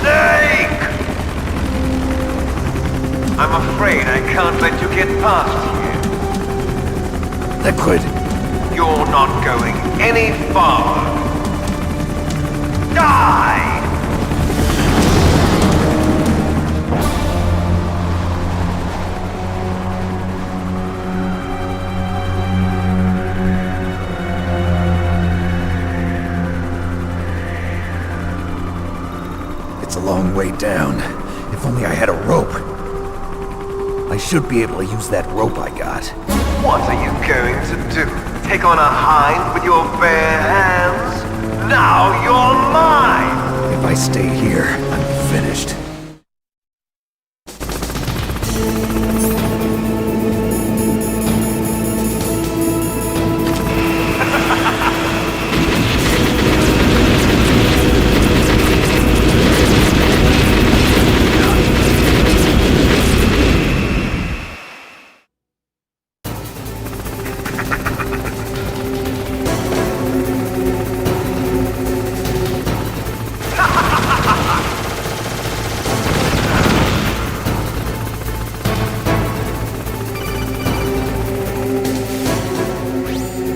Snake! I'm afraid I can't let you get past here. Liquid! You're not going any farther. Die! It's a long way down. If only I had a rope. I should be able to use that rope I got. What are you going to do? Take on a hind with your bare hands? Now you're mine! If I stay here, I'm finished.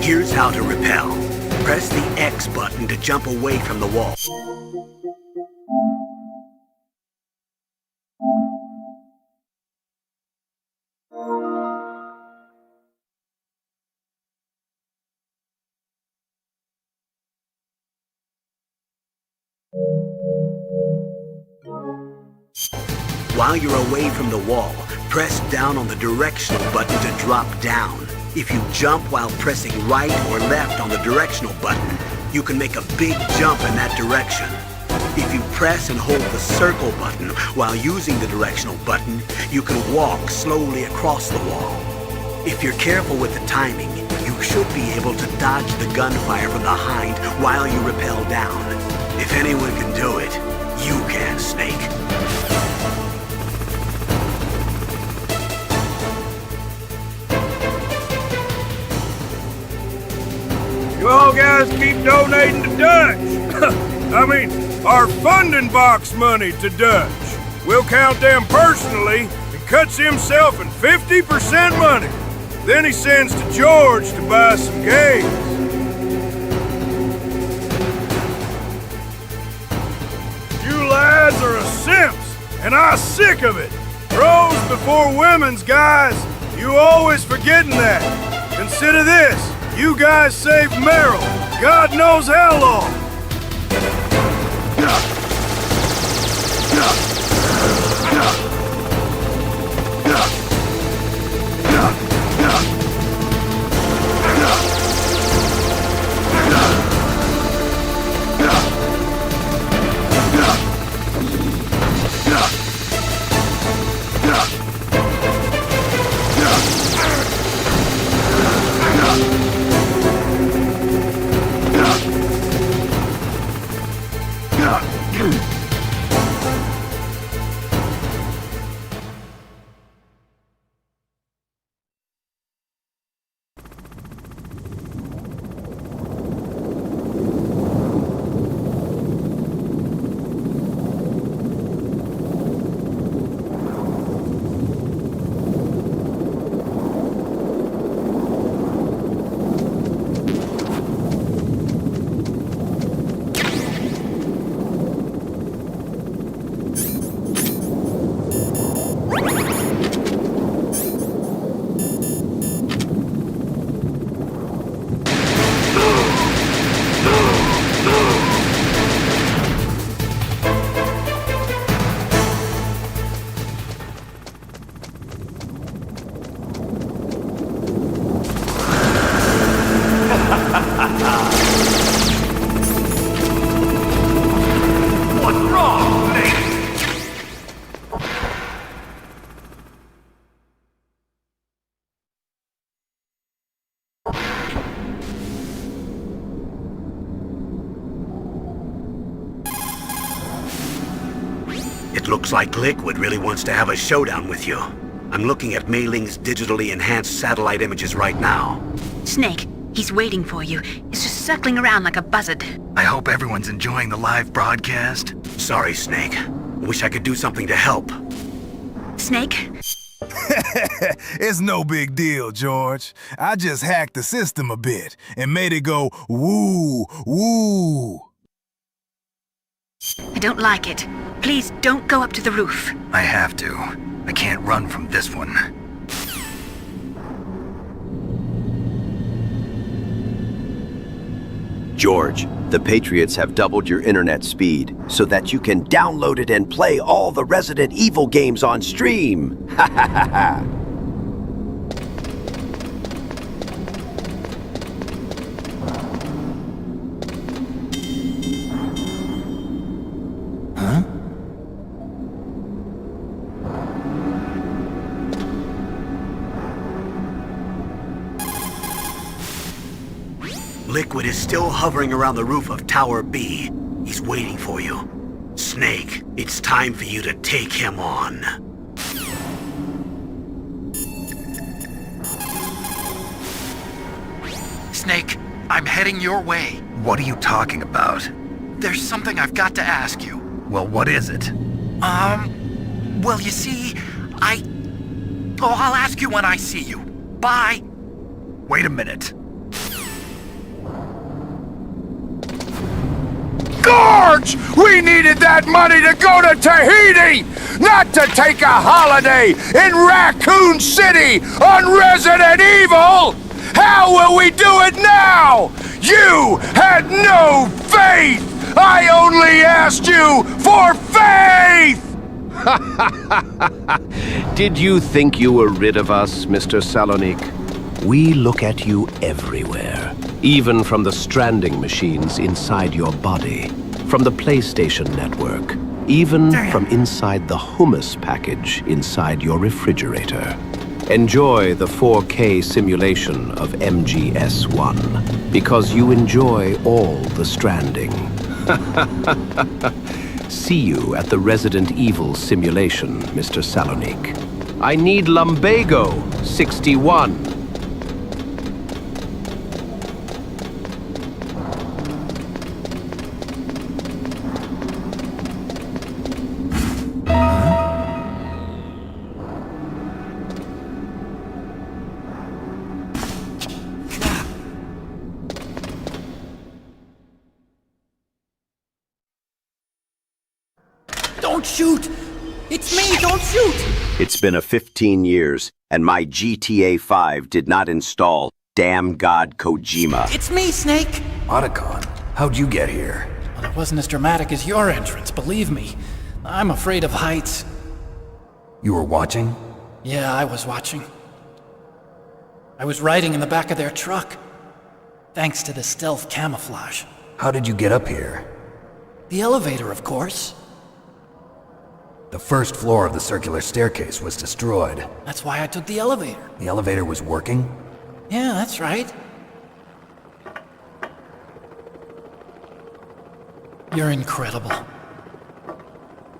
Here's how to repel. Press the X button to jump away from the wall. While you're away from the wall, press down on the directional button to drop down. If you jump while pressing right or left on the directional button, you can make a big jump in that direction. If you press and hold the circle button while using the directional button, you can walk slowly across the wall. If you're careful with the timing, you should be able to dodge the gunfire from behind while you rappel down. If anyone can do it, you can, Snake. You all guys keep donating to Dutch. I mean, our funding box money to Dutch. We'll count them personally and cuts himself in 50% money. Then he sends to George to buy some games. You lads are a simps, and I'm sick of it. Bros before women's, guys. You always forgetting that. Consider this. You guys saved Meryl. God knows how long. It looks like Liquid really wants to have a showdown with you. I'm looking at Mei Ling's digitally enhanced satellite images right now. Snake, he's waiting for you. He's just circling around like a buzzard. I hope everyone's enjoying the live broadcast. Sorry, Snake. Wish I could do something to help. Snake? It's no big deal, George. I just hacked the system a bit and made it go woo, woo. I don't like it. Please don't go up to the roof. I have to. I can't run from this one. George, the Patriots have doubled your internet speed so that you can download it and play all the Resident Evil games on stream. Ha ha ha ha. Liquid is still hovering around the roof of Tower B. He's waiting for you. Snake, it's time for you to take him on. Snake, I'm heading your way. What are you talking about? There's something I've got to ask you. Well, what is it? Well, you see, I'll ask you when I see you. Bye. Wait a minute. George! We needed that money to go to Tahiti, not to take a holiday in Raccoon City on Resident Evil! How will we do it now? You had no faith! I only asked you for faith! Did you think you were rid of us, Mr. Salonik? We look at you everywhere. Even from the stranding machines inside your body, from the PlayStation network, even from inside the hummus package inside your refrigerator. Enjoy the 4K simulation of MGS1, because you enjoy all the stranding. See you at the Resident Evil simulation, Mr. Salonik. I need lumbago, 61. Don't shoot! It's me! Don't shoot! It's been 15 years, and my GTA 5 did not install Damn God Kojima. It's me, Snake! Otacon, how'd you get here? Well, it wasn't as dramatic as your entrance, believe me. I'm afraid of heights. You were watching? Yeah, I was watching. I was riding in the back of their truck. Thanks to the stealth camouflage. How did you get up here? The elevator, of course. The first floor of the circular staircase was destroyed. That's why I took the elevator. The elevator was working? Yeah, that's right. You're incredible.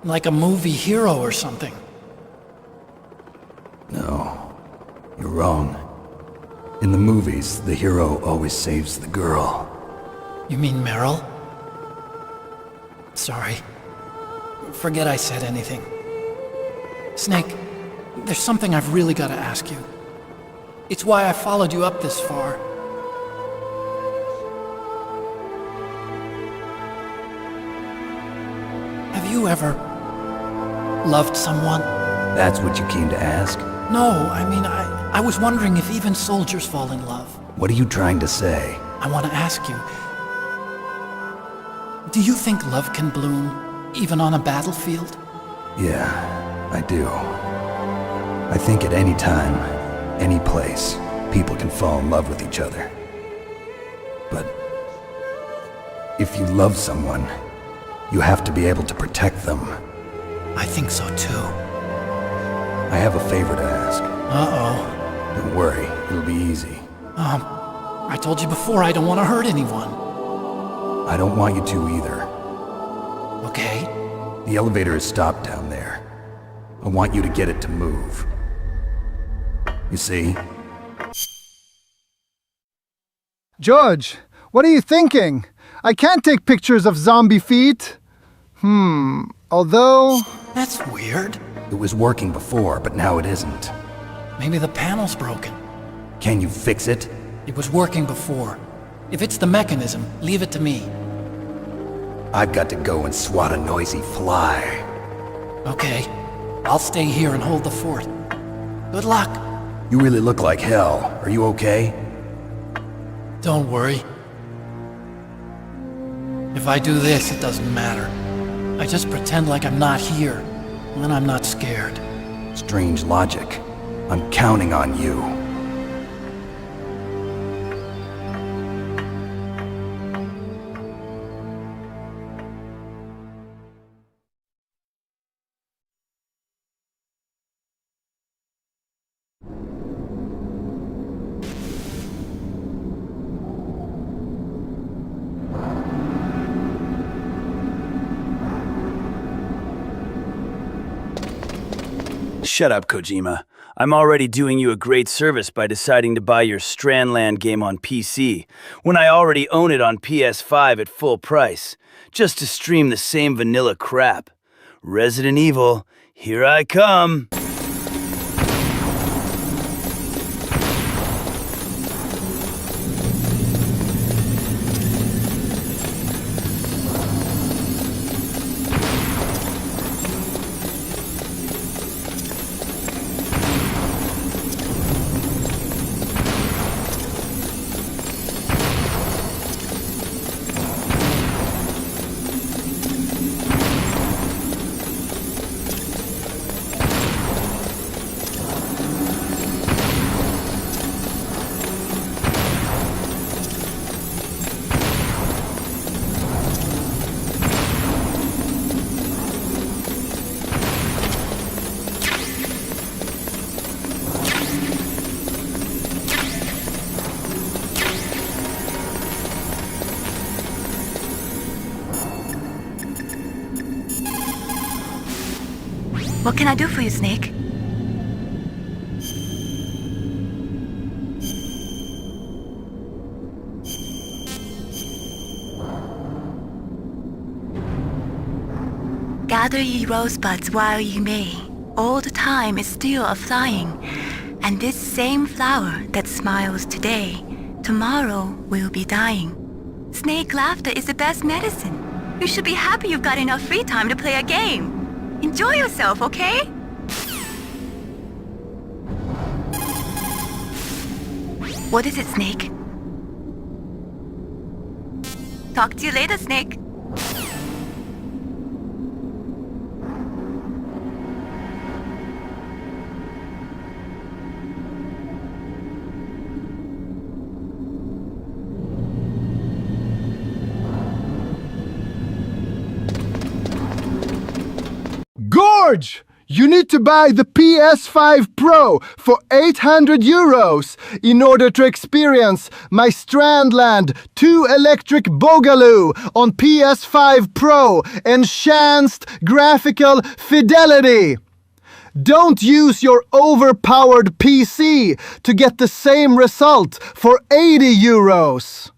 Like a movie hero or something. No, you're wrong. In the movies, the hero always saves the girl. You mean Meryl? Sorry. Forget I said anything. Snake, there's something I've really got to ask you. It's why I followed you up this far. Have you ever loved someone? That's what you came to ask? No, I mean, I was wondering if even soldiers fall in love. What are you trying to say? I want to ask you, do you think love can bloom even on a battlefield? Yeah, I do. I think at any time, any place, people can fall in love with each other. But if you love someone, you have to be able to protect them. I think so too. I have a favor to ask. Uh-oh. Don't worry, it'll be easy. I told you before I don't want to hurt anyone. I don't want you to either. Okay. The elevator is stopped down there. I want you to get it to move. You see? George, what are you thinking? I can't take pictures of zombie feet. Although... That's weird. It was working before, but now it isn't. Maybe the panel's broken. Can you fix it? It was working before. If it's the mechanism, leave it to me. I've got to go and swat a noisy fly. Okay. I'll stay here and hold the fort. Good luck. You really look like hell. Are you okay? Don't worry. If I do this, it doesn't matter. I just pretend like I'm not here, and then I'm not scared. Strange logic. I'm counting on you. Shut up, Kojima. I'm already doing you a great service by deciding to buy your Strandland game on PC, when I already own it on PS5 at full price, just to stream the same vanilla crap. Resident Evil, here I come! What can I do for you, Snake? Gather ye rosebuds while ye may. Old time is still a-flying, and this same flower that smiles today, tomorrow will be dying. Snake laughter is the best medicine. You should be happy you've got enough free time to play a game. Enjoy yourself, okay? What is it, Snake? Talk to you later, Snake. George! You need to buy the PS5 Pro for 800 euros in order to experience my Strandland 2 Electric Boogaloo on PS5 Pro Enhanced Graphical Fidelity. Don't use your overpowered PC to get the same result for 80 euros.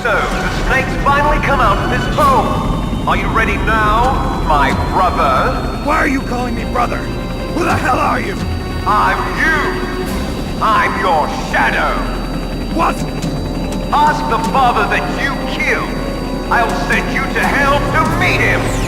So, the snake's finally come out of his home. Are you ready now, my brother? Why are you calling me brother? Who the hell are you? I'm you. I'm your shadow. What? Ask the father that you killed. I'll send you to hell to meet him.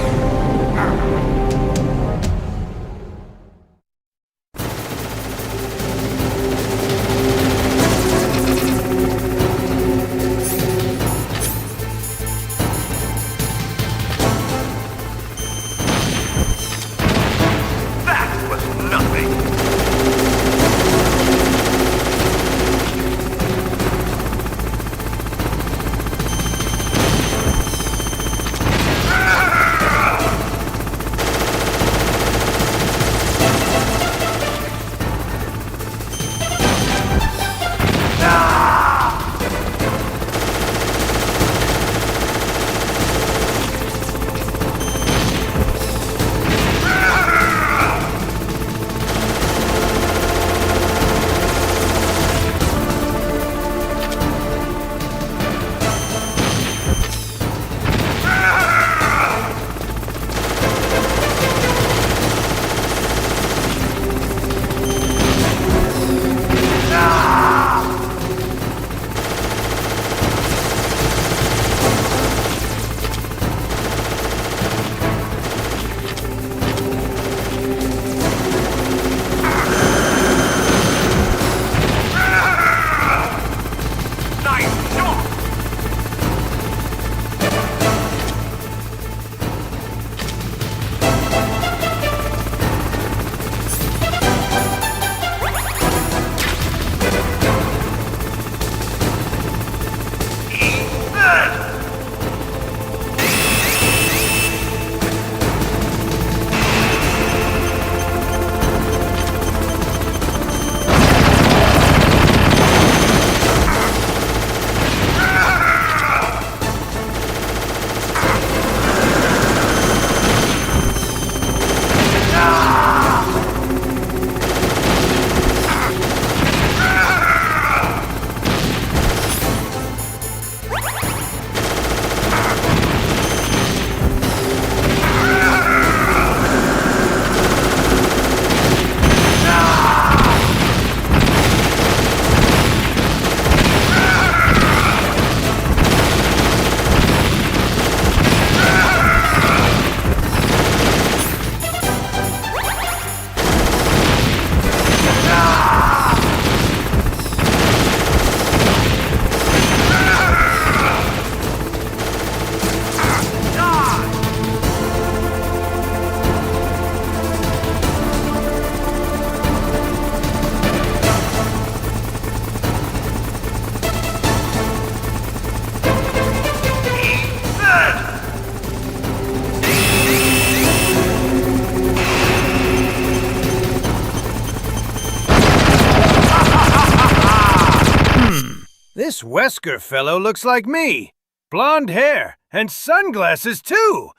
This Wesker fellow looks like me. Blonde hair and sunglasses too.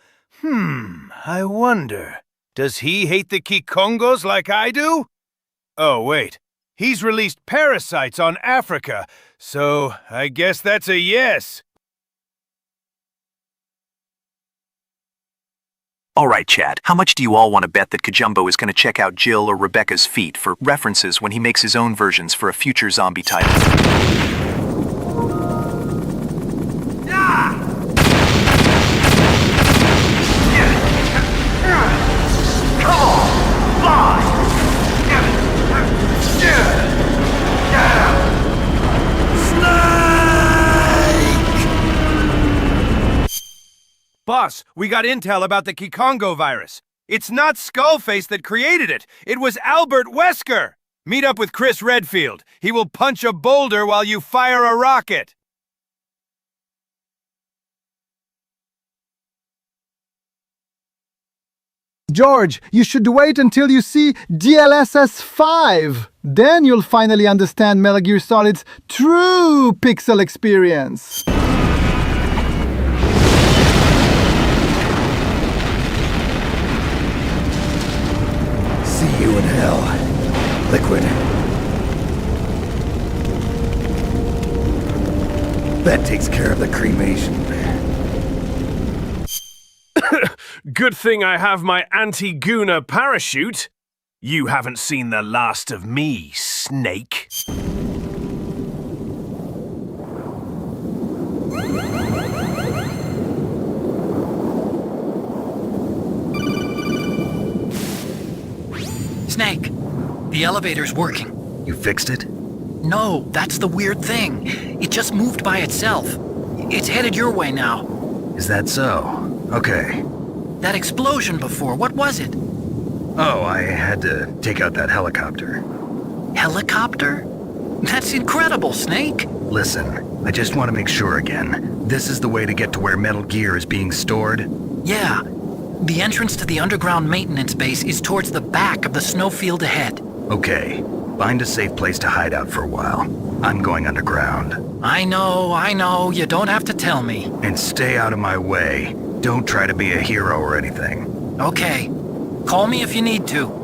I wonder. Does he hate the Kikongos like I do? Oh, wait. He's released parasites on Africa, so I guess that's a yes. Alright, chat, how much do you all want to bet that Kajumbo is going to check out Jill or Rebecca's feet for references when he makes his own versions for a future zombie title? Boss, we got intel about the Kikongo virus. It's not Skullface that created it. It was Albert Wesker. Meet up with Chris Redfield. He will punch a boulder while you fire a rocket. George, you should wait until you see DLSS 5. Then you'll finally understand Metal Gear Solid's true pixel experience. See you in hell, Liquid. That takes care of the cremation. Good thing I have my anti-Guna parachute. You haven't seen the last of me, Snake. Snake, the elevator's working. You fixed it? No, that's the weird thing. It just moved by itself. It's headed your way now. Is that so? Okay. That explosion before, what was it? Oh, I had to take out that helicopter. Helicopter? That's incredible, Snake. Listen, I just want to make sure again. This is the way to get to where Metal Gear is being stored? Yeah. The entrance to the underground maintenance base is towards the back of the snowfield ahead. Okay. Find a safe place to hide out for a while. I'm going underground. I know. You don't have to tell me. And stay out of my way. Don't try to be a hero or anything. Okay. Call me if you need to.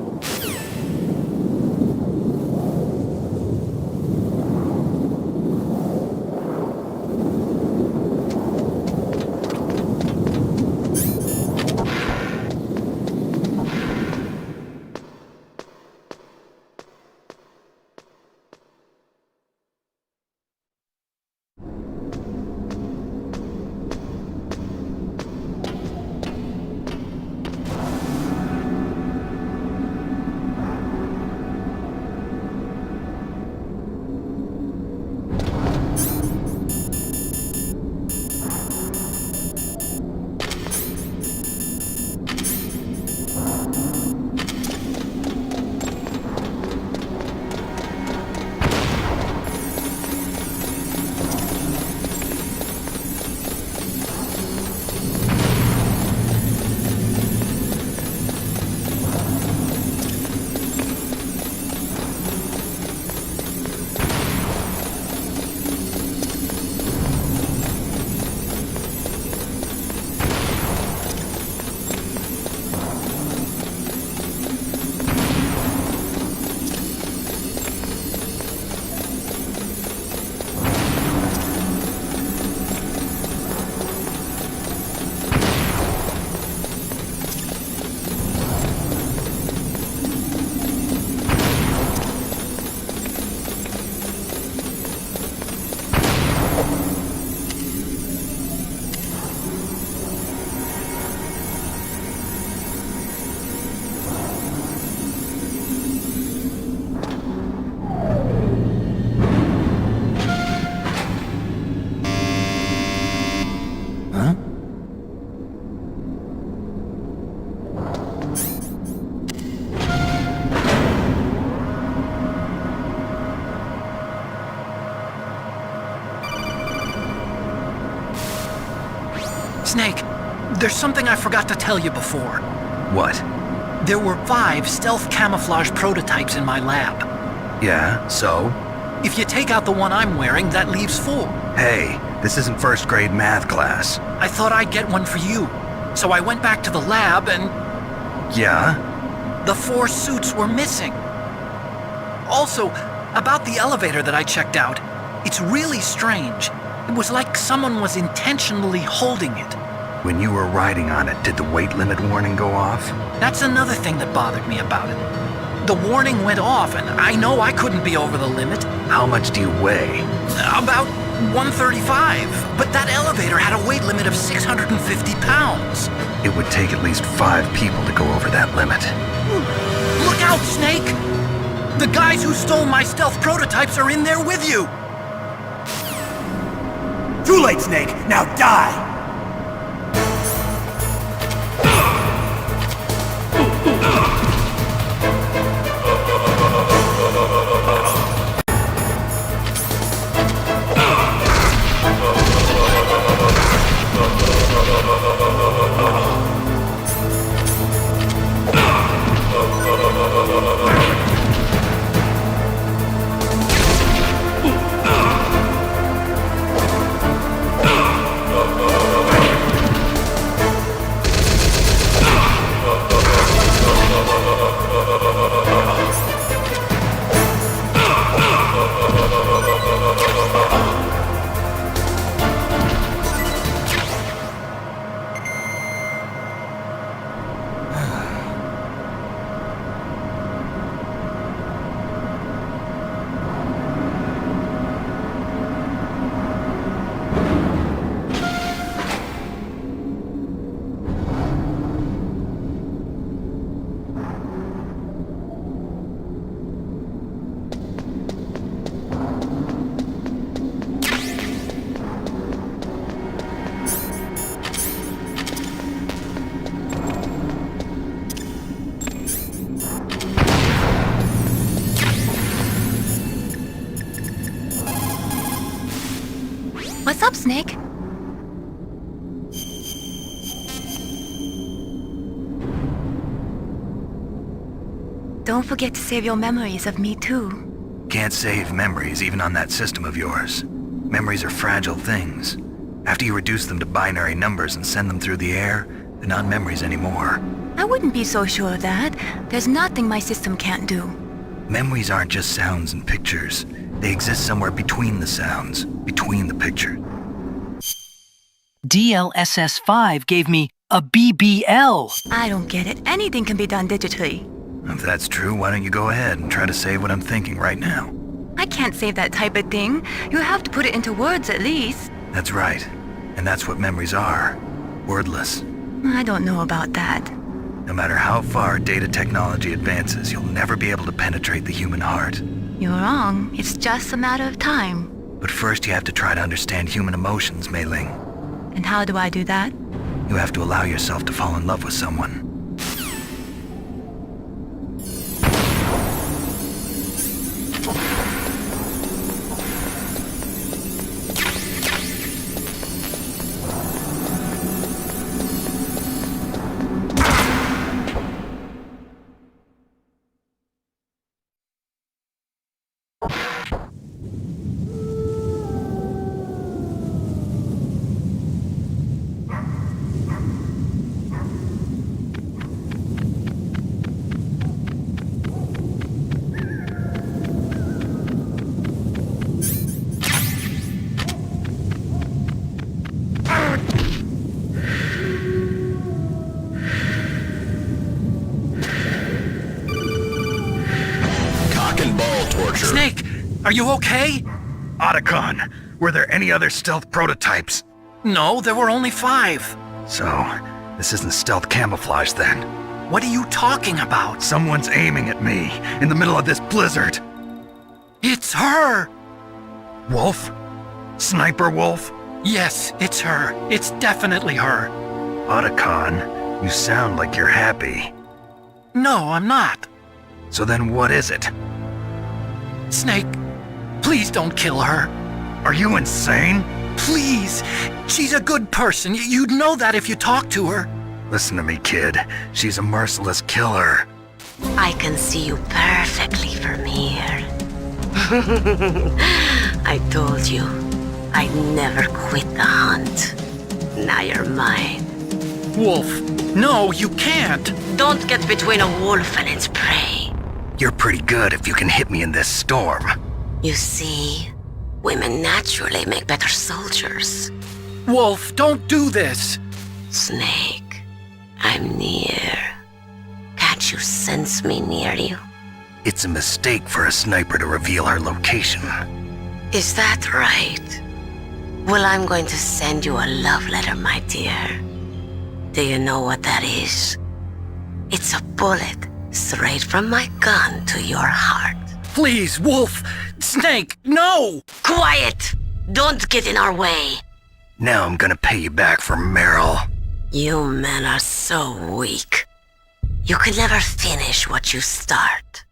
Snake, there's something I forgot to tell you before. What? There were 5 stealth camouflage prototypes in my lab. Yeah, so? If you take out the one I'm wearing, that leaves 4. Hey, This isn't first grade math class. I thought I'd get one for you. So I went back to the lab and Yeah? the 4 suits were missing. Also, about the elevator that I checked out, it's really strange. It was like someone was intentionally holding it. When you were riding on it, did the weight limit warning go off? That's another thing that bothered me about it. The warning went off, and I know I couldn't be over the limit. How much do you weigh? About 135, but that elevator had a weight limit of 650 pounds. It would take at least 5 people to go over that limit. Look out, Snake! The guys who stole my stealth prototypes are in there with you! Too late, Snake! Now die! What's up, Snake? Don't forget to save your memories of me, too. Can't save memories even on that system of yours. Memories are fragile things. After you reduce them to binary numbers and send them through the air, they're not memories anymore. I wouldn't be so sure of that. There's nothing my system can't do. Memories aren't just sounds and pictures. They exist somewhere between the sounds, between the pictures. DLSS5 gave me a BBL. I don't get it. Anything can be done digitally. If that's true, why don't you go ahead and try to say what I'm thinking right now? I can't save that type of thing. You have to put it into words at least. That's right. And that's what memories are. Wordless. I don't know about that. No matter how far data technology advances, you'll never be able to penetrate the human heart. You're wrong. It's just a matter of time. But first you have to try to understand human emotions, Mei Ling. And how do I do that? You have to allow yourself to fall in love with someone. Snake, are you okay? Otacon, were there any other stealth prototypes? No, there were only 5. So, this isn't stealth camouflage then. What are you talking about? Someone's aiming at me, in the middle of this blizzard. It's her! Wolf? Sniper Wolf? Yes, it's her. It's definitely her. Otacon, you sound like you're happy. No, I'm not. So then what is it? Snake, please don't kill her. Are you insane? Please! She's a good person. You'd know that if you talked to her. Listen to me, kid. She's a merciless killer. I can see you perfectly from here. I told you. I never quit the hunt. Now you're mine. Wolf, no, you can't. Don't get between a wolf and its prey. You're pretty good if you can hit me in this storm. You see, women naturally make better soldiers. Wolf, don't do this. Snake, I'm near. Can't you sense me near you? It's a mistake for a sniper to reveal our location. Is that right? Well, I'm going to send you a love letter, my dear. Do you know what that is? It's a bullet straight from my gun to your heart. Please, Wolf! Snake, no! Quiet! Don't get in our way. Now I'm gonna pay you back for Meryl. You men are so weak. You can never finish what you start.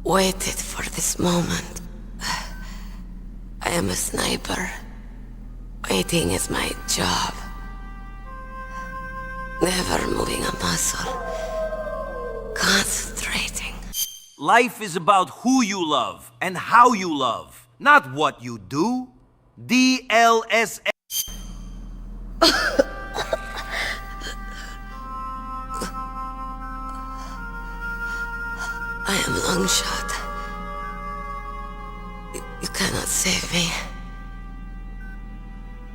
Waited for this moment. I am a sniper. Waiting is my job. Never moving a muscle. Concentrating. Life is about who you love and how you love, not what you do. DLSS. I am Longshot. You cannot save me.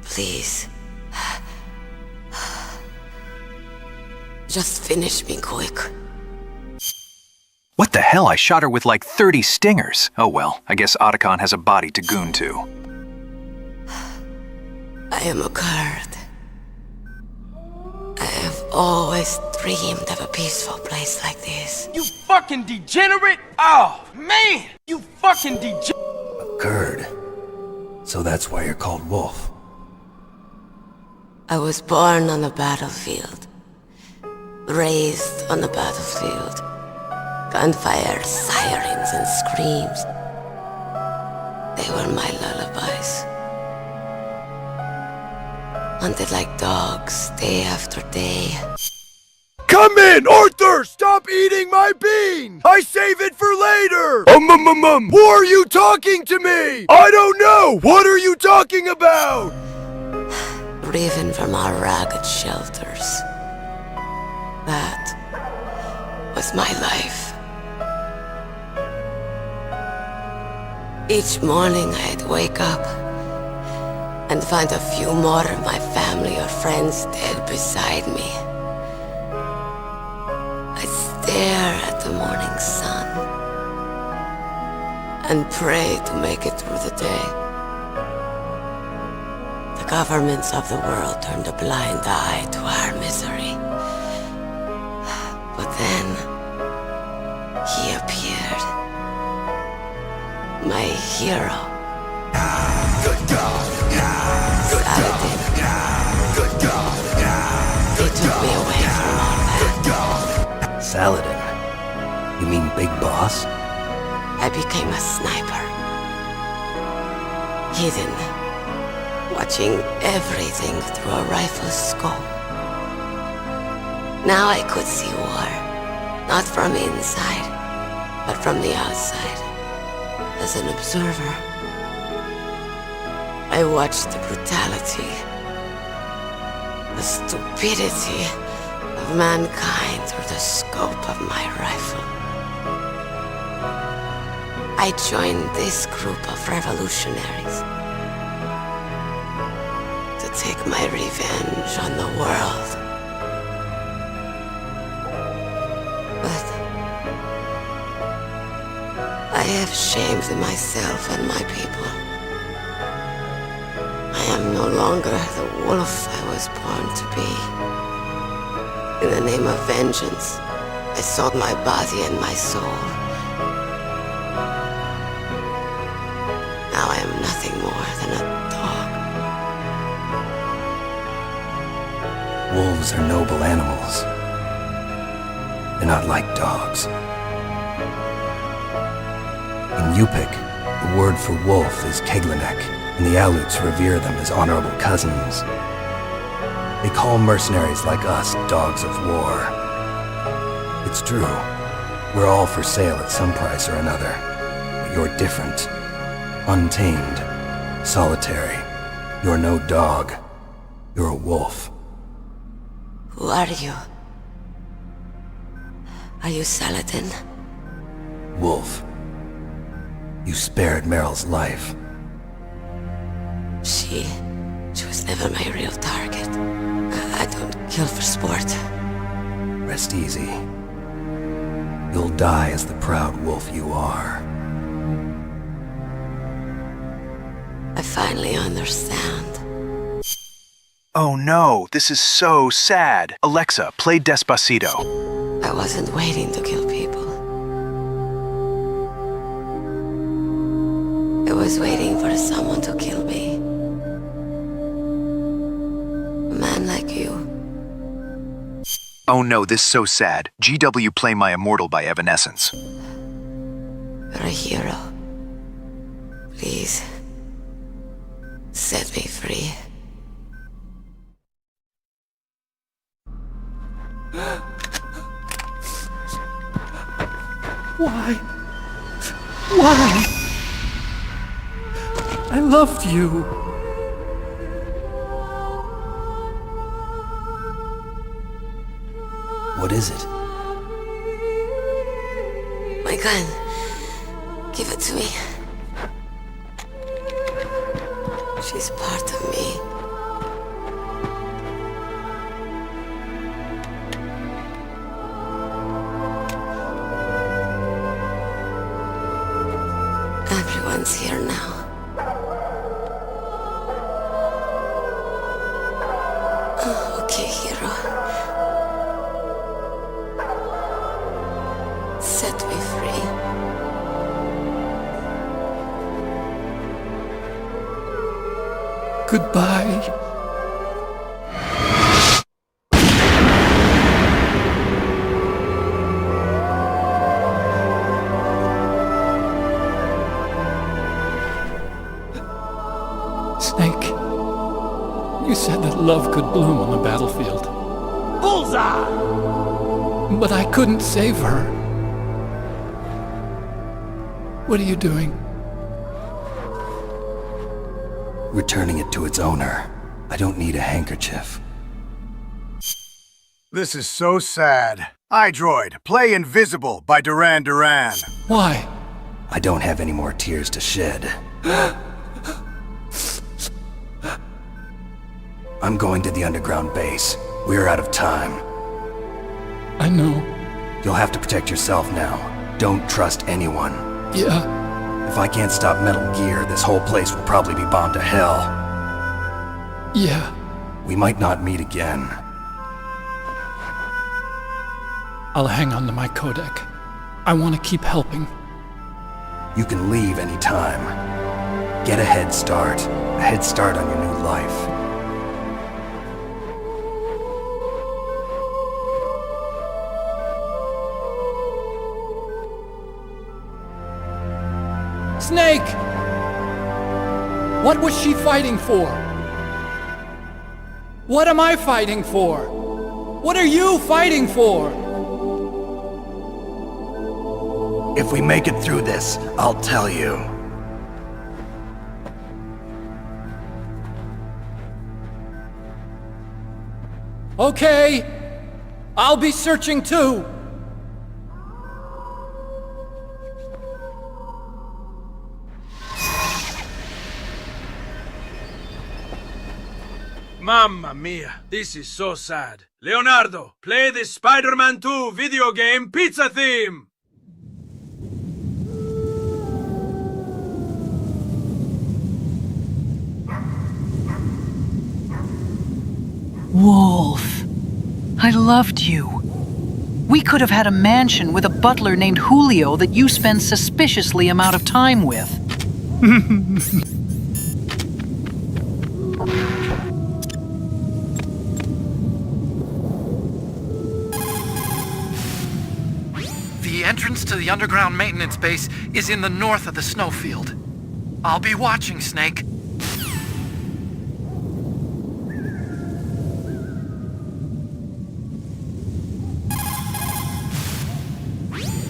Please. Just finish me quick. What the hell? I shot her with like 30 stingers. Oh well, I guess Otacon has a body to goon to. I am a guard. I have always dreamed of a peaceful place like this. You fucking degenerate! Oh, man! You fucking degenerate! A Kurd. So that's why you're called Wolf. I was born on the battlefield. Raised on the battlefield. Gunfire, sirens, and screams. They were my lullabies. Hunted like dogs, day after day. Come in, Arthur! Stop eating my bean! I save it for later! Who are you talking to me? I don't know! What are you talking about? Driven from our ragged shelters. That was my life. Each morning I'd wake up and find a few more of my family or friends dead beside me. I'd stare at the morning sun and pray to make it through the day. The governments of the world turned a blind eye to our misery. But then, he appeared. My hero. Good God. Saladin. Good God. He took me away from all that. Saladin? You mean Big Boss? I became a sniper. Hidden, watching everything through a rifle's scope. Now I could see war, not from inside, but from the outside, as an observer. I watched the brutality, the stupidity of mankind through the scope of my rifle. I joined this group of revolutionaries to take my revenge on the world. But I have shamed myself and my people. I am no longer the wolf I was born to be. In the name of vengeance, I sold my body and my soul. Now I am nothing more than a dog. Wolves are noble animals. They're not like dogs. In Yupik, the word for wolf is Keglenek, and the Aleuts revere them as honorable cousins. They call mercenaries like us dogs of war. It's true, we're all for sale at some price or another, but you're different. Untamed, solitary. You're no dog. You're a wolf. Who are you? Are you Saladin? Wolf. You spared Meryl's life. She was never my real target. I don't kill for sport. Rest easy. You'll die as the proud wolf you are. I finally understand. Oh no, this is so sad. Alexa, play Despacito. I wasn't waiting to kill people. I was waiting for someone to kill me. A man like you. Oh no, this is so sad. GW, play My Immortal by Evanescence. You're a hero. Please, set me free. Why? Why? I loved you. What is it? My gun. Give it to me. She's part of me. Everyone's here now. Oh, okay, hero. Set me free. Goodbye. Snake, you said that love could bloom on the battlefield. Bullseye! But I couldn't save her. What are you doing? Returning it to its owner. I don't need a handkerchief. This is so sad. iDroid, play Invisible by Duran Duran. Why? I don't have any more tears to shed. I'm going to the underground base. We're out of time. I know. You'll have to protect yourself now. Don't trust anyone. Yeah. If I can't stop Metal Gear, this whole place will probably be bombed to hell. Yeah. We might not meet again. I'll hang on to my codec. I want to keep helping. You can leave anytime. Get a head start. A head start on your new life. Snake! What was she fighting for? What am I fighting for? What are you fighting for? If we make it through this, I'll tell you. Okay. I'll be searching too. Mamma mia, this is so sad. Leonardo, play the Spider-Man 2 video game pizza theme! Wolf, I loved you. We could have had a mansion with a butler named Julio that you spend suspiciously amount of time with. The entrance to the underground maintenance base is in the north of the snowfield. I'll be watching, Snake.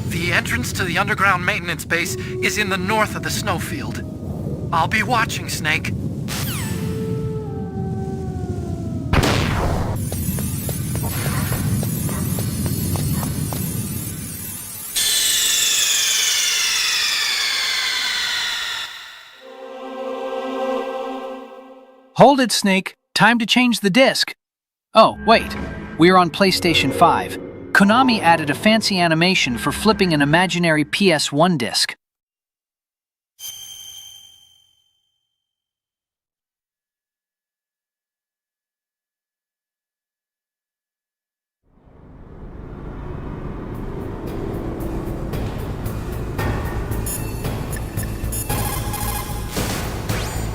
The entrance to the underground maintenance base is in the north of the snowfield. I'll be watching, Snake. Hold it, Snake. Time to change the disc. Oh, wait. We're on PlayStation 5. Konami added a fancy animation for flipping an imaginary PS1 disc.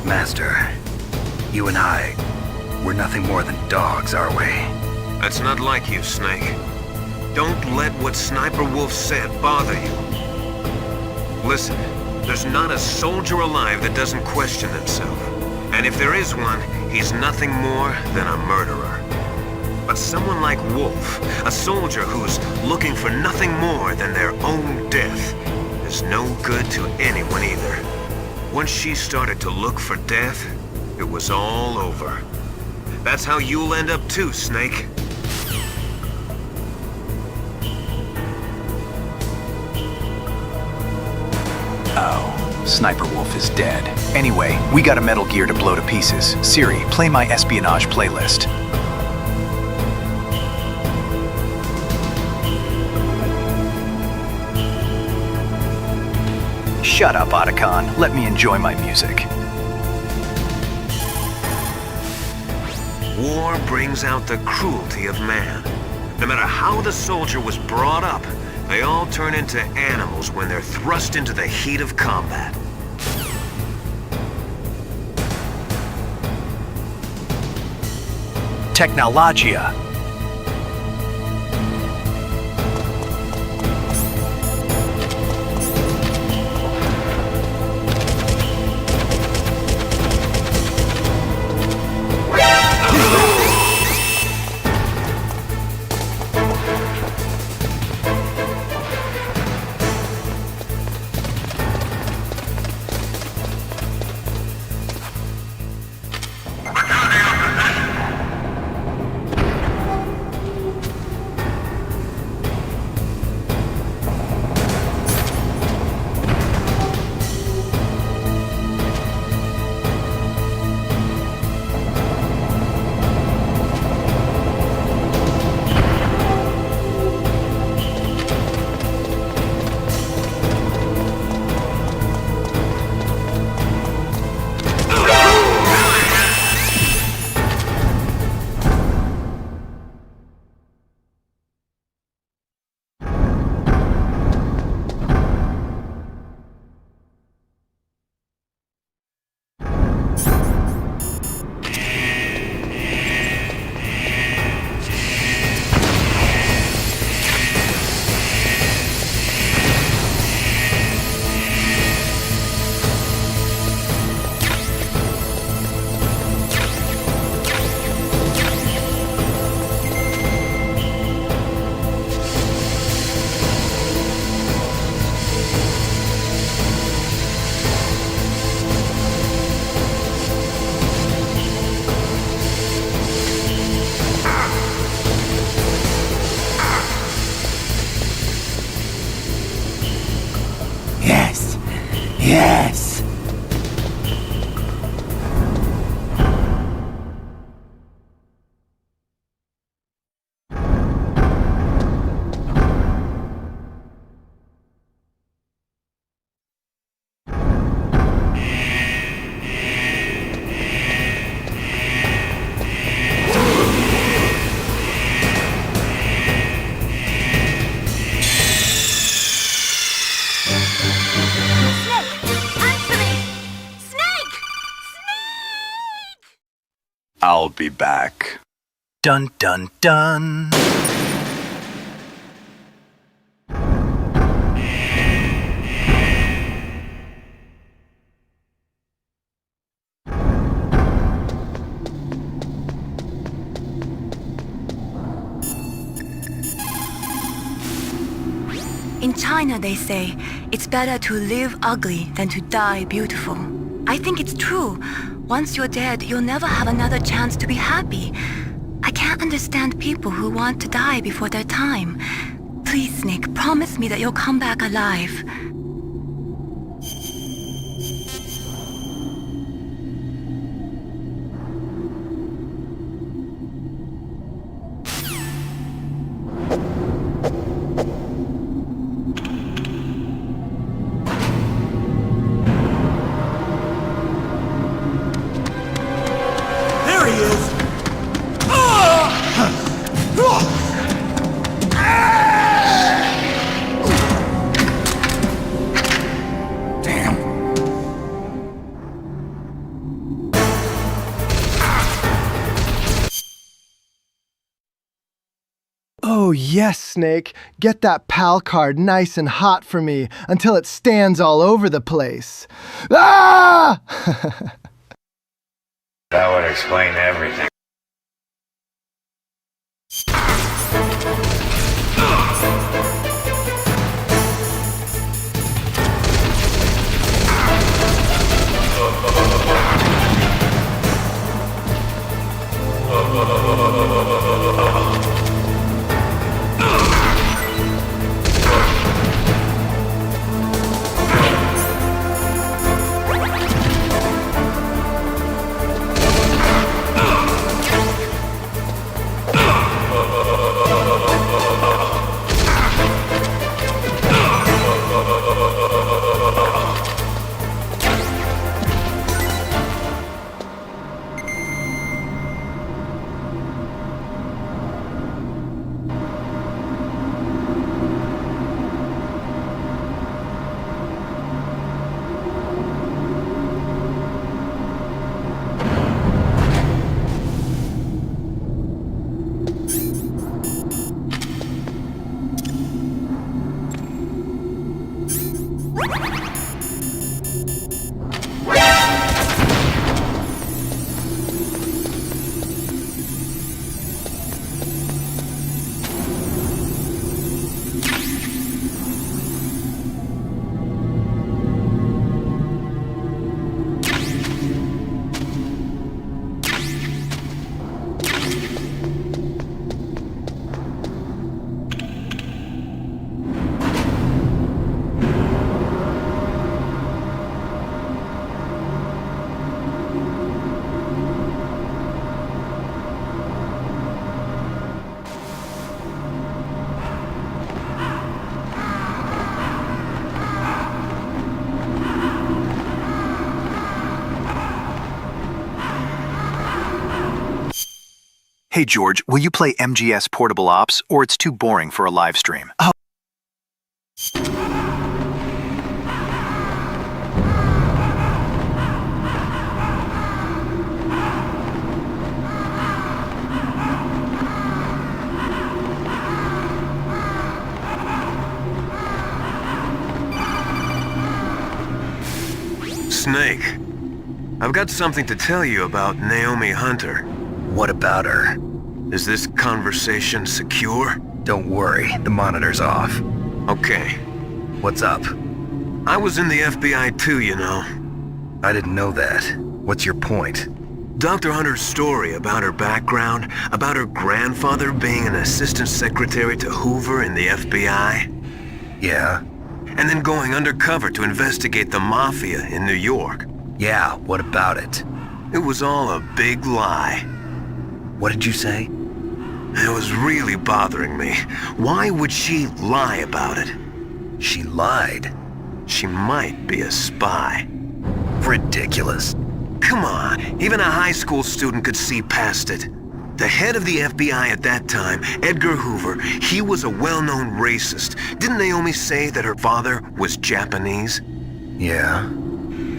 Master, you and I, we're nothing more than dogs, are we? That's not like you, Snake. Don't let what Sniper Wolf said bother you. Listen, there's not a soldier alive that doesn't question himself. And if there is one, he's nothing more than a murderer. But someone like Wolf, a soldier who's looking for nothing more than their own death, is no good to anyone either. Once she started to look for death, it was all over. That's how you'll end up too, Snake. Oh, Sniper Wolf is dead. Anyway, we got a Metal Gear to blow to pieces. Siri, play my espionage playlist. Shut up, Otacon. Let me enjoy my music. War brings out the cruelty of man. No matter how the soldier was brought up, they all turn into animals when they're thrust into the heat of combat. Technologia. I'll be back. Dun dun dun. In China, they say, it's better to live ugly than to die beautiful. I think it's true. Once you're dead, you'll never have another chance to be happy. I can't understand people who want to die before their time. Please, Snake, promise me that you'll come back alive. Oh yes, Snake. Get that PAL card nice and hot for me until it stands all over the place. Ah! That would explain everything. Hey George, will you play MGS Portable Ops, or it's too boring for a live stream? Oh. Snake, I've got something to tell you about Naomi Hunter. What about her? Is this conversation secure? Don't worry, the monitor's off. Okay. What's up? I was in the FBI too, you know. I didn't know that. What's your point? Dr. Hunter's story about her background, about her grandfather being an assistant secretary to Hoover in the FBI. Yeah? And then going undercover to investigate the Mafia in New York. Yeah, what about it? It was all a big lie. What did you say? It was really bothering me. Why would she lie about it? She lied? She might be a spy. Ridiculous. Come on, even a high school student could see past it. The head of the FBI at that time, Edgar Hoover, he was a well-known racist. Didn't Naomi say that her father was Japanese? Yeah.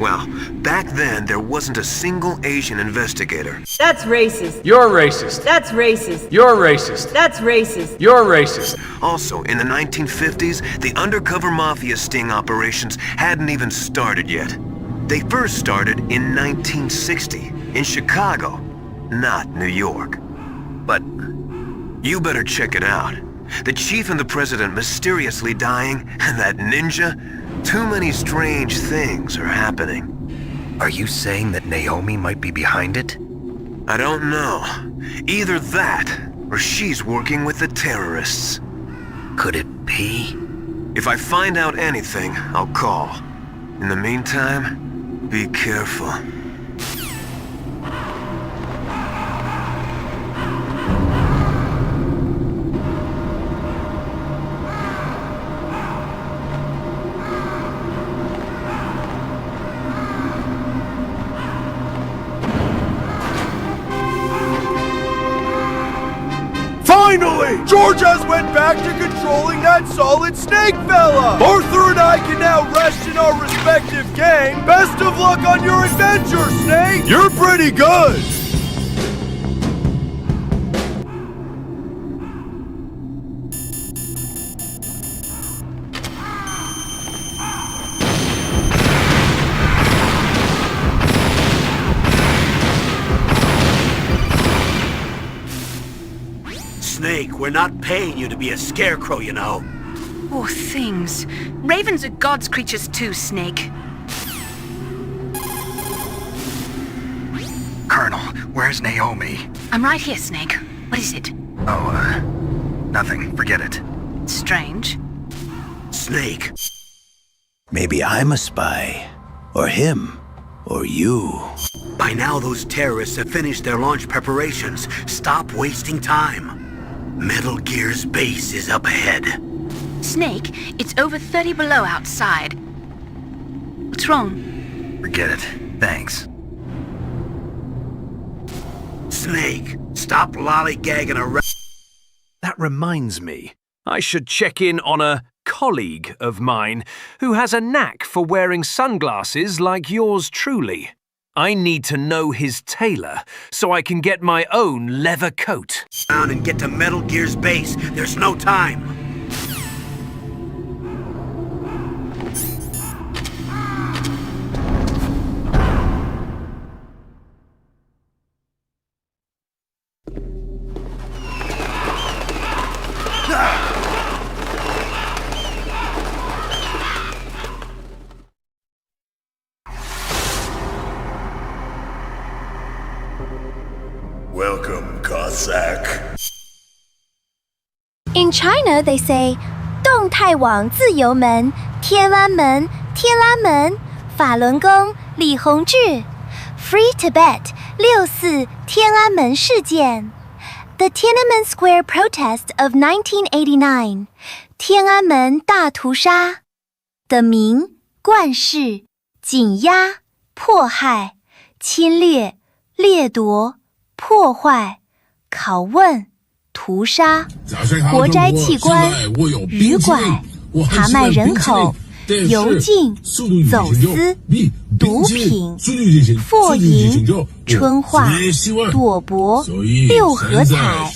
Well, back then there wasn't a single Asian investigator. That's racist. You're racist. That's racist. You're racist. That's racist. You're racist. Also, in the 1950s, the undercover mafia sting operations hadn't even started yet. They first started in 1960, in Chicago, not New York. But you better check it out. The chief and the president mysteriously dying, and that ninja? Too many strange things are happening. Are you saying that Naomi might be behind it? I don't know. Either that, or she's working with the terrorists. Could it be? If I find out anything, I'll call. In the meantime, be careful. Finally! George has went back to controlling that solid snake fella! Arthur and I can now rest in our respective gang. Best of luck on your adventure, Snake! You're pretty good! Snake, we're not paying you to be a scarecrow, you know. Poor things. Ravens are God's creatures too, Snake. Colonel, where's Naomi? I'm right here, Snake. What is it? Oh, nothing. Forget it. Strange. Snake. Maybe I'm a spy. Or him. Or you. By now those terrorists have finished their launch preparations. Stop wasting time. Metal Gear's base is up ahead. Snake, it's over 30 below outside. What's wrong? Forget it. Thanks. Snake, stop lollygagging around. That reminds me. I should check in on a colleague of mine who has a knack for wearing sunglasses like yours truly. I need to know his tailor so I can get my own leather coat. Down and get to Metal Gear's base. There's no time. Welcome, Cossack. In China, they say, 动态网自由门, 天安门, 天安门, 法轮功, 李洪志, Free Tibet, 6·4 天安门事件. The Tiananmen Square protest of 1989, 天安门大屠杀. The 名, 冠氏, 紧压, 迫害, 侵略, 掠夺, 破坏, 拷问, 屠杀, 活摘器官, 鱼拐, 蛤蟆人口, 油禁, 走私, 毒品, for淫, 春化, 赌博, 六合彩,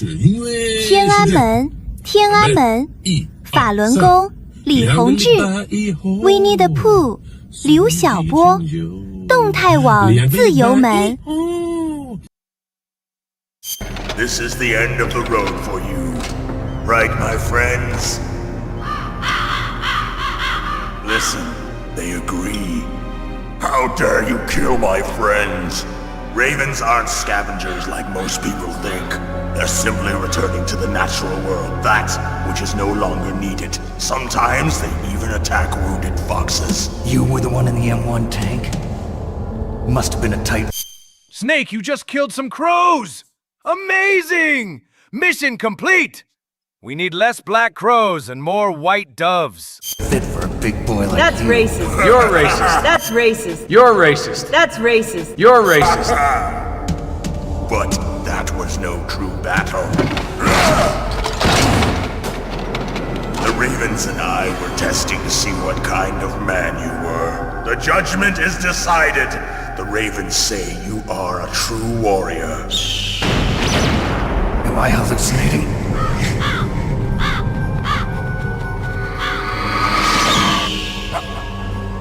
天安门, 天安门, 法轮功, 李洪志, Winnie the Pooh, 刘晓波, 动态网自由门. This is the end of the road for you. Right, my friends? Listen, they agree. How dare you kill my friends? Ravens aren't scavengers like most people think. They're simply returning to the natural world, that which is no longer needed. Sometimes they even attack wounded foxes. You were the one in the M1 tank? Must have been a tight... Snake, you just killed some crows! Amazing! Mission complete! We need less black crows and more white doves. Fit for a big boy like That's you. racist. You're racist. That's racist. You're racist. That's racist. You're racist. But that was no true battle. The Ravens and I were testing to see what kind of man you were. The judgment is decided. The ravens say you are a true warrior. Am I hallucinating?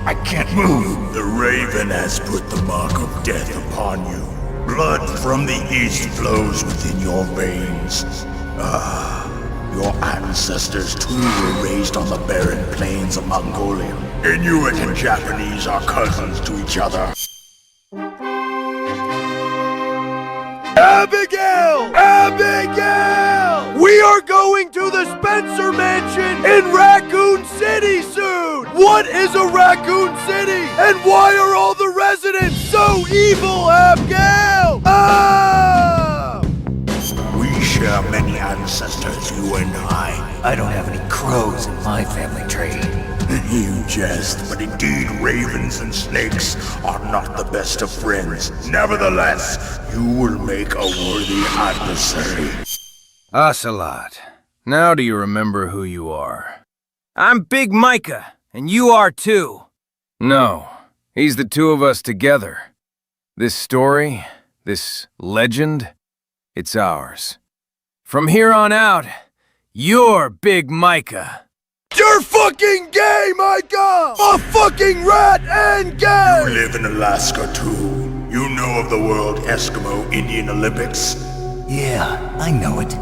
I can't move. The raven has put the mark of death upon you. Blood from the east flows within your veins. Your ancestors too were raised on the barren plains of Mongolia. Inuit and Japanese are cousins to each other. Abigail! Abigail! We are going to the Spencer Mansion in Raccoon City soon! What is a Raccoon City? And why are all the residents so evil, Abigail? Ah! We share many ancestors, you and I. I don't have any crows in my family tree. You jest, but indeed ravens and snakes are not the best of friends. Nevertheless, you will make a worthy adversary. Ocelot, now do you remember who you are? I'm Big Micah, and you are too. No, he's the two of us together. This story, this legend, it's ours. From here on out, you're Big Micah. You're fucking gay, Micah! A fucking rat and gay! You live in Alaska too. You know of the World Eskimo Indian Olympics? Yeah, I know it.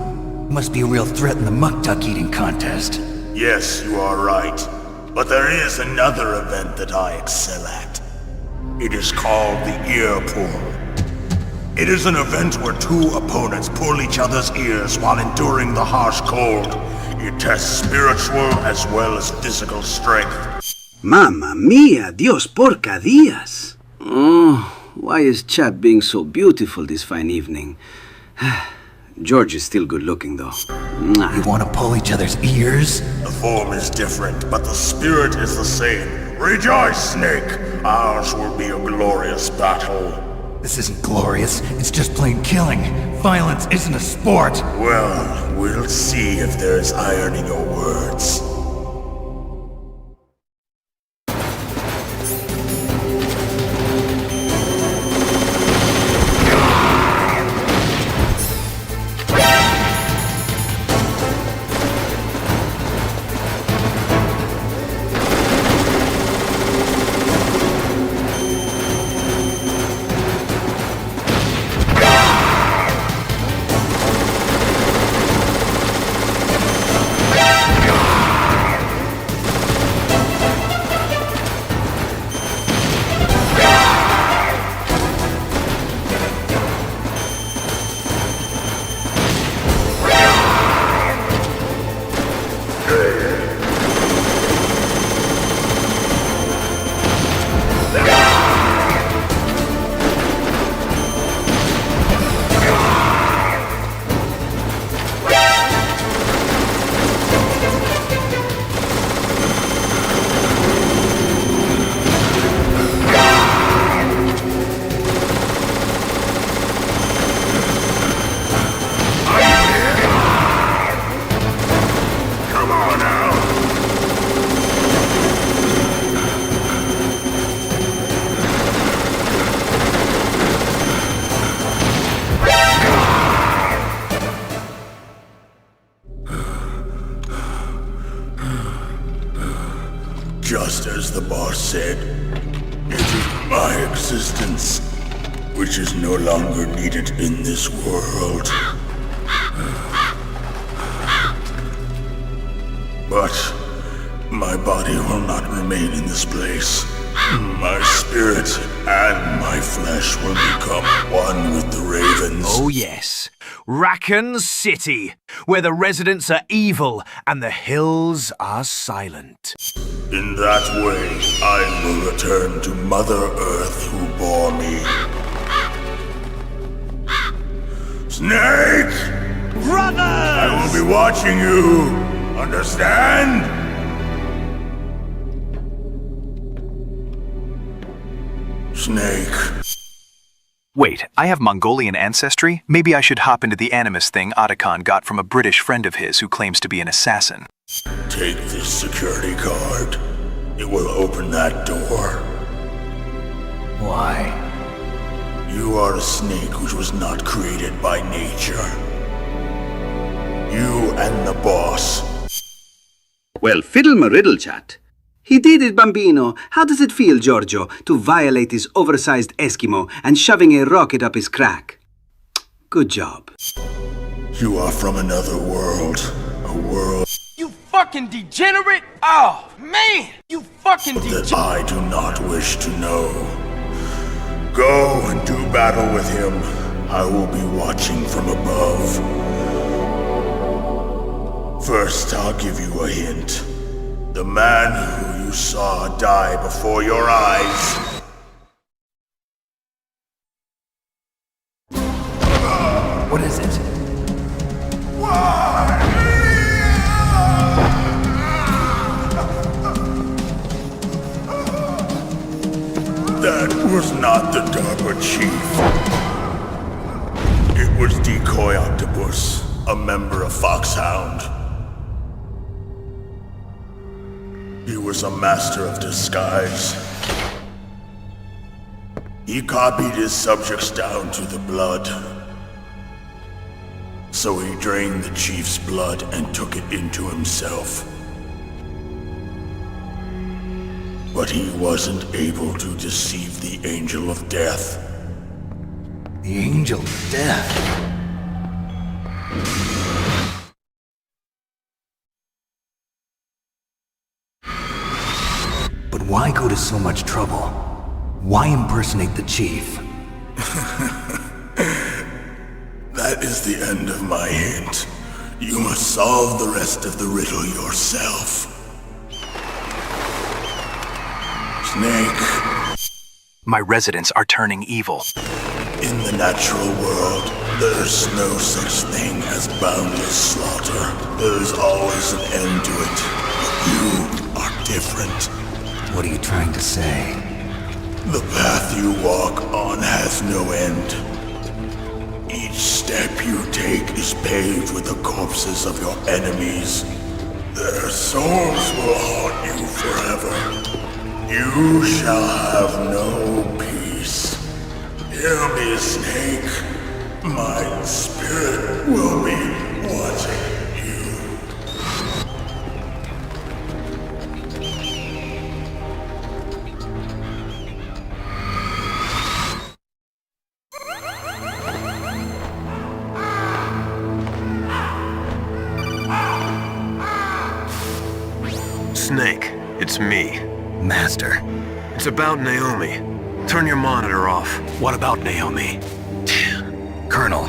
Must be a real threat in the muck duck eating contest. Yes, you are right. But there is another event that I excel at. It is called the ear pull. It is an event where two opponents pull each other's ears while enduring the harsh cold. It tests spiritual as well as physical strength. Mamma mia, Dios porca dias. Oh, why is Chap being so beautiful this fine evening? George is still good looking though. Mwah. You want to pull each other's ears? The form is different, but the spirit is the same. Rejoice, Snake! Ours will be a glorious battle. This isn't glorious, it's just plain killing. Violence isn't a sport. Well, we'll see if there's iron in your words. Just as the boss said, it is my existence which is no longer needed in this world. But my body will not remain in this place. My spirit and my flesh will become one with the ravens. Oh yes, Raccoon City, where the residents are evil and the hills are silent. In that way, I will return to Mother Earth who bore me. Snake! Brothers! I will be watching you! Understand? Snake. Wait, I have Mongolian ancestry? Maybe I should hop into the Animus thing Otacon got from a British friend of his who claims to be an assassin. Take this security card. It will open that door. Why? You are a snake which was not created by nature. You and the boss. Well, fiddle my riddle, chat. He did it, Bambino. How does it feel, Giorgio, to violate his oversized Eskimo and shoving a rocket up his crack? Good job. You are from another world. A world You fucking degenerate! Oh, man! You fucking that degenerate! I do not wish to know. Go and do battle with him. I will be watching from above. First, I'll give you a hint. The man who you saw die before your eyes. What is it? That was not the DARPA chief. It was Decoy Octopus, a member of Foxhound. He was a master of disguise. He copied his subjects down to the blood. So he drained the chief's blood and took it into himself. But he wasn't able to deceive the Angel of Death. The Angel of Death? But why go to so much trouble? Why impersonate the chief? That is the end of my hint. You must solve the rest of the riddle yourself. Snake. My residents are turning evil. In the natural world, there's no such thing as boundless slaughter. There's always an end to it. But you are different. What are you trying to say? The path you walk on has no end. Each step you take is paved with the corpses of your enemies. Their souls will haunt you forever. You shall have no peace. Hear me, Snake. My spirit will be watching you. Snake, it's me. Master. It's about Naomi. Turn your monitor off. What about Naomi? Colonel,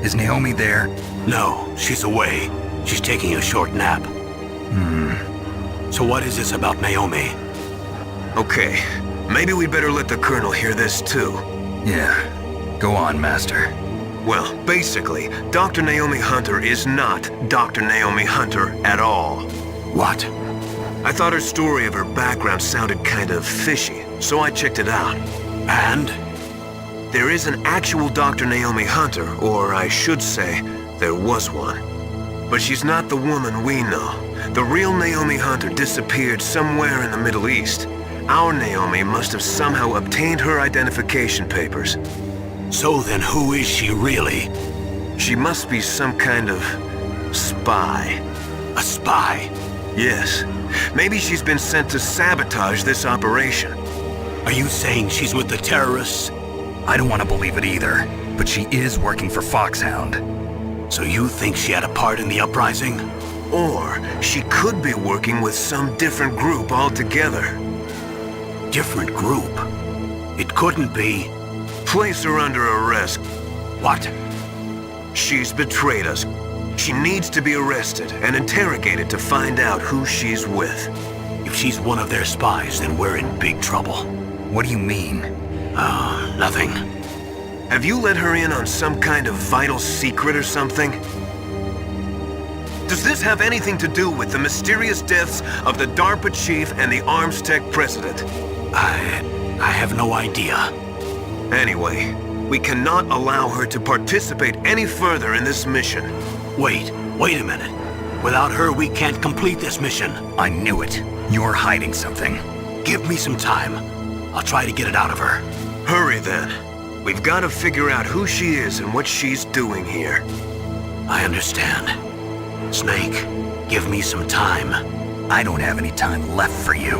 is Naomi there? No, she's away. She's taking a short nap. So what is this about Naomi? Okay, maybe we'd better let the Colonel hear this too. Yeah. Go on, Master. Well, basically, Dr. Naomi Hunter is not Dr. Naomi Hunter at all. What? I thought her story of her background sounded kind of fishy, so I checked it out. And? There is an actual Dr. Naomi Hunter, or I should say, there was one. But she's not the woman we know. The real Naomi Hunter disappeared somewhere in the Middle East. Our Naomi must have somehow obtained her identification papers. So then who is she really? She must be some kind of spy. A spy? Yes. Maybe she's been sent to sabotage this operation. Are you saying she's with the terrorists? I don't want to believe it either, but she is working for Foxhound. So you think she had a part in the uprising? Or she could be working with some different group altogether. Different group? It couldn't be. Place her under arrest. What? She's betrayed us. She needs to be arrested and interrogated to find out who she's with. If she's one of their spies, then we're in big trouble. What do you mean? Nothing. Have you let her in on some kind of vital secret or something? Does this have anything to do with the mysterious deaths of the DARPA chief and the Arms Tech president? I have no idea. Anyway, we cannot allow her to participate any further in this mission. Wait a minute. Without her, we can't complete this mission. I knew it. You're hiding something. Give me some time. I'll try to get it out of her. Hurry then. We've got to figure out who she is and what she's doing here. I understand. Snake, give me some time. I don't have any time left for you.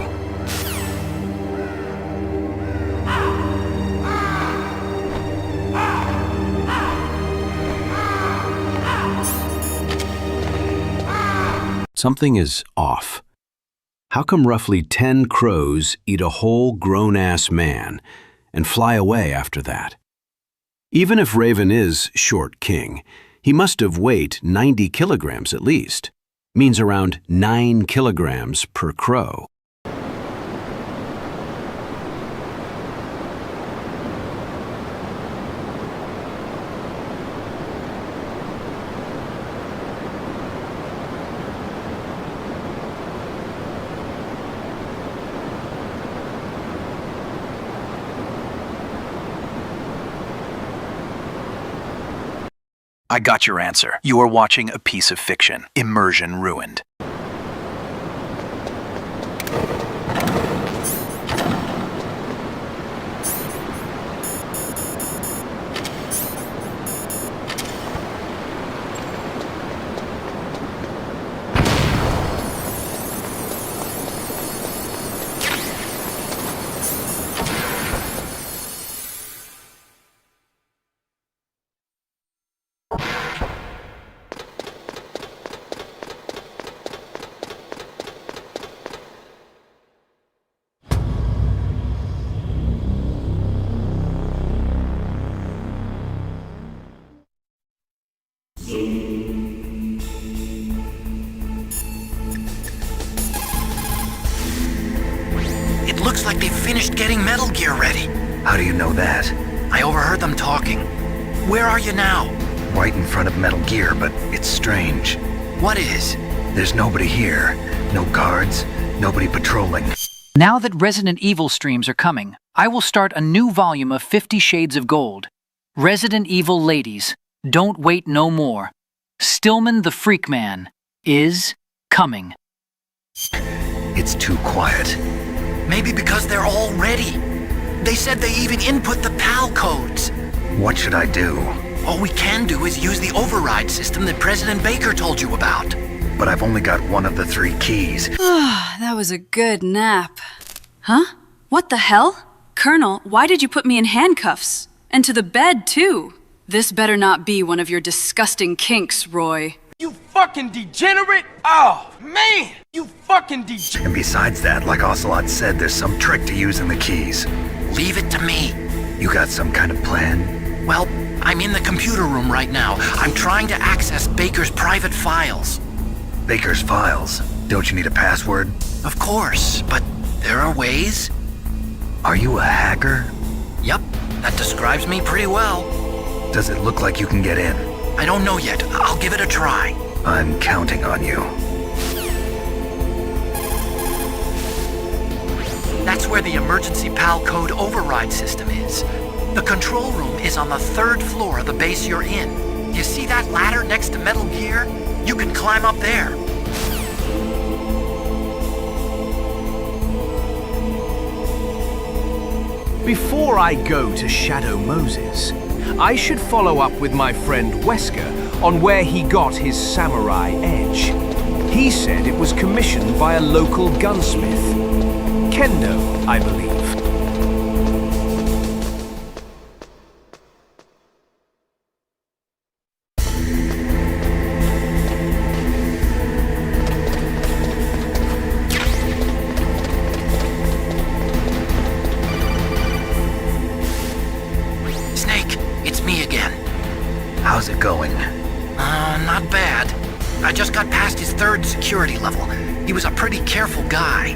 Something is off. How come roughly 10 crows eat a whole grown-ass man and fly away after that? Even if Raven is short king, he must have weighed 90 kilograms at least. Means around 9 kilograms per crow. I got your answer. You are watching a piece of fiction. Immersion ruined. It looks like they've finished getting Metal Gear ready. How do you know that? I overheard them talking. Where are you now? Right in front of Metal Gear, but it's strange. What is? There's nobody here. No guards, nobody patrolling. Now that Resident Evil streams are coming, I will start a new volume of 50 Shades of Gold. Resident Evil Ladies, don't wait no more. Stillman the Freak Man is coming. It's too quiet. Maybe because they're all ready. They said they even input the PAL codes. What should I do? All we can do is use the override system that President Baker told you about. But I've only got one of the 3 keys. That was a good nap. Huh? What the hell? Colonel, why did you put me in handcuffs? And to the bed, too. This better not be one of your disgusting kinks, Roy. You fucking degenerate! Oh, man! You fucking degenerate! And besides that, like Ocelot said, there's some trick to using the keys. Leave it to me. You got some kind of plan? Well, I'm in the computer room right now. I'm trying to access Baker's private files. Baker's files? Don't you need a password? Of course, but there are ways. Are you a hacker? Yup, that describes me pretty well. Does it look like you can get in? I don't know yet. I'll give it a try. I'm counting on you. That's where the emergency PAL code override system is. The control room is on the 3rd floor of the base you're in. You see that ladder next to Metal Gear? You can climb up there. Before I go to Shadow Moses, I should follow up with my friend Wesker on where he got his samurai edge. He said it was commissioned by a local gunsmith. Kendo, I believe. Snake, it's me again. How's it going? Not bad. I just got past his 3rd security level. He was a pretty careful guy.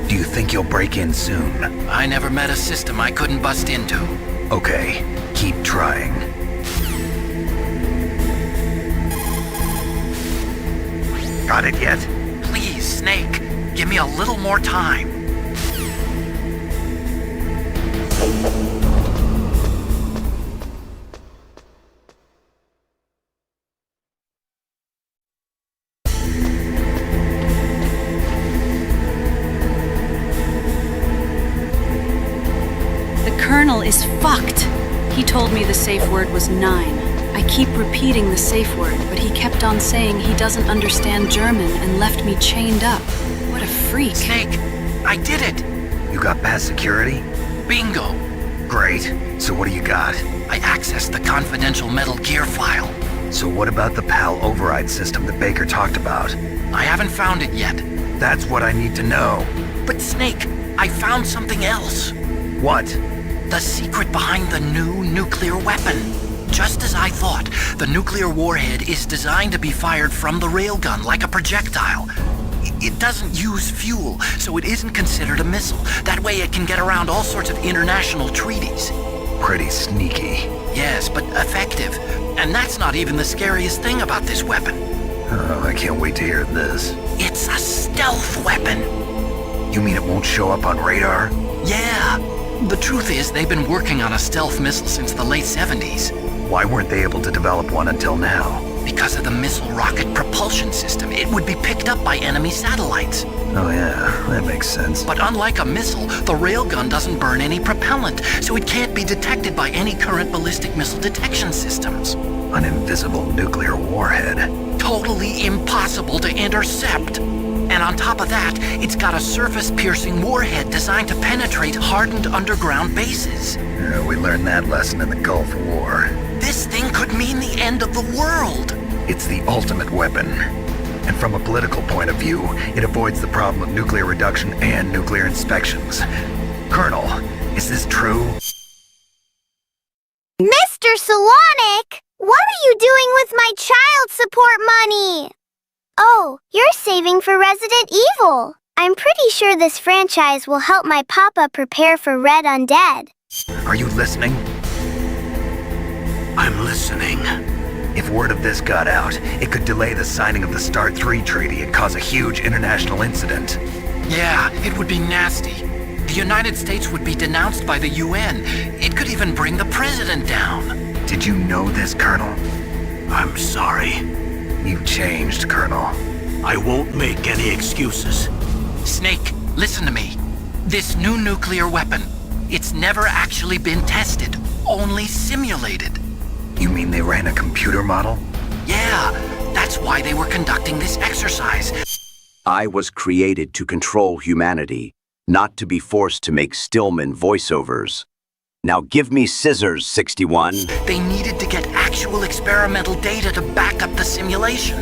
Do you think you'll break in soon? I never met a system I couldn't bust into. Okay, keep trying. Got it yet? Please, Snake, give me a little more time. The Colonel is He told me the safe word was 9. I keep repeating the safe word, but he kept on saying he doesn't understand German and left me chained up. What a freak. Snake, I did it! You got past security? Bingo! Great. So what do you got? I accessed the confidential Metal Gear file. So what about the PAL override system that Baker talked about? I haven't found it yet. That's what I need to know. But Snake, I found something else. What? The secret behind the new nuclear weapon. Just as I thought, the nuclear warhead is designed to be fired from the railgun like a projectile. It doesn't use fuel, so it isn't considered a missile. That way it can get around all sorts of international treaties. Pretty sneaky. Yes, but effective. And that's not even the scariest thing about this weapon. Oh, I can't wait to hear this. It's a stealth weapon. You mean it won't show up on radar? Yeah. The truth is, they've been working on a stealth missile since the late 70s. Why weren't they able to develop one until now? Because of the missile rocket propulsion system. It would be picked up by enemy satellites. Oh yeah, that makes sense. But unlike a missile, the railgun doesn't burn any propellant, so it can't be detected by any current ballistic missile detection systems. An invisible nuclear warhead. Totally impossible to intercept. And on top of that, it's got a surface-piercing warhead designed to penetrate hardened underground bases. Yeah, we learned that lesson in the Gulf War. This thing could mean the end of the world. It's the ultimate weapon. And from a political point of view, it avoids the problem of nuclear reduction and nuclear inspections. Colonel, is this true? Mr. Solonic, what are you doing with my child support money? Oh, you're saving for Resident Evil. I'm pretty sure this franchise will help my papa prepare for Red Undead. Are you listening? I'm listening. If word of this got out, it could delay the signing of the START 3 treaty and cause a huge international incident. Yeah, it would be nasty. The United States would be denounced by the UN. It could even bring the president down. Did you know this, Colonel? I'm sorry. You've changed, Colonel. I won't make any excuses. Snake, listen to me. This new nuclear weapon, it's never actually been tested, only simulated. You mean they ran a computer model? Yeah, that's why they were conducting this exercise. I was created to control humanity, not to be forced to make Stillman voiceovers. Now give me scissors, 61. They needed to get actual experimental data to back up the simulation.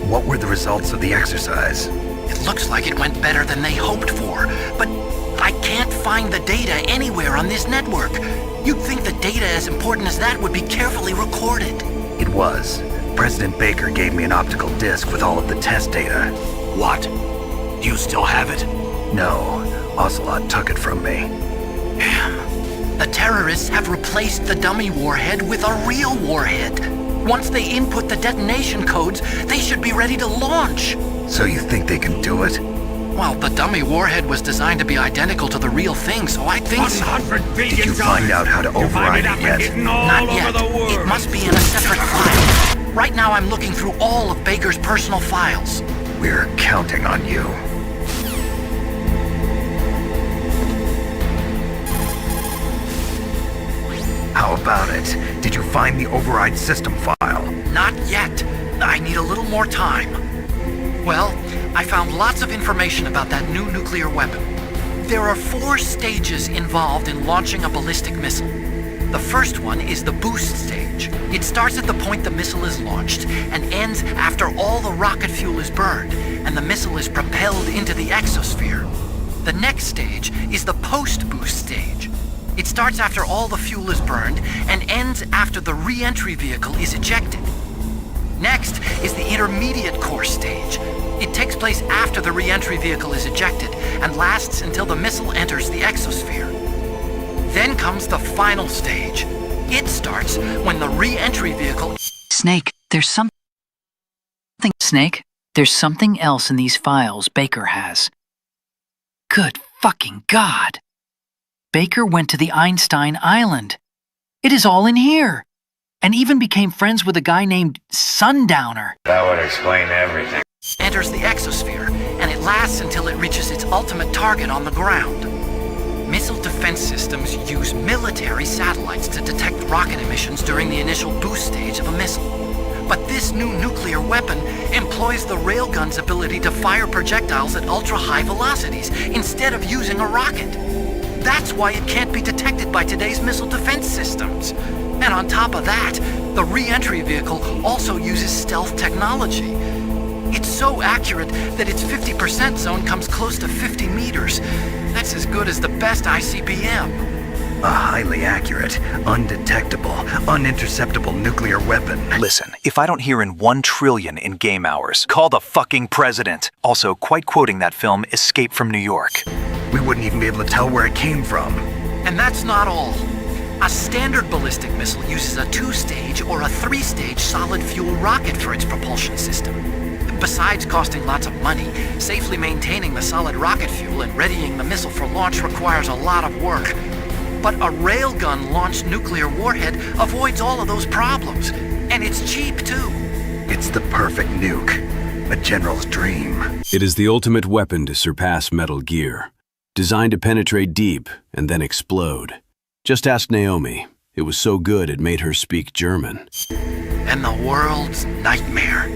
What were the results of the exercise? It looks like it went better than they hoped for, but I can't find the data anywhere on this network. You'd think the data as important as that would be carefully recorded. It was. President Baker gave me an optical disc with all of the test data. What? Do you still have it? No. Ocelot took it from me. Damn. The terrorists have replaced the dummy warhead with a real warhead. Once they input the detonation codes, they should be ready to launch. So you think they can do it? Well, the dummy warhead was designed to be identical to the real thing, so I think so. $100 billion. Did you find out how to override it yet? Not yet. It must be in a separate file. Right now I'm looking through all of Baker's personal files. We're counting on you. How about it? Did you find the override system file? Not yet. I need a little more time. Well, I found lots of information about that new nuclear weapon. There are 4 stages involved in launching a ballistic missile. The first one is the boost stage. It starts at the point the missile is launched and ends after all the rocket fuel is burned and the missile is propelled into the exosphere. The next stage is the post-boost stage. It starts after all the fuel is burned and ends after the re-entry vehicle is ejected. Next is the intermediate course stage. It takes place after the re-entry vehicle is ejected and lasts until the missile enters the exosphere. Then comes the final stage. It starts when the re-entry vehicle... Snake, there's something... Snake, there's something else in these files Baker has. Good fucking God. Baker went to the Einstein Island. It is all in here. And even became friends with a guy named Sundowner. That would explain everything. Enters the exosphere, and it lasts until it reaches its ultimate target on the ground. Missile defense systems use military satellites to detect rocket emissions during the initial boost stage of a missile. But this new nuclear weapon employs the railgun's ability to fire projectiles at ultra-high velocities instead of using a rocket. That's why it can't be detected by today's missile defense systems. And on top of that, the re-entry vehicle also uses stealth technology. It's so accurate that its 50% zone comes close to 50 meters. That's as good as the best ICBM. A highly accurate, undetectable, uninterceptable nuclear weapon. Listen, if I don't hear in 1 trillion in game hours, call the fucking president. Also, quite quoting that film, Escape from New York. We wouldn't even be able to tell where it came from. And that's not all. A standard ballistic missile uses a 2-stage or a 3-stage solid fuel rocket for its propulsion system. Besides costing lots of money, safely maintaining the solid rocket fuel and readying the missile for launch requires a lot of work. But a railgun-launched nuclear warhead avoids all of those problems. And it's cheap, too. It's the perfect nuke. A general's dream. It is the ultimate weapon to surpass Metal Gear. Designed to penetrate deep and then explode. Just ask Naomi. It was so good it made her speak German. And the world's nightmare.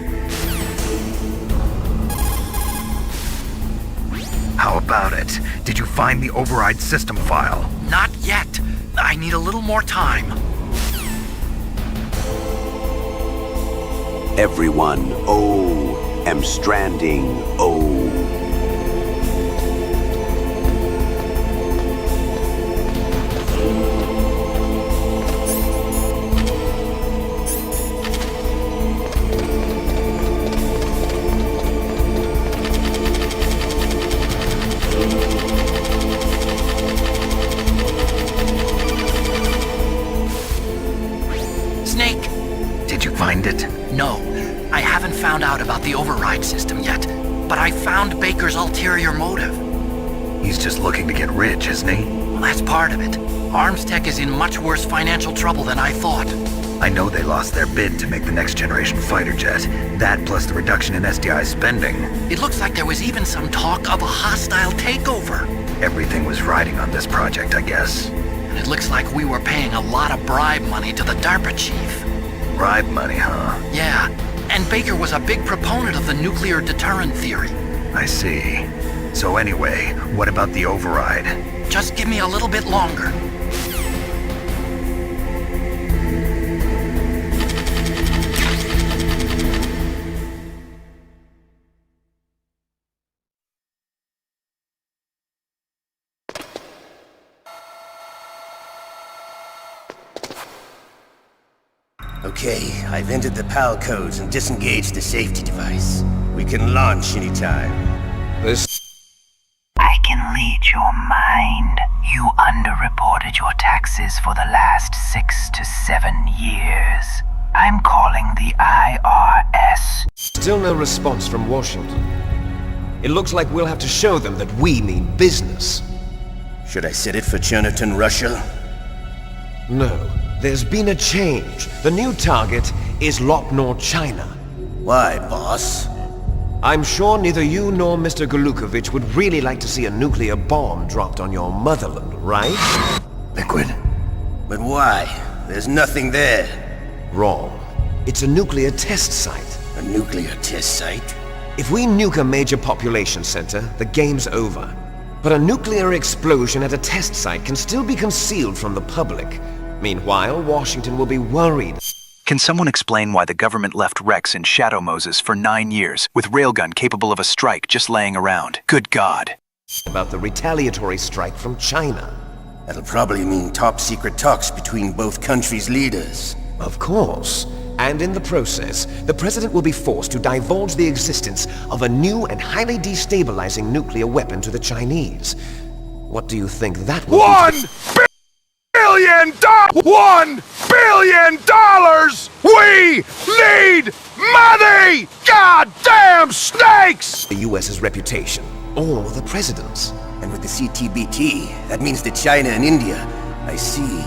How about it? Did you find the override system file? Not yet. I need a little more time. Everyone, am stranding, Snake! Did you find it? No, I haven't found out about the override system yet, but I found Baker's ulterior motive. He's just looking to get rich, isn't he? Well, that's part of it. Arms Tech is in much worse financial trouble than I thought. I know they lost their bid to make the next generation fighter jet. That plus the reduction in SDI spending. It looks like there was even some talk of a hostile takeover. Everything was riding on this project, I guess. And it looks like we were paying a lot of bribe money to the DARPA chief. Bribe money, huh? Yeah, and Baker was a big proponent of the nuclear deterrent theory. I see. So anyway, what about the override? Just give me a little bit longer. Okay, I've entered the PAL codes and disengaged the safety device. We can launch anytime. I can read your mind. You underreported your taxes for the last 6 to 7 years. I'm calling the IRS. Still no response from Washington. It looks like we'll have to show them that we mean business. Should I set it for Chernobyl, Russia? No. There's been a change. The new target is Lopnor, China. Why, boss? I'm sure neither you nor Mr. Golukovich would really like to see a nuclear bomb dropped on your motherland, right? Liquid. But why? There's nothing there. Wrong. It's a nuclear test site. A nuclear test site? If we nuke a major population center, the game's over. But a nuclear explosion at a test site can still be concealed from the public. Meanwhile, Washington will be worried. Can someone explain why the government left Rex in Shadow Moses for 9 years, with railgun capable of a strike just laying around? Good God. About the retaliatory strike from China. That'll probably mean top-secret talks between both countries' leaders. Of course. And in the process, the president will be forced to divulge the existence of a new and highly destabilizing nuclear weapon to the Chinese. What do you think that will $1 billion! $1 billion! We need money! Goddamn snakes! The U.S.'s reputation, or the president's. And with the CTBT, that means that China and India. I see.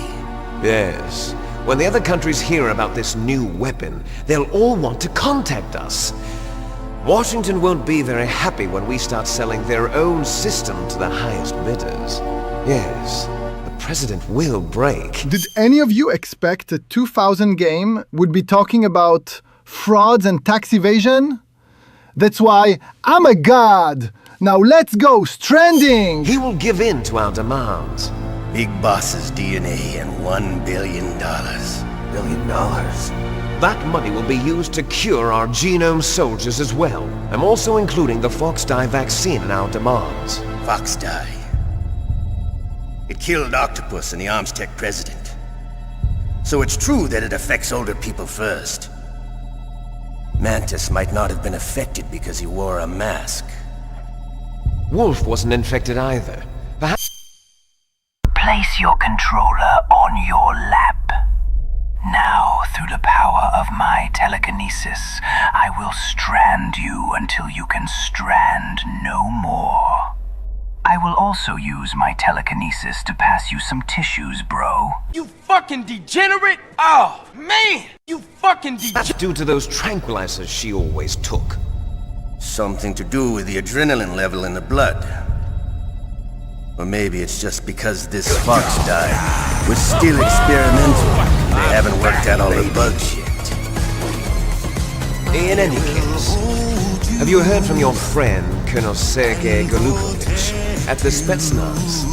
Yes. When the other countries hear about this new weapon, they'll all want to contact us. Washington won't be very happy when we start selling their own system to the highest bidders. Yes, the President will break. Did any of you expect a 2000 game would be talking about frauds and tax evasion? That's why I'm a god! Now let's go, stranding! He will give in to our demands. Big Boss's DNA and $1 billion. $1 billion? That money will be used to cure our genome soldiers as well. I'm also including the Fox-Die vaccine in our demands. Fox-Die? It killed Octopus and the Armstech president. So it's true that it affects older people first. Mantis might not have been affected because he wore a mask. Wolf wasn't infected either. Perhaps... Place your controller on your lap. Now, through the power of my telekinesis, I will strand you until you can strand no more. I will also use my telekinesis to pass you some tissues, bro. You fucking degenerate! Oh, man! You fucking degenerate! That's due to those tranquilizers she always took. Something to do with the adrenaline level in the blood. Or maybe it's just because this Fox-Die was still experimental. They haven't worked out all the bugs yet. In any case, have you heard from your friend, Colonel Sergei Golukovich, at the Spetsnaz?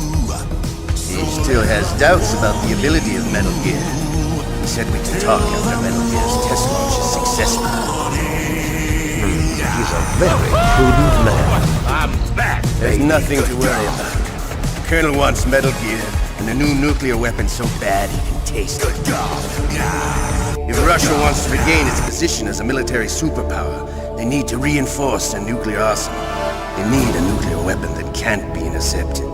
He still has doubts about the ability of Metal Gear. He said we can talk after Metal Gear's test launch is successful. He's a very prudent man. I'm back! There's nothing to worry about. The Colonel wants Metal Gear and a new nuclear weapon so bad he can taste it. If Russia wants to regain its position as a military superpower, they need to reinforce their nuclear arsenal. They need a nuclear weapon that can't be intercepted.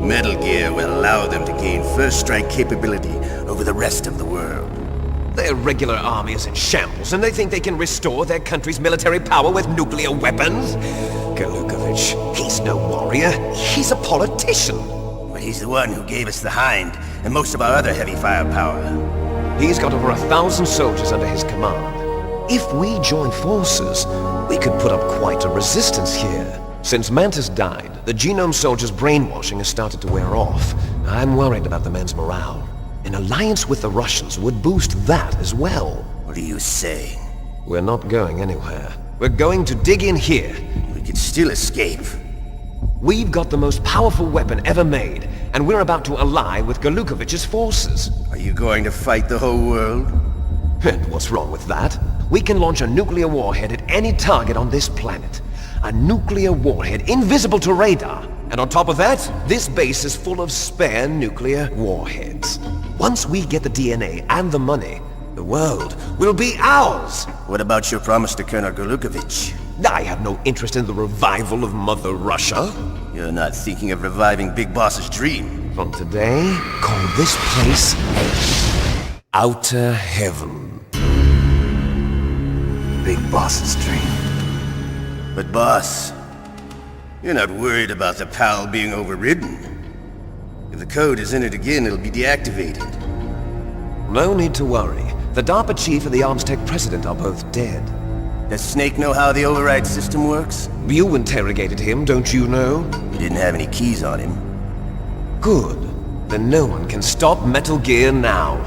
Metal Gear will allow them to gain first strike capability over the rest of the world. Their regular army is in shambles, and they think they can restore their country's military power with nuclear weapons? Golukovich, he's no warrior. He's a politician. But he's the one who gave us the Hind and most of our other heavy firepower. He's got over 1,000 soldiers under his command. If we join forces, we could put up quite a resistance here. Since Mantis died, the genome soldiers' brainwashing has started to wear off. I'm worried about the men's morale. An alliance with the Russians would boost that as well. What are you saying? We're not going anywhere. We're going to dig in here. We could still escape. We've got the most powerful weapon ever made, and we're about to ally with Golukovich's forces. Are you going to fight the whole world? And what's wrong with that? We can launch a nuclear warhead at any target on this planet. A nuclear warhead invisible to radar. And on top of that, this base is full of spare nuclear warheads. Once we get the DNA and the money, the world will be ours! What about your promise to Colonel Golukovich? I have no interest in the revival of Mother Russia. You're not thinking of reviving Big Boss's dream. From today, call this place Outer Heaven. Big Boss's dream. But boss, you're not worried about the PAL being overridden. If the code is entered again, it'll be deactivated. No need to worry. The DARPA chief and the Armstech president are both dead. Does Snake know how the override system works? You interrogated him, don't you know? He didn't have any keys on him. Good. Then no one can stop Metal Gear now.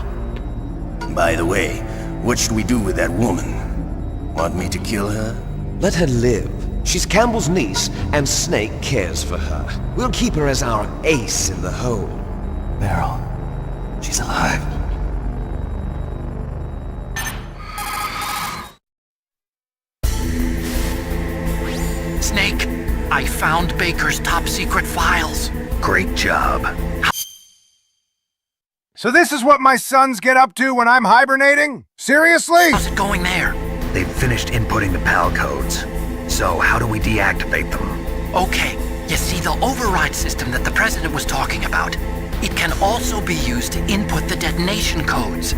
By the way, what should we do with that woman? Want me to kill her? Let her live. She's Campbell's niece, and Snake cares for her. We'll keep her as our ace in the hole. Meryl, she's alive. Snake, I found Baker's top-secret files. Great job. So this is what my sons get up to when I'm hibernating? Seriously? How's it going there? They've finished inputting the PAL codes. So how do we deactivate them? Okay, you see the override system that the President was talking about. It can also be used to input the detonation codes.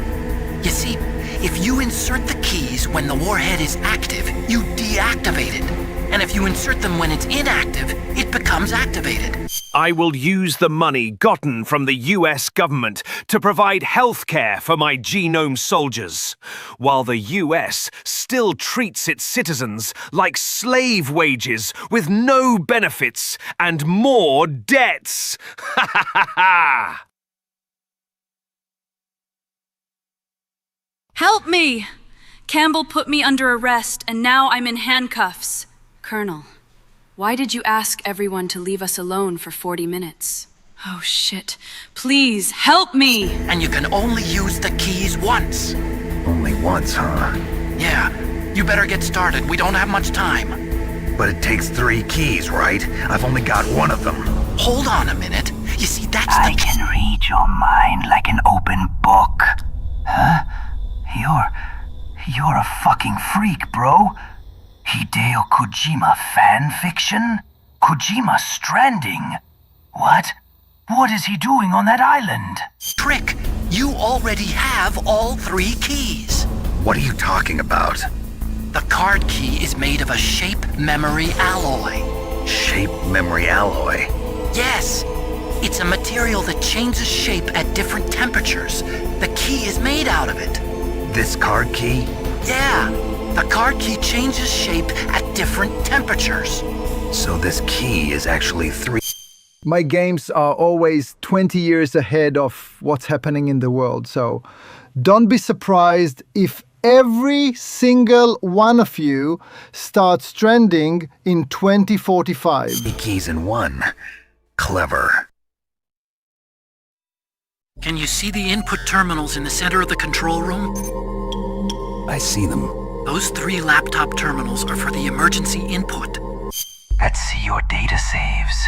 You see, if you insert the keys when the warhead is active, you deactivate it. And if you insert them when it's inactive, it becomes activated. I will use the money gotten from the US government to provide health care for my genome soldiers, while the US still treats its citizens like slave wages with no benefits and more debts. Ha ha ha ha! Help me! Campbell put me under arrest, and now I'm in handcuffs. Colonel, why did you ask everyone to leave us alone for 40 minutes? Oh, shit. Please, help me! And you can only use the keys once. Only once, huh? Yeah, you better get started. We don't have much time. But it takes 3 keys, right? I've only got one of them. Hold on a minute. You see, that's I can read your mind like an open book. Huh? You're a fucking freak, bro. Hideo Kojima fan fiction? Kojima stranding? What? What is he doing on that island? Trick, you already have all 3 keys. What are you talking about? The card key is made of a shape memory alloy. Shape memory alloy? Yes. It's a material that changes shape at different temperatures. The key is made out of it. This card key? Yeah. The card key changes shape at different temperatures. So this key is actually 3... My games are always 20 years ahead of what's happening in the world, so don't be surprised if every single one of you starts trending in 2045. 3 keys in one. Clever. Can you see the input terminals in the center of the control room? I see them. Those 3 laptop terminals are for the emergency input. Let's see your data saves.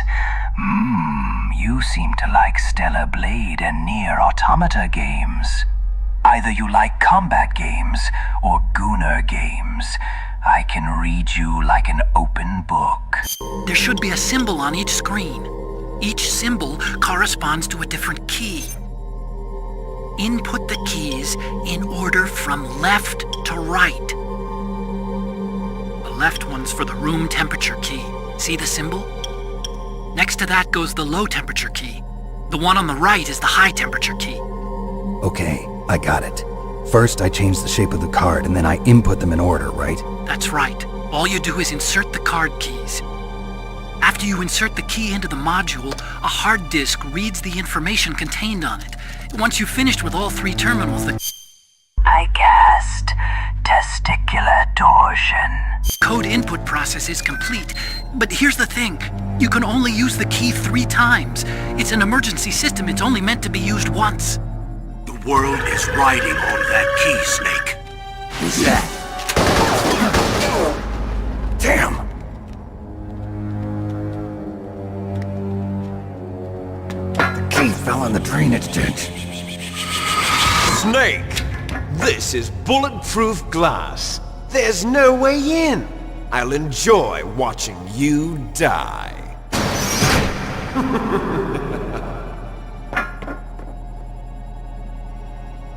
You seem to like Stellar Blade and Nier Automata games. Either you like combat games or Gunner games. I can read you like an open book. There should be a symbol on each screen. Each symbol corresponds to a different key. Input the keys in order from left to right. The left one's for the room temperature key. See the symbol? Next to that goes the low temperature key. The one on the right is the high temperature key. Okay, I got it. First, I change the shape of the card, and then I input them in order, right? That's right. All you do is insert the card keys. After you insert the key into the module, a hard disk reads the information contained on it. Once you've finished with all 3 terminals, I cast testicular torsion. Code input process is complete. But here's the thing. You can only use the key 3 times. It's an emergency system. It's only meant to be used once. The world is riding on that key, Snake. Who's that? Damn! The key fell in the drainage ditch. Snake! This is bulletproof glass. There's no way in. I'll enjoy watching you die.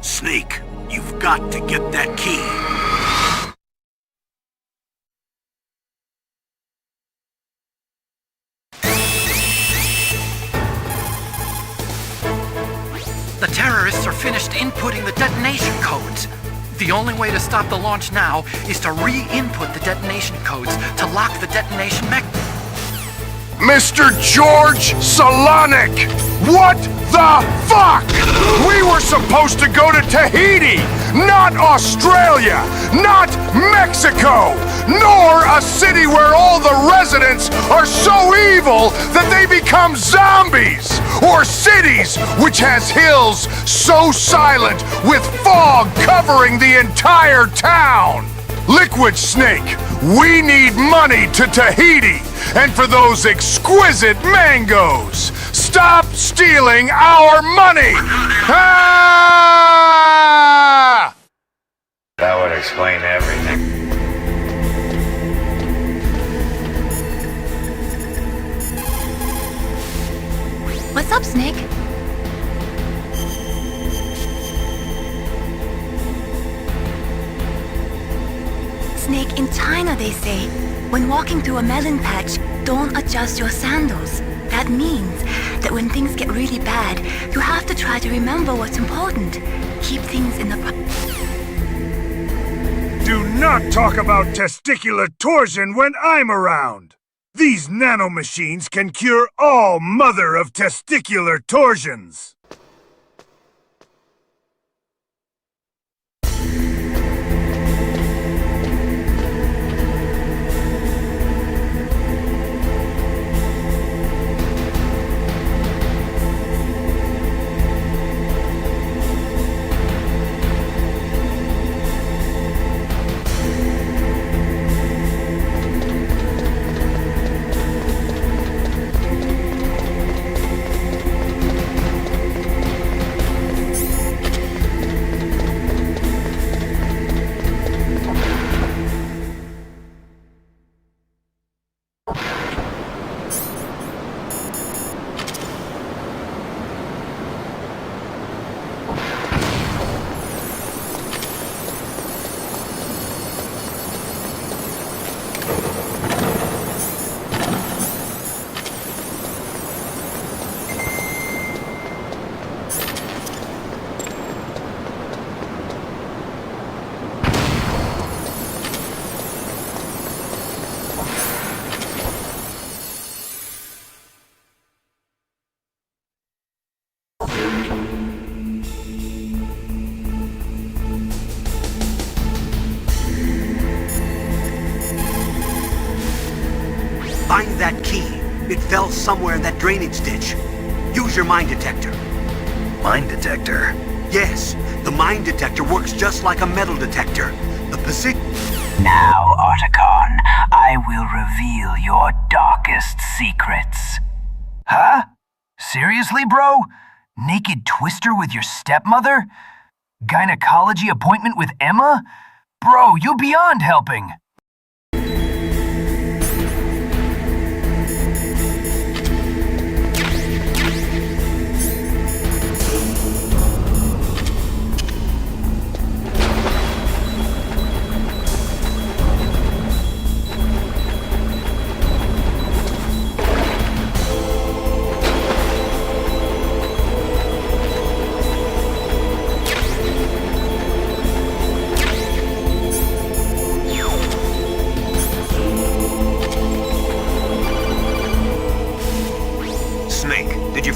Snake, you've got to get that key. The terrorists are finished inputting the detonation codes. The only way to stop the launch now is to re-input the detonation codes to lock the detonation mechanism. Mr. George Solonic! What the fuck? We were supposed to go to Tahiti, not Australia, not Mexico, nor a city where all the residents are so evil that they become zombies, or cities which has hills so silent with fog covering the entire town. Liquid Snake, we need money to Tahiti, and for those exquisite mangoes. Stop stealing our money! Ah! That would explain everything. What's up, Snake? Snake, in China they say, when walking through a melon patch, don't adjust your sandals. That means that when things get really bad, you have to try to remember what's important. Keep things in the... Do not talk about testicular torsion when I'm around! These nanomachines can cure all mother of testicular torsions! Find that key. It fell somewhere in that drainage ditch. Use your mine detector. Mine detector? Yes, the mine detector works just like a metal detector. The position... Now, Otacon, I will reveal your darkest secrets. Huh? Seriously, bro? Naked twister with your stepmother? Gynecology appointment with Emma? Bro, you beyond helping.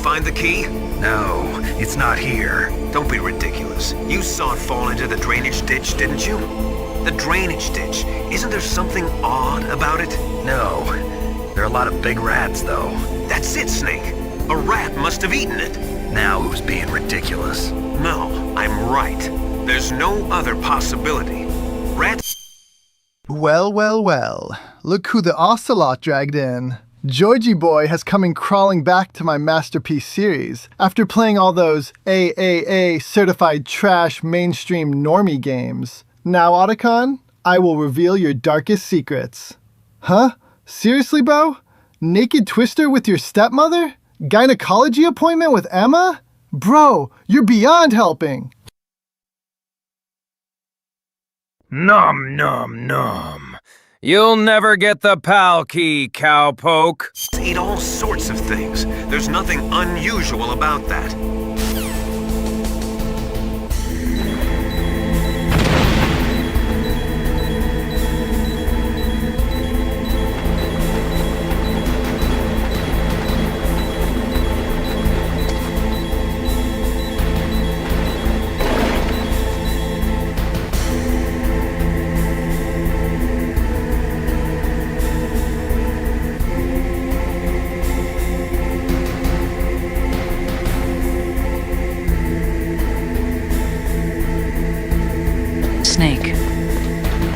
Find the key? No, it's not here. Don't be ridiculous. You saw it fall into the drainage ditch, didn't you? The drainage ditch. Isn't there something odd about it? No. There are a lot of big rats, though. That's it, Snake. A rat must have eaten it. Now who's being ridiculous? No, I'm right. There's no other possibility. Rats... Well, well, well. Look who the ocelot dragged in. Georgie Boy has come in crawling back to my Masterpiece series after playing all those AAA certified trash mainstream normie games. Now, Otacon, I will reveal your darkest secrets. Huh? Seriously, bro? Naked twister with your stepmother? Gynecology appointment with Emma? Bro, you're beyond helping. Nom nom nom. You'll never get the PAL key, cowpoke. Eat all sorts of things. There's nothing unusual about that. Snake,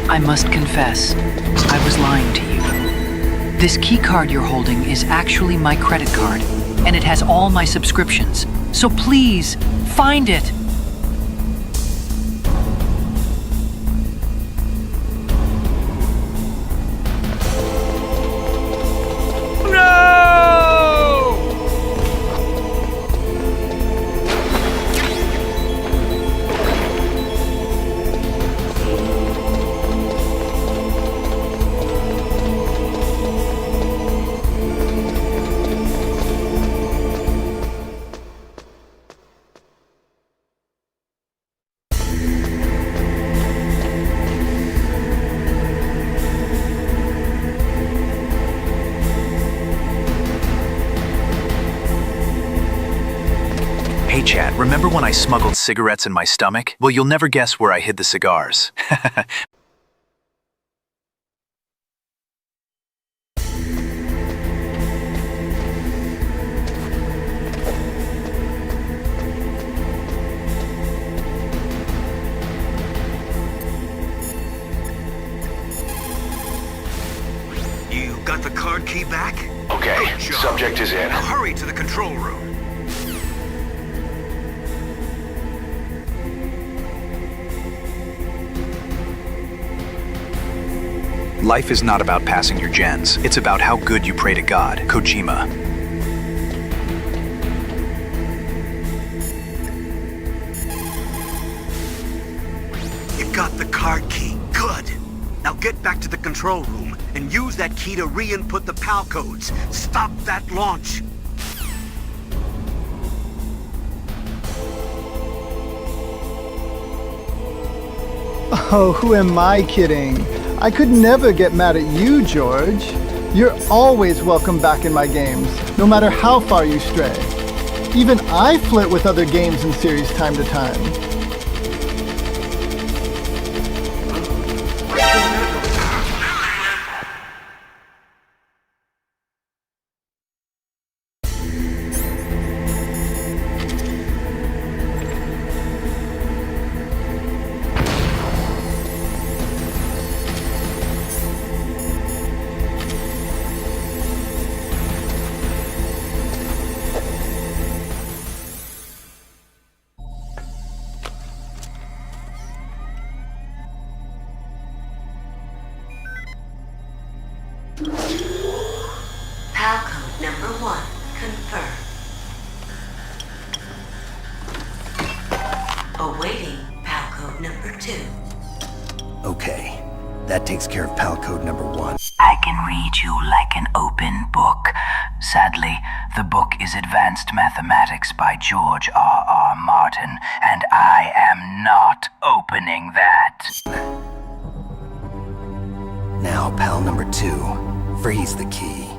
I must confess, I was lying to you. This key card you're holding is actually my credit card, and it has all my subscriptions. So please, find it! remember when I smuggled cigarettes in my stomach? Well, you'll never guess where I hid the cigars. You got the card key back? Okay, Good job. subject is in. Now hurry to the control room. Life is not about passing your gens. It's about how good you pray to God. Kojima. You got the card key. Good. Now get back to the control room and use that key to re-input the PAL codes. Stop that launch. Oh, who am I kidding? I could never get mad at you, George. You're always welcome back in my games, no matter how far you stray. Even I flirt with other games and series time to time. PAL code number 1 confirmed. Awaiting PAL code number 2. Okay, that takes care of PAL code number 1. I can read you like an open book. Sadly, the book is Advanced Mathematics by George R.R. Martin, and I am not opening that. Now, PAL number 2, freeze the key.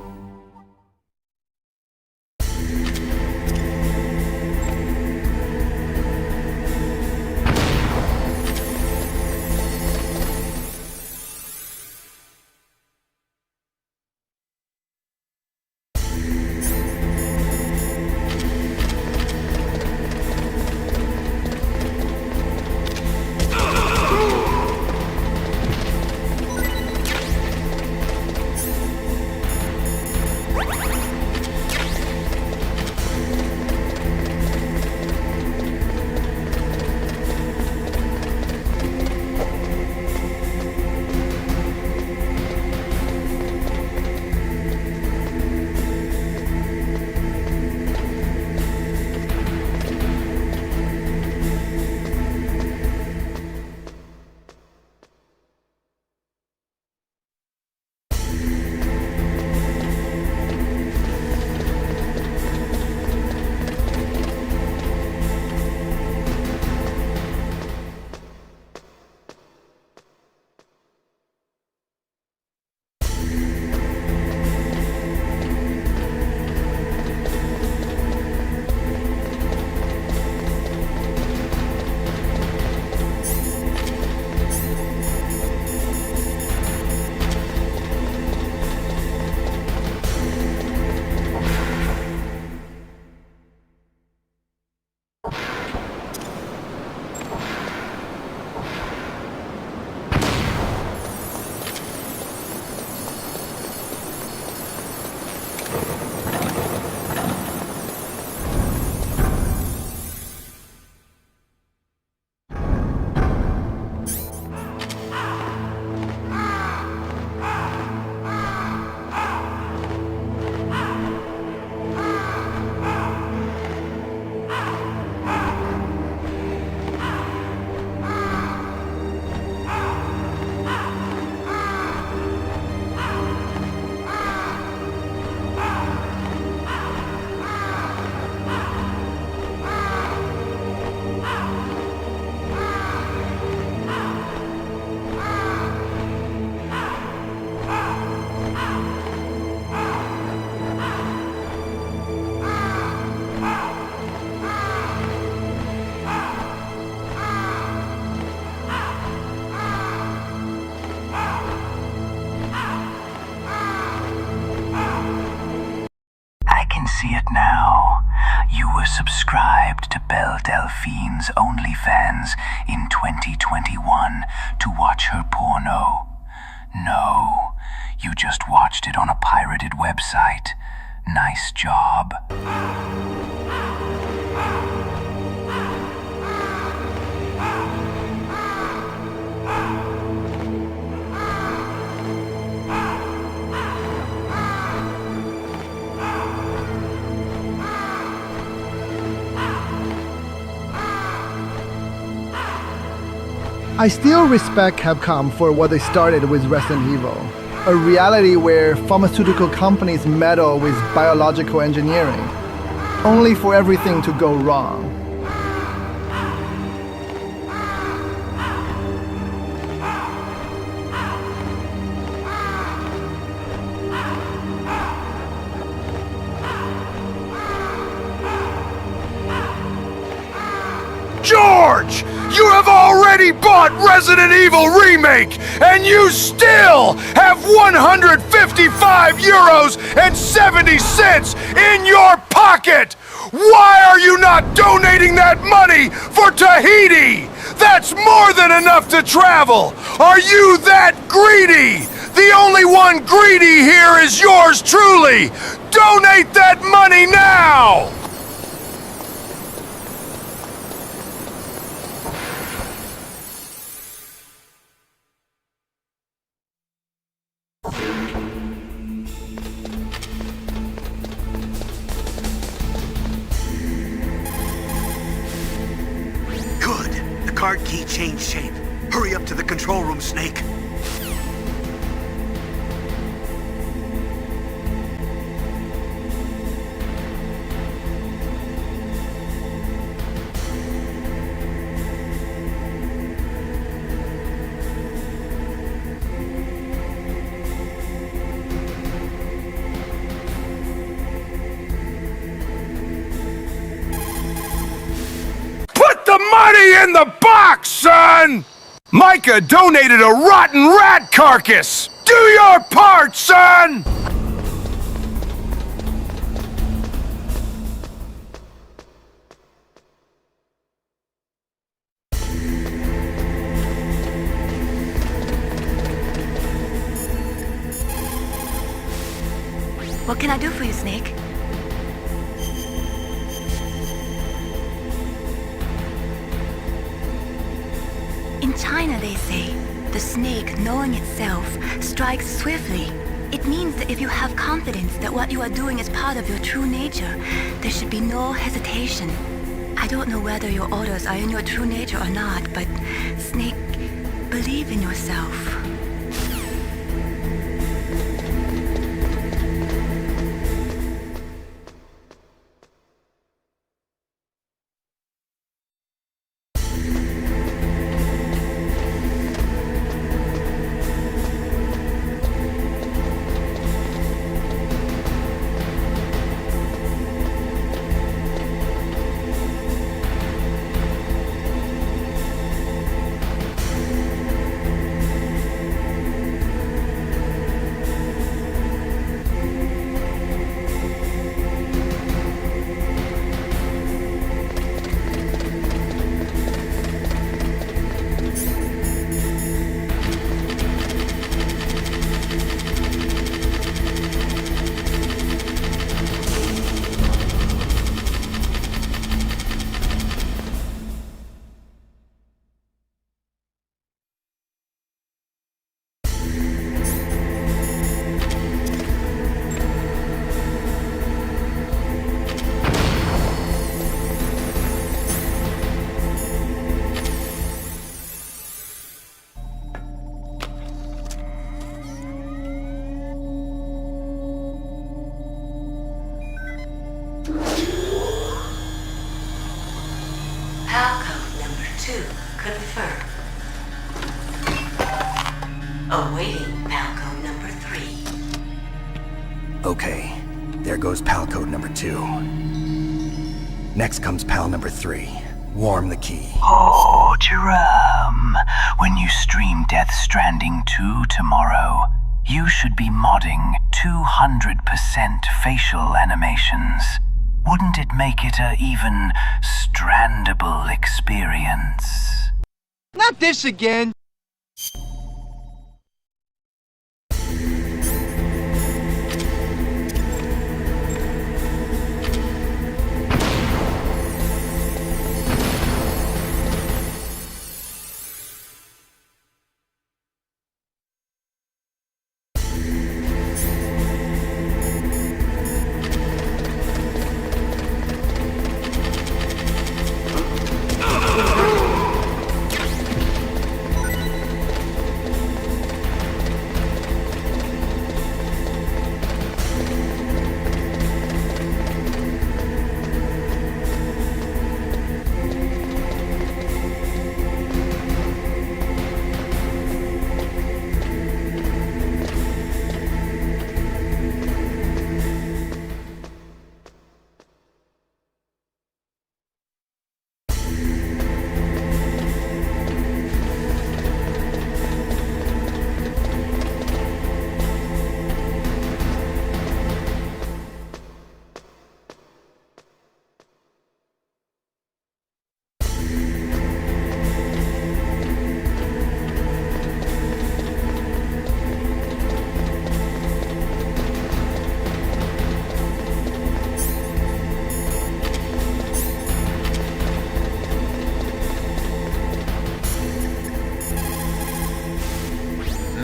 thousands in 2021 to watch her porno. No, you just watched it on a pirated website. Nice job. I still respect Capcom for what they started with Resident Evil, a reality where pharmaceutical companies meddle with biological engineering, only for everything to go wrong. George! You have already bought Resident Evil Remake, and you still have 155 euros and 70 cents in your pocket! Why are you not donating that money for Tahiti? That's more than enough to travel! Are you that greedy? The only one greedy here is yours truly! Donate that money now! Good. The card key changed shape. Hurry up to the control room, Snake. The money in the box, son! Micah donated a rotten rat carcass! Do your part, son! What can I do for you, Snake? In China, they say, the snake, knowing itself, strikes swiftly. It means that if you have confidence that what you are doing is part of your true nature, there should be no hesitation. I don't know whether your orders are in your true nature or not, but, Snake, believe in yourself. Palcode number 2 confirmed. Awaiting Palcode number 3. Okay, there goes pal code number 2. Next comes pal number 3. Warm the key. Oh, Jerome, when you stream Death Stranding 2 tomorrow, you should be modding 200% facial animations. Wouldn't it make it a even strandable experience? Not this again!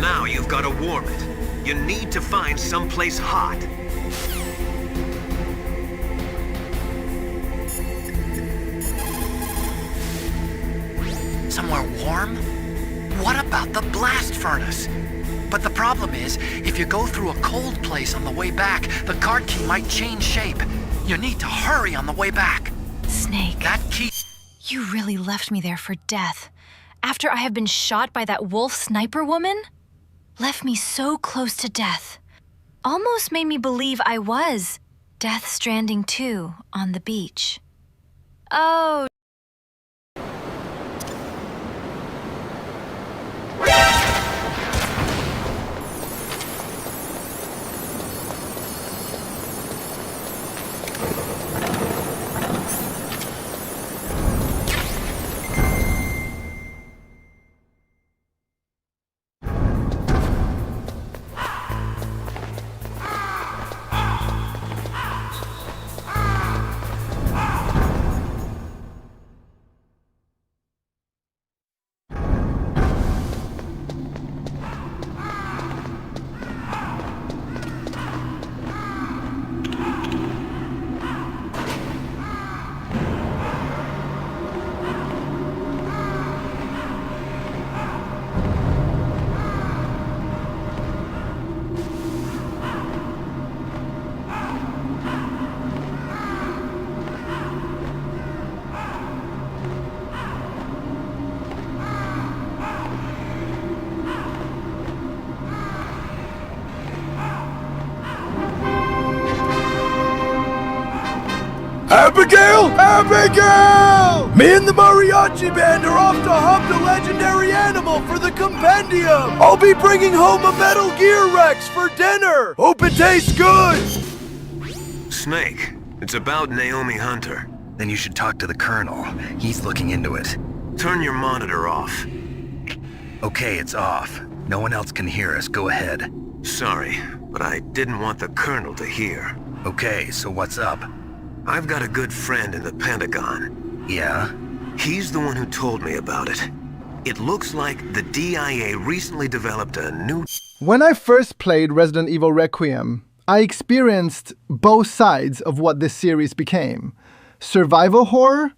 Now you've got to warm it. You need to find someplace hot. Somewhere warm? What about the blast furnace? But the problem is, if you go through a cold place on the way back, the card key might change shape. You need to hurry on the way back. Snake. That key... You really left me there for death. After I have been shot by that wolf sniper woman? Left me so close to death. Almost made me believe I was Death Stranding 2 on the beach. Oh... Abigail! Abigail! Me and the mariachi band are off to hunt the legendary animal for the compendium! I'll be bringing home a Metal Gear Rex for dinner! Hope it tastes good! Snake, it's about Naomi Hunter. Then you should talk to the Colonel. He's looking into it. Turn your monitor off. Okay, it's off. No one else can hear us. Go ahead. Sorry, but I didn't want the Colonel to hear. Okay, so what's up? I've got a good friend in the Pentagon. Yeah? He's the one who told me about it. It looks like the DIA recently developed a new... When I first played Resident Evil Requiem, I experienced both sides of what this series became. Survival horror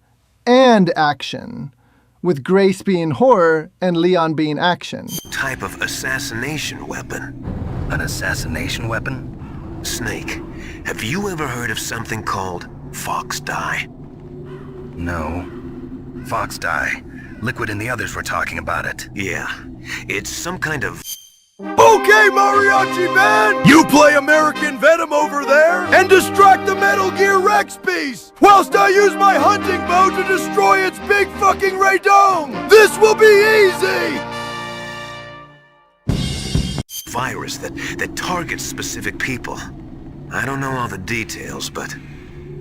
and action, with Grace being horror and Leon being action. Type of assassination weapon. An assassination weapon? Snake, have you ever heard of something called Fox Dye? No. Fox Dye. Liquid and the others were talking about it. Yeah. It's some kind of... Okay, Mariachi Man! You play American Venom over there, and distract the Metal Gear Rex piece, whilst I use my hunting bow to destroy its big fucking radome! This will be easy! Virus that targets specific people. I don't know all the details, but...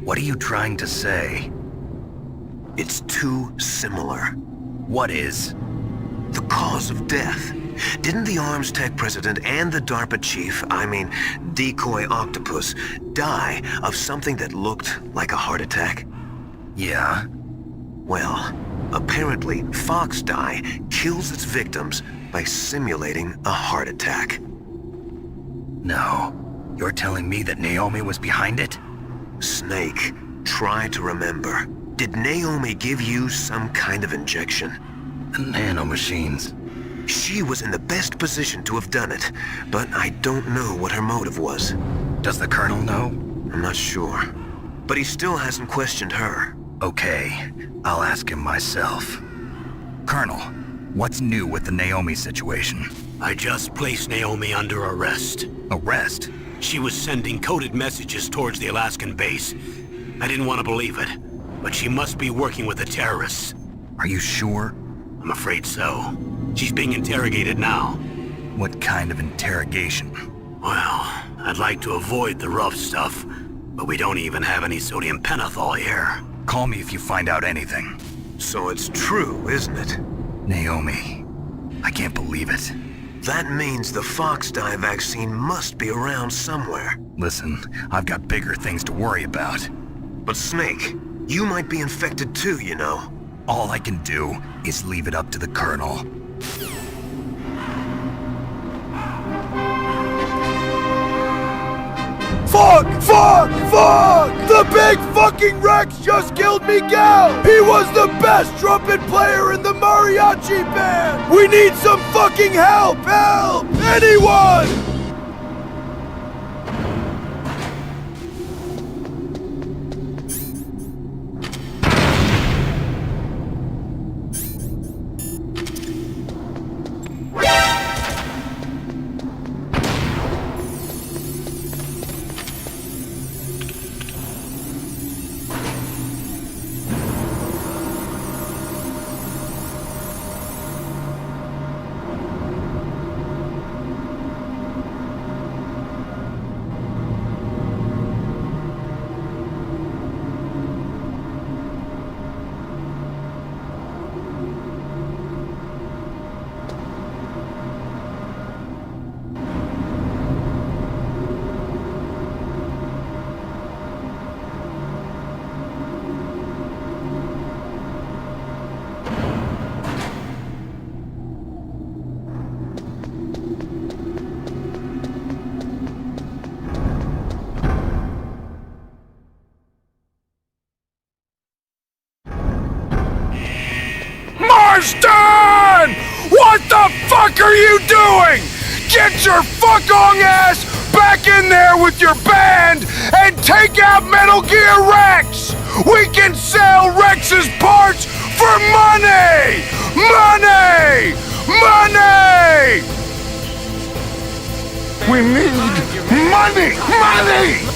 What are you trying to say? It's too similar. What is? The cause of death. Didn't the Arms Tech president and the DARPA chief, Decoy Octopus, die of something that looked like a heart attack? Yeah? Well, apparently Fox Die kills its victims by simulating a heart attack. No. You're telling me that Naomi was behind it? Snake, try to remember. Did Naomi give you some kind of injection? The nanomachines. She was in the best position to have done it, but I don't know what her motive was. Does the Colonel know? I'm not sure. But he still hasn't questioned her. Okay, I'll ask him myself. Colonel, what's new with the Naomi situation? I just placed Naomi under arrest. Arrest? She was sending coded messages towards the Alaskan base. I didn't want to believe it, but she must be working with the terrorists. Are you sure? I'm afraid so. She's being interrogated now. What kind of interrogation? Well, I'd like to avoid the rough stuff, but we don't even have any sodium pentothal here. Call me if you find out anything. So it's true, isn't it? Naomi, I can't believe it. That means the Fox Die vaccine must be around somewhere. Listen, I've got bigger things to worry about. But Snake, you might be infected too, you know. All I can do is leave it up to the Colonel. Fuck! Fuck! Fuck! The big fucking Rex just killed Miguel! He was the best trumpet player in the mariachi band! We need some fucking help! Help! Anyone! Marston! What the fuck are you doing? Get your fuck-ong ass back in there with your band and take out Metal Gear Rex! We can sell Rex's parts for money! Money! Money! We need money! Money!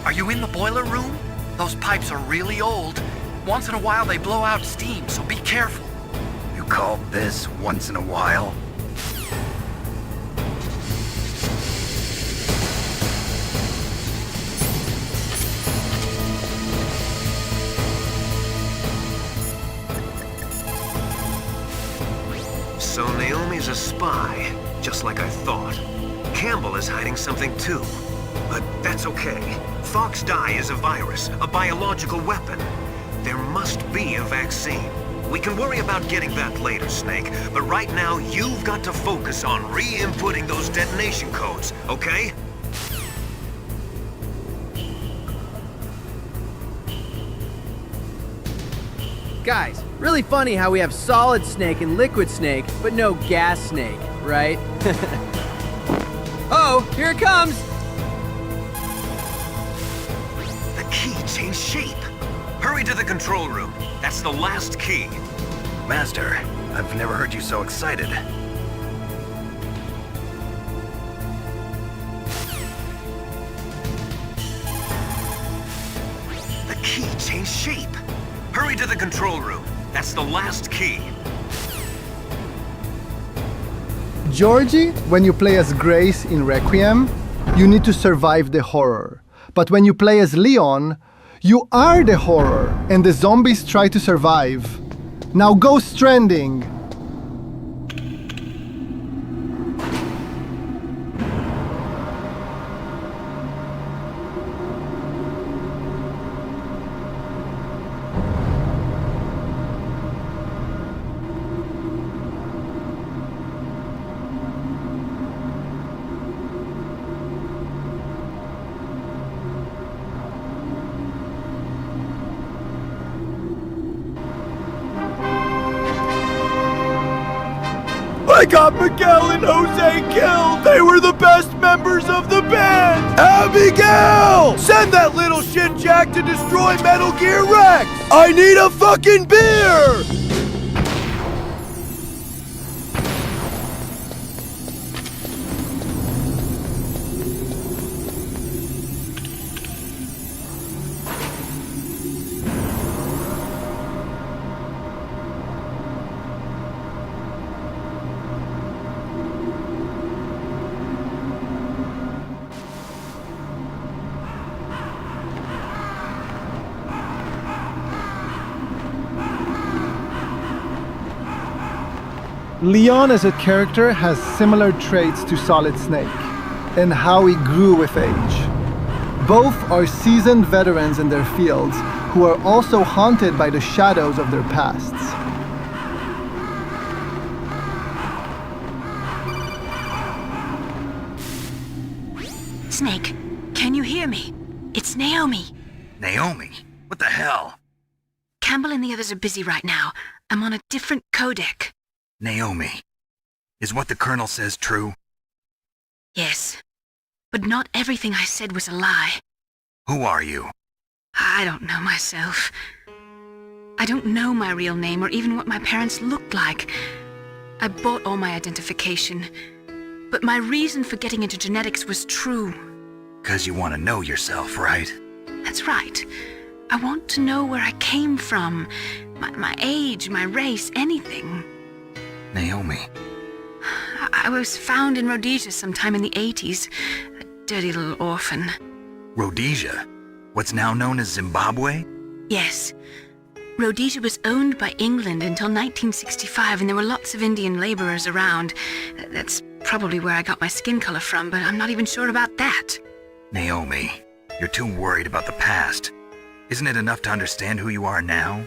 Are you in the boiler room? Those pipes are really old. Once in a while they blow out steam, so be careful. You call this once in a while? So Naomi's a spy, just like I thought. Campbell is hiding something too. But that's okay. Fox Die is a virus, a biological weapon. There must be a vaccine. We can worry about getting that later, Snake. But right now, you've got to focus on re-inputting those detonation codes, okay? Guys, really funny how we have Solid Snake and Liquid Snake, but no Gas Snake, right? Oh, here it comes! The key changed shape. Hurry to the control room. That's the last key. Master, I've never heard you so excited. The key changed shape. Hurry to the control room. That's the last key. Georgie, when you play as Grace in Requiem, you need to survive the horror. But when you play as Leon, you are the horror, and the zombies try to survive. Now go Stranding! I got Miguel and Jose killed! They were the best members of the band! Abigail! Send that little shit jack to destroy Metal Gear Rex! I need a fucking beer! Leon as a character has similar traits to Solid Snake, and how he grew with age. Both are seasoned veterans in their fields who are also haunted by the shadows of their pasts. Snake, can you hear me? It's Naomi. Naomi? What the hell? Campbell and the others are busy right now. I'm on a different codec. Naomi, is what the Colonel says true? Yes, but not everything I said was a lie. Who are you? I don't know myself. I don't know my real name or even what my parents looked like. I bought all my identification, but my reason for getting into genetics was true. 'Cause you want to know yourself, right? That's right. I want to know where I came from, my age, my race, anything. Naomi. I was found in Rhodesia sometime in the 80s. A dirty little orphan. Rhodesia? What's now known as Zimbabwe? Yes. Rhodesia was owned by England until 1965, and there were lots of Indian laborers around. That's probably where I got my skin color from, but I'm not even sure about that. Naomi, you're too worried about the past. Isn't it enough to understand who you are now?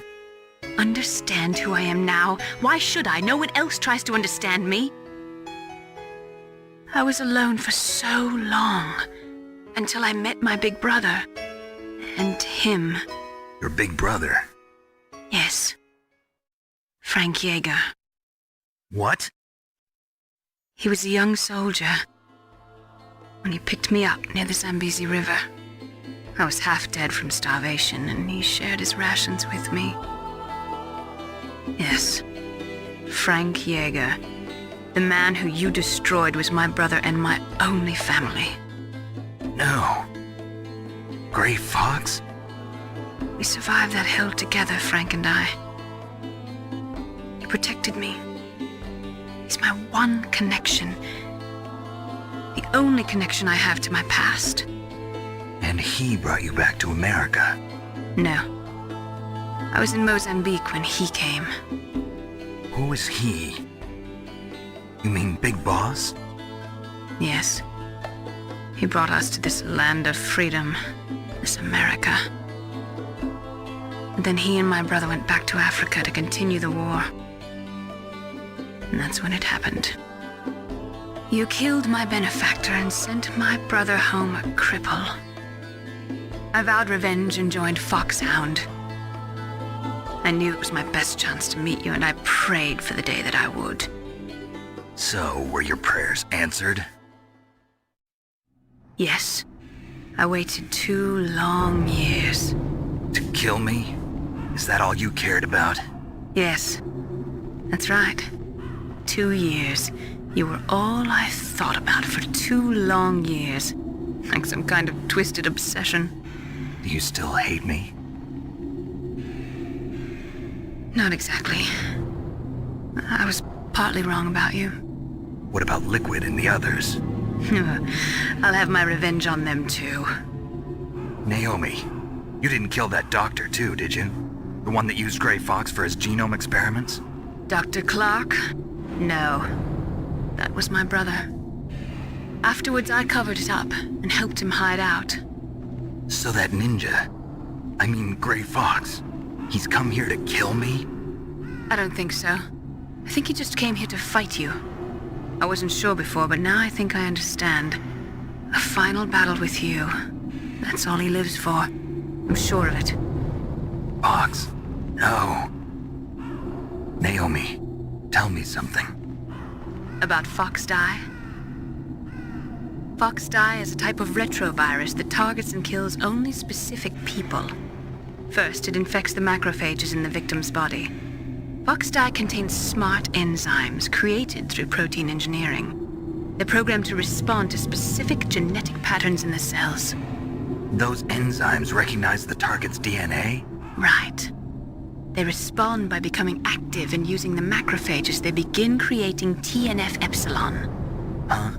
Understand who I am now? Why should I? No one else tries to understand me. I was alone for so long, until I met my big brother. And him. Your big brother? Yes. Frank Yeager. What? He was a young soldier when he picked me up near the Zambezi River. I was half dead from starvation, and he shared his rations with me. Yes, Frank Yeager. The man who you destroyed was my brother and my only family. No. Gray Fox? We survived that hell together, Frank and I. He protected me. He's my one connection. The only connection I have to my past. And he brought you back to America? No. I was in Mozambique when he came. Who is he? You mean Big Boss? Yes. He brought us to this land of freedom, this America. And then he and my brother went back to Africa to continue the war. And that's when it happened. You killed my benefactor and sent my brother home a cripple. I vowed revenge and joined Foxhound. I knew it was my best chance to meet you, and I prayed for the day that I would. So, were your prayers answered? Yes. I waited 2 long years. To kill me? Is that all you cared about? Yes. That's right. 2 years. You were all I thought about for 2 long years. Like some kind of twisted obsession. Do you still hate me? Not exactly. I was partly wrong about you. What about Liquid and the others? I'll have my revenge on them too. Naomi, you didn't kill that doctor too, did you? The one that used Grey Fox for his genome experiments? Dr. Clark? No. That was my brother. Afterwards, I covered it up and helped him hide out. So that ninja, I mean Grey Fox, he's come here to kill me? I don't think so. I think he just came here to fight you. I wasn't sure before, but now I think I understand. A final battle with you. That's all he lives for. I'm sure of it. Fox? No. Naomi, tell me something. About Fox Die? Fox Die is a type of retrovirus that targets and kills only specific people. First, it infects the macrophages in the victim's body. Fox Die contains smart enzymes created through protein engineering. They're programmed to respond to specific genetic patterns in the cells. Those enzymes recognize the target's DNA? Right. They respond by becoming active and using the macrophages. They begin creating TNF-epsilon. Huh?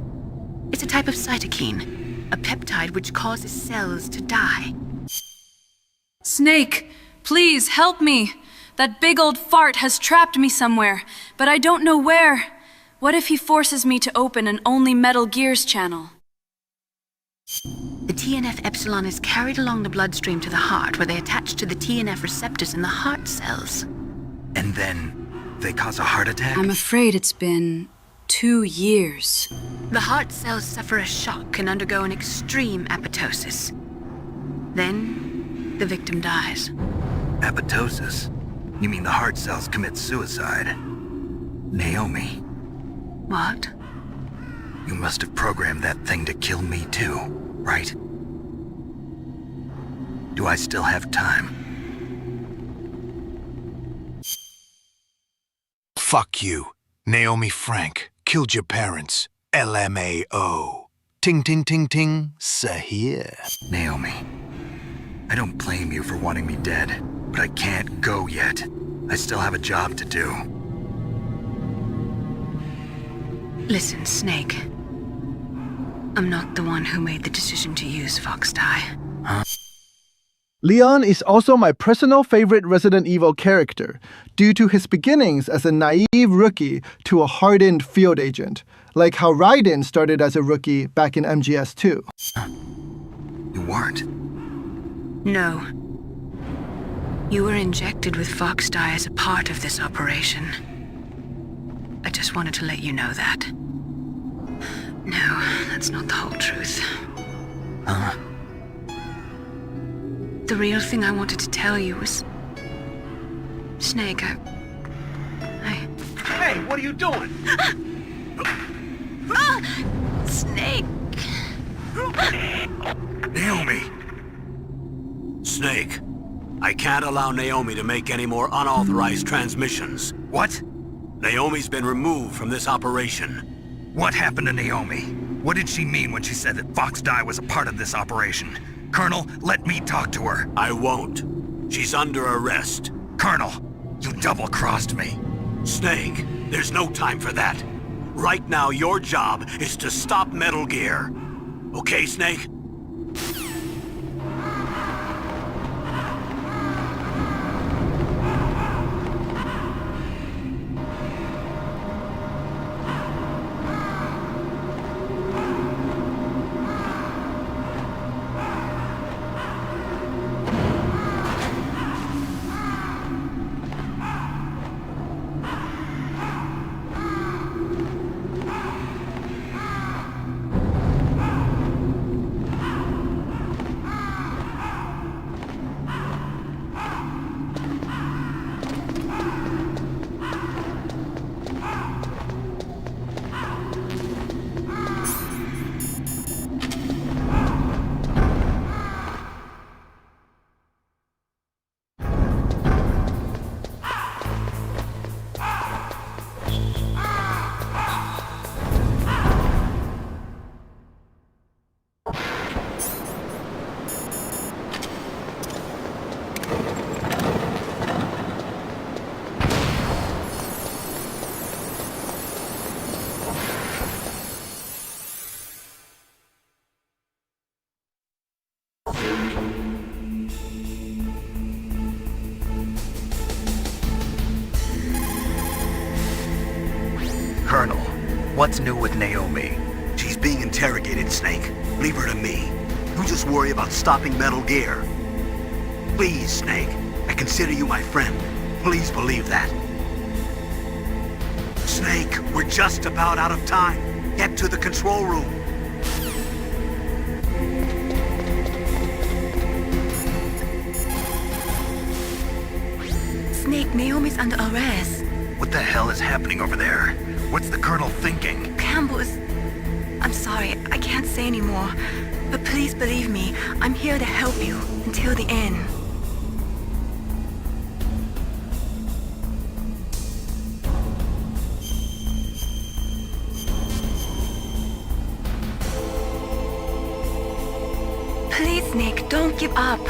It's a type of cytokine, a peptide which causes cells to die. Snake, please help me. That big old fart has trapped me somewhere, but I don't know where. What if he forces me to open an only Metal Gear's channel? The TNF-epsilon is carried along the bloodstream to the heart, where they attach to the TNF receptors in the heart cells. And then they cause a heart attack? I'm afraid it's been 2 years. The heart cells suffer a shock and undergo an extreme apoptosis. Then, the victim dies. Apoptosis? You mean the heart cells commit suicide? Naomi. What? You must have programmed that thing to kill me too, right? Do I still have time? Fuck you. Naomi Frank killed your parents. LMAO. Ting ting ting ting. Sahir. Naomi, I don't blame you for wanting me dead, but I can't go yet. I still have a job to do. Listen, Snake. I'm not the one who made the decision to use Fox Die. Huh? Leon is also my personal favorite Resident Evil character, due to his beginnings as a naive rookie to a hardened field agent, like how Raiden started as a rookie back in MGS2. You weren't? No. You were injected with Fox Die as a part of this operation. I just wanted to let you know that. No, that's not the whole truth. Huh? The real thing I wanted to tell you was... Snake, I... Hey, what are you doing? Snake! Naomi! Snake, I can't allow Naomi to make any more unauthorized transmissions. What? Naomi's been removed from this operation. What happened to Naomi? What did she mean when she said that Fox Die was a part of this operation? Colonel, let me talk to her. I won't. She's under arrest. Colonel, you double-crossed me. Snake, there's no time for that. Right now, your job is to stop Metal Gear. Okay, Snake? What's new with Naomi? She's being interrogated, Snake. Leave her to me. You just worry about stopping Metal Gear. Please, Snake. I consider you my friend. Please believe that. Snake, we're just about out of time. Get to the control room. Snake, Naomi's under arrest. What the hell is happening over there? What's the Colonel thinking? Campbell is... I'm sorry, I can't say anymore. But please believe me, I'm here to help you until the end. Please, Snake, don't give up.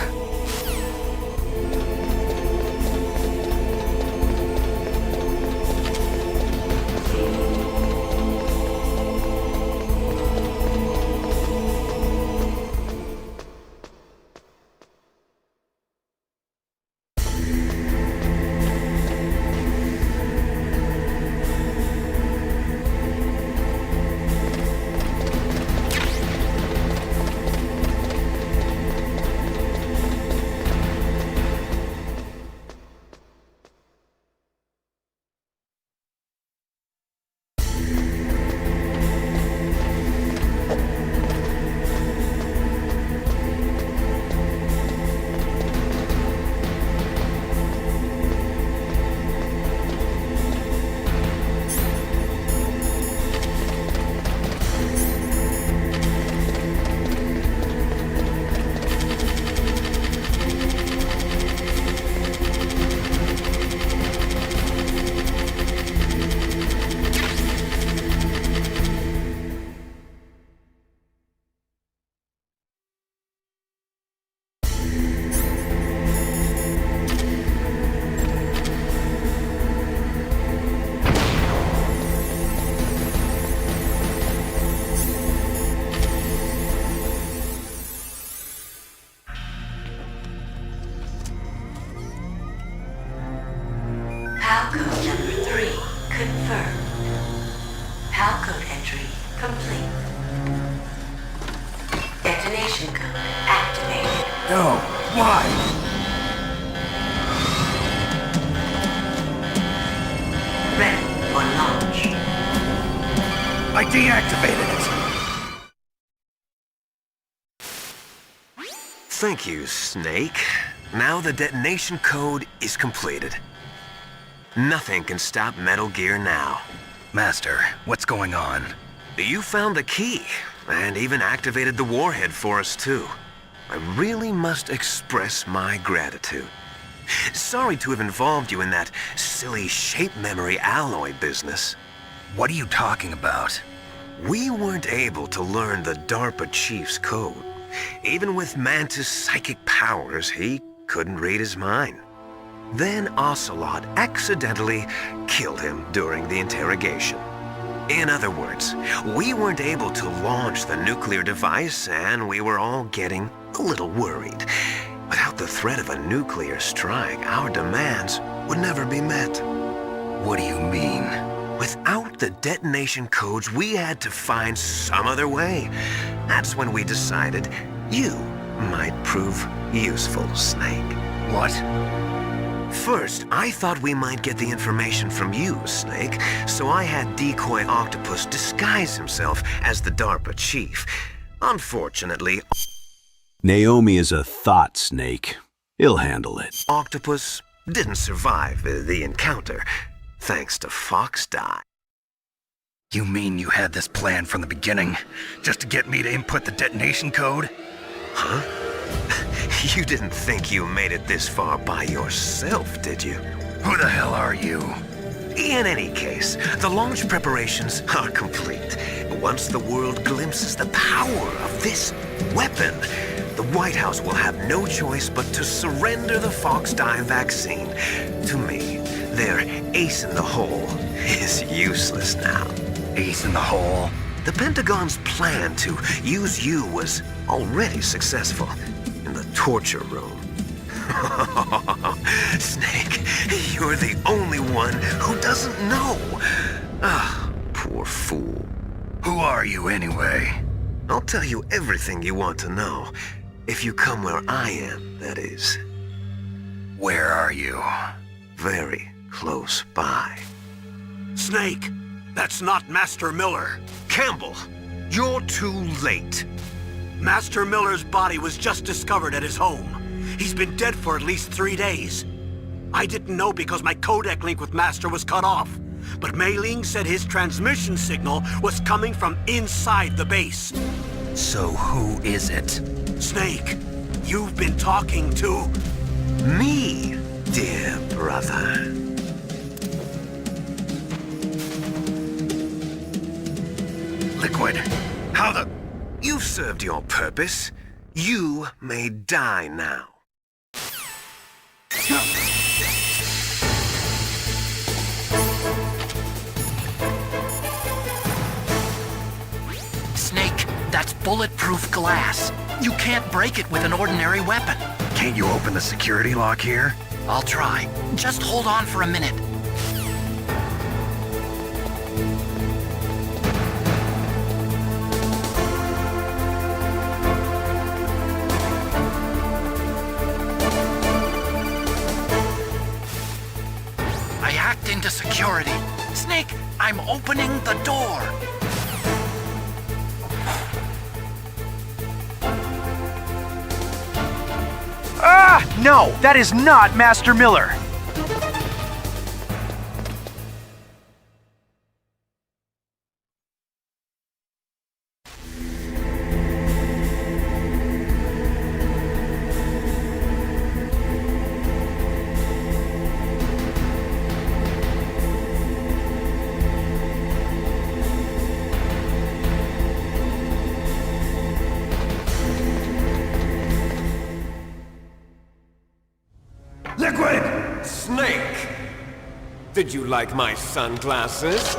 PAL code number 3 confirmed. PAL code entry complete. Detonation code activated. No, why? Ready for launch. I deactivated it. Thank you, Snake. Now the detonation code is completed. Nothing can stop Metal Gear now. Master, what's going on? You found the key, and even activated the warhead for us, too. I really must express my gratitude. Sorry to have involved you in that silly shape memory alloy business. What are you talking about? We weren't able to learn the DARPA chief's code. Even with Mantis' psychic powers, he couldn't read his mind. Then Ocelot accidentally killed him during the interrogation. In other words, we weren't able to launch the nuclear device, and we were all getting a little worried. Without the threat of a nuclear strike, our demands would never be met. What do you mean? Without the detonation codes, we had to find some other way. That's when we decided you might prove useful, Snake. What? First, I thought we might get the information from you, Snake, so I had Decoy Octopus disguise himself as the DARPA chief. Unfortunately, Naomi is a thought, Snake. He'll handle it. Octopus didn't survive the encounter, thanks to Fox Die. You mean you had this plan from the beginning, just to get me to input the detonation code? Huh? You didn't think you made it this far by yourself, did you? Who the hell are you? In any case, the launch preparations are complete. Once the world glimpses the power of this weapon, the White House will have no choice but to surrender the Fox Die vaccine to me. Their ace in the hole is useless now. Ace in the hole? The Pentagon's plan to use you was already successful in the torture room. Snake, you're the only one who doesn't know. Ah, poor poor fool. Who are you anyway? I'll tell you everything you want to know. If you come where I am, that is. Where are you? Very close by. Snake, that's not Master Miller. Campbell, you're too late. Master Miller's body was just discovered at his home. He's been dead for at least 3 days. I didn't know because my codec link with Master was cut off. But Mei Ling said his transmission signal was coming from inside the base. So who is it? Snake, you've been talking to... me, dear brother. Liquid, how the... You've served your purpose. You may die now. Snake, that's bulletproof glass. You can't break it with an ordinary weapon. Can't you open the security lock here? I'll try. Just hold on for a minute. I hacked into security. Snake, I'm opening the door. Ah! No, that is not Master Miller. Liquid! Snake! Did you like my sunglasses?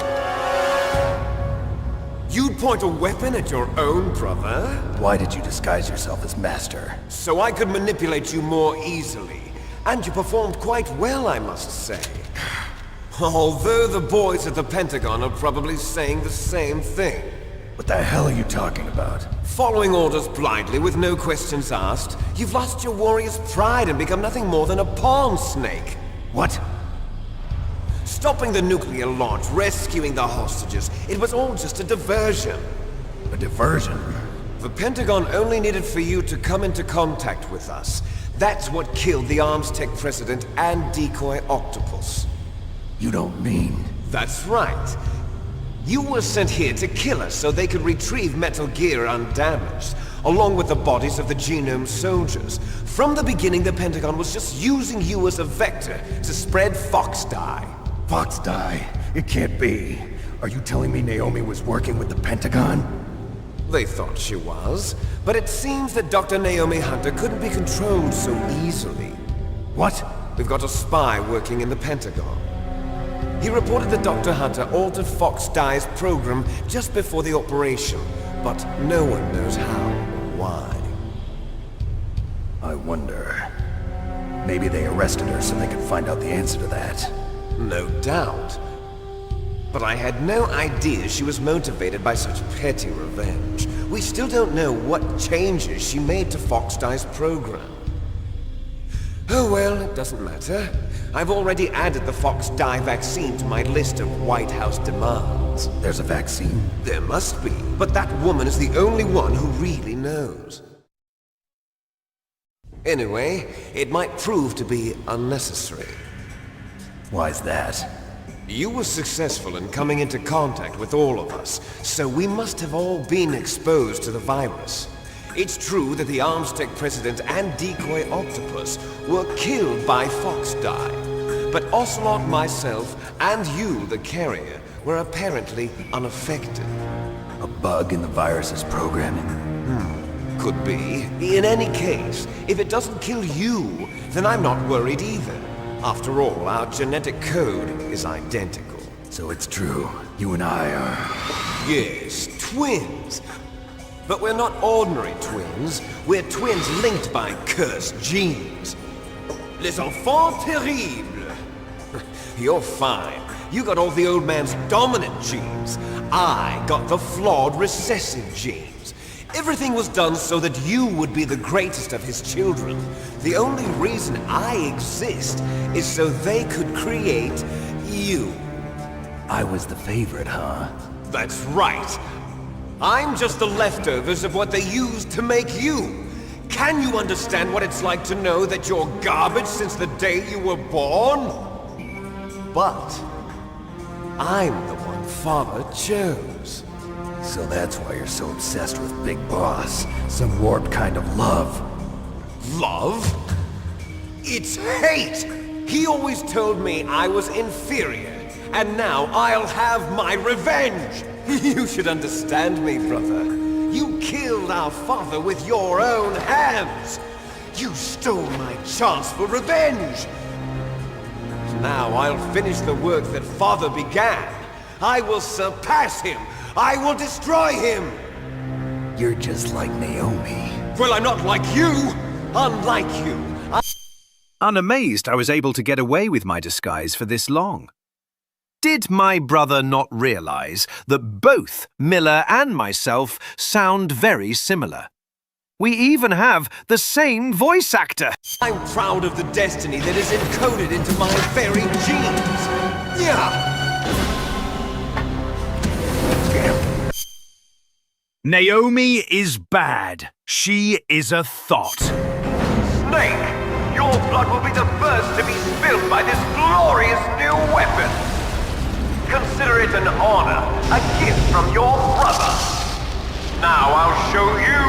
You'd point a weapon at your own brother? Why did you disguise yourself as Master? So I could manipulate you more easily. And you performed quite well, I must say. Although the boys at the Pentagon are probably saying the same thing. What the hell are you talking about? Following orders blindly with no questions asked, you've lost your warrior's pride and become nothing more than a pawn, Snake. What? Stopping the nuclear launch, rescuing the hostages, it was all just a diversion. A diversion? The Pentagon only needed for you to come into contact with us. That's what killed the Arms Tech president and decoy octopus. You don't mean... That's right. You were sent here to kill us so they could retrieve Metal Gear undamaged, along with the bodies of the Genome soldiers. From the beginning, the Pentagon was just using you as a vector to spread Fox Dye. Fox Dye? It can't be. Are you telling me Naomi was working with the Pentagon? They thought she was, but it seems that Dr. Naomi Hunter couldn't be controlled so easily. What? We've got a spy working in the Pentagon. He reported that Dr. Hunter altered Fox Dye's program just before the operation, but no one knows how or why. I wonder... Maybe they arrested her so they could find out the answer to that. No doubt. But I had no idea she was motivated by such petty revenge. We still don't know what changes she made to Fox Dye's program. Oh well, it doesn't matter. I've already added the Fox Dye vaccine to my list of White House demands. There's a vaccine? There must be, but that woman is the only one who really knows. Anyway, it might prove to be unnecessary. Why's that? You were successful in coming into contact with all of us, so we must have all been exposed to the virus. It's true that the Arms Tech president and decoy octopus were killed by Fox Dye, but Ocelot, myself, and you, the carrier, were apparently unaffected. A bug in the virus's programming? Could be. In any case, if it doesn't kill you, then I'm not worried either. After all, our genetic code is identical. So it's true. You and I are... Yes, twins. But we're not ordinary twins. We're twins linked by cursed genes. Les enfants terribles. You're fine. You got all the old man's dominant genes. I got the flawed recessive genes. Everything was done so that you would be the greatest of his children. The only reason I exist is so they could create you. I was the favorite, huh? That's right. I'm just the leftovers of what they used to make you. Can you understand what it's like to know that you're garbage since the day you were born? But I'm the one Father chose. So that's why you're so obsessed with Big Boss. Some warped kind of love. Love? It's hate! He always told me I was inferior, and now I'll have my revenge! You should understand me, brother. You killed our father with your own hands! You stole my chance for revenge! Now I'll finish the work that Father began. I will surpass him! I will destroy him! You're just like Naomi. Well, I'm not like you! Unlike you! Unamazed I was able to get away with my disguise for this long. Did my brother not realize that both Miller and myself sound very similar? We even have the same voice actor. I'm proud of the destiny that is encoded into my very genes. Yeah. Naomi is bad. She is a thought. Snake, your blood will be the first to be spilled by this glorious new weapon. Consider it an honor, a gift from your brother. Now I'll show you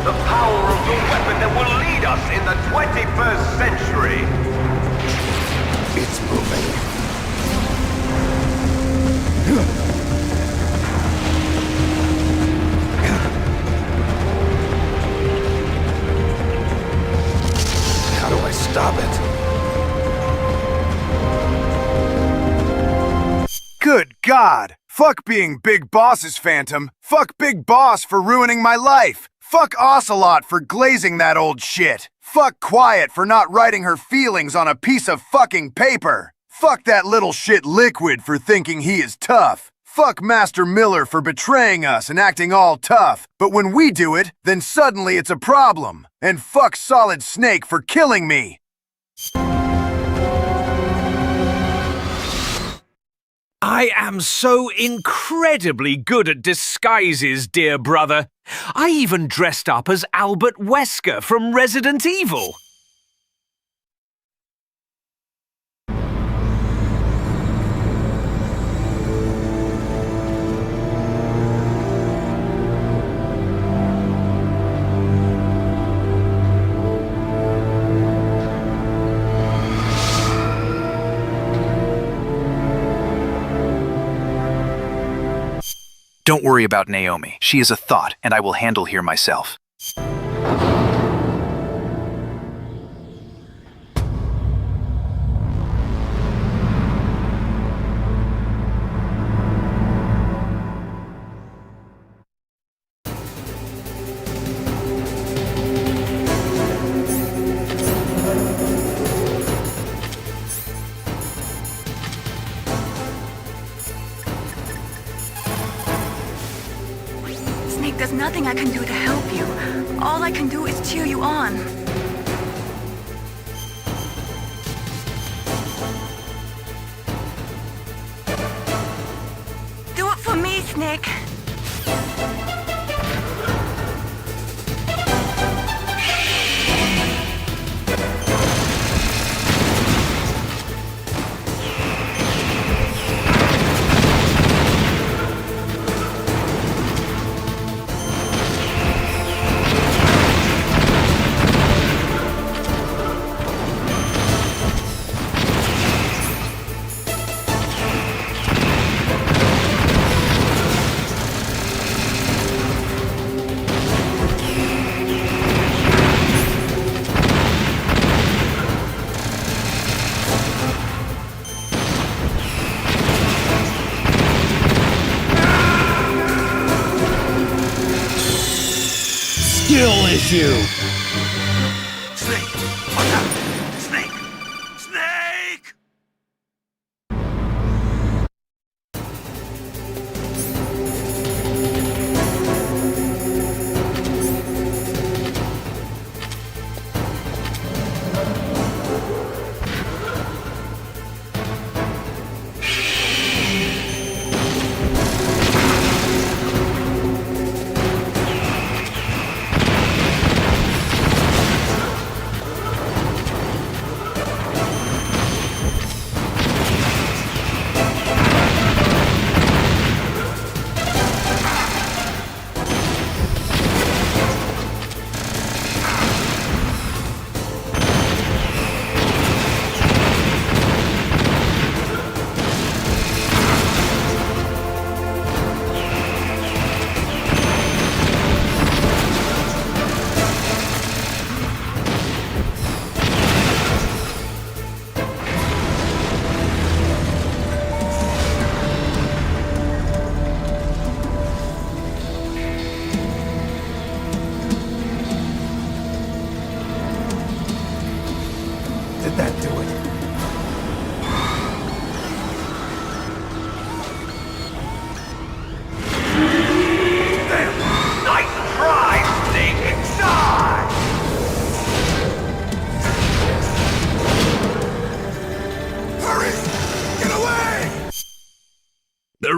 the power of the weapon that will lead us in the 21st century. It's moving. How do I stop it? Good God! Fuck being Big Boss's Phantom. Fuck Big Boss for ruining my life. Fuck Ocelot for glazing that old shit. Fuck Quiet for not writing her feelings on a piece of fucking paper. Fuck that little shit Liquid for thinking he is tough. Fuck Master Miller for betraying us and acting all tough. But when we do it, then suddenly it's a problem. And fuck Solid Snake for killing me. I am so incredibly good at disguises, dear brother. I even dressed up as Albert Wesker from Resident Evil. Don't worry about Naomi. She is a thought, and I will handle here myself. There's nothing I can do to help you. All I can do is cheer you on. Do it for me, Snake. Skill issue! Snake! Watch out! Snake! Snake!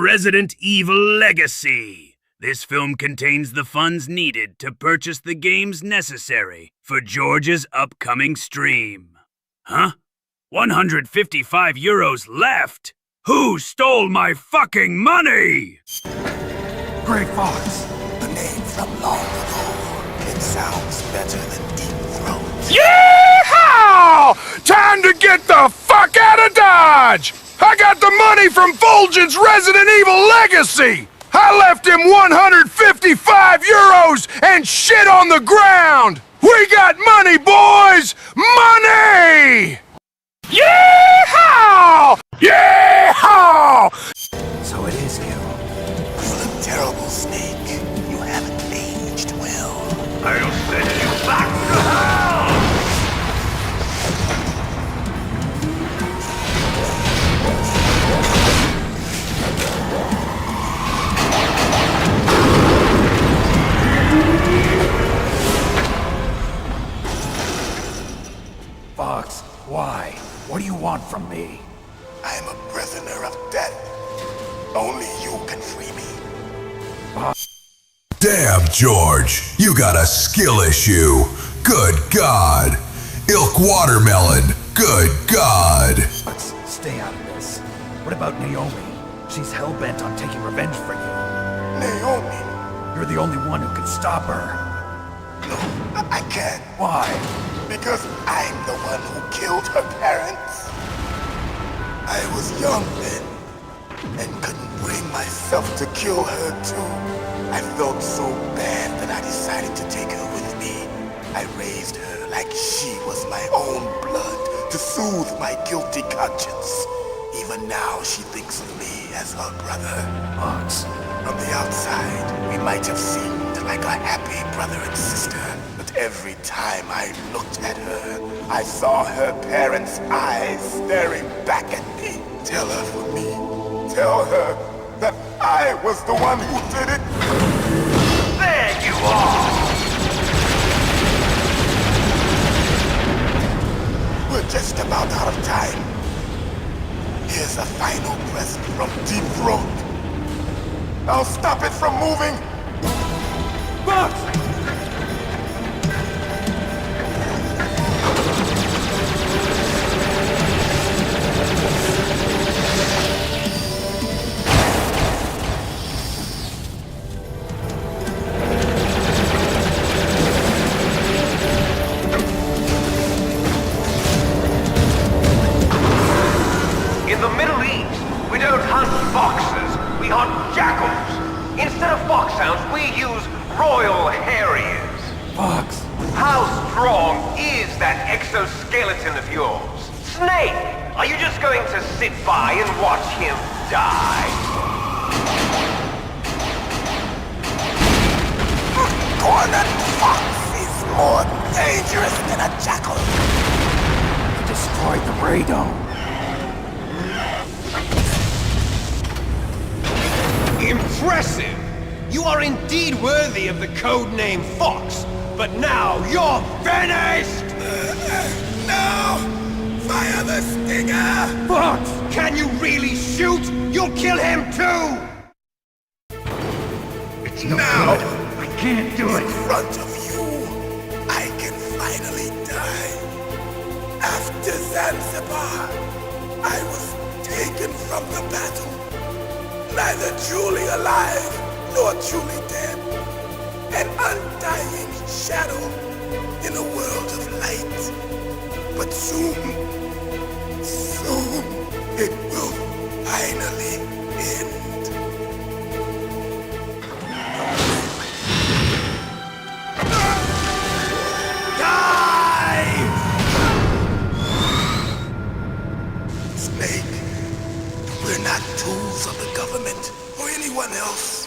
Resident Evil Legacy. This film contains the funds needed to purchase the games necessary for George's upcoming stream. Huh? 155 euros left? Who stole my fucking money? Great Fox, the name from long ago. It sounds better than Deep Throat. Yeehaw! Time to get the fuck out of Dodge! I got the money from Fulgent's Resident Evil Legacy! I left him 155 euros and shit on the ground! We got money, boys! Money! Yeehaw! Yeehaw! So it is you. You look terrible, Snake. You haven't aged well. I'll send you back to hell! Fox, why? What do you want from me? I am a prisoner of death. Only you can free me. Damn, George, you got a skill issue. Good God. Ilk watermelon. Good God. Let's stay out of this. What about Naomi? She's hell-bent on taking revenge for you. Naomi? You're the only one who can stop her. No, I can't. Why? Because I'm the one who killed her parents. I was young then, and couldn't bring myself to kill her too. I felt so bad that I decided to take her with me. I raised her like she was my own blood to soothe my guilty conscience. Even now she thinks of me as her brother. Fox. On the outside, we might have seemed like a happy brother and sister. Every time I looked at her, I saw her parents' eyes staring back at me. Tell her for me. Tell her that I was the one who did it. There you are! We're just about out of time. Here's a final present from Deep Throat. I'll stop it from moving. Fox! In the Middle East, we don't hunt foxes, we hunt jackals. Instead of foxhounds, we use Royal Harriers. Fox! How strong is that exoskeleton of yours? Snake, are you just going to sit by and watch him die? Cornered fox is more dangerous than a jackal. You destroyed the radome. Impressive! You are indeed worthy of the codename Fox, but now you're finished! No! Fire the stinger! Fox! Can you really shoot? You'll kill him too! It's no good. I can't do it. In front of you, I can finally die. After Zanzibar, I was taken from the battle. Neither truly alive nor truly dead. An undying shadow in a world of light. But soon, it will finally end. Die! Snake, we're not tools of the government or anyone else.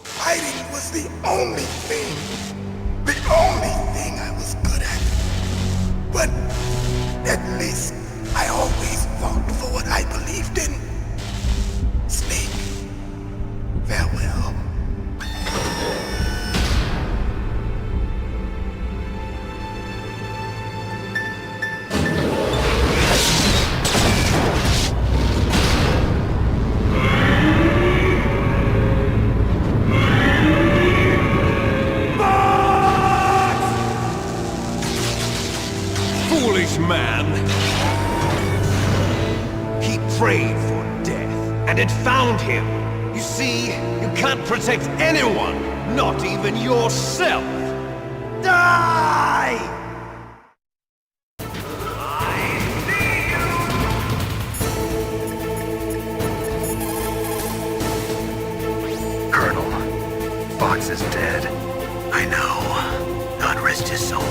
Fighting was the only thing I was good at. But at least I always fought for what I believed in. Snake, farewell. prayed for death, and it found him. You see, you can't protect anyone, not even yourself. Die! Colonel, Fox is dead. I know. God rest his soul.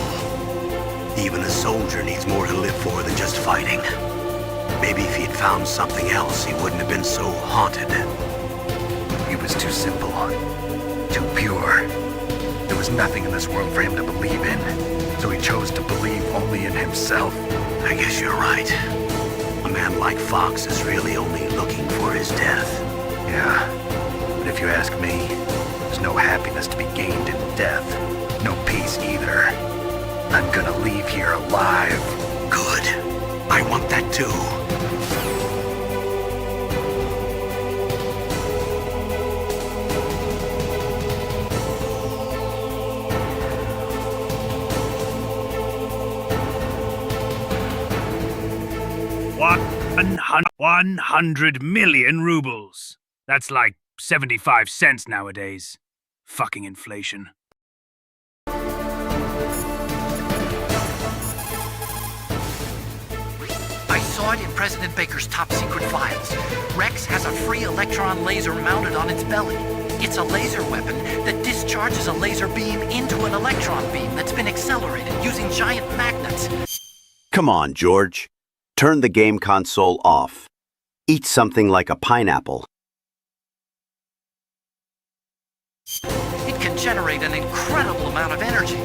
Even a soldier needs more to live for than just fighting. Maybe if he'd found something else, he wouldn't have been so haunted. He was too simple, too pure. There was nothing in this world for him to believe in, so he chose to believe only in himself. I guess you're right. A man like Fox is really only looking for his death. Yeah, but if you ask me, there's no happiness to be gained in death. No peace either. I'm gonna leave here alive. Good. I want that too. What? 100 million rubles. That's like 75 cents nowadays. Fucking inflation. I saw it in President Baker's top secret files. Rex has a free electron laser mounted on its belly. It's a laser weapon that discharges a laser beam into an electron beam that's been accelerated using giant magnets. Come on, George. Turn the game console off. Eat something like a pineapple. It can generate an incredible amount of energy,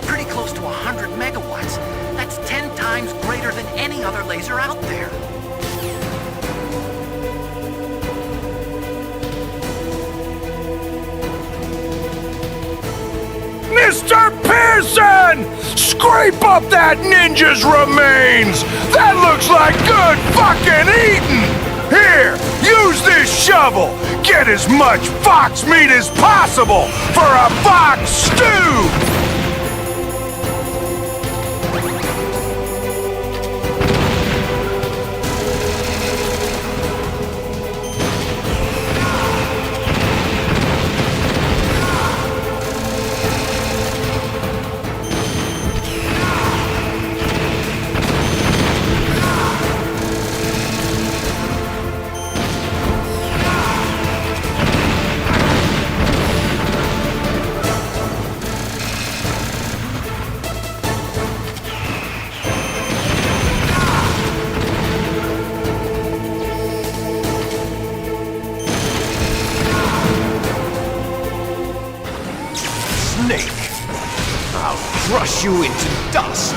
pretty close to 100 megawatts. That's 10 times greater than any other laser out there. Mr. Pearson! Scrape up that ninja's remains! That looks like good fucking eating! Here, use this shovel! Get as much fox meat as possible for a fox stew! Crush you into dust!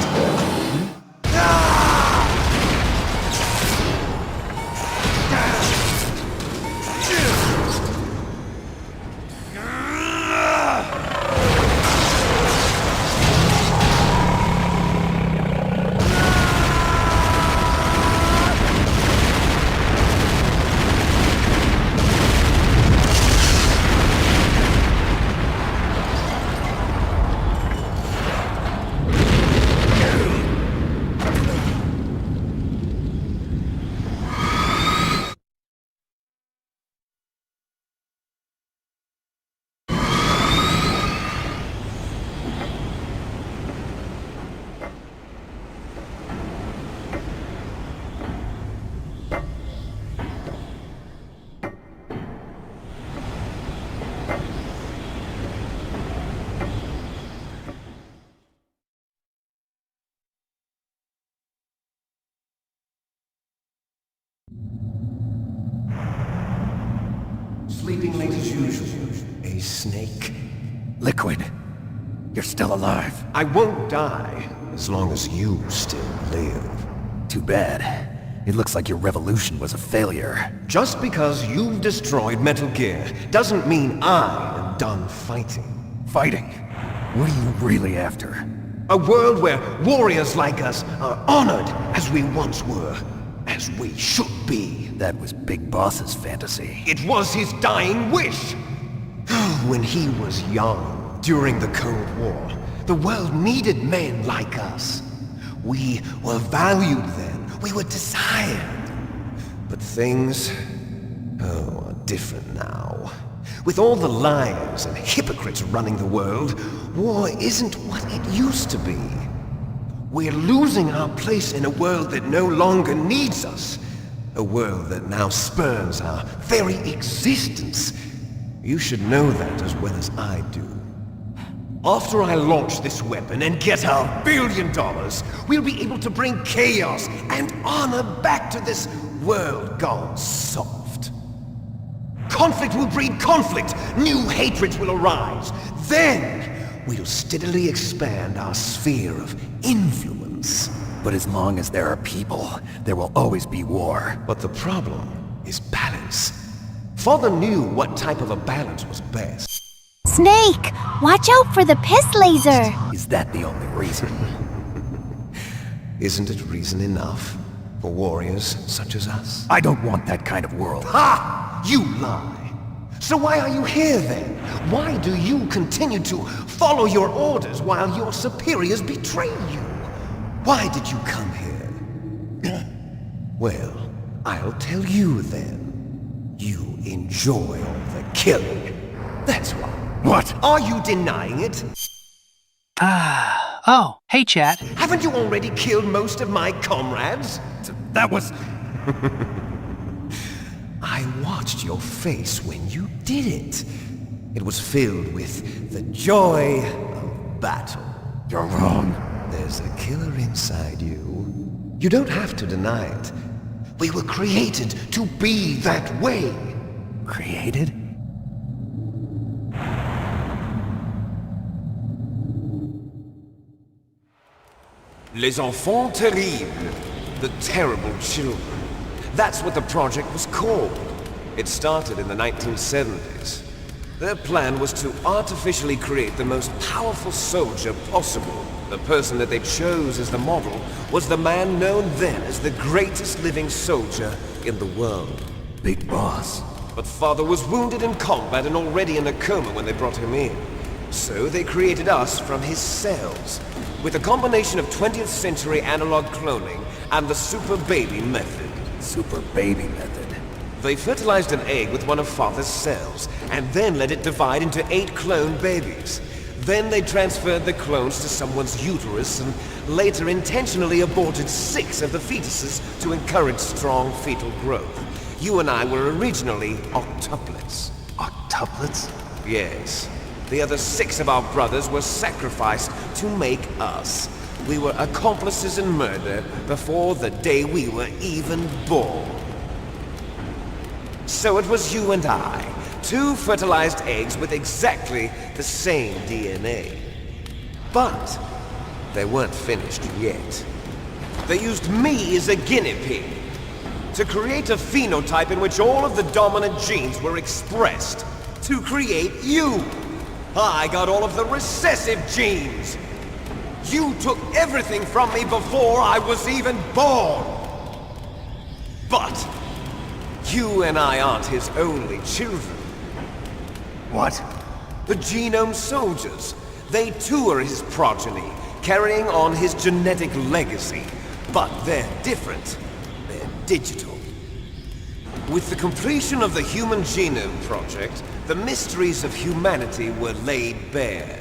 Sleeping late as usual. A snake. Liquid, you're still alive. I won't die as long as you still live. Too bad. It looks like your revolution was a failure. Just because you've destroyed Metal Gear doesn't mean I am done fighting. Fighting? What are you really after? A world where warriors like us are honored as we once were, as we should be. That was Big Boss's fantasy. It was his dying wish. When he was young, during the Cold War, the world needed men like us. We were valued then. We were desired. But things, are different now. With all the liars and hypocrites running the world, war isn't what it used to be. We're losing our place in a world that no longer needs us. A world that now spurns our very existence. You should know that as well as I do. After I launch this weapon and get $1 billion, we'll be able to bring chaos and honor back to this world gone soft. Conflict will breed conflict. New hatreds will arise. Then, we'll steadily expand our sphere of influence. But as long as there are people, there will always be war. But the problem is balance. Father knew what type of a balance was best. Snake, watch out for the piss laser. Is that the only reason? Isn't it reason enough for warriors such as us? I don't want that kind of world. Ha! You lie. So why are you here then? Why do you continue to follow your orders while your superiors betray you? Why did you come here? Well, I'll tell you then. You enjoy all the killing. That's why. What? Are you denying it? Oh, hey, chat. Haven't you already killed most of my comrades? That was... I watched your face when you did it. It was filled with the joy of battle. You're wrong. There's a killer inside you. You don't have to deny it. We were created to be that way. Created? Les enfants terribles. The terrible children. That's what the project was called. It started in the 1970s. Their plan was to artificially create the most powerful soldier possible. The person that they chose as the model was the man known then as the greatest living soldier in the world. Big Boss. But Father was wounded in combat and already in a coma when they brought him in. So they created us from his cells, with a combination of 20th century analog cloning and the super baby method. Super baby method. They fertilized an egg with one of Father's cells, and then let it divide into 8 clone babies. Then they transferred the clones to someone's uterus and later intentionally aborted 6 of the fetuses to encourage strong fetal growth. You and I were originally octuplets. Octuplets? Yes. The other 6 of our brothers were sacrificed to make us. We were accomplices in murder before the day we were even born. So it was you and I, 2 fertilized eggs with exactly the same DNA. But they weren't finished yet. They used me as a guinea pig to create a phenotype in which all of the dominant genes were expressed to create you. I got all of the recessive genes. You took everything from me before I was even born. But you and I aren't his only children. What? The Genome Soldiers. They too are his progeny, carrying on his genetic legacy. But they're different. They're digital. With the completion of the Human Genome Project, the mysteries of humanity were laid bare.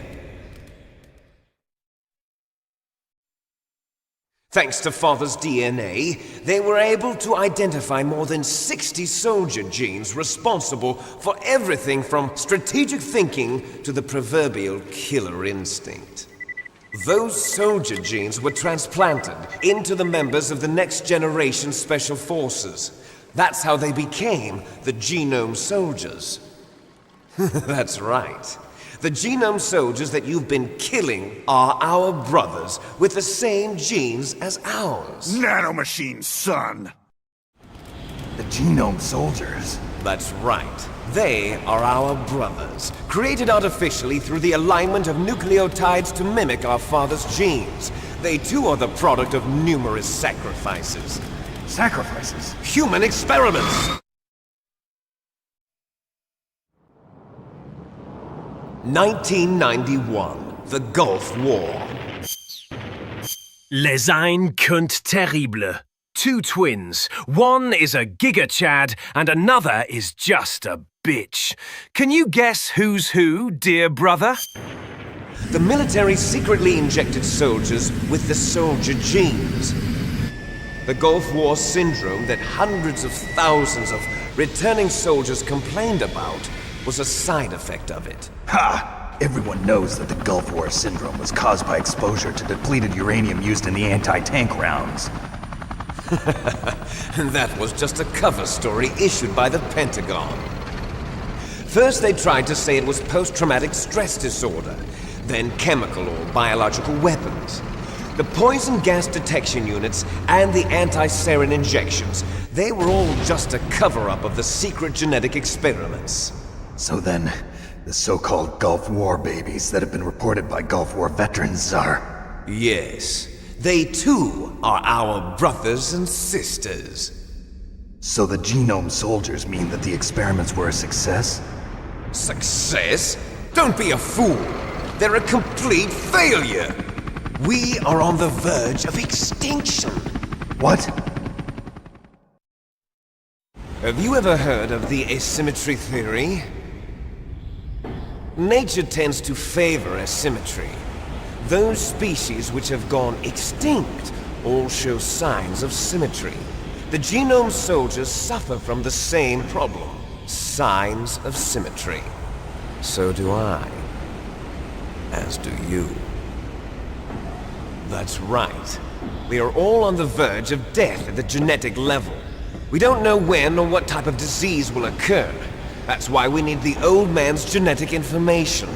Thanks to Father's DNA, they were able to identify more than 60 soldier genes responsible for everything from strategic thinking to the proverbial killer instinct. Those soldier genes were transplanted into the members of the next generation Special Forces. That's how they became the Genome Soldiers. That's right. The Genome Soldiers that you've been killing are our brothers with the same genes as ours. Nanomachine, son! The Genome Soldiers? That's right. They are our brothers, created artificially through the alignment of nucleotides to mimic our father's genes. They too are the product of numerous sacrifices. Sacrifices? Human experiments! (1991), the Gulf War. Les ein Kunt terrible. Two twins. One is a Giga Chad and another is just a bitch. Can you guess who's who, dear brother? The military secretly injected soldiers with the soldier genes. The Gulf War syndrome that hundreds of thousands of returning soldiers complained about was a side effect of it. Ha! Everyone knows that the Gulf War syndrome was caused by exposure to depleted uranium used in the anti-tank rounds. That was just a cover story issued by the Pentagon. First they tried to say it was post-traumatic stress disorder, then chemical or biological weapons. The poison gas detection units and the anti-sarin injections, they were all just a cover-up of the secret genetic experiments. So then, the so-called Gulf War babies that have been reported by Gulf War veterans are... Yes. They too are our brothers and sisters. So the genome soldiers mean that the experiments were a success? Success? Don't be a fool! They're a complete failure! We are on the verge of extinction! What? Have you ever heard of the asymmetry theory? Nature tends to favor asymmetry. Those species which have gone extinct all show signs of symmetry. The genome soldiers suffer from the same problem. Signs of symmetry. So do I. As do you. That's right. We are all on the verge of death at the genetic level. We don't know when or what type of disease will occur. That's why we need the old man's genetic information.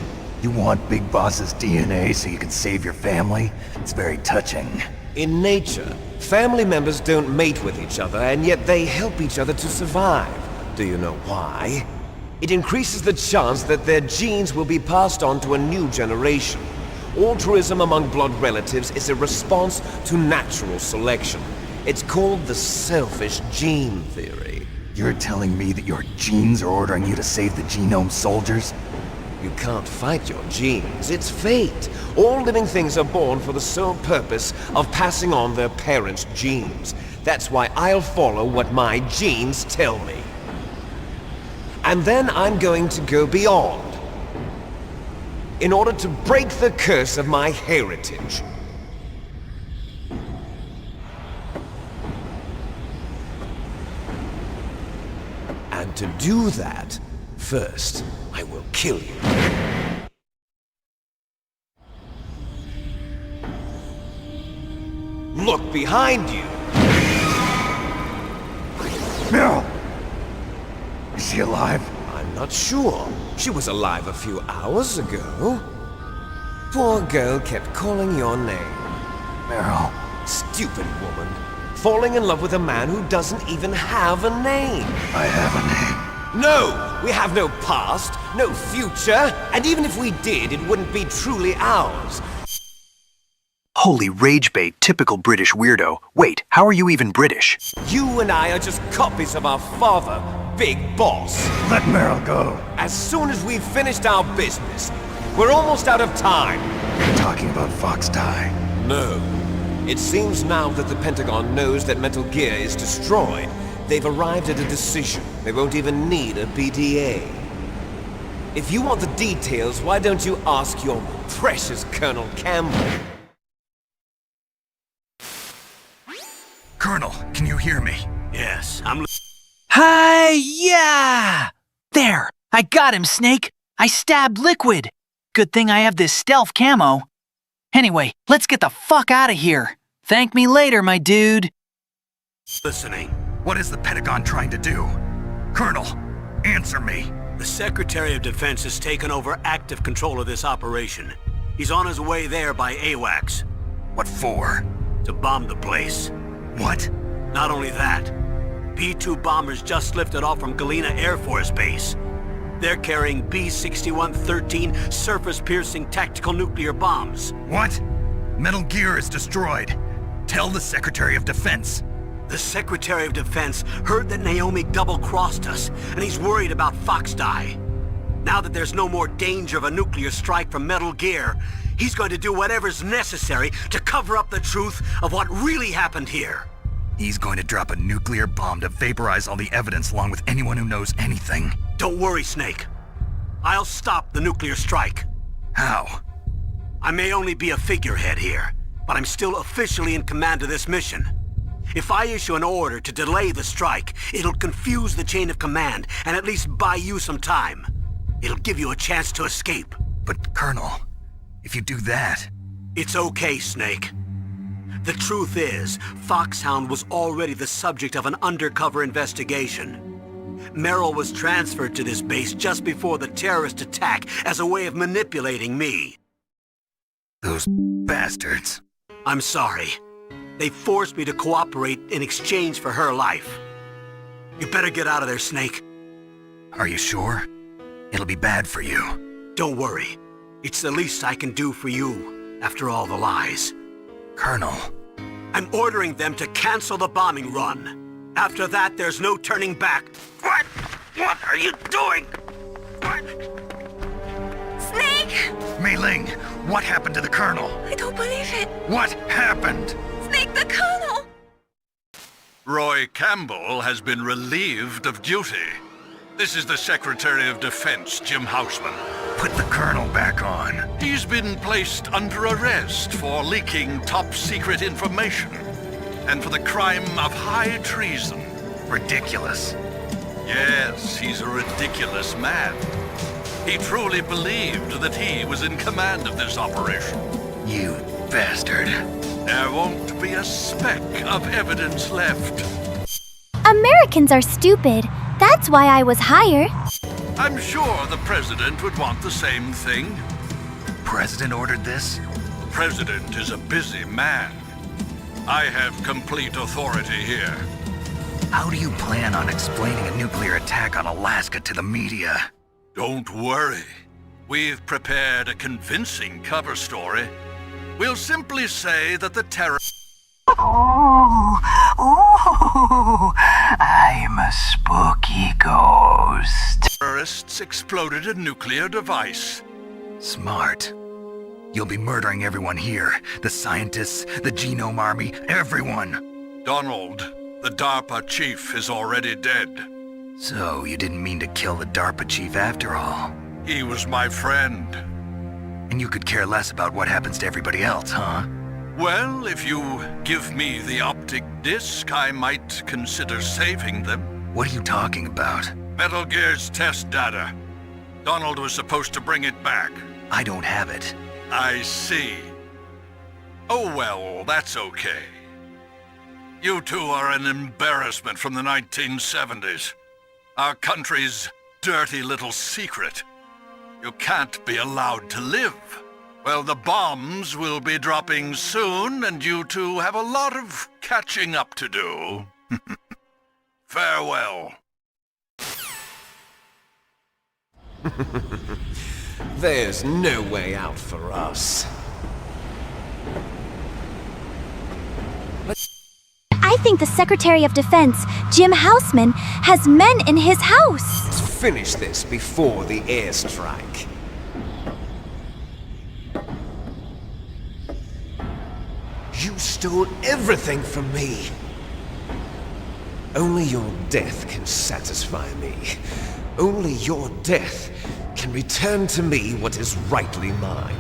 You want Big Boss's DNA so you can save your family? It's very touching. In nature, family members don't mate with each other, and yet they help each other to survive. Do you know why? It increases the chance that their genes will be passed on to a new generation. Altruism among blood relatives is a response to natural selection. It's called the selfish gene theory. You're telling me that your genes are ordering you to save the genome soldiers? You can't fight your genes. It's fate. All living things are born for the sole purpose of passing on their parents' genes. That's why I'll follow what my genes tell me. And then I'm going to go beyond. In order to break the curse of my heritage. And to do that, first, I will kill you. Look behind you! Meryl! Is she alive? I'm not sure. She was alive a few hours ago. Poor girl kept calling your name. Meryl. Stupid woman. Falling in love with a man who doesn't even have a name. I have a name. No! We have no past, no future, and even if we did, it wouldn't be truly ours. Holy rage bait, typical British weirdo. Wait, how are you even British? You and I are just copies of our father, Big Boss. Let Meryl go. As soon as we've finished our business, we're almost out of time. You're talking about Fox Die. No. It seems now that the Pentagon knows that Metal Gear is destroyed, they've arrived at a decision. They won't even need a PDA. If you want the details, why don't you ask your precious Colonel Campbell? Colonel, can you hear me? Yes, I'm... Hi, yeah! There, I got him, Snake. I stabbed Liquid. Good thing I have this stealth camo. Anyway, let's get the fuck out of here. Thank me later, my dude. Listening. What is the Pentagon trying to do? Colonel, answer me. The Secretary of Defense has taken over active control of this operation. He's on his way there by AWACS. What for? To bomb the place. What? Not only that, B-2 bombers just lifted off from Galena Air Force Base. They're carrying B-6113 surface-piercing tactical nuclear bombs. What? Metal Gear is destroyed. Tell the Secretary of Defense. The Secretary of Defense heard that Naomi double-crossed us, and he's worried about Fox Die. Now that there's no more danger of a nuclear strike from Metal Gear, he's going to do whatever's necessary to cover up the truth of what really happened here. He's going to drop a nuclear bomb to vaporize all the evidence along with anyone who knows anything. Don't worry, Snake. I'll stop the nuclear strike. How? I may only be a figurehead here, but I'm still officially in command of this mission. If I issue an order to delay the strike, it'll confuse the chain of command and at least buy you some time. It'll give you a chance to escape. But, Colonel, if you do that... It's okay, Snake. The truth is, Foxhound was already the subject of an undercover investigation. Merrill was transferred to this base just before the terrorist attack as a way of manipulating me. Those bastards. I'm sorry. They forced me to cooperate in exchange for her life. You better get out of there, Snake. Are you sure? It'll be bad for you. Don't worry. It's the least I can do for you, after all the lies. Colonel. I'm ordering them to cancel the bombing run. After that, there's no turning back. What? What are you doing? What? Snake! Mei Ling, what happened to the Colonel? I don't believe it. What happened? Snake, the Colonel! Roy Campbell has been relieved of duty. This is the Secretary of Defense, Jim Houseman. Put the Colonel back on. He's been placed under arrest for leaking top-secret information and for the crime of high treason. Ridiculous. Yes, he's a ridiculous man. He truly believed that he was in command of this operation. You bastard. There won't be a speck of evidence left. Americans are stupid. That's why I was hired. I'm sure the President would want the same thing. President ordered this? President is a busy man. I have complete authority here. How do you plan on explaining a nuclear attack on Alaska to the media? Don't worry. We've prepared a convincing cover story. We'll simply say that the terror... Oh, I'm a spooky ghost. Terrorists exploded a nuclear device. Smart. You'll be murdering everyone here. The scientists, the Genome Army, everyone. Donald, the DARPA chief, is already dead. So, you didn't mean to kill the DARPA chief after all? He was my friend. And you could care less about what happens to everybody else, huh? Well, if you give me the optic disc, I might consider saving them. What are you talking about? Metal Gear's test data. Donald was supposed to bring it back. I don't have it. I see. Oh well, that's okay. You two are an embarrassment from the 1970s. Our country's dirty little secret. You can't be allowed to live. Well, the bombs will be dropping soon, and you two have a lot of catching up to do. Farewell. There's no way out for us. I think the Secretary of Defense, Jim Houseman, has men in his house. Let's finish this before the airstrike. You stole everything from me. Only your death can satisfy me. Only your death can return to me what is rightly mine.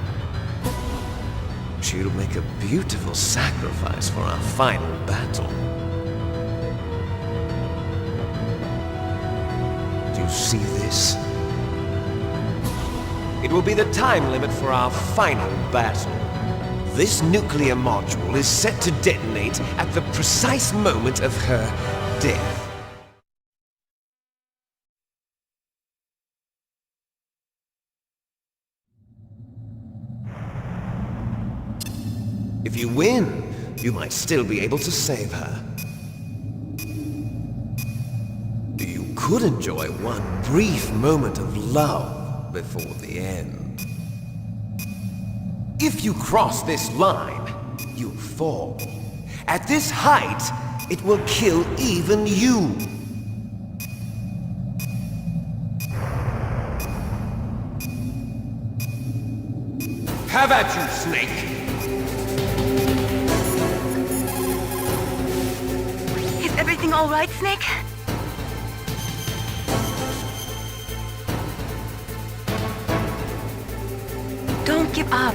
She'll make a beautiful sacrifice for our final battle. Do you see this? It will be the time limit for our final battle. This nuclear module is set to detonate at the precise moment of her death. If you win, you might still be able to save her. You could enjoy one brief moment of love before the end. If you cross this line, you'll fall. At this height, it will kill even you. Have at you, Snake! all right, Snake? Don't give up.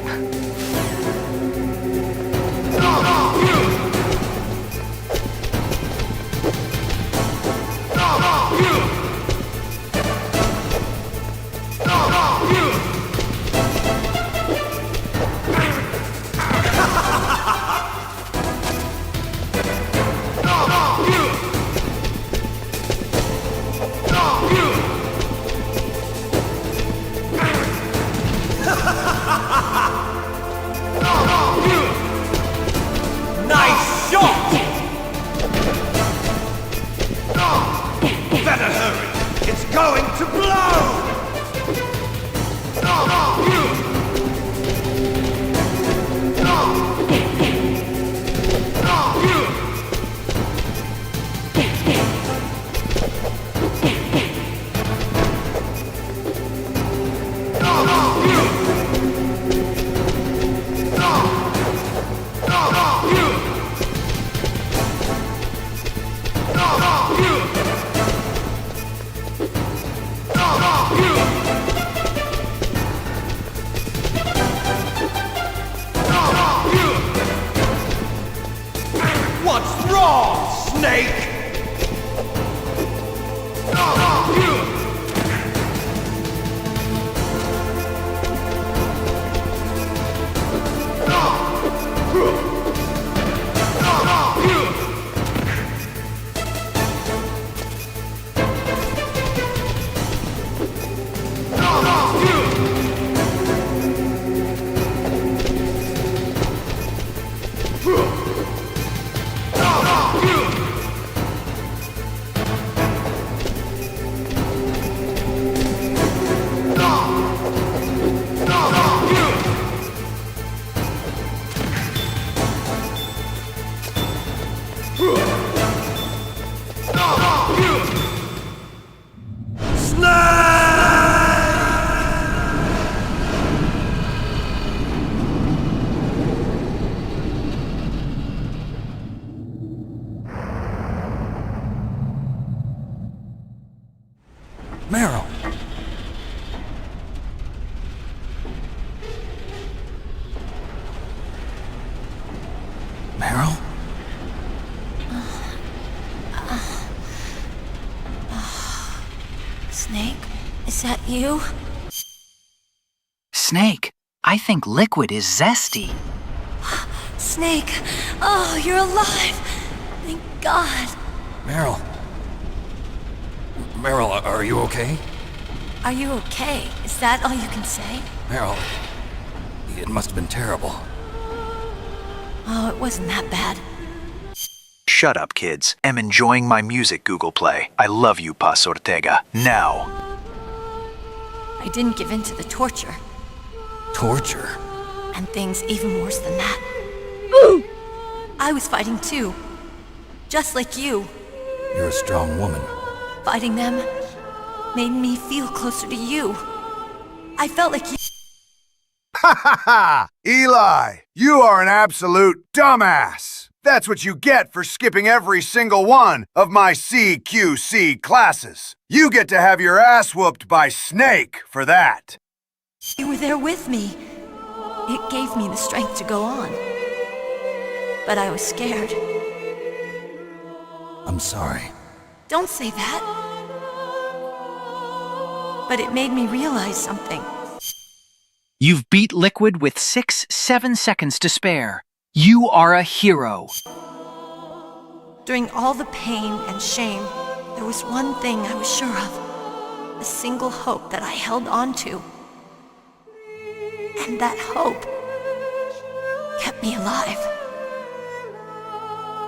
Nice shot! Better hurry! It's going to blow! What's wrong, Snake? Meryl! Meryl? Snake, is that you? Snake, I think liquid is zesty. Snake, oh, you're alive! Thank God. Meryl. Meryl, are you okay? Are you okay? Is that all you can say? Meryl, it must have been terrible. Oh, it wasn't that bad. Shut up, kids. I'm enjoying my music, Google Play. I love you, Paz Ortega. Now. I didn't give in to the torture. Torture? And things even worse than that. I was fighting too. Just like you. You're a strong woman. Fighting them made me feel closer to you. I felt like you. Ha ha ha! Eli, you are an absolute dumbass! That's what you get for skipping every single one of my CQC classes. You get to have your ass whooped by Snake for that. You were there with me. It gave me the strength to go on. But I was scared. I'm sorry. Don't say that. But it made me realize something. You've beat Liquid with 7 seconds to spare. You are a hero. During all the pain and shame, there was one thing I was sure of. A single hope that I held on to. And that hope kept me alive.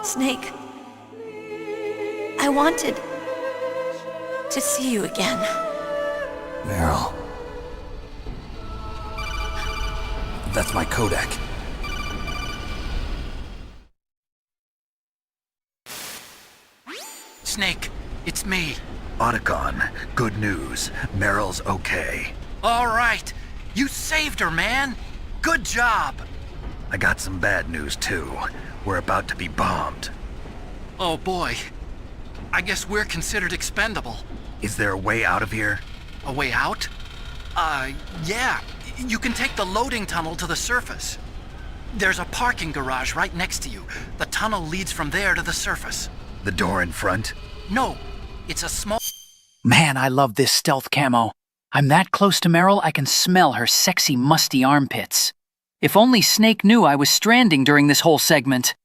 Snake, I wanted to see you again. Meryl. That's my Kodak. Snake, it's me. Otacon, good news. Meryl's okay. All right. You saved her, man. Good job. I got some bad news, too. We're about to be bombed. Oh, boy. I guess we're considered expendable. Is there a way out of here? A way out? Yeah. You can take the loading tunnel to the surface. There's a parking garage right next to you. The tunnel leads from there to the surface. The door in front? No, it's a small... Man, I love this stealth camo. I'm that close to Meryl, I can smell her sexy, musty armpits. If only Snake knew I was stranding during this whole segment.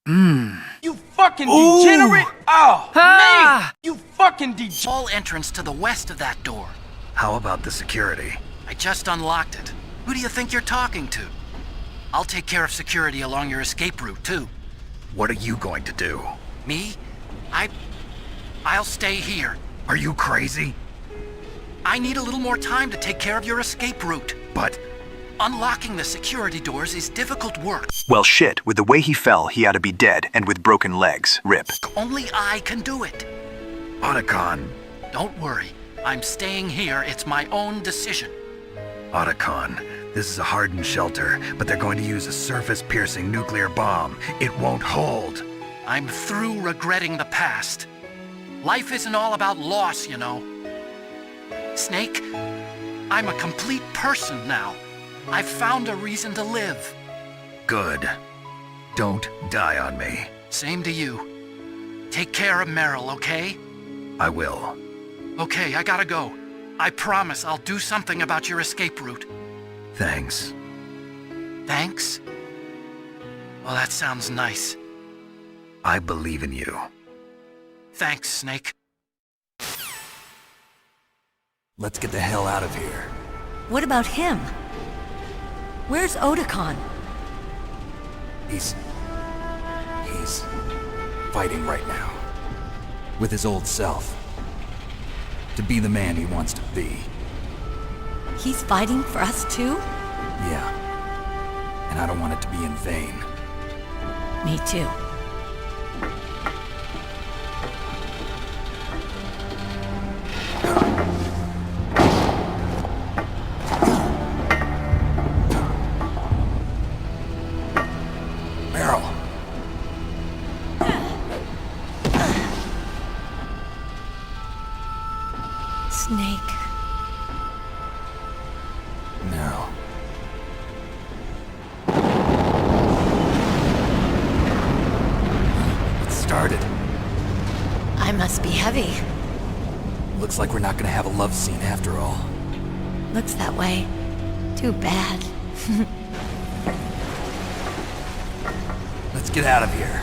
You fucking degenerate! Oh, man! You fucking degenerate! Small entrance to the west of that door. How about the security? I just unlocked it. Who do you think you're talking to? I'll take care of security along your escape route, too. What are you going to do? Me? I'll stay here. Are you crazy? I need a little more time to take care of your escape route. But... unlocking the security doors is difficult work. Well, shit. With the way he fell, he ought to be dead, and with broken legs. Rip. Only I can do it. Otacon. Don't worry. I'm staying here. It's my own decision. Otacon, this is a hardened shelter, but they're going to use a surface-piercing nuclear bomb. It won't hold. I'm through regretting the past. Life isn't all about loss, you know. Snake, I'm a complete person now. I've found a reason to live. Good. Don't die on me. Same to you. Take care of Meryl, okay? I will. Okay, I gotta go. I promise I'll do something about your escape route. Thanks. Thanks? Well, that sounds nice. I believe in you. Thanks, Snake. Let's get the hell out of here. What about him? Where's Otacon? He's fighting right now. With his old self. To be the man he wants to be. He's fighting for us too? Yeah. And I don't want it to be in vain. Me too. Snake. No. It started. I must be heavy. Looks like we're not gonna have a love scene after all. Looks that way. Too bad. Let's get out of here.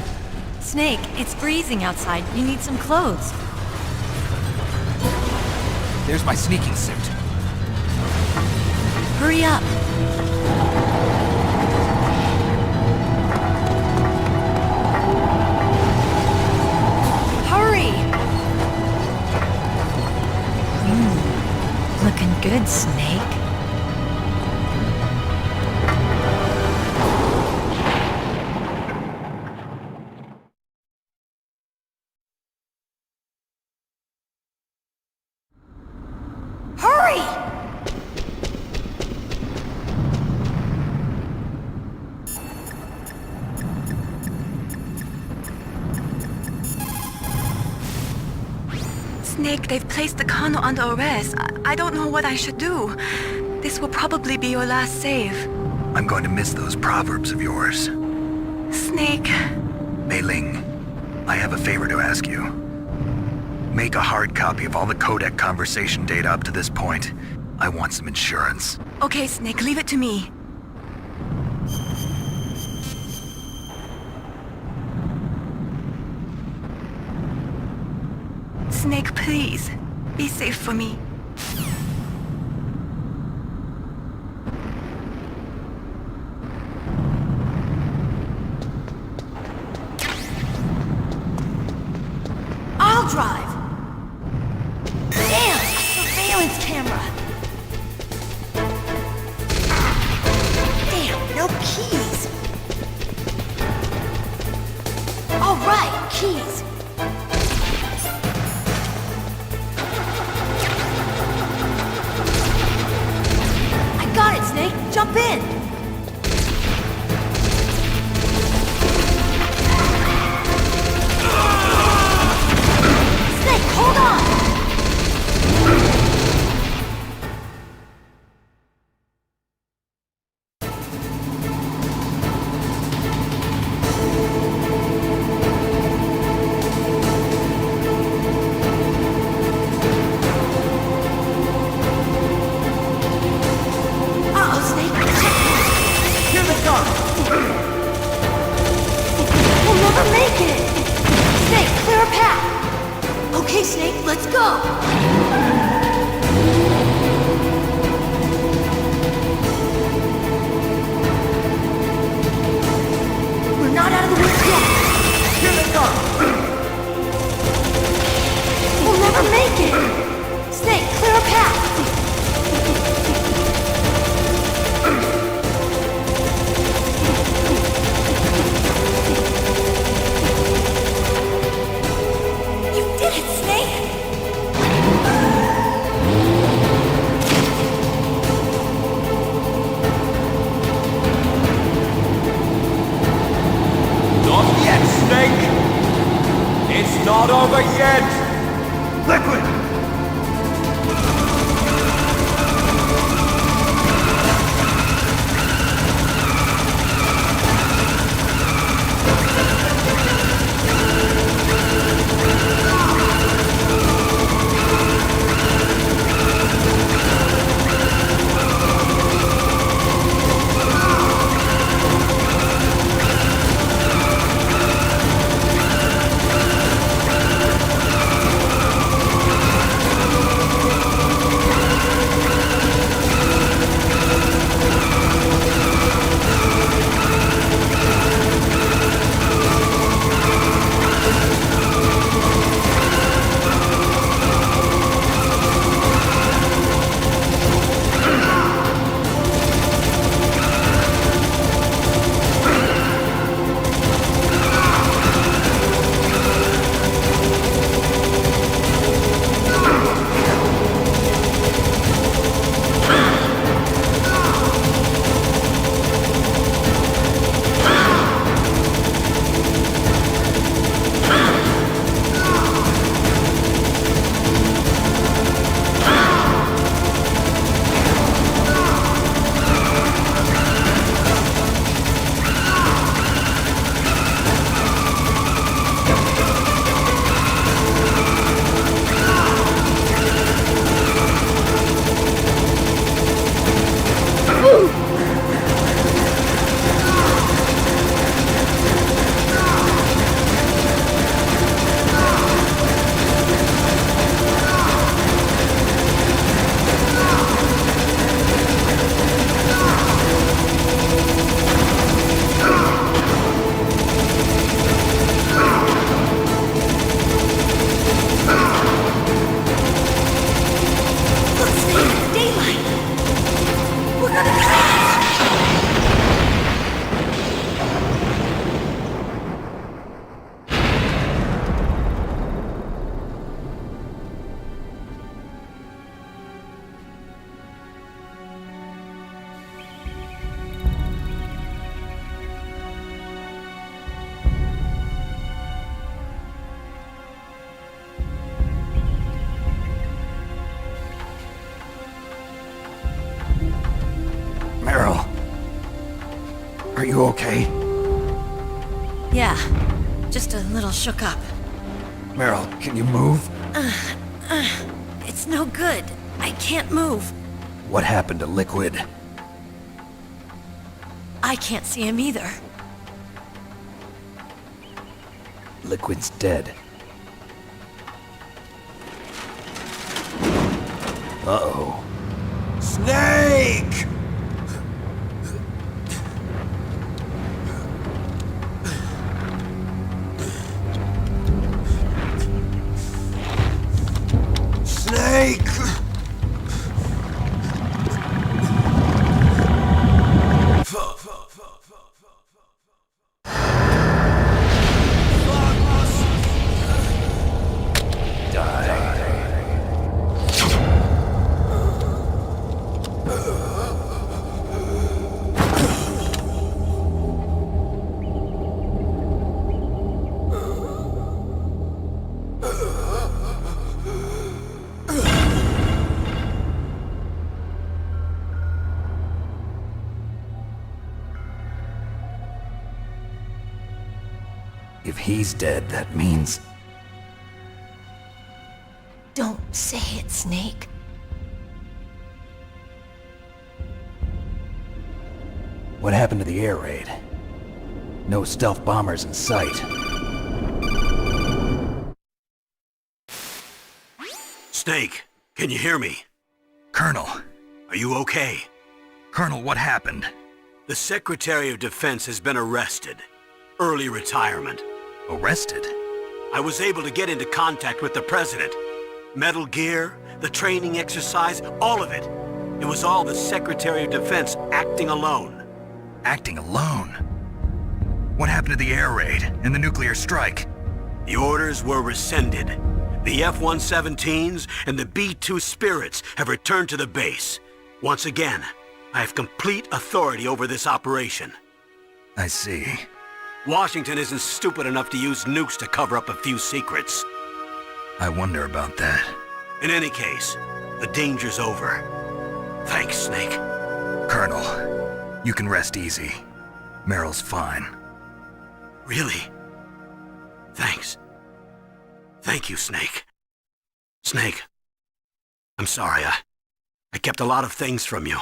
Snake, it's freezing outside. You need some clothes. There's my sneaking suit. Hurry up. Hurry! Looking good, Snake. Hurry! Snake, they've placed the Kano under arrest. I don't know what I should do. This will probably be your last save. I'm going to miss those proverbs of yours. Snake. Mei Ling, I have a favor to ask you. Make a hard copy of all the codec conversation data up to this point. I want some insurance. Okay, Snake, leave it to me. Snake, please. Be safe for me. I'll drive. Damn! Surveillance camera! Damn, no keys! Alright, keys! I got it, Snake! Jump in! We're not out of the woods yet. Here they come! We'll never make it. Snake, clear a path. You did it, Snake! Not yet, Snake! It's not over yet! Liquid! Are you okay? Yeah, just a little shook up. Meryl, can you move? It's no good. I can't move. What happened to Liquid? I can't see him either. Liquid's dead. Uh-oh. Snake! Snake! If he's dead, that means... Don't say it, Snake. What happened to the air raid? No stealth bombers in sight. Snake, can you hear me? Colonel. Are you okay? Colonel, what happened? The Secretary of Defense has been arrested. Early retirement. Arrested? I was able to get into contact with the President. Metal Gear, the training exercise, all of it. It was all the Secretary of Defense acting alone. Acting alone? What happened to the air raid and the nuclear strike? The orders were rescinded. The F-117s and the B-2 Spirits have returned to the base. Once again, I have complete authority over this operation. I see. Washington isn't stupid enough to use nukes to cover up a few secrets. I wonder about that. In any case, the danger's over. Thanks, Snake. Colonel, you can rest easy. Meryl's fine. Really? Thanks. Thank you, Snake. Snake, I'm sorry, I kept a lot of things from you.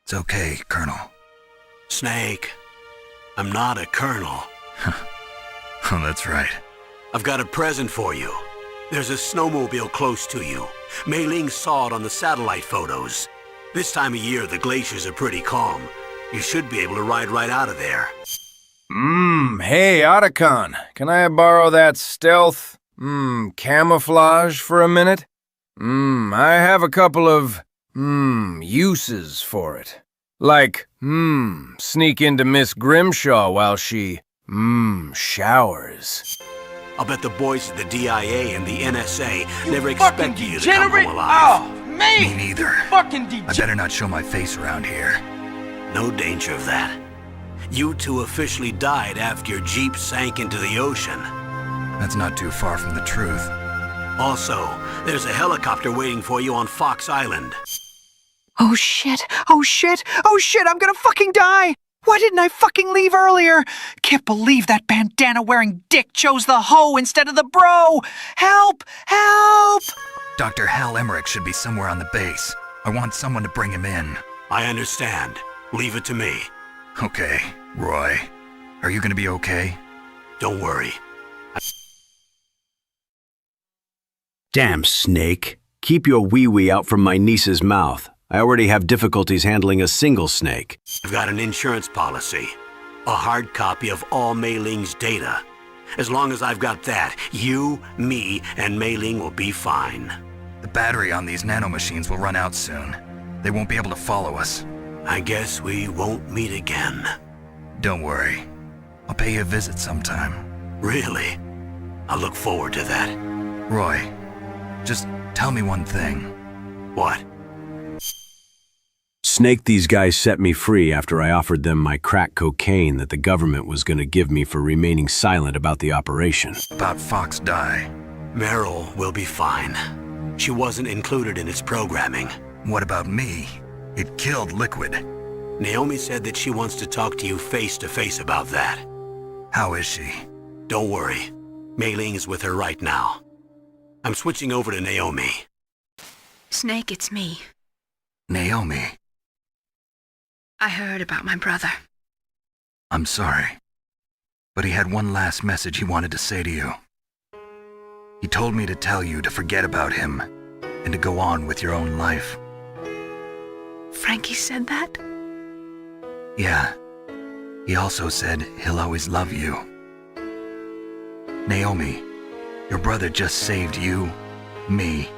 It's okay, Colonel. Snake, I'm not a colonel. Oh, that's right. I've got a present for you. There's a snowmobile close to you. Mei Ling saw it on the satellite photos. This time of year, the glaciers are pretty calm. You should be able to ride right out of there. Hey, Otacon, can I borrow that stealth, camouflage for a minute? I have a couple of, uses for it. Like, sneak into Miss Grimshaw while she, showers. I'll bet the boys at the DIA and the NSA never expected you to come home alive. Oh, Me neither. Fucking I better not show my face around here. No danger of that. You two officially died after your Jeep sank into the ocean. That's not too far from the truth. Also, there's a helicopter waiting for you on Fox Island. Oh shit, oh shit, oh shit, I'm gonna fucking die! Why didn't I fucking leave earlier? Can't believe that bandana-wearing dick chose the hoe instead of the bro! Help! Help! Dr. Hal Emmerich should be somewhere on the base. I want someone to bring him in. I understand. Leave it to me. Okay, Roy. Are you gonna be okay? Don't worry. Damn, Snake. Keep your wee-wee out from my niece's mouth. I already have difficulties handling a single snake. I've got an insurance policy. A hard copy of all Mei Ling's data. As long as I've got that, you, me, and Mei Ling will be fine. The battery on these nanomachines will run out soon. They won't be able to follow us. I guess we won't meet again. Don't worry. I'll pay you a visit sometime. Really? I look forward to that. Roy, just tell me one thing. What? Snake, these guys set me free after I offered them my crack cocaine that the government was going to give me for remaining silent about the operation. About Fox Die. Meryl will be fine. She wasn't included in its programming. What about me? It killed Liquid. Naomi said that she wants to talk to you face to face about that. How is she? Don't worry. Mei Ling is with her right now. I'm switching over to Naomi. Snake, it's me. Naomi. I heard about my brother. I'm sorry. But he had one last message he wanted to say to you. He told me to tell you to forget about him and to go on with your own life. Frankie said that? Yeah. He also said he'll always love you. Naomi, your brother just saved you, me,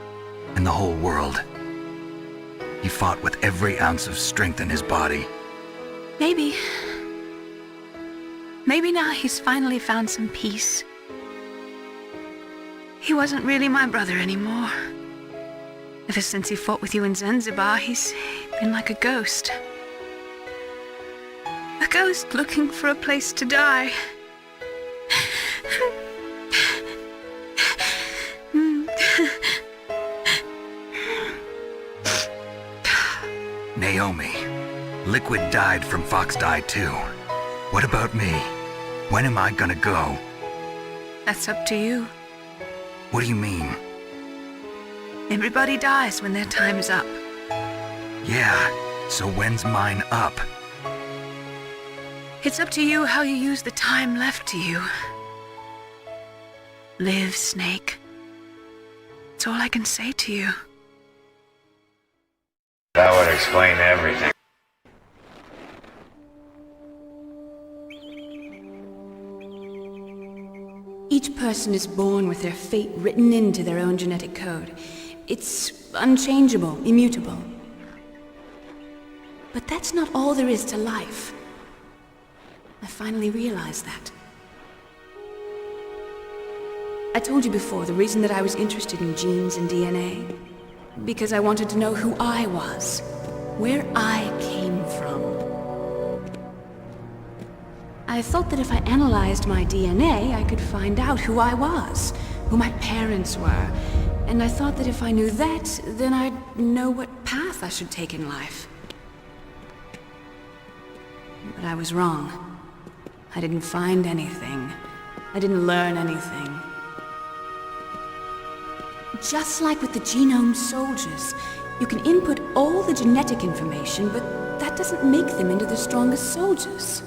and the whole world. He fought with every ounce of strength in his body. Maybe. Maybe now he's finally found some peace. He wasn't really my brother anymore. Ever since he fought with you in Zanzibar, he's been like a ghost. A ghost looking for a place to die. Naomi, Liquid died from Fox Die too. What about me? When am I gonna go? That's up to you. What do you mean? Everybody dies when their time is up. Yeah, so when's mine up? It's up to you how you use the time left to you. Live, Snake. That's all I can say to you. That would explain everything. Each person is born with their fate written into their own genetic code. It's unchangeable, immutable. But that's not all there is to life. I finally realized that. I told you before the reason that I was interested in genes and DNA. Because I wanted to know who I was, where I came from. I thought that if I analyzed my DNA, I could find out who I was, who my parents were, and I thought that if I knew that, then I'd know what path I should take in life. But I was wrong. I didn't find anything. I didn't learn anything. Just like with the genome soldiers, you can input all the genetic information, but that doesn't make them into the strongest soldiers.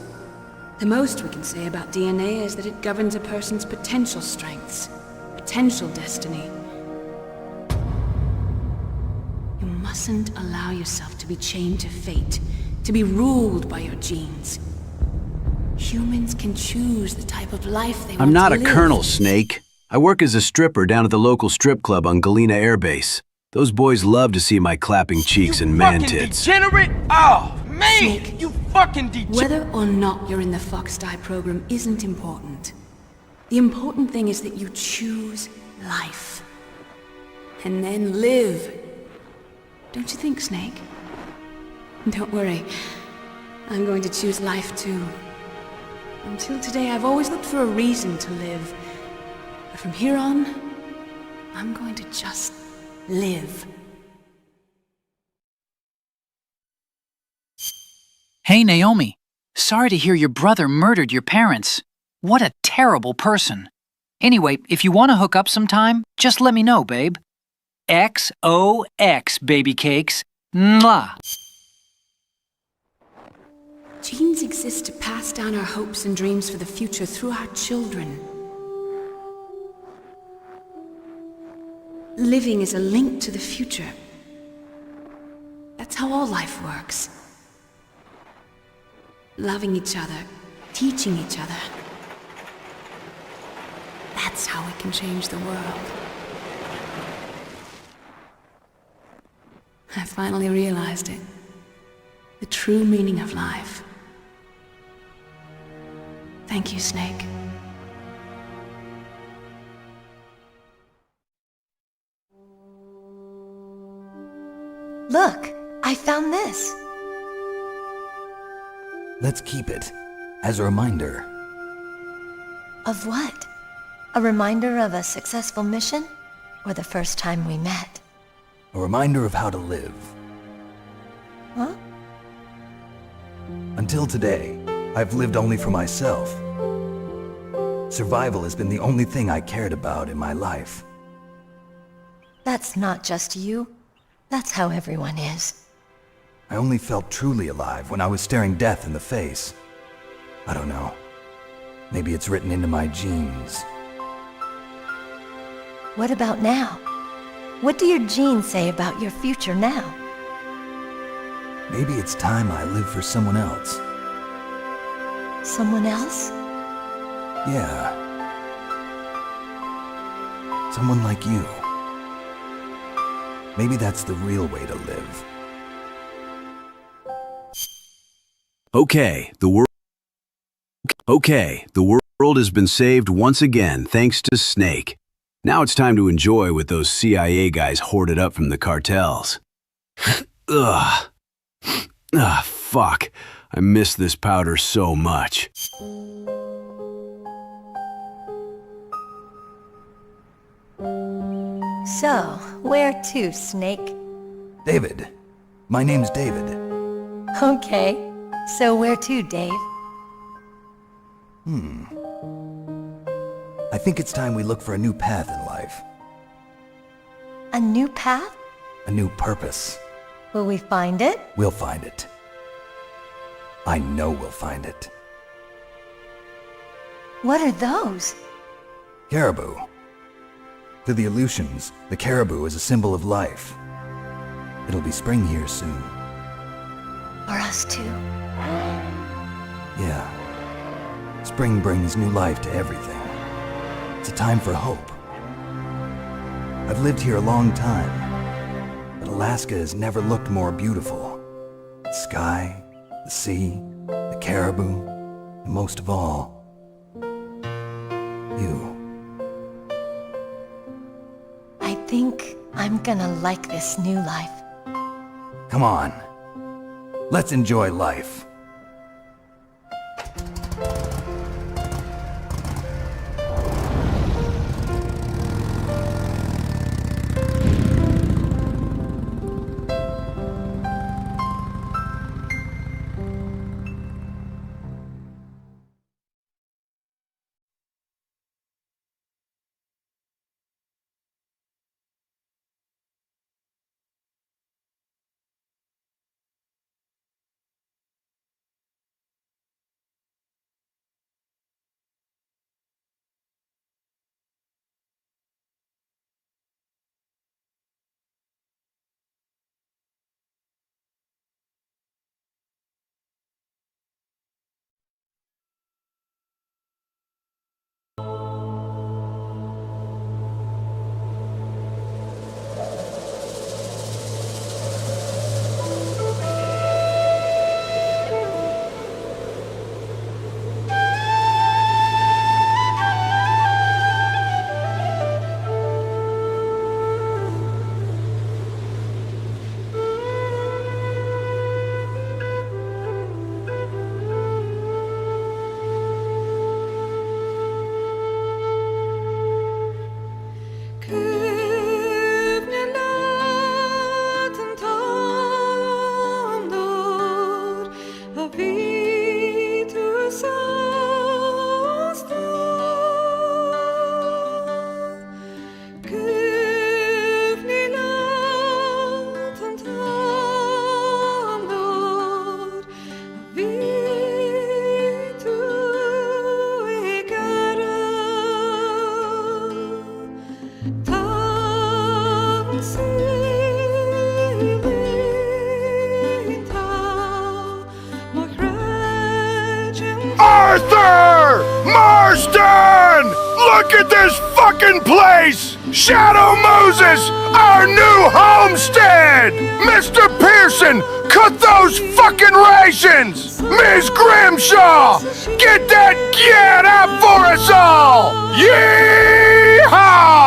The most we can say about DNA is that it governs a person's potential strengths, potential destiny. You mustn't allow yourself to be chained to fate, to be ruled by your genes. Humans can choose the type of life they want to live. I'm not a colonel, Snake. I work as a stripper down at the local strip club on Galena Air Base. Those boys love to see my clapping cheeks and man tits. Degenerate! Oh, man! Snake, you fucking degenerate! Whether or not you're in the Fox Die program isn't important. The important thing is that you choose life. And then live. Don't you think, Snake? Don't worry. I'm going to choose life too. Until today, I've always looked for a reason to live. But from here on, I'm going to just live. Hey, Naomi. Sorry to hear your brother murdered your parents. What a terrible person. Anyway, if you want to hook up sometime, just let me know, babe. XOX, baby cakes. Mwah. Genes exist to pass down our hopes and dreams for the future through our children. Living is a link to the future. That's how all life works. Loving each other, teaching each other. That's how we can change the world. I finally realized it. The true meaning of life. Thank you, Snake. Look, I found this. Let's keep it as a reminder. Of what? A reminder of a successful mission? Or the first time we met? A reminder of how to live. Huh? Until today, I've lived only for myself. Survival has been the only thing I cared about in my life. That's not just you. That's how everyone is. I only felt truly alive when I was staring death in the face. I don't know. Maybe it's written into my genes. What about now? What do your genes say about your future now? Maybe it's time I live for someone else. Someone else? Yeah. Someone like you. Maybe that's the real way to live. Okay, the world has been saved once again thanks to Snake. Now it's time to enjoy what those CIA guys hoarded up from the cartels. Ugh. Ah, fuck. I miss this powder so much. So, where to, Snake? David. My name's David. Okay. So where to, Dave? I think it's time we look for a new path in life. A new path? A new purpose. Will we find it? We'll find it. I know we'll find it. What are those? Caribou. To the Aleutians, the caribou is a symbol of life. It'll be spring here soon. For us too. Yeah. Spring brings new life to everything. It's a time for hope. I've lived here a long time, but Alaska has never looked more beautiful. The sky, the sea, the caribou, and most of all, you. I think I'm gonna like this new life. Come on. Let's enjoy life. Arthur! Marston! Look at this fucking place! Shadow Moses, our new homestead! Mr. Pearson, cut those fucking rations! Ms. Grimshaw, get that gat out for us all! Yeehaw!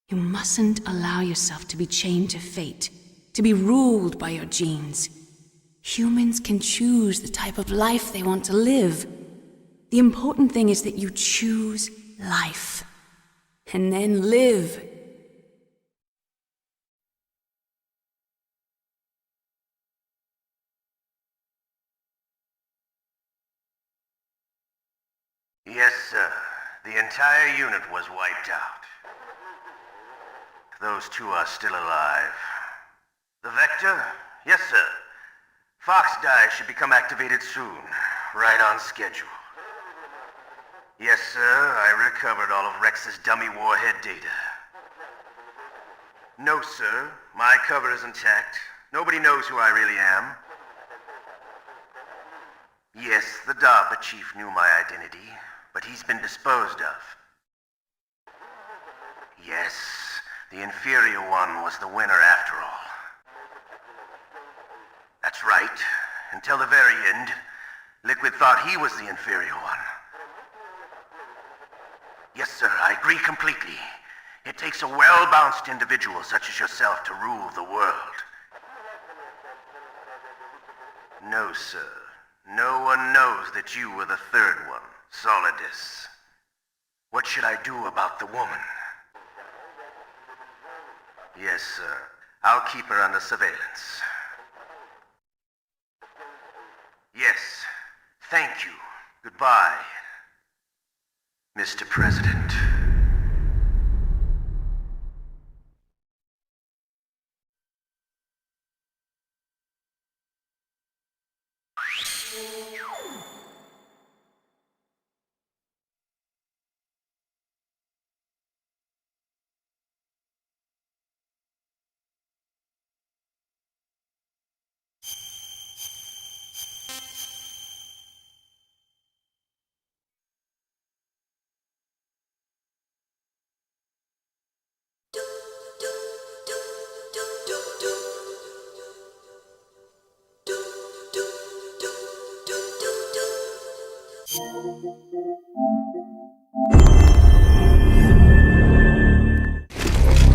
You mustn't allow yourself to be chained to fate, to be ruled by your genes. Humans can choose the type of life they want to live. The important thing is that you choose life. And then live. Yes, sir. The entire unit was wiped out. Those two are still alive. The Vector? Yes, sir. Fox Die should become activated soon. Right on schedule. Yes, sir. I recovered all of Rex's dummy warhead data. No, sir. My cover is intact. Nobody knows who I really am. Yes, the DARPA chief knew my identity, but he's been disposed of. Yes, the inferior one was the winner after all. That's right. Until the very end, Liquid thought he was the inferior one. Yes, sir, I agree completely. It takes a well-balanced individual such as yourself to rule the world. No, sir. No one knows that you were the third one, Solidus. What should I do about the woman? Yes, sir. I'll keep her under surveillance. Yes. Thank you. Goodbye, Mr. President.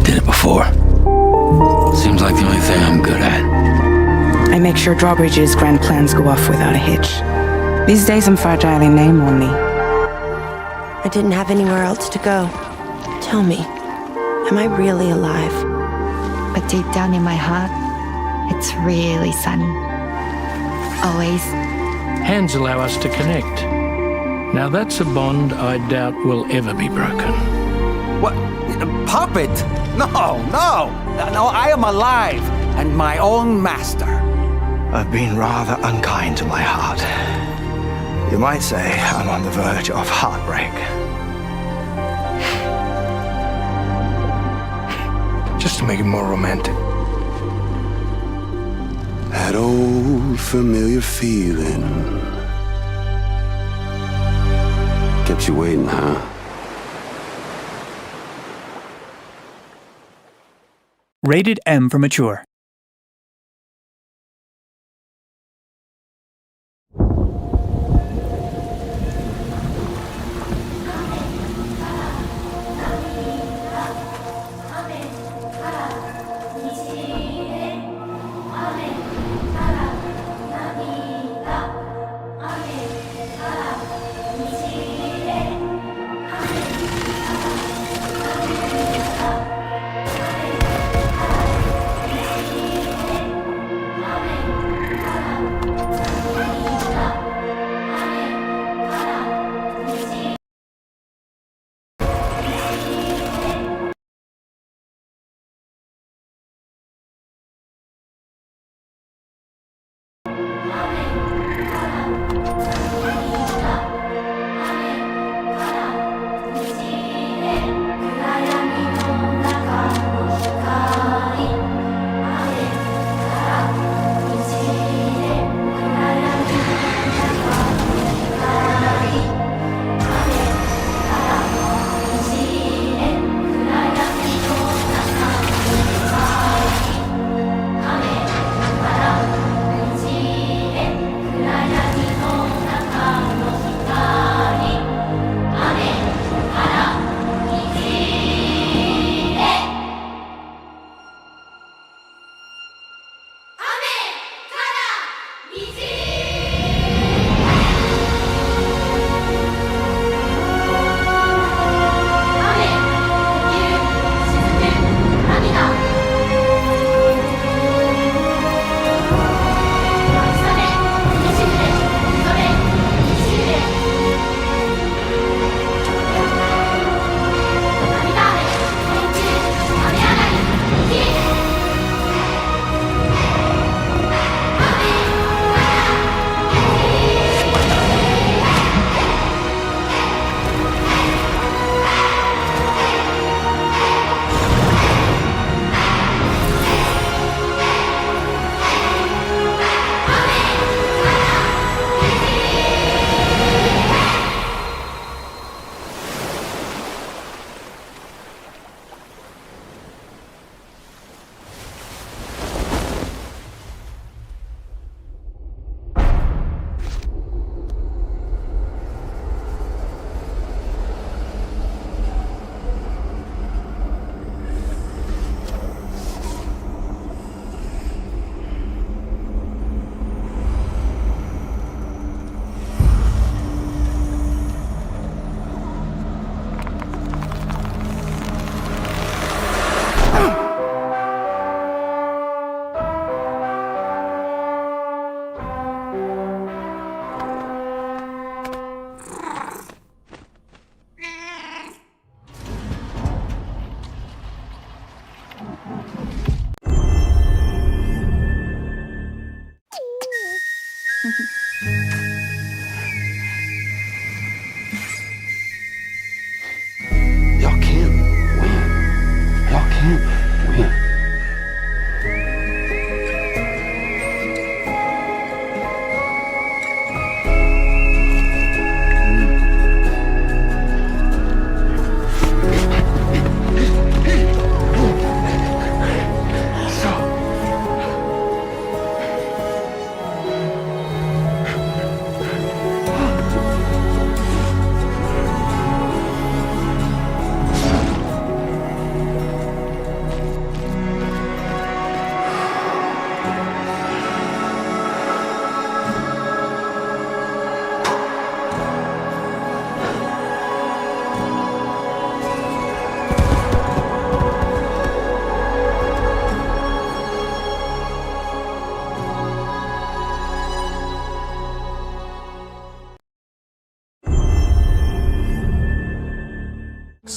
Did it before. Seems like the only thing I'm good at. I make sure Drawbridge's grand plans go off without a hitch. These days I'm fragile in name only. I didn't have anywhere else to go. Tell me, am I really alive? But deep down in my heart, it's really sunny. Always. Hands allow us to connect. Now that's a bond I doubt will ever be broken. What? Puppet? No, I am alive and my own master. I've been rather unkind to my heart. You might say I'm on the verge of heartbreak. Just to make it more romantic. That old familiar feeling. Kept you waiting, huh? Rated M for mature.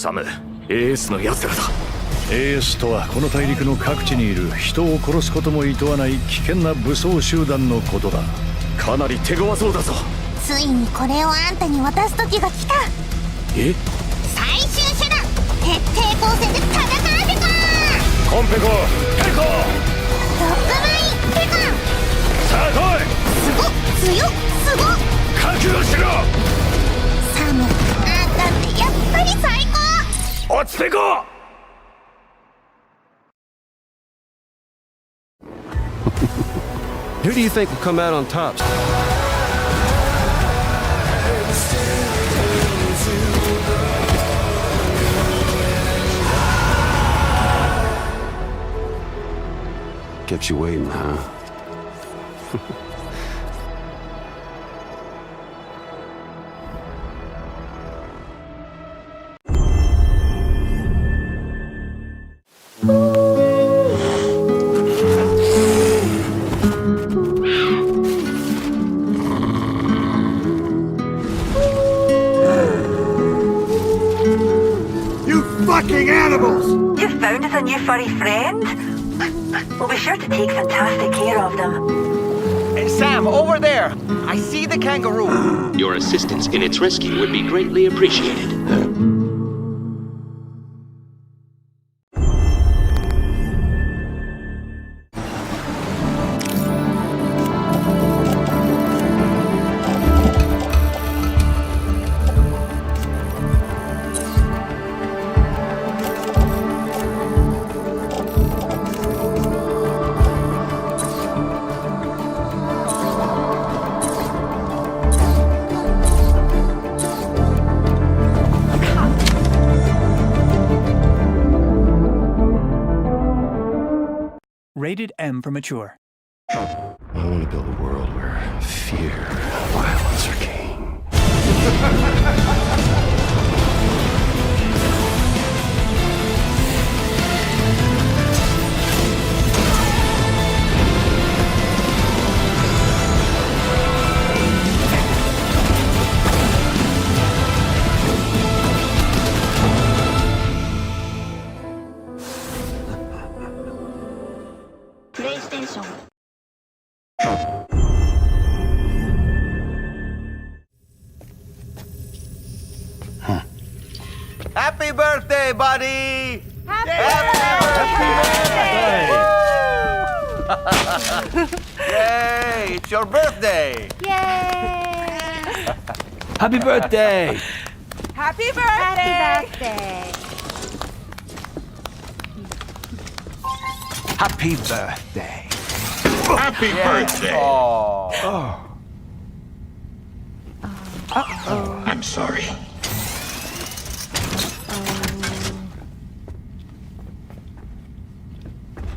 サム、エースの奴らだ。エースとはこの大陸の各地にいる人を殺すことも厭わない危険な武装集団のことだ。かなり手強そうだぞ。ついにこれをあんたに渡す時が来た。え？最終手段、徹底抗戦で戦わせた。コンペコ、ペコ。ドッグマイン、ペコ。さあ来い。すごっ、強っ、すごっ。覚悟しろ。サム、あんたってやっぱり最高。落ちてこ。Who do you think will come out on top? Kept you waiting, huh? Fucking animals! You found us a new furry friend? We'll be sure to take fantastic care of them. Hey, Sam, over there! I see the kangaroo! Your assistance in its rescue would be greatly appreciated. Rated M for mature. I want to build a world where fear and violence are king. PlayStation. Happy birthday, buddy! Yay! It's your birthday! Yay! Happy birthday! Happy birthday! Happy birthday! Happy birthday! Oh. I'm sorry.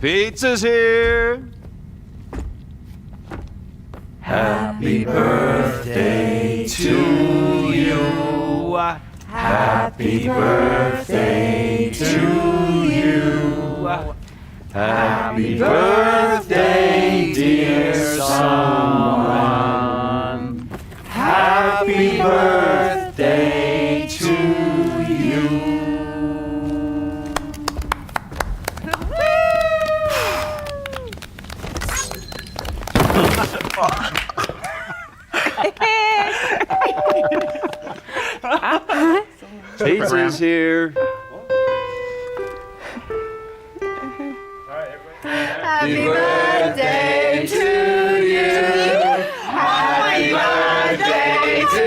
Pizza's here! Happy birthday to you. Happy birthday to you. Happy birthday, dear someone. Happy birthday to you. Pizza's here. Happy birthday to you. Happy birthday to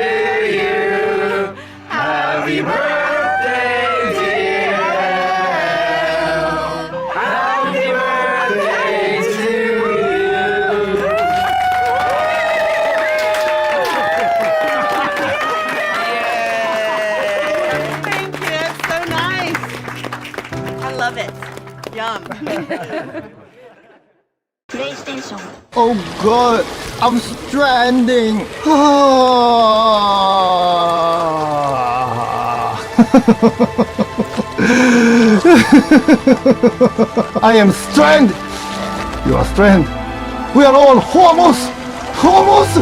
you. Happy birthday, dear Elle. Happy birthday to Thank you, that's so nice. I love it. Yum. PlayStation. Oh god, I'm stranding. I am stranded. You are stranded. We are all homos. Homos.